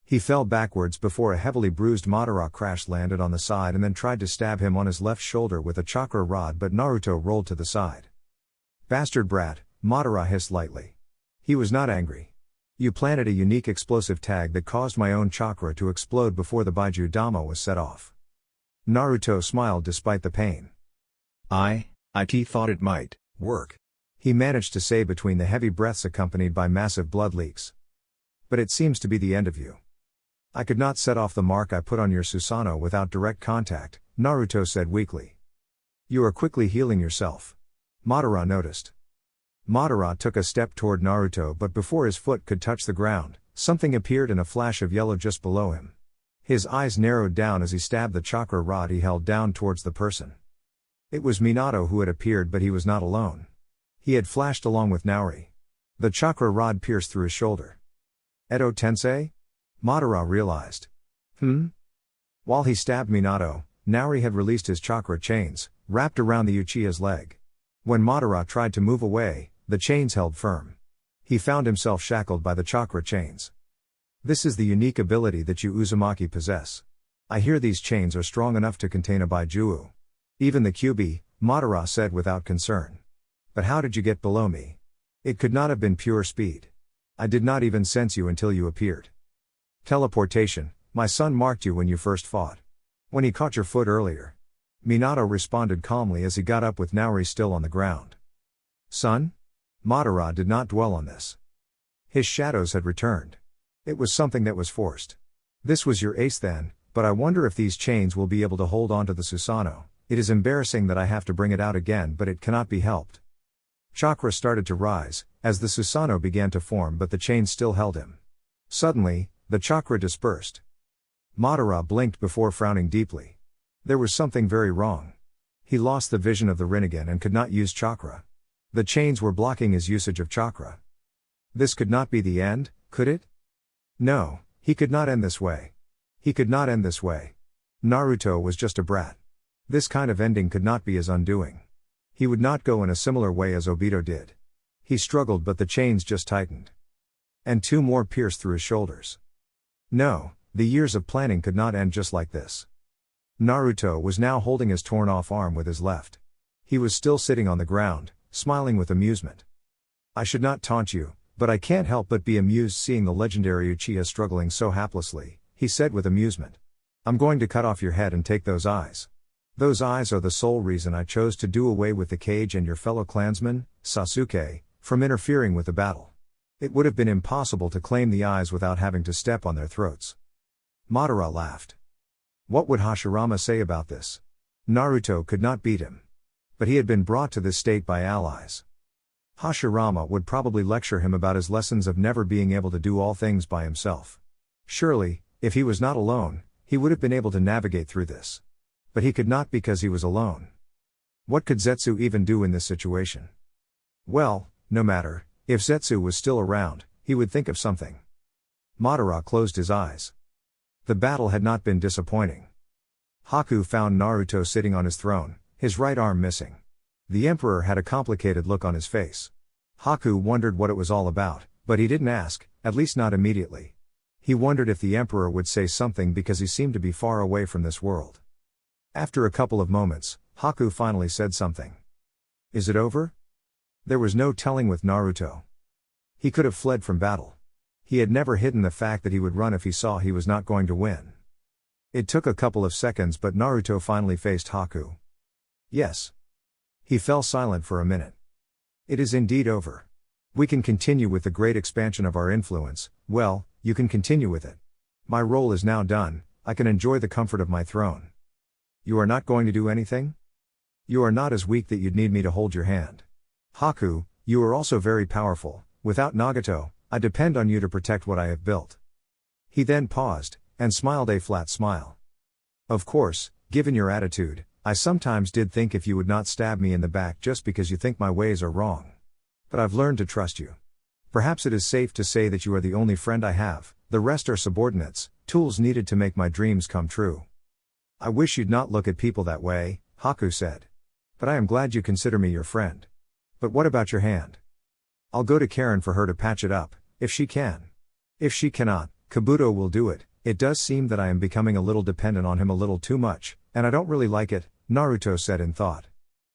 Speaker 1: He fell backwards before a heavily bruised Madara crash-landed on the side and then tried to stab him on his left shoulder with a chakra rod, but Naruto rolled to the side. "Bastard brat," Madara hissed lightly. He was not angry. "You planted a unique explosive tag that caused my own chakra to explode before the Baiju Dama was set off." Naruto smiled despite the pain. I thought it might work," he managed to say between the heavy breaths accompanied by massive blood leaks. "But it seems to be the end of you." "I could not set off the mark I put on your Susanoo without direct contact," Naruto said weakly. "You are quickly healing yourself," Madara noticed. Madara took a step toward Naruto, but before his foot could touch the ground, something appeared in a flash of yellow just below him. His eyes narrowed down as he stabbed the chakra rod he held down towards the person. It was Minato who had appeared, but he was not alone. He had flashed along with Naori. The chakra rod pierced through his shoulder. "Edo Tensei?" Madara realized. While he stabbed Minato, Naori had released his chakra chains, wrapped around the Uchiha's leg. When Madara tried to move away, the chains held firm. He found himself shackled by the chakra chains. "This is the unique ability that you Uzumaki possess. I hear these chains are strong enough to contain a Baiju. Even the Kyuubi," Madara said without concern. "But how did you get below me? It could not have been pure speed. I did not even sense you until you appeared." "Teleportation, my son marked you when you first fought. When he caught your foot earlier." Minato responded calmly as he got up with Naori still on the ground. "Son?" Madara did not dwell on this. His shadows had returned. It was something that was forced. "This was your ace then, but I wonder if these chains will be able to hold on to the Susanoo. It is embarrassing that I have to bring it out again, but it cannot be helped." Chakra started to rise, as the Susanoo began to form, but the chains still held him. Suddenly, the chakra dispersed. Madara blinked before frowning deeply. There was something very wrong. He lost the vision of the Rinnegan and could not use chakra. The chains were blocking his usage of chakra. This could not be the end, could it? No, he could not end this way. He could not end this way. Naruto was just a brat. This kind of ending could not be his undoing. He would not go in a similar way as Obito did. He struggled, but the chains just tightened. And 2 more pierced through his shoulders. No, the years of planning could not end just like this. Naruto was now holding his torn-off arm with his left. He was still sitting on the ground, smiling with amusement. "I should not taunt you, but I can't help but be amused seeing the legendary Uchiha struggling so haplessly," he said with amusement. "I'm going to cut off your head and take those eyes. Those eyes are the sole reason I chose to do away with the Kage and your fellow clansman, Sasuke, from interfering with the battle. It would have been impossible to claim the eyes without having to step on their throats." Madara laughed. What would Hashirama say about this? Naruto could not beat him. But he had been brought to this state by allies. Hashirama would probably lecture him about his lessons of never being able to do all things by himself. Surely, if he was not alone, he would have been able to navigate through this. But he could not because he was alone. What could Zetsu even do in this situation? Well, no matter, if Zetsu was still around, he would think of something. Madara closed his eyes. The battle had not been disappointing. Haku found Naruto sitting on his throne, his right arm missing. The Emperor had a complicated look on his face. Haku wondered what it was all about, but he didn't ask, at least not immediately. He wondered if the Emperor would say something because he seemed to be far away from this world. After a couple of moments, Haku finally said something. Is it over? There was no telling with Naruto. He could have fled from battle. He had never hidden the fact that he would run if he saw he was not going to win. It took a couple of seconds, but Naruto finally faced Haku. Yes. He fell silent for a minute. It is indeed over. We can continue with the great expansion of our influence. Well, you can continue with it. My role is now done, I can enjoy the comfort of my throne. You are not going to do anything? You are not as weak that you'd need me to hold your hand. Haku, you are also very powerful. Without Nagato, I depend on you to protect what I have built. He then paused, and smiled a flat smile. Of course, given your attitude, I sometimes did think if you would not stab me in the back just because you think my ways are wrong. But I've learned to trust you. Perhaps it is safe to say that you are the only friend I have, the rest are subordinates, tools needed to make my dreams come true. I wish you'd not look at people that way, Haku said. But I am glad you consider me your friend. But what about your hand? I'll go to Karen for her to patch it up, if she can. If she cannot, Kabuto will do it. It does seem that I am becoming a little dependent on him a little too much, and I don't really like it, Naruto said in thought.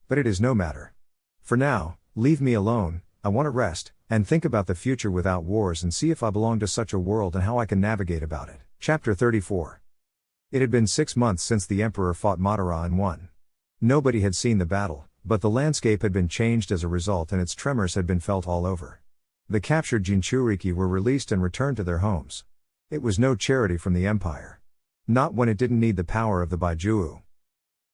Speaker 1: But it is no matter. For now, leave me alone, I want to rest, and think about the future without wars and see if I belong to such a world and how I can navigate about it. Chapter 34. It had been 6 months since the Emperor fought Madara and won. Nobody had seen the battle, but the landscape had been changed as a result and its tremors had been felt all over. The captured Jinchuriki were released and returned to their homes. It was no charity from the Empire. Not when it didn't need the power of the Baijuo.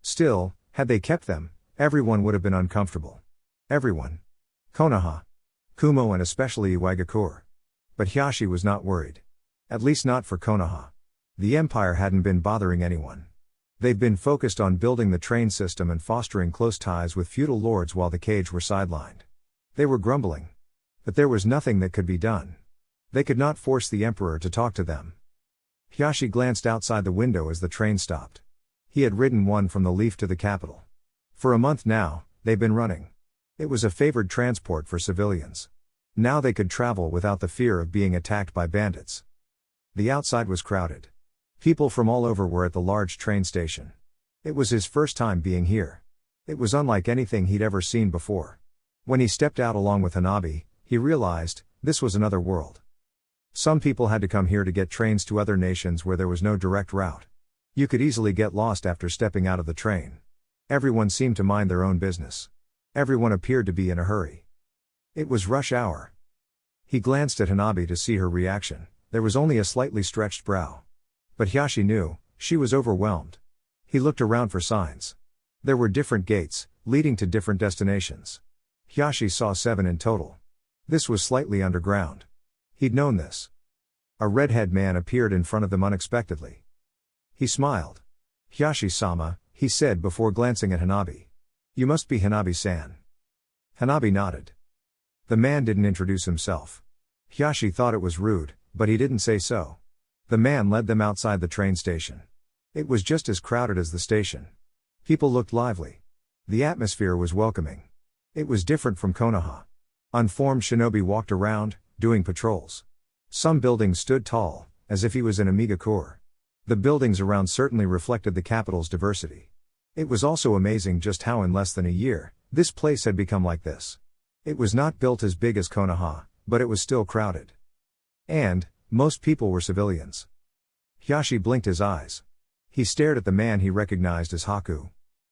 Speaker 1: Still, had they kept them, everyone would have been uncomfortable. Everyone. Konoha. Kumo and especially Iwagakure. But Hiashi was not worried. At least not for Konoha. The Empire hadn't been bothering anyone. They'd been focused on building the train system and fostering close ties with feudal lords while the Kage were sidelined. They were grumbling. But there was nothing that could be done. They could not force the Emperor to talk to them. Hiashi glanced outside the window as the train stopped. He had ridden one from the Leaf to the capital. For a month now, they've been running. It was a favored transport for civilians. Now they could travel without the fear of being attacked by bandits. The outside was crowded. People from all over were at the large train station. It was his first time being here. It was unlike anything he'd ever seen before. When he stepped out along with Hanabi, he realized, this was another world. Some people had to come here to get trains to other nations where there was no direct route. You could easily get lost after stepping out of the train. Everyone seemed to mind their own business. Everyone appeared to be in a hurry. It was rush hour. He glanced at Hanabi to see her reaction. There was only a slightly stretched brow. But Hiashi knew, she was overwhelmed. He looked around for signs. There were different gates, leading to different destinations. Hiashi saw 7 in total. This was slightly underground. He'd known this. A redhead man appeared in front of them unexpectedly. He smiled. Hiashi-sama, he said before glancing at Hanabi. You must be Hanabi-san. Hanabi nodded. The man didn't introduce himself. Hiashi thought it was rude, but he didn't say so. The man led them outside the train station. It was just as crowded as the station. People looked lively. The atmosphere was welcoming. It was different from Konoha. Unformed shinobi walked around, doing patrols. Some buildings stood tall, as if he was in Amigakure. The buildings around certainly reflected the capital's diversity. It was also amazing just how in less than a year, this place had become like this. It was not built as big as Konoha, but it was still crowded. And, most people were civilians. Hiashi blinked his eyes. He stared at the man he recognized as Haku.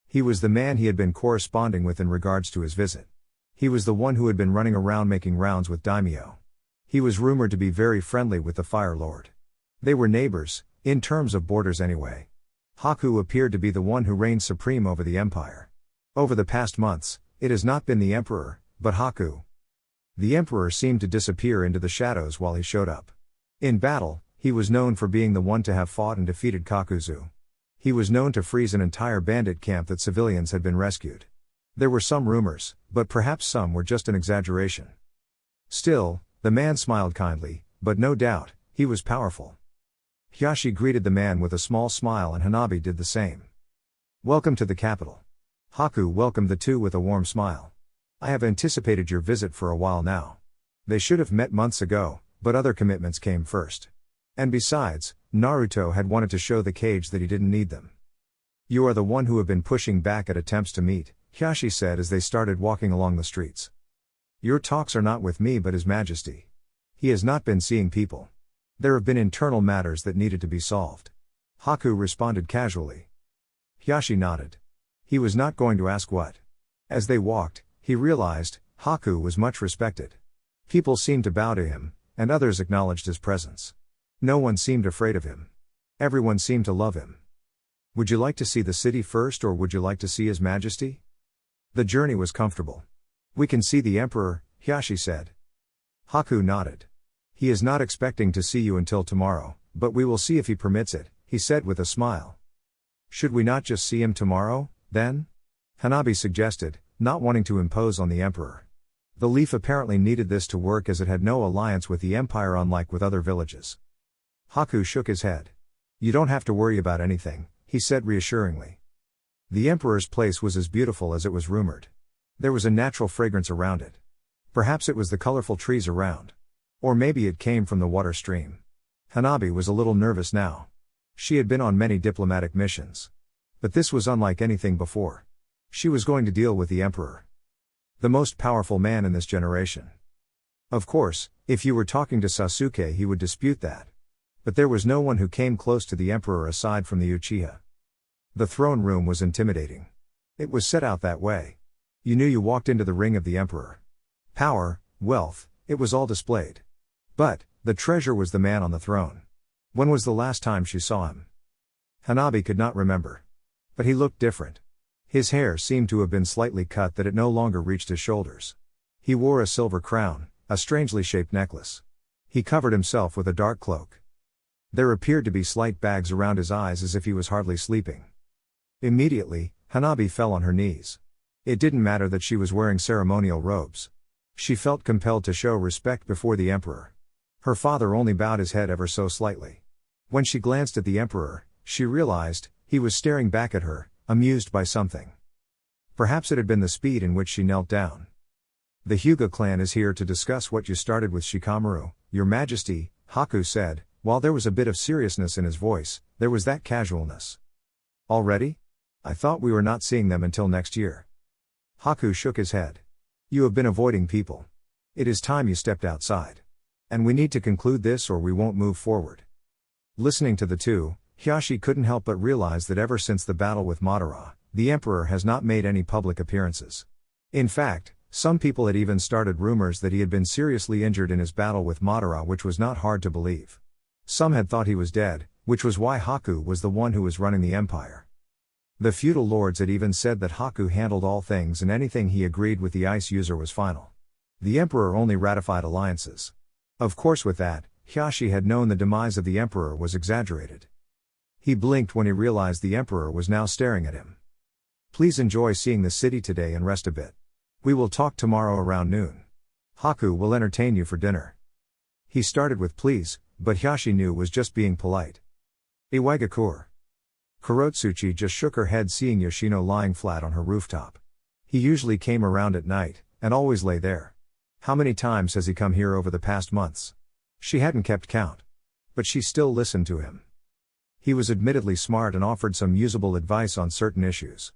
Speaker 1: He was the man he had been corresponding with in regards to his visit. He was the one who had been running around making rounds with daimyo. He was rumored to be very friendly with the Fire Lord. They were neighbors, in terms of borders anyway. Haku appeared to be the one who reigned supreme over the empire. Over the past months, it has not been the Emperor, but Haku. The Emperor seemed to disappear into the shadows while he showed up. In battle, he was known for being the one to have fought and defeated Kakuzu. He was known to freeze an entire bandit camp that civilians had been rescued. There were some rumors, but perhaps some were just an exaggeration. Still, the man smiled kindly, but no doubt, he was powerful. Hiashi greeted the man with a small smile and Hanabi did the same. Welcome to the capital. Haku welcomed the two with a warm smile. I have anticipated your visit for a while now. They should have met months ago, but other commitments came first. And besides, Naruto had wanted to show the Kage that he didn't need them. You are the one who have been pushing back at attempts to meet, Hiashi said as they started walking along the streets. Your talks are not with me but His Majesty. He has not been seeing people. There have been internal matters that needed to be solved. Haku responded casually. Hiashi nodded. He was not going to ask what. As they walked, he realized, Haku was much respected. People seemed to bow to him, and others acknowledged his presence. No one seemed afraid of him. Everyone seemed to love him. Would you like to see the city first or would you like to see His Majesty? The journey was comfortable. We can see the Emperor, Hiashi said. Haku nodded. He is not expecting to see you until tomorrow, but we will see if he permits it, he said with a smile. Should we not just see him tomorrow, then? Hanabi suggested, not wanting to impose on the Emperor. The Leaf apparently needed this to work as it had no alliance with the Empire unlike with other villages. Haku shook his head. You don't have to worry about anything, he said reassuringly. The Emperor's place was as beautiful as it was rumored. There was a natural fragrance around it. Perhaps it was the colorful trees around. Or maybe it came from the water stream. Hanabi was a little nervous now. She had been on many diplomatic missions. But this was unlike anything before. She was going to deal with the Emperor. The most powerful man in this generation. Of course, if you were talking to Sasuke he would dispute that. But there was no one who came close to the Emperor aside from the Uchiha. The throne room was intimidating. It was set out that way. You knew you walked into the ring of the Emperor. Power, wealth, it was all displayed. But, the treasure was the man on the throne. When was the last time she saw him? Hanabi could not remember. But he looked different. His hair seemed to have been slightly cut that it no longer reached his shoulders. He wore a silver crown, a strangely shaped necklace. He covered himself with a dark cloak. There appeared to be slight bags around his eyes as if he was hardly sleeping. Immediately, Hanabi fell on her knees. It didn't matter that she was wearing ceremonial robes. She felt compelled to show respect before the Emperor. Her father only bowed his head ever so slightly. When she glanced at the Emperor, she realized, he was staring back at her, amused by something. Perhaps it had been the speed in which she knelt down. The Hyuga clan is here to discuss what you started with Shikamaru, Your Majesty, Haku said. While there was a bit of seriousness in his voice, there was that casualness. Already? I thought we were not seeing them until next year. Haku shook his head. You have been avoiding people. It is time you stepped outside. And we need to conclude this or we won't move forward. Listening to the two, Hiashi couldn't help but realize that ever since the battle with Madara, the Emperor has not made any public appearances. In fact, some people had even started rumors that he had been seriously injured in his battle with Madara, which was not hard to believe. Some had thought he was dead, which was why Haku was the one who was running the empire. The feudal lords had even said that Haku handled all things and anything he agreed with the ice user was final. The Emperor only ratified alliances. Of course with that, Hiashi had known the demise of the Emperor was exaggerated. He blinked when he realized the Emperor was now staring at him. Please enjoy seeing the city today and rest a bit. We will talk tomorrow around noon. Haku will entertain you for dinner. He started with please, but Hiashi knew was just being polite. Iwagakur. Kurotsuchi just shook her head seeing Yosino lying flat on her rooftop. He usually came around at night, and always lay there. How many times has he come here over the past months? She hadn't kept count. But she still listened to him. He was admittedly smart and offered some usable advice on certain issues.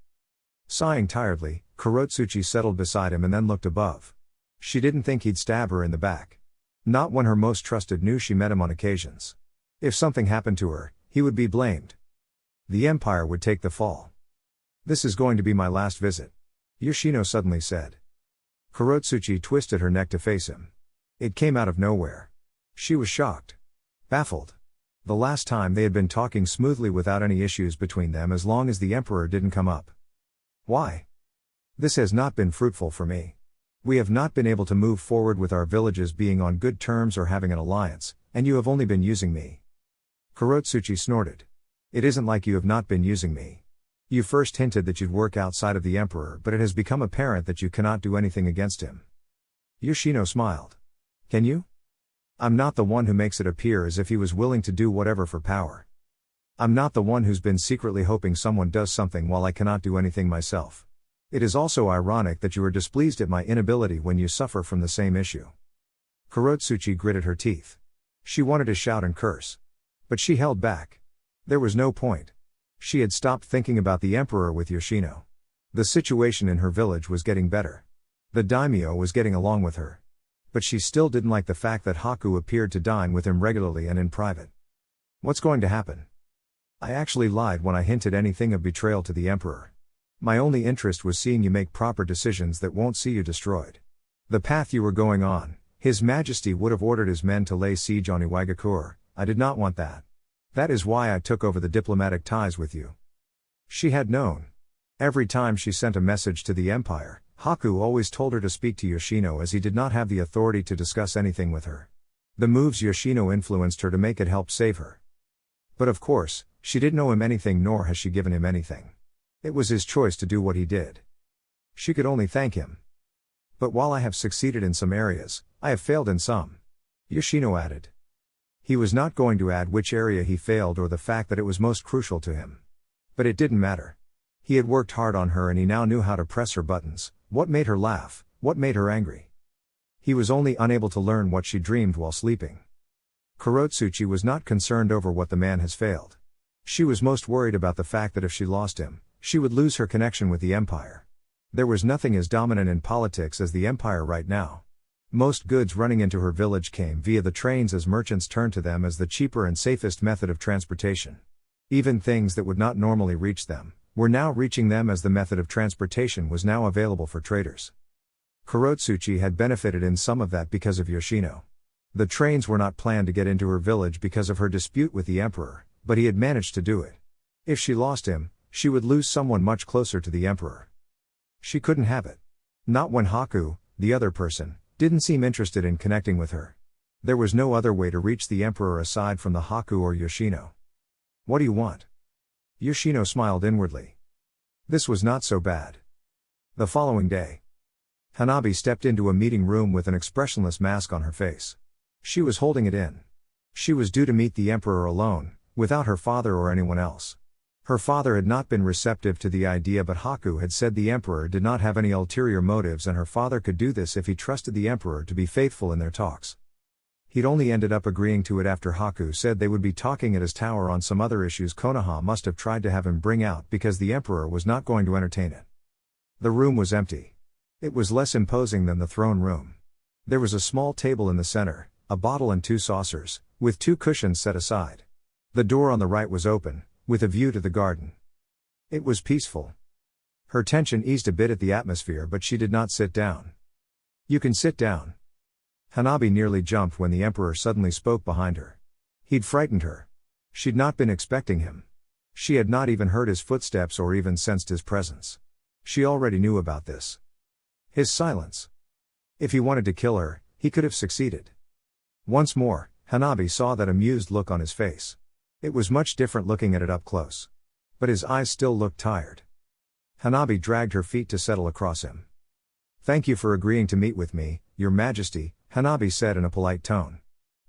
Speaker 1: Sighing tiredly, Kurotsuchi settled beside him and then looked above. She didn't think he'd stab her in the back. Not when her most trusted knew she met him on occasions. If something happened to her, he would be blamed. The Empire would take the fall. This is going to be my last visit, Yoshino suddenly said. Kurotsuchi twisted her neck to face him. It came out of nowhere. She was shocked. Baffled. The last time they had been talking smoothly without any issues between them as long as the Emperor didn't come up. Why? This has not been fruitful for me. We have not been able to move forward with our villages being on good terms or having an alliance, and you have only been using me. Kurotsuchi snorted. It isn't like you have not been using me. You first hinted that you'd work outside of the Emperor, but it has become apparent that you cannot do anything against him. Yosino smiled. Can you? I'm not the one who makes it appear as if he was willing to do whatever for power. I'm not the one who's been secretly hoping someone does something while I cannot do anything myself. It is also ironic that you are displeased at my inability when you suffer from the same issue. Kurotsuchi gritted her teeth. She wanted to shout and curse. But she held back. There was no point. She had stopped thinking about the Emperor with Yosino. The situation in her village was getting better. The daimyo was getting along with her. But she still didn't like the fact that Haku appeared to dine with him regularly and in private. What's going to happen? I actually lied when I hinted anything of betrayal to the Emperor. My only interest was seeing you make proper decisions that won't see you destroyed. The path you were going on, His Majesty would have ordered his men to lay siege on Iwagakure. I did not want that. That is why I took over the diplomatic ties with you. She had known. Every time she sent a message to the Empire, Haku always told her to speak to Yoshino as he did not have the authority to discuss anything with her. The moves Yoshino influenced her to make had helped save her. But of course, she didn't owe him anything nor has she given him anything. It was his choice to do what he did. She could only thank him. But while I have succeeded in some areas, I have failed in some. Yoshino added. He was not going to add which area he failed or the fact that it was most crucial to him. But it didn't matter. He had worked hard on her and he now knew how to press her buttons, what made her laugh, what made her angry. He was only unable to learn what she dreamed while sleeping. Kurotsuchi was not concerned over what the man has failed. She was most worried about the fact that if she lost him, she would lose her connection with the Empire. There was nothing as dominant in politics as the Empire right now. Most goods running into her village came via the trains as merchants turned to them as the cheaper and safest method of transportation. Even things that would not normally reach them, were now reaching them as the method of transportation was now available for traders. Kurotsuchi had benefited in some of that because of Yoshino. The trains were not planned to get into her village because of her dispute with the Emperor, but he had managed to do it. If she lost him, she would lose someone much closer to the Emperor. She couldn't have it. Not when Haku, the other person, didn't seem interested in connecting with her. There was no other way to reach the Emperor aside from the Haku or Yoshino. What do you want? Yoshino smiled inwardly. This was not so bad. The following day, Hanabi stepped into a meeting room with an expressionless mask on her face. She was holding it in. She was due to meet the Emperor alone, without her father or anyone else. Her father had not been receptive to the idea, but Haku had said the Emperor did not have any ulterior motives and her father could do this if he trusted the Emperor to be faithful in their talks. He'd only ended up agreeing to it after Haku said they would be talking at his tower on some other issues Konoha must have tried to have him bring out because the Emperor was not going to entertain it. The room was empty. It was less imposing than the throne room. There was a small table in the center, a bottle and 2 saucers, with 2 cushions set aside. The door on the right was open, with a view to the garden. It was peaceful. Her tension eased a bit at the atmosphere, but she did not sit down. You can sit down. Hanabi nearly jumped when the Emperor suddenly spoke behind her. He'd frightened her. She'd not been expecting him. She had not even heard his footsteps or even sensed his presence. She already knew about this. His silence. If he wanted to kill her, he could have succeeded. Once more, Hanabi saw that amused look on his face. It was much different looking at it up close. But his eyes still looked tired. Hanabi dragged her feet to settle across him. Thank you for agreeing to meet with me, Your Majesty, Hanabi said in a polite tone.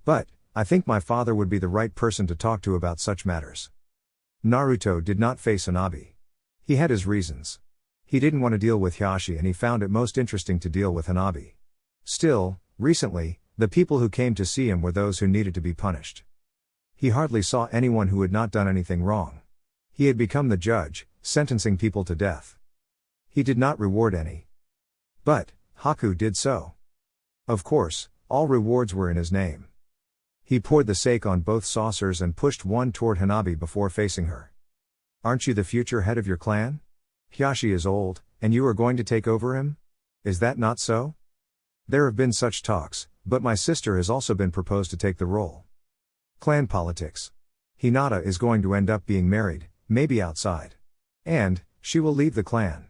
Speaker 1: But, I think my father would be the right person to talk to about such matters. Naruto did not face Hanabi. He had his reasons. He didn't want to deal with Hiashi and he found it most interesting to deal with Hanabi. Still, recently, the people who came to see him were those who needed to be punished. He hardly saw anyone who had not done anything wrong. He had become the judge, sentencing people to death. He did not reward any. But, Haku did so. Of course, all rewards were in his name. He poured the sake on both saucers and pushed one toward Hanabi before facing her. Aren't you the future head of your clan? Hiashi is old, and you are going to take over him? Is that not so? There have been such talks, but my sister has also been proposed to take the role. Clan politics. Hinata is going to end up being married, maybe outside. And, she will leave the clan.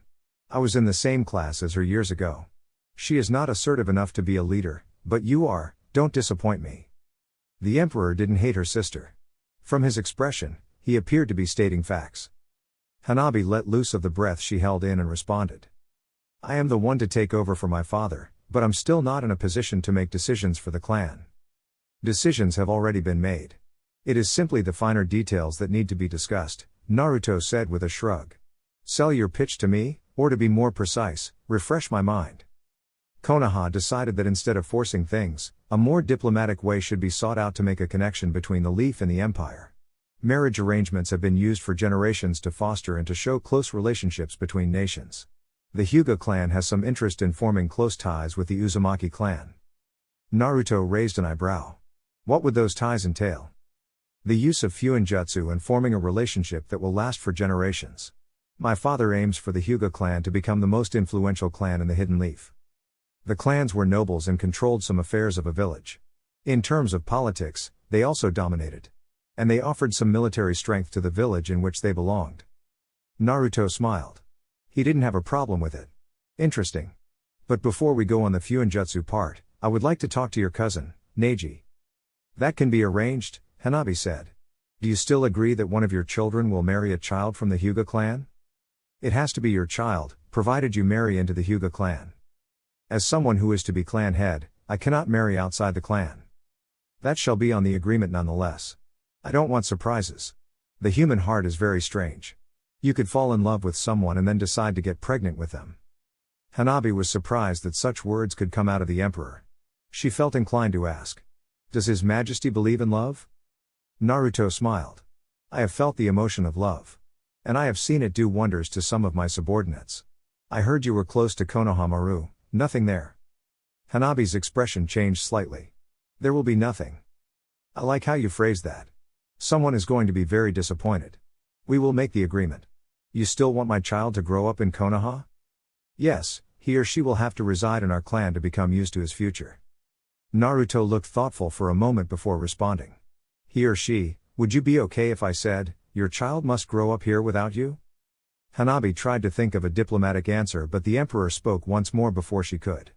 Speaker 1: I was in the same class as her years ago. She is not assertive enough to be a leader, but you are, don't disappoint me. The emperor didn't hate her sister. From his expression, he appeared to be stating facts. Hanabi let loose of the breath she held in and responded. I am the one to take over for my father, but I'm still not in a position to make decisions for the clan. Decisions have already been made. It is simply the finer details that need to be discussed, Naruto said with a shrug. Sell your pitch to me, or to be more precise, refresh my mind. Konoha decided that instead of forcing things, a more diplomatic way should be sought out to make a connection between the Leaf and the Empire. Marriage arrangements have been used for generations to foster and to show close relationships between nations. The Hyuga clan has some interest in forming close ties with the Uzumaki clan. Naruto raised an eyebrow. What would those ties entail? The use of Fuinjutsu and forming a relationship that will last for generations. My father aims for the Hyuga clan to become the most influential clan in the Hidden Leaf. The clans were nobles and controlled some affairs of a village. In terms of politics, they also dominated. And they offered some military strength to the village in which they belonged. Naruto smiled. He didn't have a problem with it. Interesting. But before we go on the Fuinjutsu part, I would like to talk to your cousin, Neji. That can be arranged, Hanabi said. Do you still agree that one of your children will marry a child from the Hyuga clan? It has to be your child, provided you marry into the Hyuga clan. As someone who is to be clan head, I cannot marry outside the clan. That shall be on the agreement nonetheless. I don't want surprises. The human heart is very strange. You could fall in love with someone and then decide to get pregnant with them. Hanabi was surprised that such words could come out of the emperor. She felt inclined to ask. Does His Majesty believe in love? Naruto smiled. I have felt the emotion of love. And I have seen it do wonders to some of my subordinates. I heard you were close to Konohamaru. Nothing there. Hanabi's expression changed slightly. There will be nothing. I like how you phrased that. Someone is going to be very disappointed. We will make the agreement. You still want my child to grow up in Konoha? Yes, he or she will have to reside in our clan to become used to his future. Naruto looked thoughtful for a moment before responding. He or she, would you be okay if I said, your child must grow up here without you? Hanabi tried to think of a diplomatic answer, but the emperor spoke once more before she could.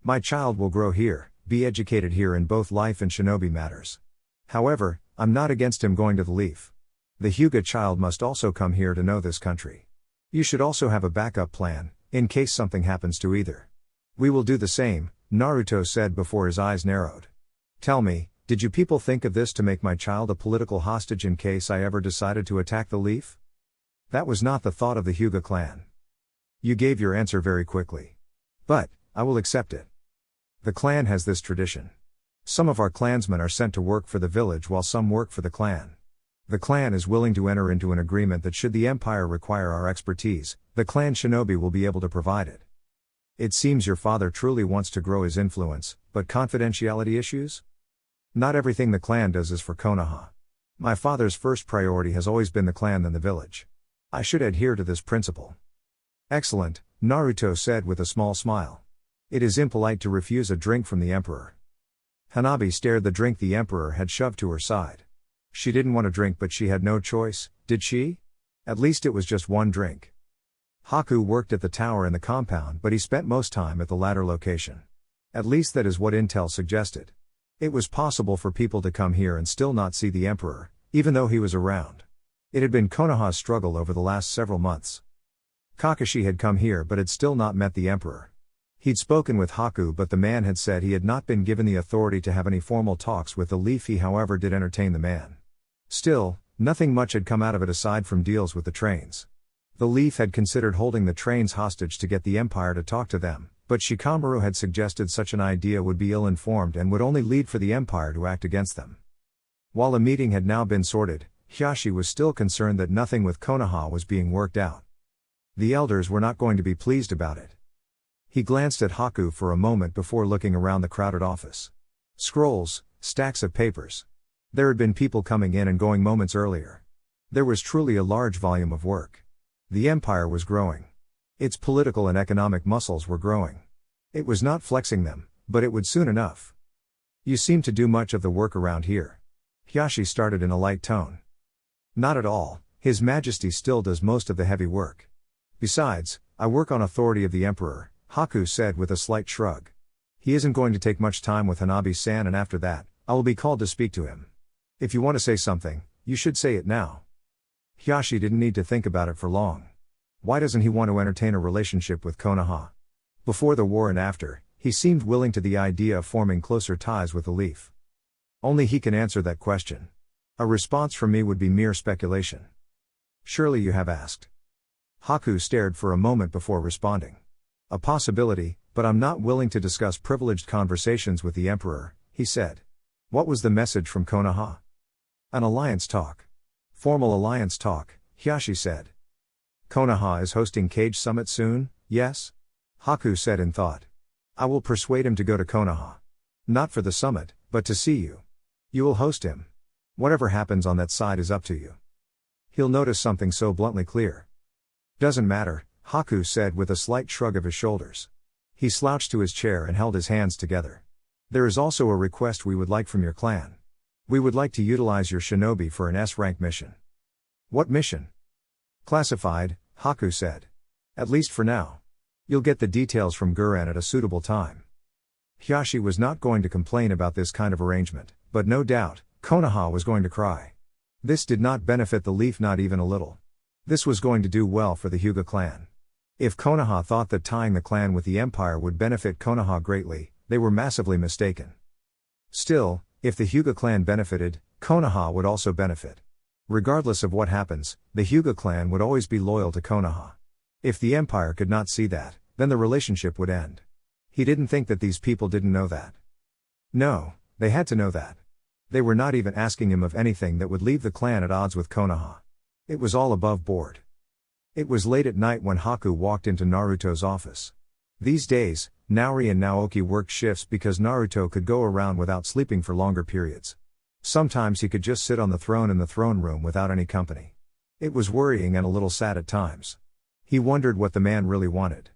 Speaker 1: My child will grow here, be educated here in both life and shinobi matters. However, I'm not against him going to the Leaf. The Hyuga child must also come here to know this country. You should also have a backup plan, in case something happens to either. We will do the same, Naruto said before his eyes narrowed. Tell me, did you people think of this to make my child a political hostage in case I ever decided to attack the Leaf? That was not the thought of the Hyuga clan. You gave your answer very quickly. But, I will accept it. The clan has this tradition. Some of our clansmen are sent to work for the village while some work for the clan. The clan is willing to enter into an agreement that should the empire require our expertise, the clan shinobi will be able to provide it. It seems your father truly wants to grow his influence, but confidentiality issues? Not everything the clan does is for Konoha. My father's first priority has always been the clan than the village. I should adhere to this principle. Excellent, Naruto said with a small smile. It is impolite to refuse a drink from the emperor. Hanabi stared the drink the emperor had shoved to her side. She didn't want a drink, but she had no choice, did she? At least it was just one drink. Haku worked at the tower in the compound, but he spent most time at the latter location. At least that is what intel suggested. It was possible for people to come here and still not see the emperor, even though he was around. It had been Konoha's struggle over the last several months. Kakashi had come here but had still not met the emperor. He'd spoken with Haku, but the man had said he had not been given the authority to have any formal talks with the Leaf. He however did entertain the man. Still, nothing much had come out of it aside from deals with the trains. The Leaf had considered holding the trains hostage to get the Empire to talk to them, but Shikamaru had suggested such an idea would be ill-informed and would only lead for the Empire to act against them. While a meeting had now been sorted, Hiashi was still concerned that nothing with Konoha was being worked out. The elders were not going to be pleased about it. He glanced at Haku for a moment before looking around the crowded office. Scrolls, stacks of papers. There had been people coming in and going moments earlier. There was truly a large volume of work. The empire was growing. Its political and economic muscles were growing. It was not flexing them, but it would soon enough. You seem to do much of the work around here. Hiashi started in a light tone. Not at all, His Majesty still does most of the heavy work. Besides, I work on authority of the Emperor, Haku said with a slight shrug. He isn't going to take much time with Hanabi-san, and after that, I will be called to speak to him. If you want to say something, you should say it now. Hiashi didn't need to think about it for long. Why doesn't he want to entertain a relationship with Konoha? Before the war and after, he seemed willing to the idea of forming closer ties with the Leaf. Only he can answer that question. A response from me would be mere speculation. Surely you have asked. Haku stared for a moment before responding. A possibility, but I'm not willing to discuss privileged conversations with the Emperor, he said. What was the message from Konoha? An alliance talk. Formal alliance talk, Hiashi said. Konoha is hosting Kage Summit soon, yes? Haku said in thought. I will persuade him to go to Konoha. Not for the summit, but to see you. You will host him. Whatever happens on that side is up to you. He'll notice something so bluntly clear. Doesn't matter, Haku said with a slight shrug of his shoulders. He slouched to his chair and held his hands together. There is also a request we would like from your clan. We would like to utilize your shinobi for an S-rank mission. What mission? Classified, Haku said. At least for now. You'll get the details from Guren at a suitable time. Hiashi was not going to complain about this kind of arrangement, but no doubt, Konoha was going to cry. This did not benefit the Leaf, not even a little. This was going to do well for the Hyuga clan. If Konoha thought that tying the clan with the Empire would benefit Konoha greatly, they were massively mistaken. Still, if the Hyuga clan benefited, Konoha would also benefit. Regardless of what happens, the Hyuga clan would always be loyal to Konoha. If the Empire could not see that, then the relationship would end. He didn't think that these people didn't know that. No, they had to know that. They were not even asking him of anything that would leave the clan at odds with Konoha. It was all above board. It was late at night when Haku walked into Naruto's office. These days, Naori and Naoki worked shifts because Naruto could go around without sleeping for longer periods. Sometimes he could just sit on the throne in the throne room without any company. It was worrying and a little sad at times. He wondered what the man really wanted.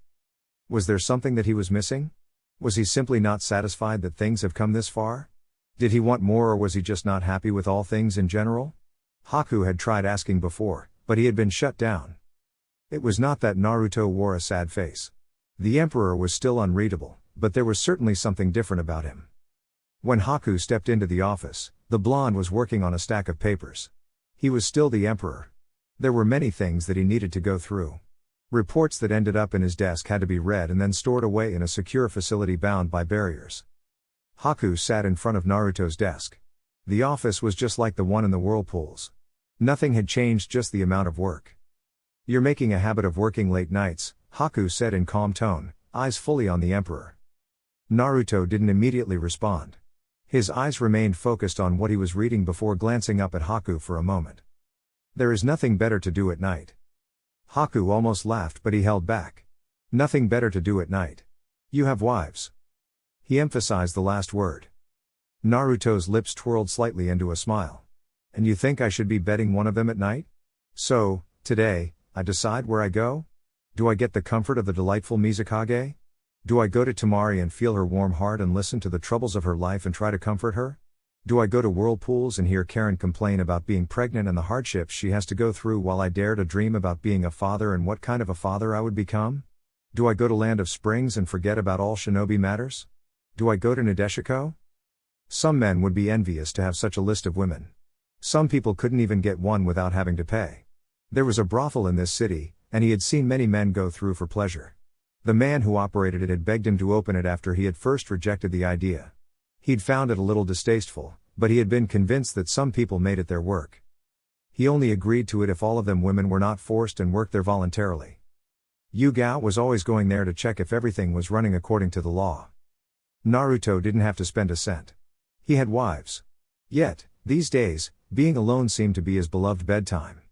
Speaker 1: Was there something that he was missing? Was he simply not satisfied that things have come this far? Did he want more, or was he just not happy with all things in general? Haku had tried asking before, but he had been shut down. It was not that Naruto wore a sad face. The Emperor was still unreadable, but there was certainly something different about him. When Haku stepped into the office, the blonde was working on a stack of papers. He was still the Emperor. There were many things that he needed to go through. Reports that ended up in his desk had to be read and then stored away in a secure facility bound by barriers. Haku sat in front of Naruto's desk. The office was just like the one in the whirlpools. Nothing had changed, just the amount of work. You're making a habit of working late nights, Haku said in calm tone, eyes fully on the Emperor. Naruto didn't immediately respond. His eyes remained focused on what he was reading before glancing up at Haku for a moment. There is nothing better to do at night. Haku almost laughed, but he held back. Nothing better to do at night. You have wives. He emphasized the last word. Naruto's lips twirled slightly into a smile. And you think I should be bedding one of them at night? So, today, I decide where I go? Do I get the comfort of the delightful Mizukage? Do I go to Temari and feel her warm heart and listen to the troubles of her life and try to comfort her? Do I go to whirlpools and hear Karen complain about being pregnant and the hardships she has to go through while I dare to dream about being a father and what kind of a father I would become? Do I go to Land of Springs and forget about all shinobi matters? Do I go to Nadeshiko? Some men would be envious to have such a list of women. Some people couldn't even get one without having to pay. There was a brothel in this city, and he had seen many men go through for pleasure. The man who operated it had begged him to open it after he had first rejected the idea. He'd found it a little distasteful, but he had been convinced that some people made it their work. He only agreed to it if all of them women were not forced and worked there voluntarily. Yugao was always going there to check if everything was running according to the law. Naruto didn't have to spend a cent. He had wives. Yet, these days, being alone seemed to be his beloved bedtime.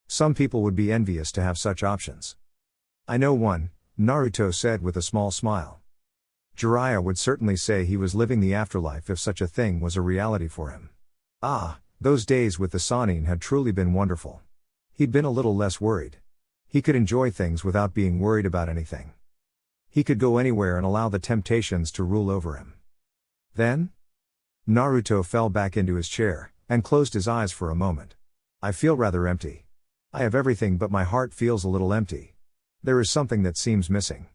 Speaker 1: Some people would be envious to have such options. I know one, Naruto said with a small smile. Jiraiya would certainly say he was living the afterlife if such a thing was a reality for him. Ah, those days with the Sannin had truly been wonderful. He'd been a little less worried. He could enjoy things without being worried about anything. He could go anywhere and allow the temptations to rule over him. Then? Naruto fell back into his chair, and closed his eyes for a moment. I feel rather empty. I have everything but my heart feels a little empty. There is something that seems missing.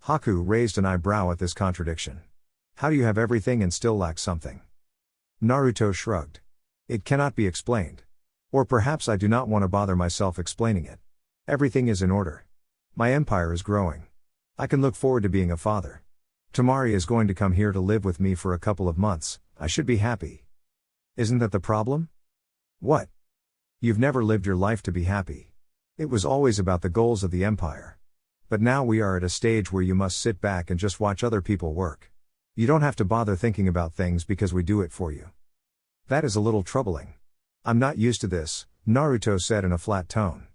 Speaker 1: Haku raised an eyebrow at this contradiction. How do you have everything and still lack something? Naruto shrugged. It cannot be explained. Or perhaps I do not want to bother myself explaining it. Everything is in order. My empire is growing. I can look forward to being a father. Temari is going to come here to live with me for a couple of months. I should be happy. Isn't that the problem? What? You've never lived your life to be happy. It was always about the goals of the empire. But now we are at a stage where you must sit back and just watch other people work. You don't have to bother thinking about things because we do it for you. That is a little troubling. I'm not used to this, Naruto said in a flat tone.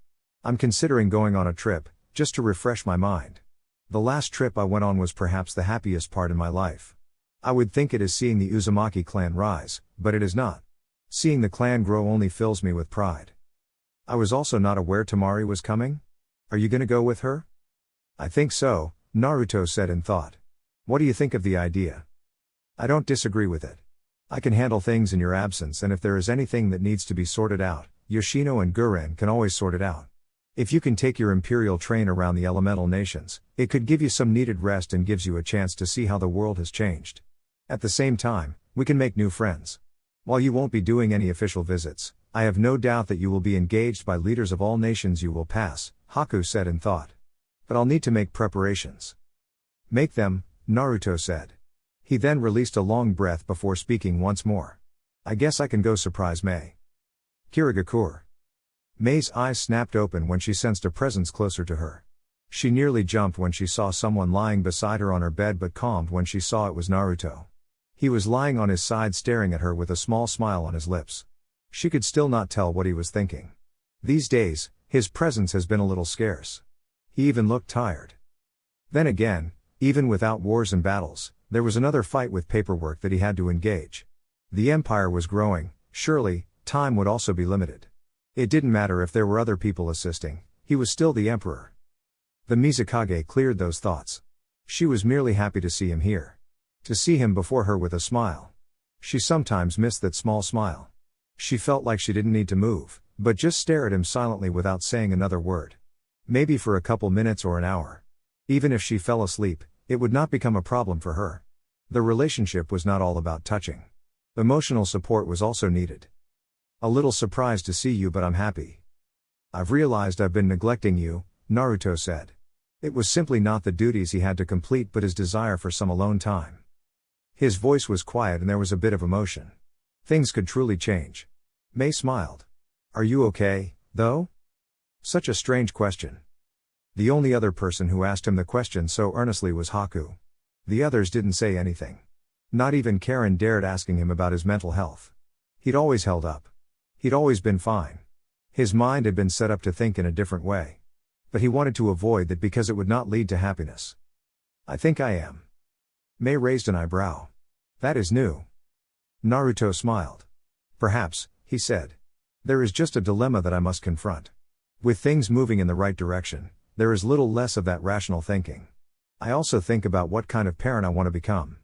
Speaker 1: I'm considering going on a trip, just to refresh my mind. The last trip I went on was perhaps the happiest part in my life. I would think it is seeing the Uzumaki clan rise, but it is not. Seeing the clan grow only fills me with pride. I was also not aware Temari was coming? Are you gonna go with her? I think so, Naruto said in thought. What do you think of the idea? I don't disagree with it. I can handle things in your absence, and if there is anything that needs to be sorted out, Yosino and Guren can always sort it out. If you can take your imperial train around the elemental nations, it could give you some needed rest and gives you a chance to see how the world has changed. At the same time, we can make new friends. While you won't be doing any official visits, I have no doubt that you will be engaged by leaders of all nations you will pass, Haku said in thought. But I'll need to make preparations. Make them, Naruto said. He then released a long breath before speaking once more. I guess I can go surprise Mei. Kirigakure. Mei's eyes snapped open when she sensed a presence closer to her. She nearly jumped when she saw someone lying beside her on her bed, but calmed when she saw it was Naruto. He was lying on his side staring at her with a small smile on his lips. She could still not tell what he was thinking. These days, his presence has been a little scarce. He even looked tired. Then again, even without wars and battles, there was another fight with paperwork that he had to engage. The empire was growing, surely, time would also be limited. It didn't matter if there were other people assisting, he was still the emperor. The Mizukage cleared those thoughts. She was merely happy to see him here. To see him before her with a smile. She sometimes missed that small smile. She felt like she didn't need to move, but just stare at him silently without saying another word. Maybe for a couple minutes or an hour. Even if she fell asleep, it would not become a problem for her. The relationship was not all about touching. Emotional support was also needed. A little surprised to see you, but I'm happy. I've realized I've been neglecting you, Naruto said. It was simply not the duties he had to complete but his desire for some alone time. His voice was quiet and there was a bit of emotion. Things could truly change. Mei smiled. Are you okay, though? Such a strange question. The only other person who asked him the question so earnestly was Haku. The others didn't say anything. Not even Karen dared asking him about his mental health. He'd always held up. He'd always been fine. His mind had been set up to think in a different way. But he wanted to avoid that because it would not lead to happiness. I think I am. Mei raised an eyebrow. That is new. Naruto smiled. Perhaps, he said. There is just a dilemma that I must confront. With things moving in the right direction, there is little less of that rational thinking. I also think about what kind of parent I want to become.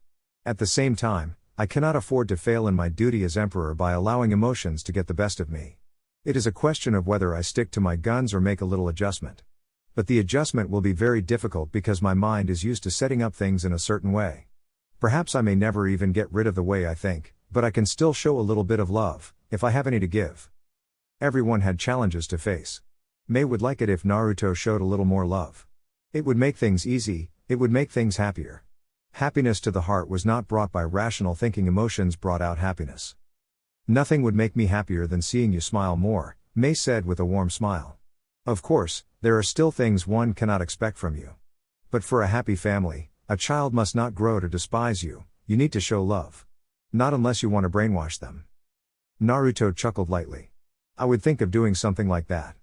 Speaker 1: At the same time, I cannot afford to fail in my duty as emperor by allowing emotions to get the best of me. It is a question of whether I stick to my guns or make a little adjustment. But the adjustment will be very difficult because my mind is used to setting up things in a certain way. Perhaps I may never even get rid of the way I think, but I can still show a little bit of love, if I have any to give. Everyone had challenges to face. Mei would like it if Naruto showed a little more love. It would make things easy, it would make things happier. Happiness to the heart was not brought by rational thinking, emotions brought out happiness. Nothing would make me happier than seeing you smile more, Mei said with a warm smile. Of course, there are still things one cannot expect from you. But for a happy family, a child must not grow to despise you, you need to show love. Not unless you want to brainwash them. Naruto chuckled lightly. I would think of doing something like that.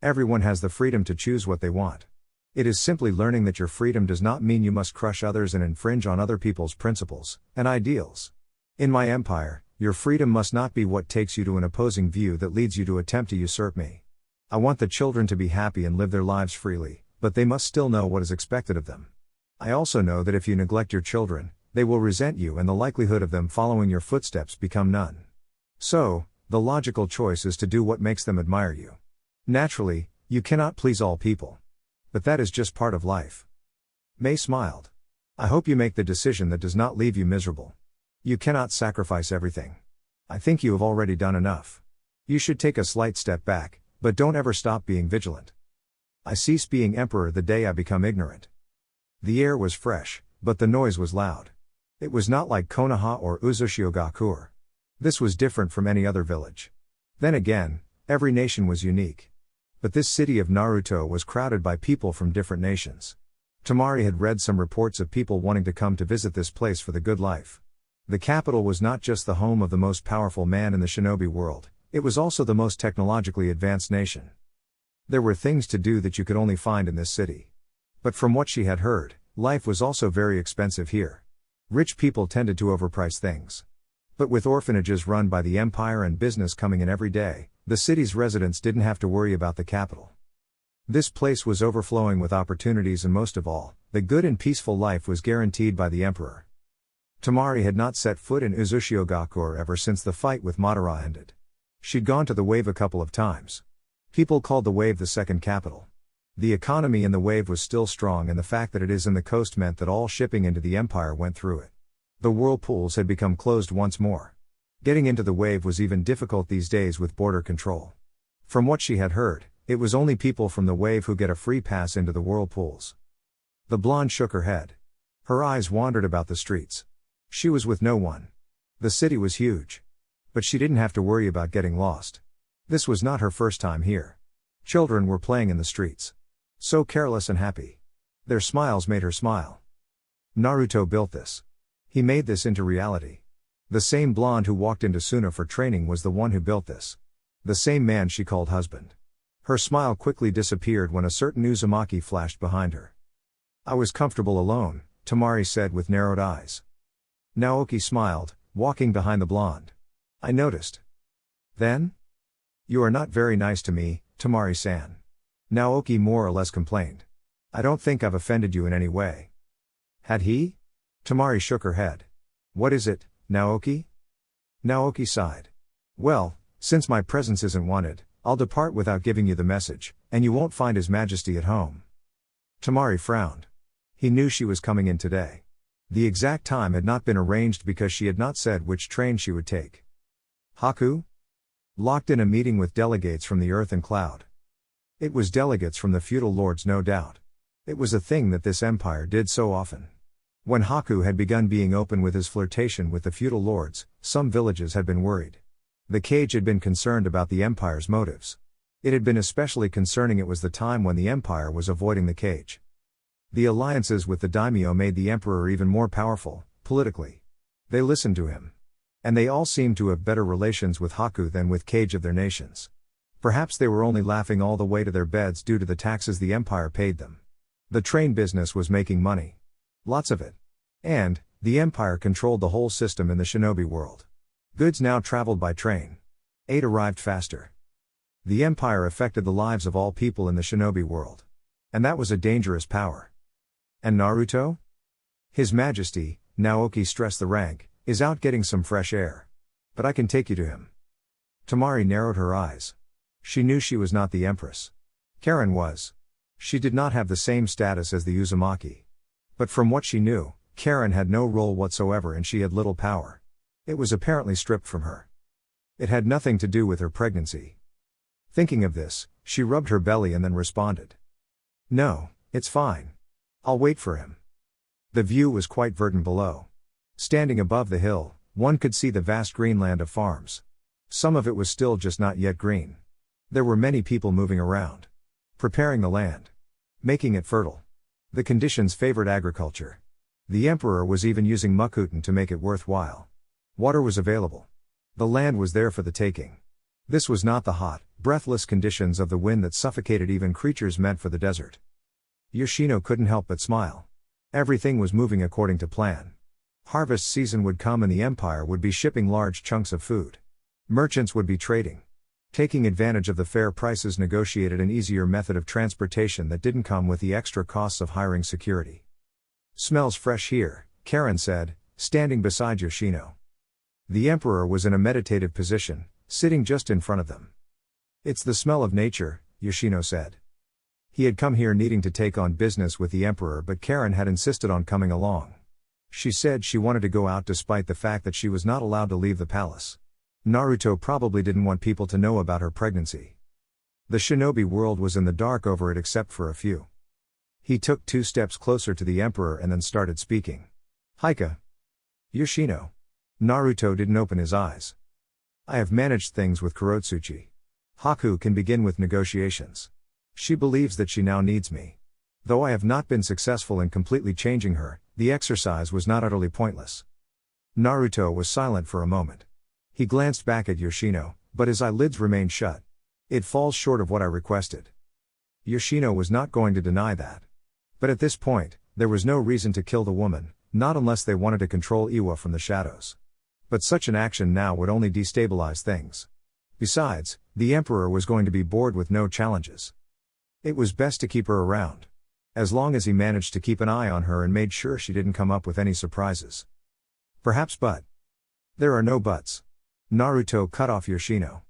Speaker 1: Everyone has the freedom to choose what they want. It is simply learning that your freedom does not mean you must crush others and infringe on other people's principles and ideals. In my empire, your freedom must not be what takes you to an opposing view that leads you to attempt to usurp me. I want the children to be happy and live their lives freely, but they must still know what is expected of them. I also know that if you neglect your children, they will resent you and the likelihood of them following your footsteps become none. So, the logical choice is to do what makes them admire you. Naturally, you cannot please all people. But that is just part of life. Mei smiled. I hope you make the decision that does not leave you miserable. You cannot sacrifice everything. I think you have already done enough. You should take a slight step back, but don't ever stop being vigilant. I cease being emperor the day I become ignorant. The air was fresh, but the noise was loud. It was not like Konoha or Uzushio Gakure. This was different from any other village. Then again, every nation was unique. But this city of Naruto was crowded by people from different nations. Temari had read some reports of people wanting to come to visit this place for the good life. The capital was not just the home of the most powerful man in the shinobi world, it was also the most technologically advanced nation. There were things to do that you could only find in this city. But from what she had heard, life was also very expensive here. Rich people tended to overprice things. But with orphanages run by the empire and business coming in every day, the city's residents didn't have to worry about the capital. This place was overflowing with opportunities, and most of all, the good and peaceful life was guaranteed by the emperor. Temari had not set foot in Uzushio Gakure ever since the fight with Madara ended. She'd gone to the wave a couple of times. People called the wave the second capital. The economy in the wave was still strong, and the fact that it is in the coast meant that all shipping into the empire went through it. The whirlpools had become closed once more. Getting into the wave was even difficult these days with border control. From what she had heard, it was only people from the wave who get a free pass into the whirlpools. The blonde shook her head. Her eyes wandered about the streets. She was with no one. The city was huge. But she didn't have to worry about getting lost. This was not her first time here. Children were playing in the streets. So careless and happy. Their smiles made her smile. Naruto built this. He made this into reality. The same blonde who walked into Susanoo for training was the one who built this. The same man she called husband. Her smile quickly disappeared when a certain Uzumaki flashed behind her. I was comfortable alone, Temari said with narrowed eyes. Naoki smiled, walking behind the blonde. I noticed. Then? You are not very nice to me, Temari-san. Naoki more or less complained. I don't think I've offended you in any way. Had he? Temari shook her head. What is it, Naoki? Naoki sighed. Well, since my presence isn't wanted, I'll depart without giving you the message, and you won't find His Majesty at home. Temari frowned. He knew she was coming in today. The exact time had not been arranged because she had not said which train she would take. Haku? Locked in a meeting with delegates from the earth and cloud. It was delegates from the feudal lords, no doubt. It was a thing that this empire did so often. When Haku had begun being open with his flirtation with the feudal lords, some villages had been worried. The Kage had been concerned about the empire's motives. It had been especially concerning. It was the time when the empire was avoiding the Kage. The alliances with the daimyo made the emperor even more powerful, politically. They listened to him. And they all seemed to have better relations with Haku than with Kage of their nations. Perhaps they were only laughing all the way to their beds due to the taxes the empire paid them. The train business was making money. Lots of it. And, the empire controlled the whole system in the shinobi world. Goods now traveled by train. Aid arrived faster. The empire affected the lives of all people in the shinobi world. And that was a dangerous power. And Naruto? His Majesty, Naoki stressed the rank, is out getting some fresh air. But I can take you to him. Temari narrowed her eyes. She knew she was not the empress. Karen was. She did not have the same status as the Uzumaki. But from what she knew, Karen had no role whatsoever and she had little power. It was apparently stripped from her. It had nothing to do with her pregnancy. Thinking of this, she rubbed her belly and then responded. No, it's fine. I'll wait for him. The view was quite verdant below. Standing above the hill, one could see the vast green land of farms. Some of it was still just not yet green. There were many people moving around. Preparing the land. Making it fertile. The conditions favored agriculture. The emperor was even using mukuten to make it worthwhile. Water was available. The land was there for the taking. This was not the hot, breathless conditions of the wind that suffocated even creatures meant for the desert. Yosino couldn't help but smile. Everything was moving according to plan. Harvest season would come and the empire would be shipping large chunks of food. Merchants would be trading. Taking advantage of the fair prices, negotiated an easier method of transportation that didn't come with the extra costs of hiring security. Smells fresh here, Karen said, standing beside Yosino. The emperor was in a meditative position, sitting just in front of them. It's the smell of nature, Yosino said. He had come here needing to take on business with the Emperor, but Karen had insisted on coming along. She said she wanted to go out despite the fact that she was not allowed to leave the palace. Naruto probably didn't want people to know about her pregnancy. The shinobi world was in the dark over it except for a few. He took 2 steps closer to the Emperor and then started speaking. Haika. Yoshino. Naruto didn't open his eyes. I have managed things with Kurotsuchi. Haku can begin with negotiations. She believes that she now needs me. Though I have not been successful in completely changing her, the exercise was not utterly pointless. Naruto was silent for a moment. He glanced back at Yoshino, but his eyelids remained shut. It falls short of what I requested. Yoshino was not going to deny that. But at this point, there was no reason to kill the woman, not unless they wanted to control Iwa from the shadows. But such an action now would only destabilize things. Besides, the Emperor was going to be bored with no challenges. It was best to keep her around. As long as he managed to keep an eye on her and made sure she didn't come up with any surprises. Perhaps, but there are no buts. Naruto cut off Yoshino.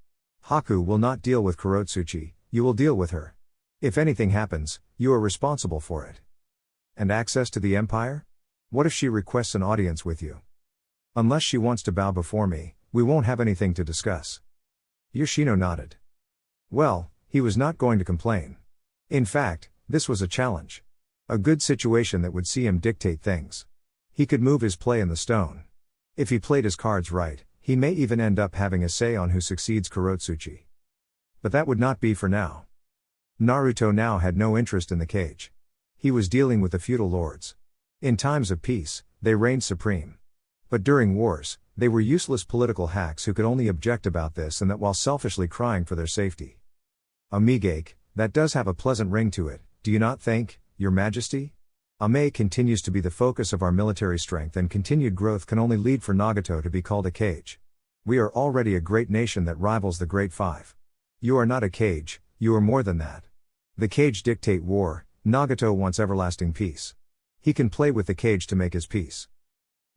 Speaker 1: Haku will not deal with Kurotsuchi, you will deal with her. If anything happens, you are responsible for it. And access to the Empire? What if she requests an audience with you? Unless she wants to bow before me, we won't have anything to discuss. Yoshino nodded. Well, he was not going to complain. In fact, this was a challenge. A good situation that would see him dictate things. He could move his play in the stone. If he played his cards right, he may even end up having a say on who succeeds Kurotsuchi. But that would not be for now. Naruto now had no interest in the cage. He was dealing with the feudal lords. In times of peace, they reigned supreme. But during wars, they were useless political hacks who could only object about this and that while selfishly crying for their safety. Amigake, that does have a pleasant ring to it, do you not think, Your Majesty? Ame continues to be the focus of our military strength, and continued growth can only lead for Nagato to be called a cage. We are already a great nation that rivals the Great Five. You are not a cage, you are more than that. The cage dictate war, Nagato wants everlasting peace. He can play with the cage to make his peace.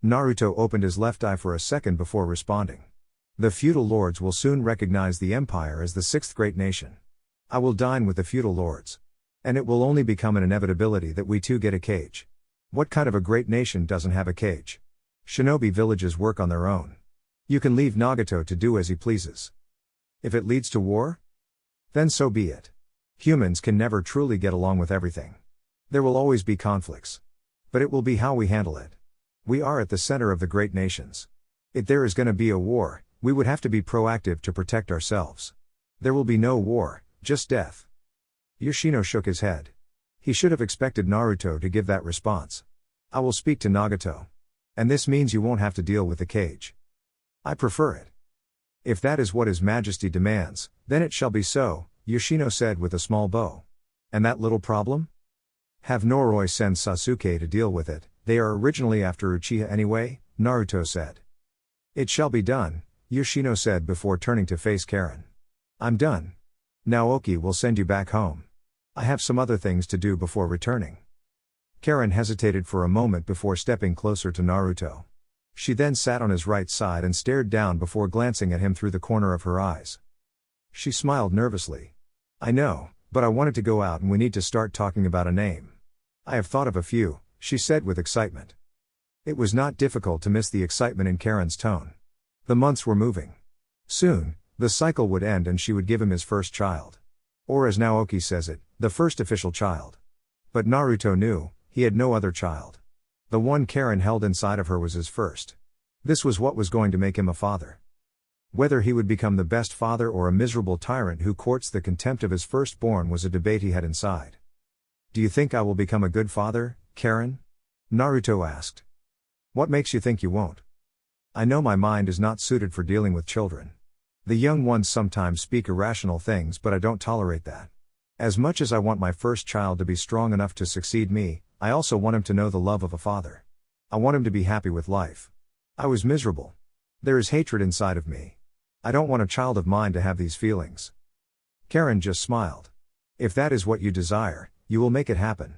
Speaker 1: Naruto opened his left eye for a second before responding. The feudal lords will soon recognize the Empire as the 6th great nation. I will dine with the feudal lords. And it will only become an inevitability that we too get a cage. What kind of a great nation doesn't have a cage? Shinobi villages work on their own. You can leave Nagato to do as he pleases. If it leads to war? Then so be it. Humans can never truly get along with everything. There will always be conflicts. But it will be how we handle it. We are at the center of the great nations. If there is going to be a war, we would have to be proactive to protect ourselves. There will be no war, just death. Yoshino shook his head. He should have expected Naruto to give that response. I will speak to Nagato. And this means you won't have to deal with the cage. I prefer it. If that is what His Majesty demands, then it shall be so, Yoshino said with a small bow. And that little problem? Have Noroi send Sasuke to deal with it, they are originally after Uchiha anyway, Naruto said. It shall be done, Yoshino said before turning to face Karen. I'm done. Naoki will send you back home. I have some other things to do before returning. Karen hesitated for a moment before stepping closer to Naruto. She then sat on his right side and stared down before glancing at him through the corner of her eyes. She smiled nervously. I know, but I wanted to go out and we need to start talking about a name. I have thought of a few, she said with excitement. It was not difficult to miss the excitement in Karen's tone. The months were moving. Soon, the cycle would end and she would give him his first child. Or as Naoki says it, the first official child. But Naruto knew, he had no other child. The one Karen held inside of her was his first. This was what was going to make him a father. Whether he would become the best father or a miserable tyrant who courts the contempt of his firstborn was a debate he had inside. Do you think I will become a good father, Karen? Naruto asked. What makes you think you won't? I know my mind is not suited for dealing with children. The young ones sometimes speak irrational things, but I don't tolerate that. As much as I want my first child to be strong enough to succeed me, I also want him to know the love of a father. I want him to be happy with life. I was miserable. There is hatred inside of me. I don't want a child of mine to have these feelings. Karen just smiled. If that is what you desire, you will make it happen.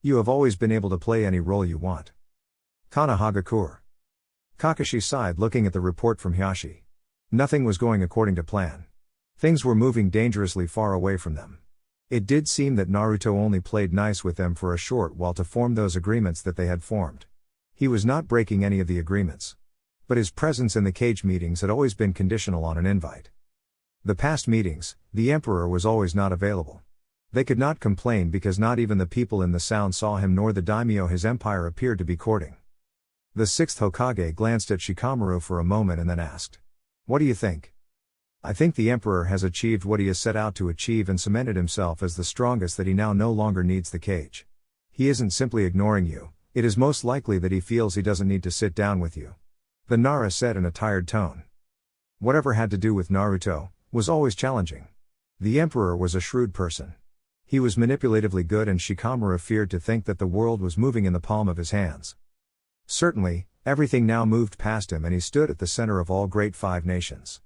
Speaker 1: You have always been able to play any role you want. Kana Hagakure. Kakashi sighed looking at the report from Hiashi. Nothing was going according to plan. Things were moving dangerously far away from them. It did seem that Naruto only played nice with them for a short while to form those agreements that they had formed. He was not breaking any of the agreements. But his presence in the cage meetings had always been conditional on an invite. The past meetings, the Emperor was always not available. They could not complain because not even the people in the sound saw him nor the daimyo his empire appeared to be courting. The sixth Hokage glanced at Shikamaru for a moment and then asked, "What do you think?" "I think the Emperor has achieved what he has set out to achieve and cemented himself as the strongest that he now no longer needs the cage. He isn't simply ignoring you, it is most likely that he feels he doesn't need to sit down with you," the Nara said in a tired tone. Whatever had to do with Naruto was always challenging. The Emperor was a shrewd person. He was manipulatively good and Shikamaru feared to think that the world was moving in the palm of his hands. Certainly, everything now moved past him and he stood at the center of all great five nations.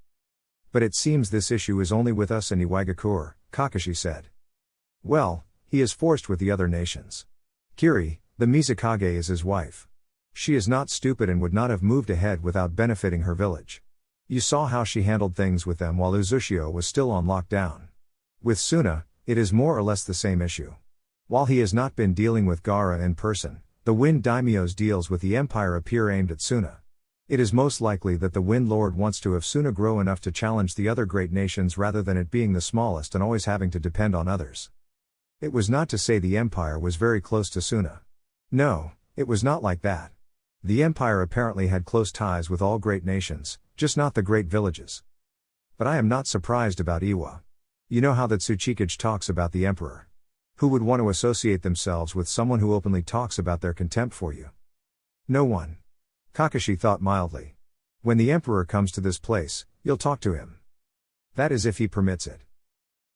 Speaker 1: "But it seems this issue is only with us and Iwagakure," Kakashi said. "Well, he is forced with the other nations. Kiri, the Mizukage, is his wife. She is not stupid and would not have moved ahead without benefiting her village. You saw how she handled things with them while Uzushio was still on lockdown. With Suna, it is more or less the same issue. While he has not been dealing with Gaara in person, the Wind Daimyo's deals with the Empire appear aimed at Suna. It is most likely that the Wind Lord wants to have Suna grow enough to challenge the other great nations rather than it being the smallest and always having to depend on others. It was not to say the Empire was very close to Suna. No, it was not like that. The Empire apparently had close ties with all great nations, just not the great villages. But I am not surprised about Iwa. You know how that Tsuchikage talks about the Emperor. Who would want to associate themselves with someone who openly talks about their contempt for you? No one. Kakashi thought mildly. When the Emperor comes to this place, you'll talk to him. That is if he permits it.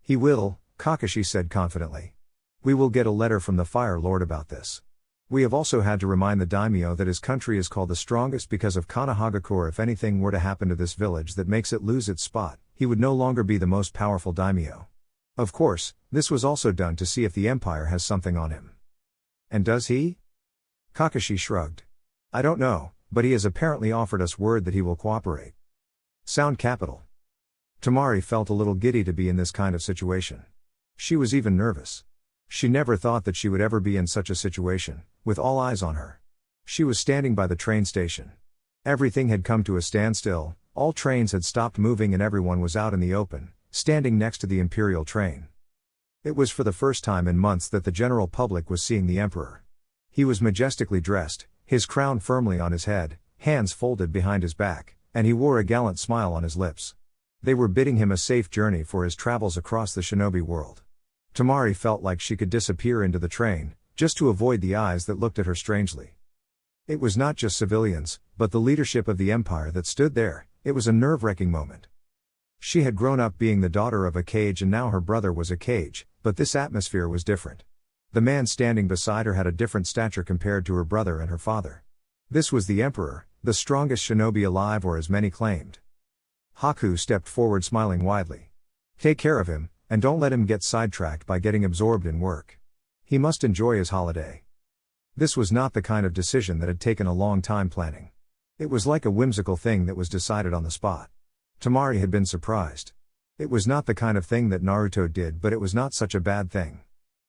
Speaker 1: He will, Kakashi said confidently. We will get a letter from the Fire Lord about this. We have also had to remind the daimyo that his country is called the strongest because of Konohagakure. If anything were to happen to this village that makes it lose its spot, he would no longer be the most powerful daimyo. Of course, this was also done to see if the Empire has something on him. And does he? Kakashi shrugged. I don't know, but he has apparently offered us word that he will cooperate. Sound capital. Temari felt a little giddy to be in this kind of situation. She was even nervous. She never thought that she would ever be in such a situation, with all eyes on her. She was standing by the train station. Everything had come to a standstill, all trains had stopped moving and everyone was out in the open, standing next to the Imperial train. It was for the first time in months that the general public was seeing the Emperor. He was majestically dressed, his crown firmly on his head, hands folded behind his back, and he wore a gallant smile on his lips. They were bidding him a safe journey for his travels across the shinobi world. Temari felt like she could disappear into the train, just to avoid the eyes that looked at her strangely. It was not just civilians, but the leadership of the Empire that stood there. It was a nerve-wracking moment. She had grown up being the daughter of a Kage and now her brother was a Kage, but this atmosphere was different. The man standing beside her had a different stature compared to her brother and her father. This was the Emperor, the strongest shinobi alive, or as many claimed. Haku stepped forward smiling widely. Take care of him, and don't let him get sidetracked by getting absorbed in work. He must enjoy his holiday. This was not the kind of decision that had taken a long time planning. It was like a whimsical thing that was decided on the spot. Temari had been surprised. It was not the kind of thing that Naruto did, but it was not such a bad thing.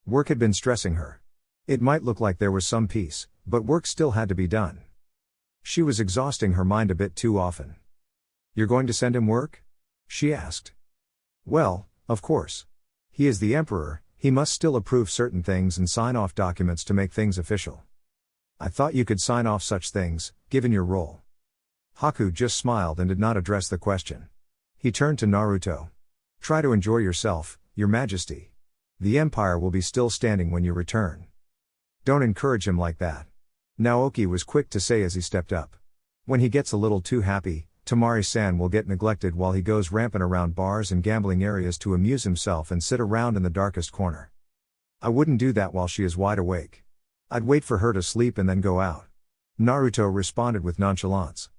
Speaker 1: Work had been stressing her. It might look like there was some peace, but work still had to be done. She was exhausting her mind a bit too often. You're going to send him work? She asked. Well, of course. He is the Emperor, he must still approve certain things and sign off documents to make things official. I thought you could sign off such things, given your role. Haku just smiled and did not address the question. He turned to Naruto. Try to enjoy yourself, Your Majesty. The Empire will be still standing when you return. Don't encourage him like that. Naoki was quick to say as he stepped up. When he gets a little too happy, Temari-san will get neglected while he goes rampant around bars and gambling areas to amuse himself and sit around in the darkest corner. I wouldn't do that while she is wide awake. I'd wait for her to sleep and then go out. Naruto responded with nonchalance.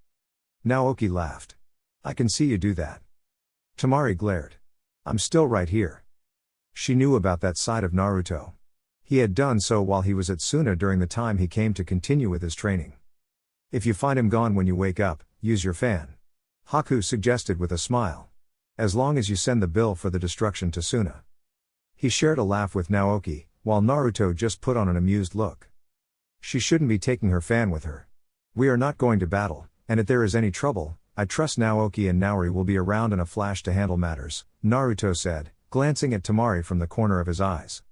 Speaker 1: Naoki laughed. I can see you do that. Temari glared. I'm still right here. She knew about that side of Naruto. He had done so while he was at Suna during the time he came to continue with his training. If you find him gone when you wake up, use your fan. Haku suggested with a smile. As long as you send the bill for the destruction to Suna. He shared a laugh with Naoki, while Naruto just put on an amused look. She shouldn't be taking her fan with her. We are not going to battle, and if there is any trouble, I trust Naoki and Naori will be around in a flash to handle matters, Naruto said, glancing at Temari from the corner of his eyes.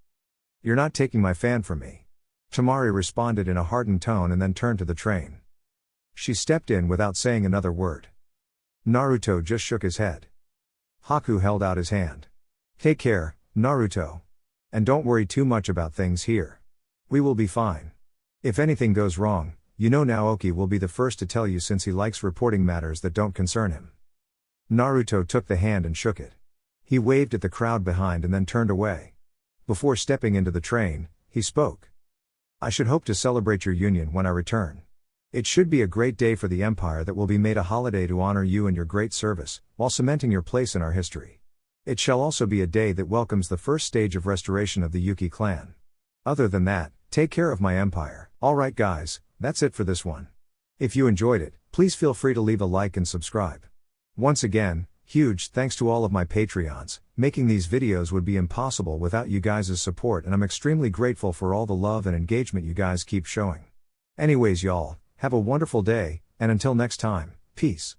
Speaker 1: You're not taking my fan from me. Temari responded in a hardened tone and then turned to the train. She stepped in without saying another word. Naruto just shook his head. Haku held out his hand. Take care, Naruto. And don't worry too much about things here. We will be fine. If anything goes wrong, you know Naoki will be the first to tell you since he likes reporting matters that don't concern him. Naruto took the hand and shook it. He waved at the crowd behind and then turned away. Before stepping into the train, he spoke. I should hope to celebrate your union when I return. It should be a great day for the Empire that will be made a holiday to honor you and your great service, while cementing your place in our history. It shall also be a day that welcomes the first stage of restoration of the Yuki clan. Other than that, take care of my empire. Alright guys, that's it for this one. If you enjoyed it, please feel free to leave a like and subscribe. Once again, huge thanks to all of my Patreons. Making these videos would be impossible without you guys' support, and I'm extremely grateful for all the love and engagement you guys keep showing. Anyways y'all, have a wonderful day, and until next time, peace.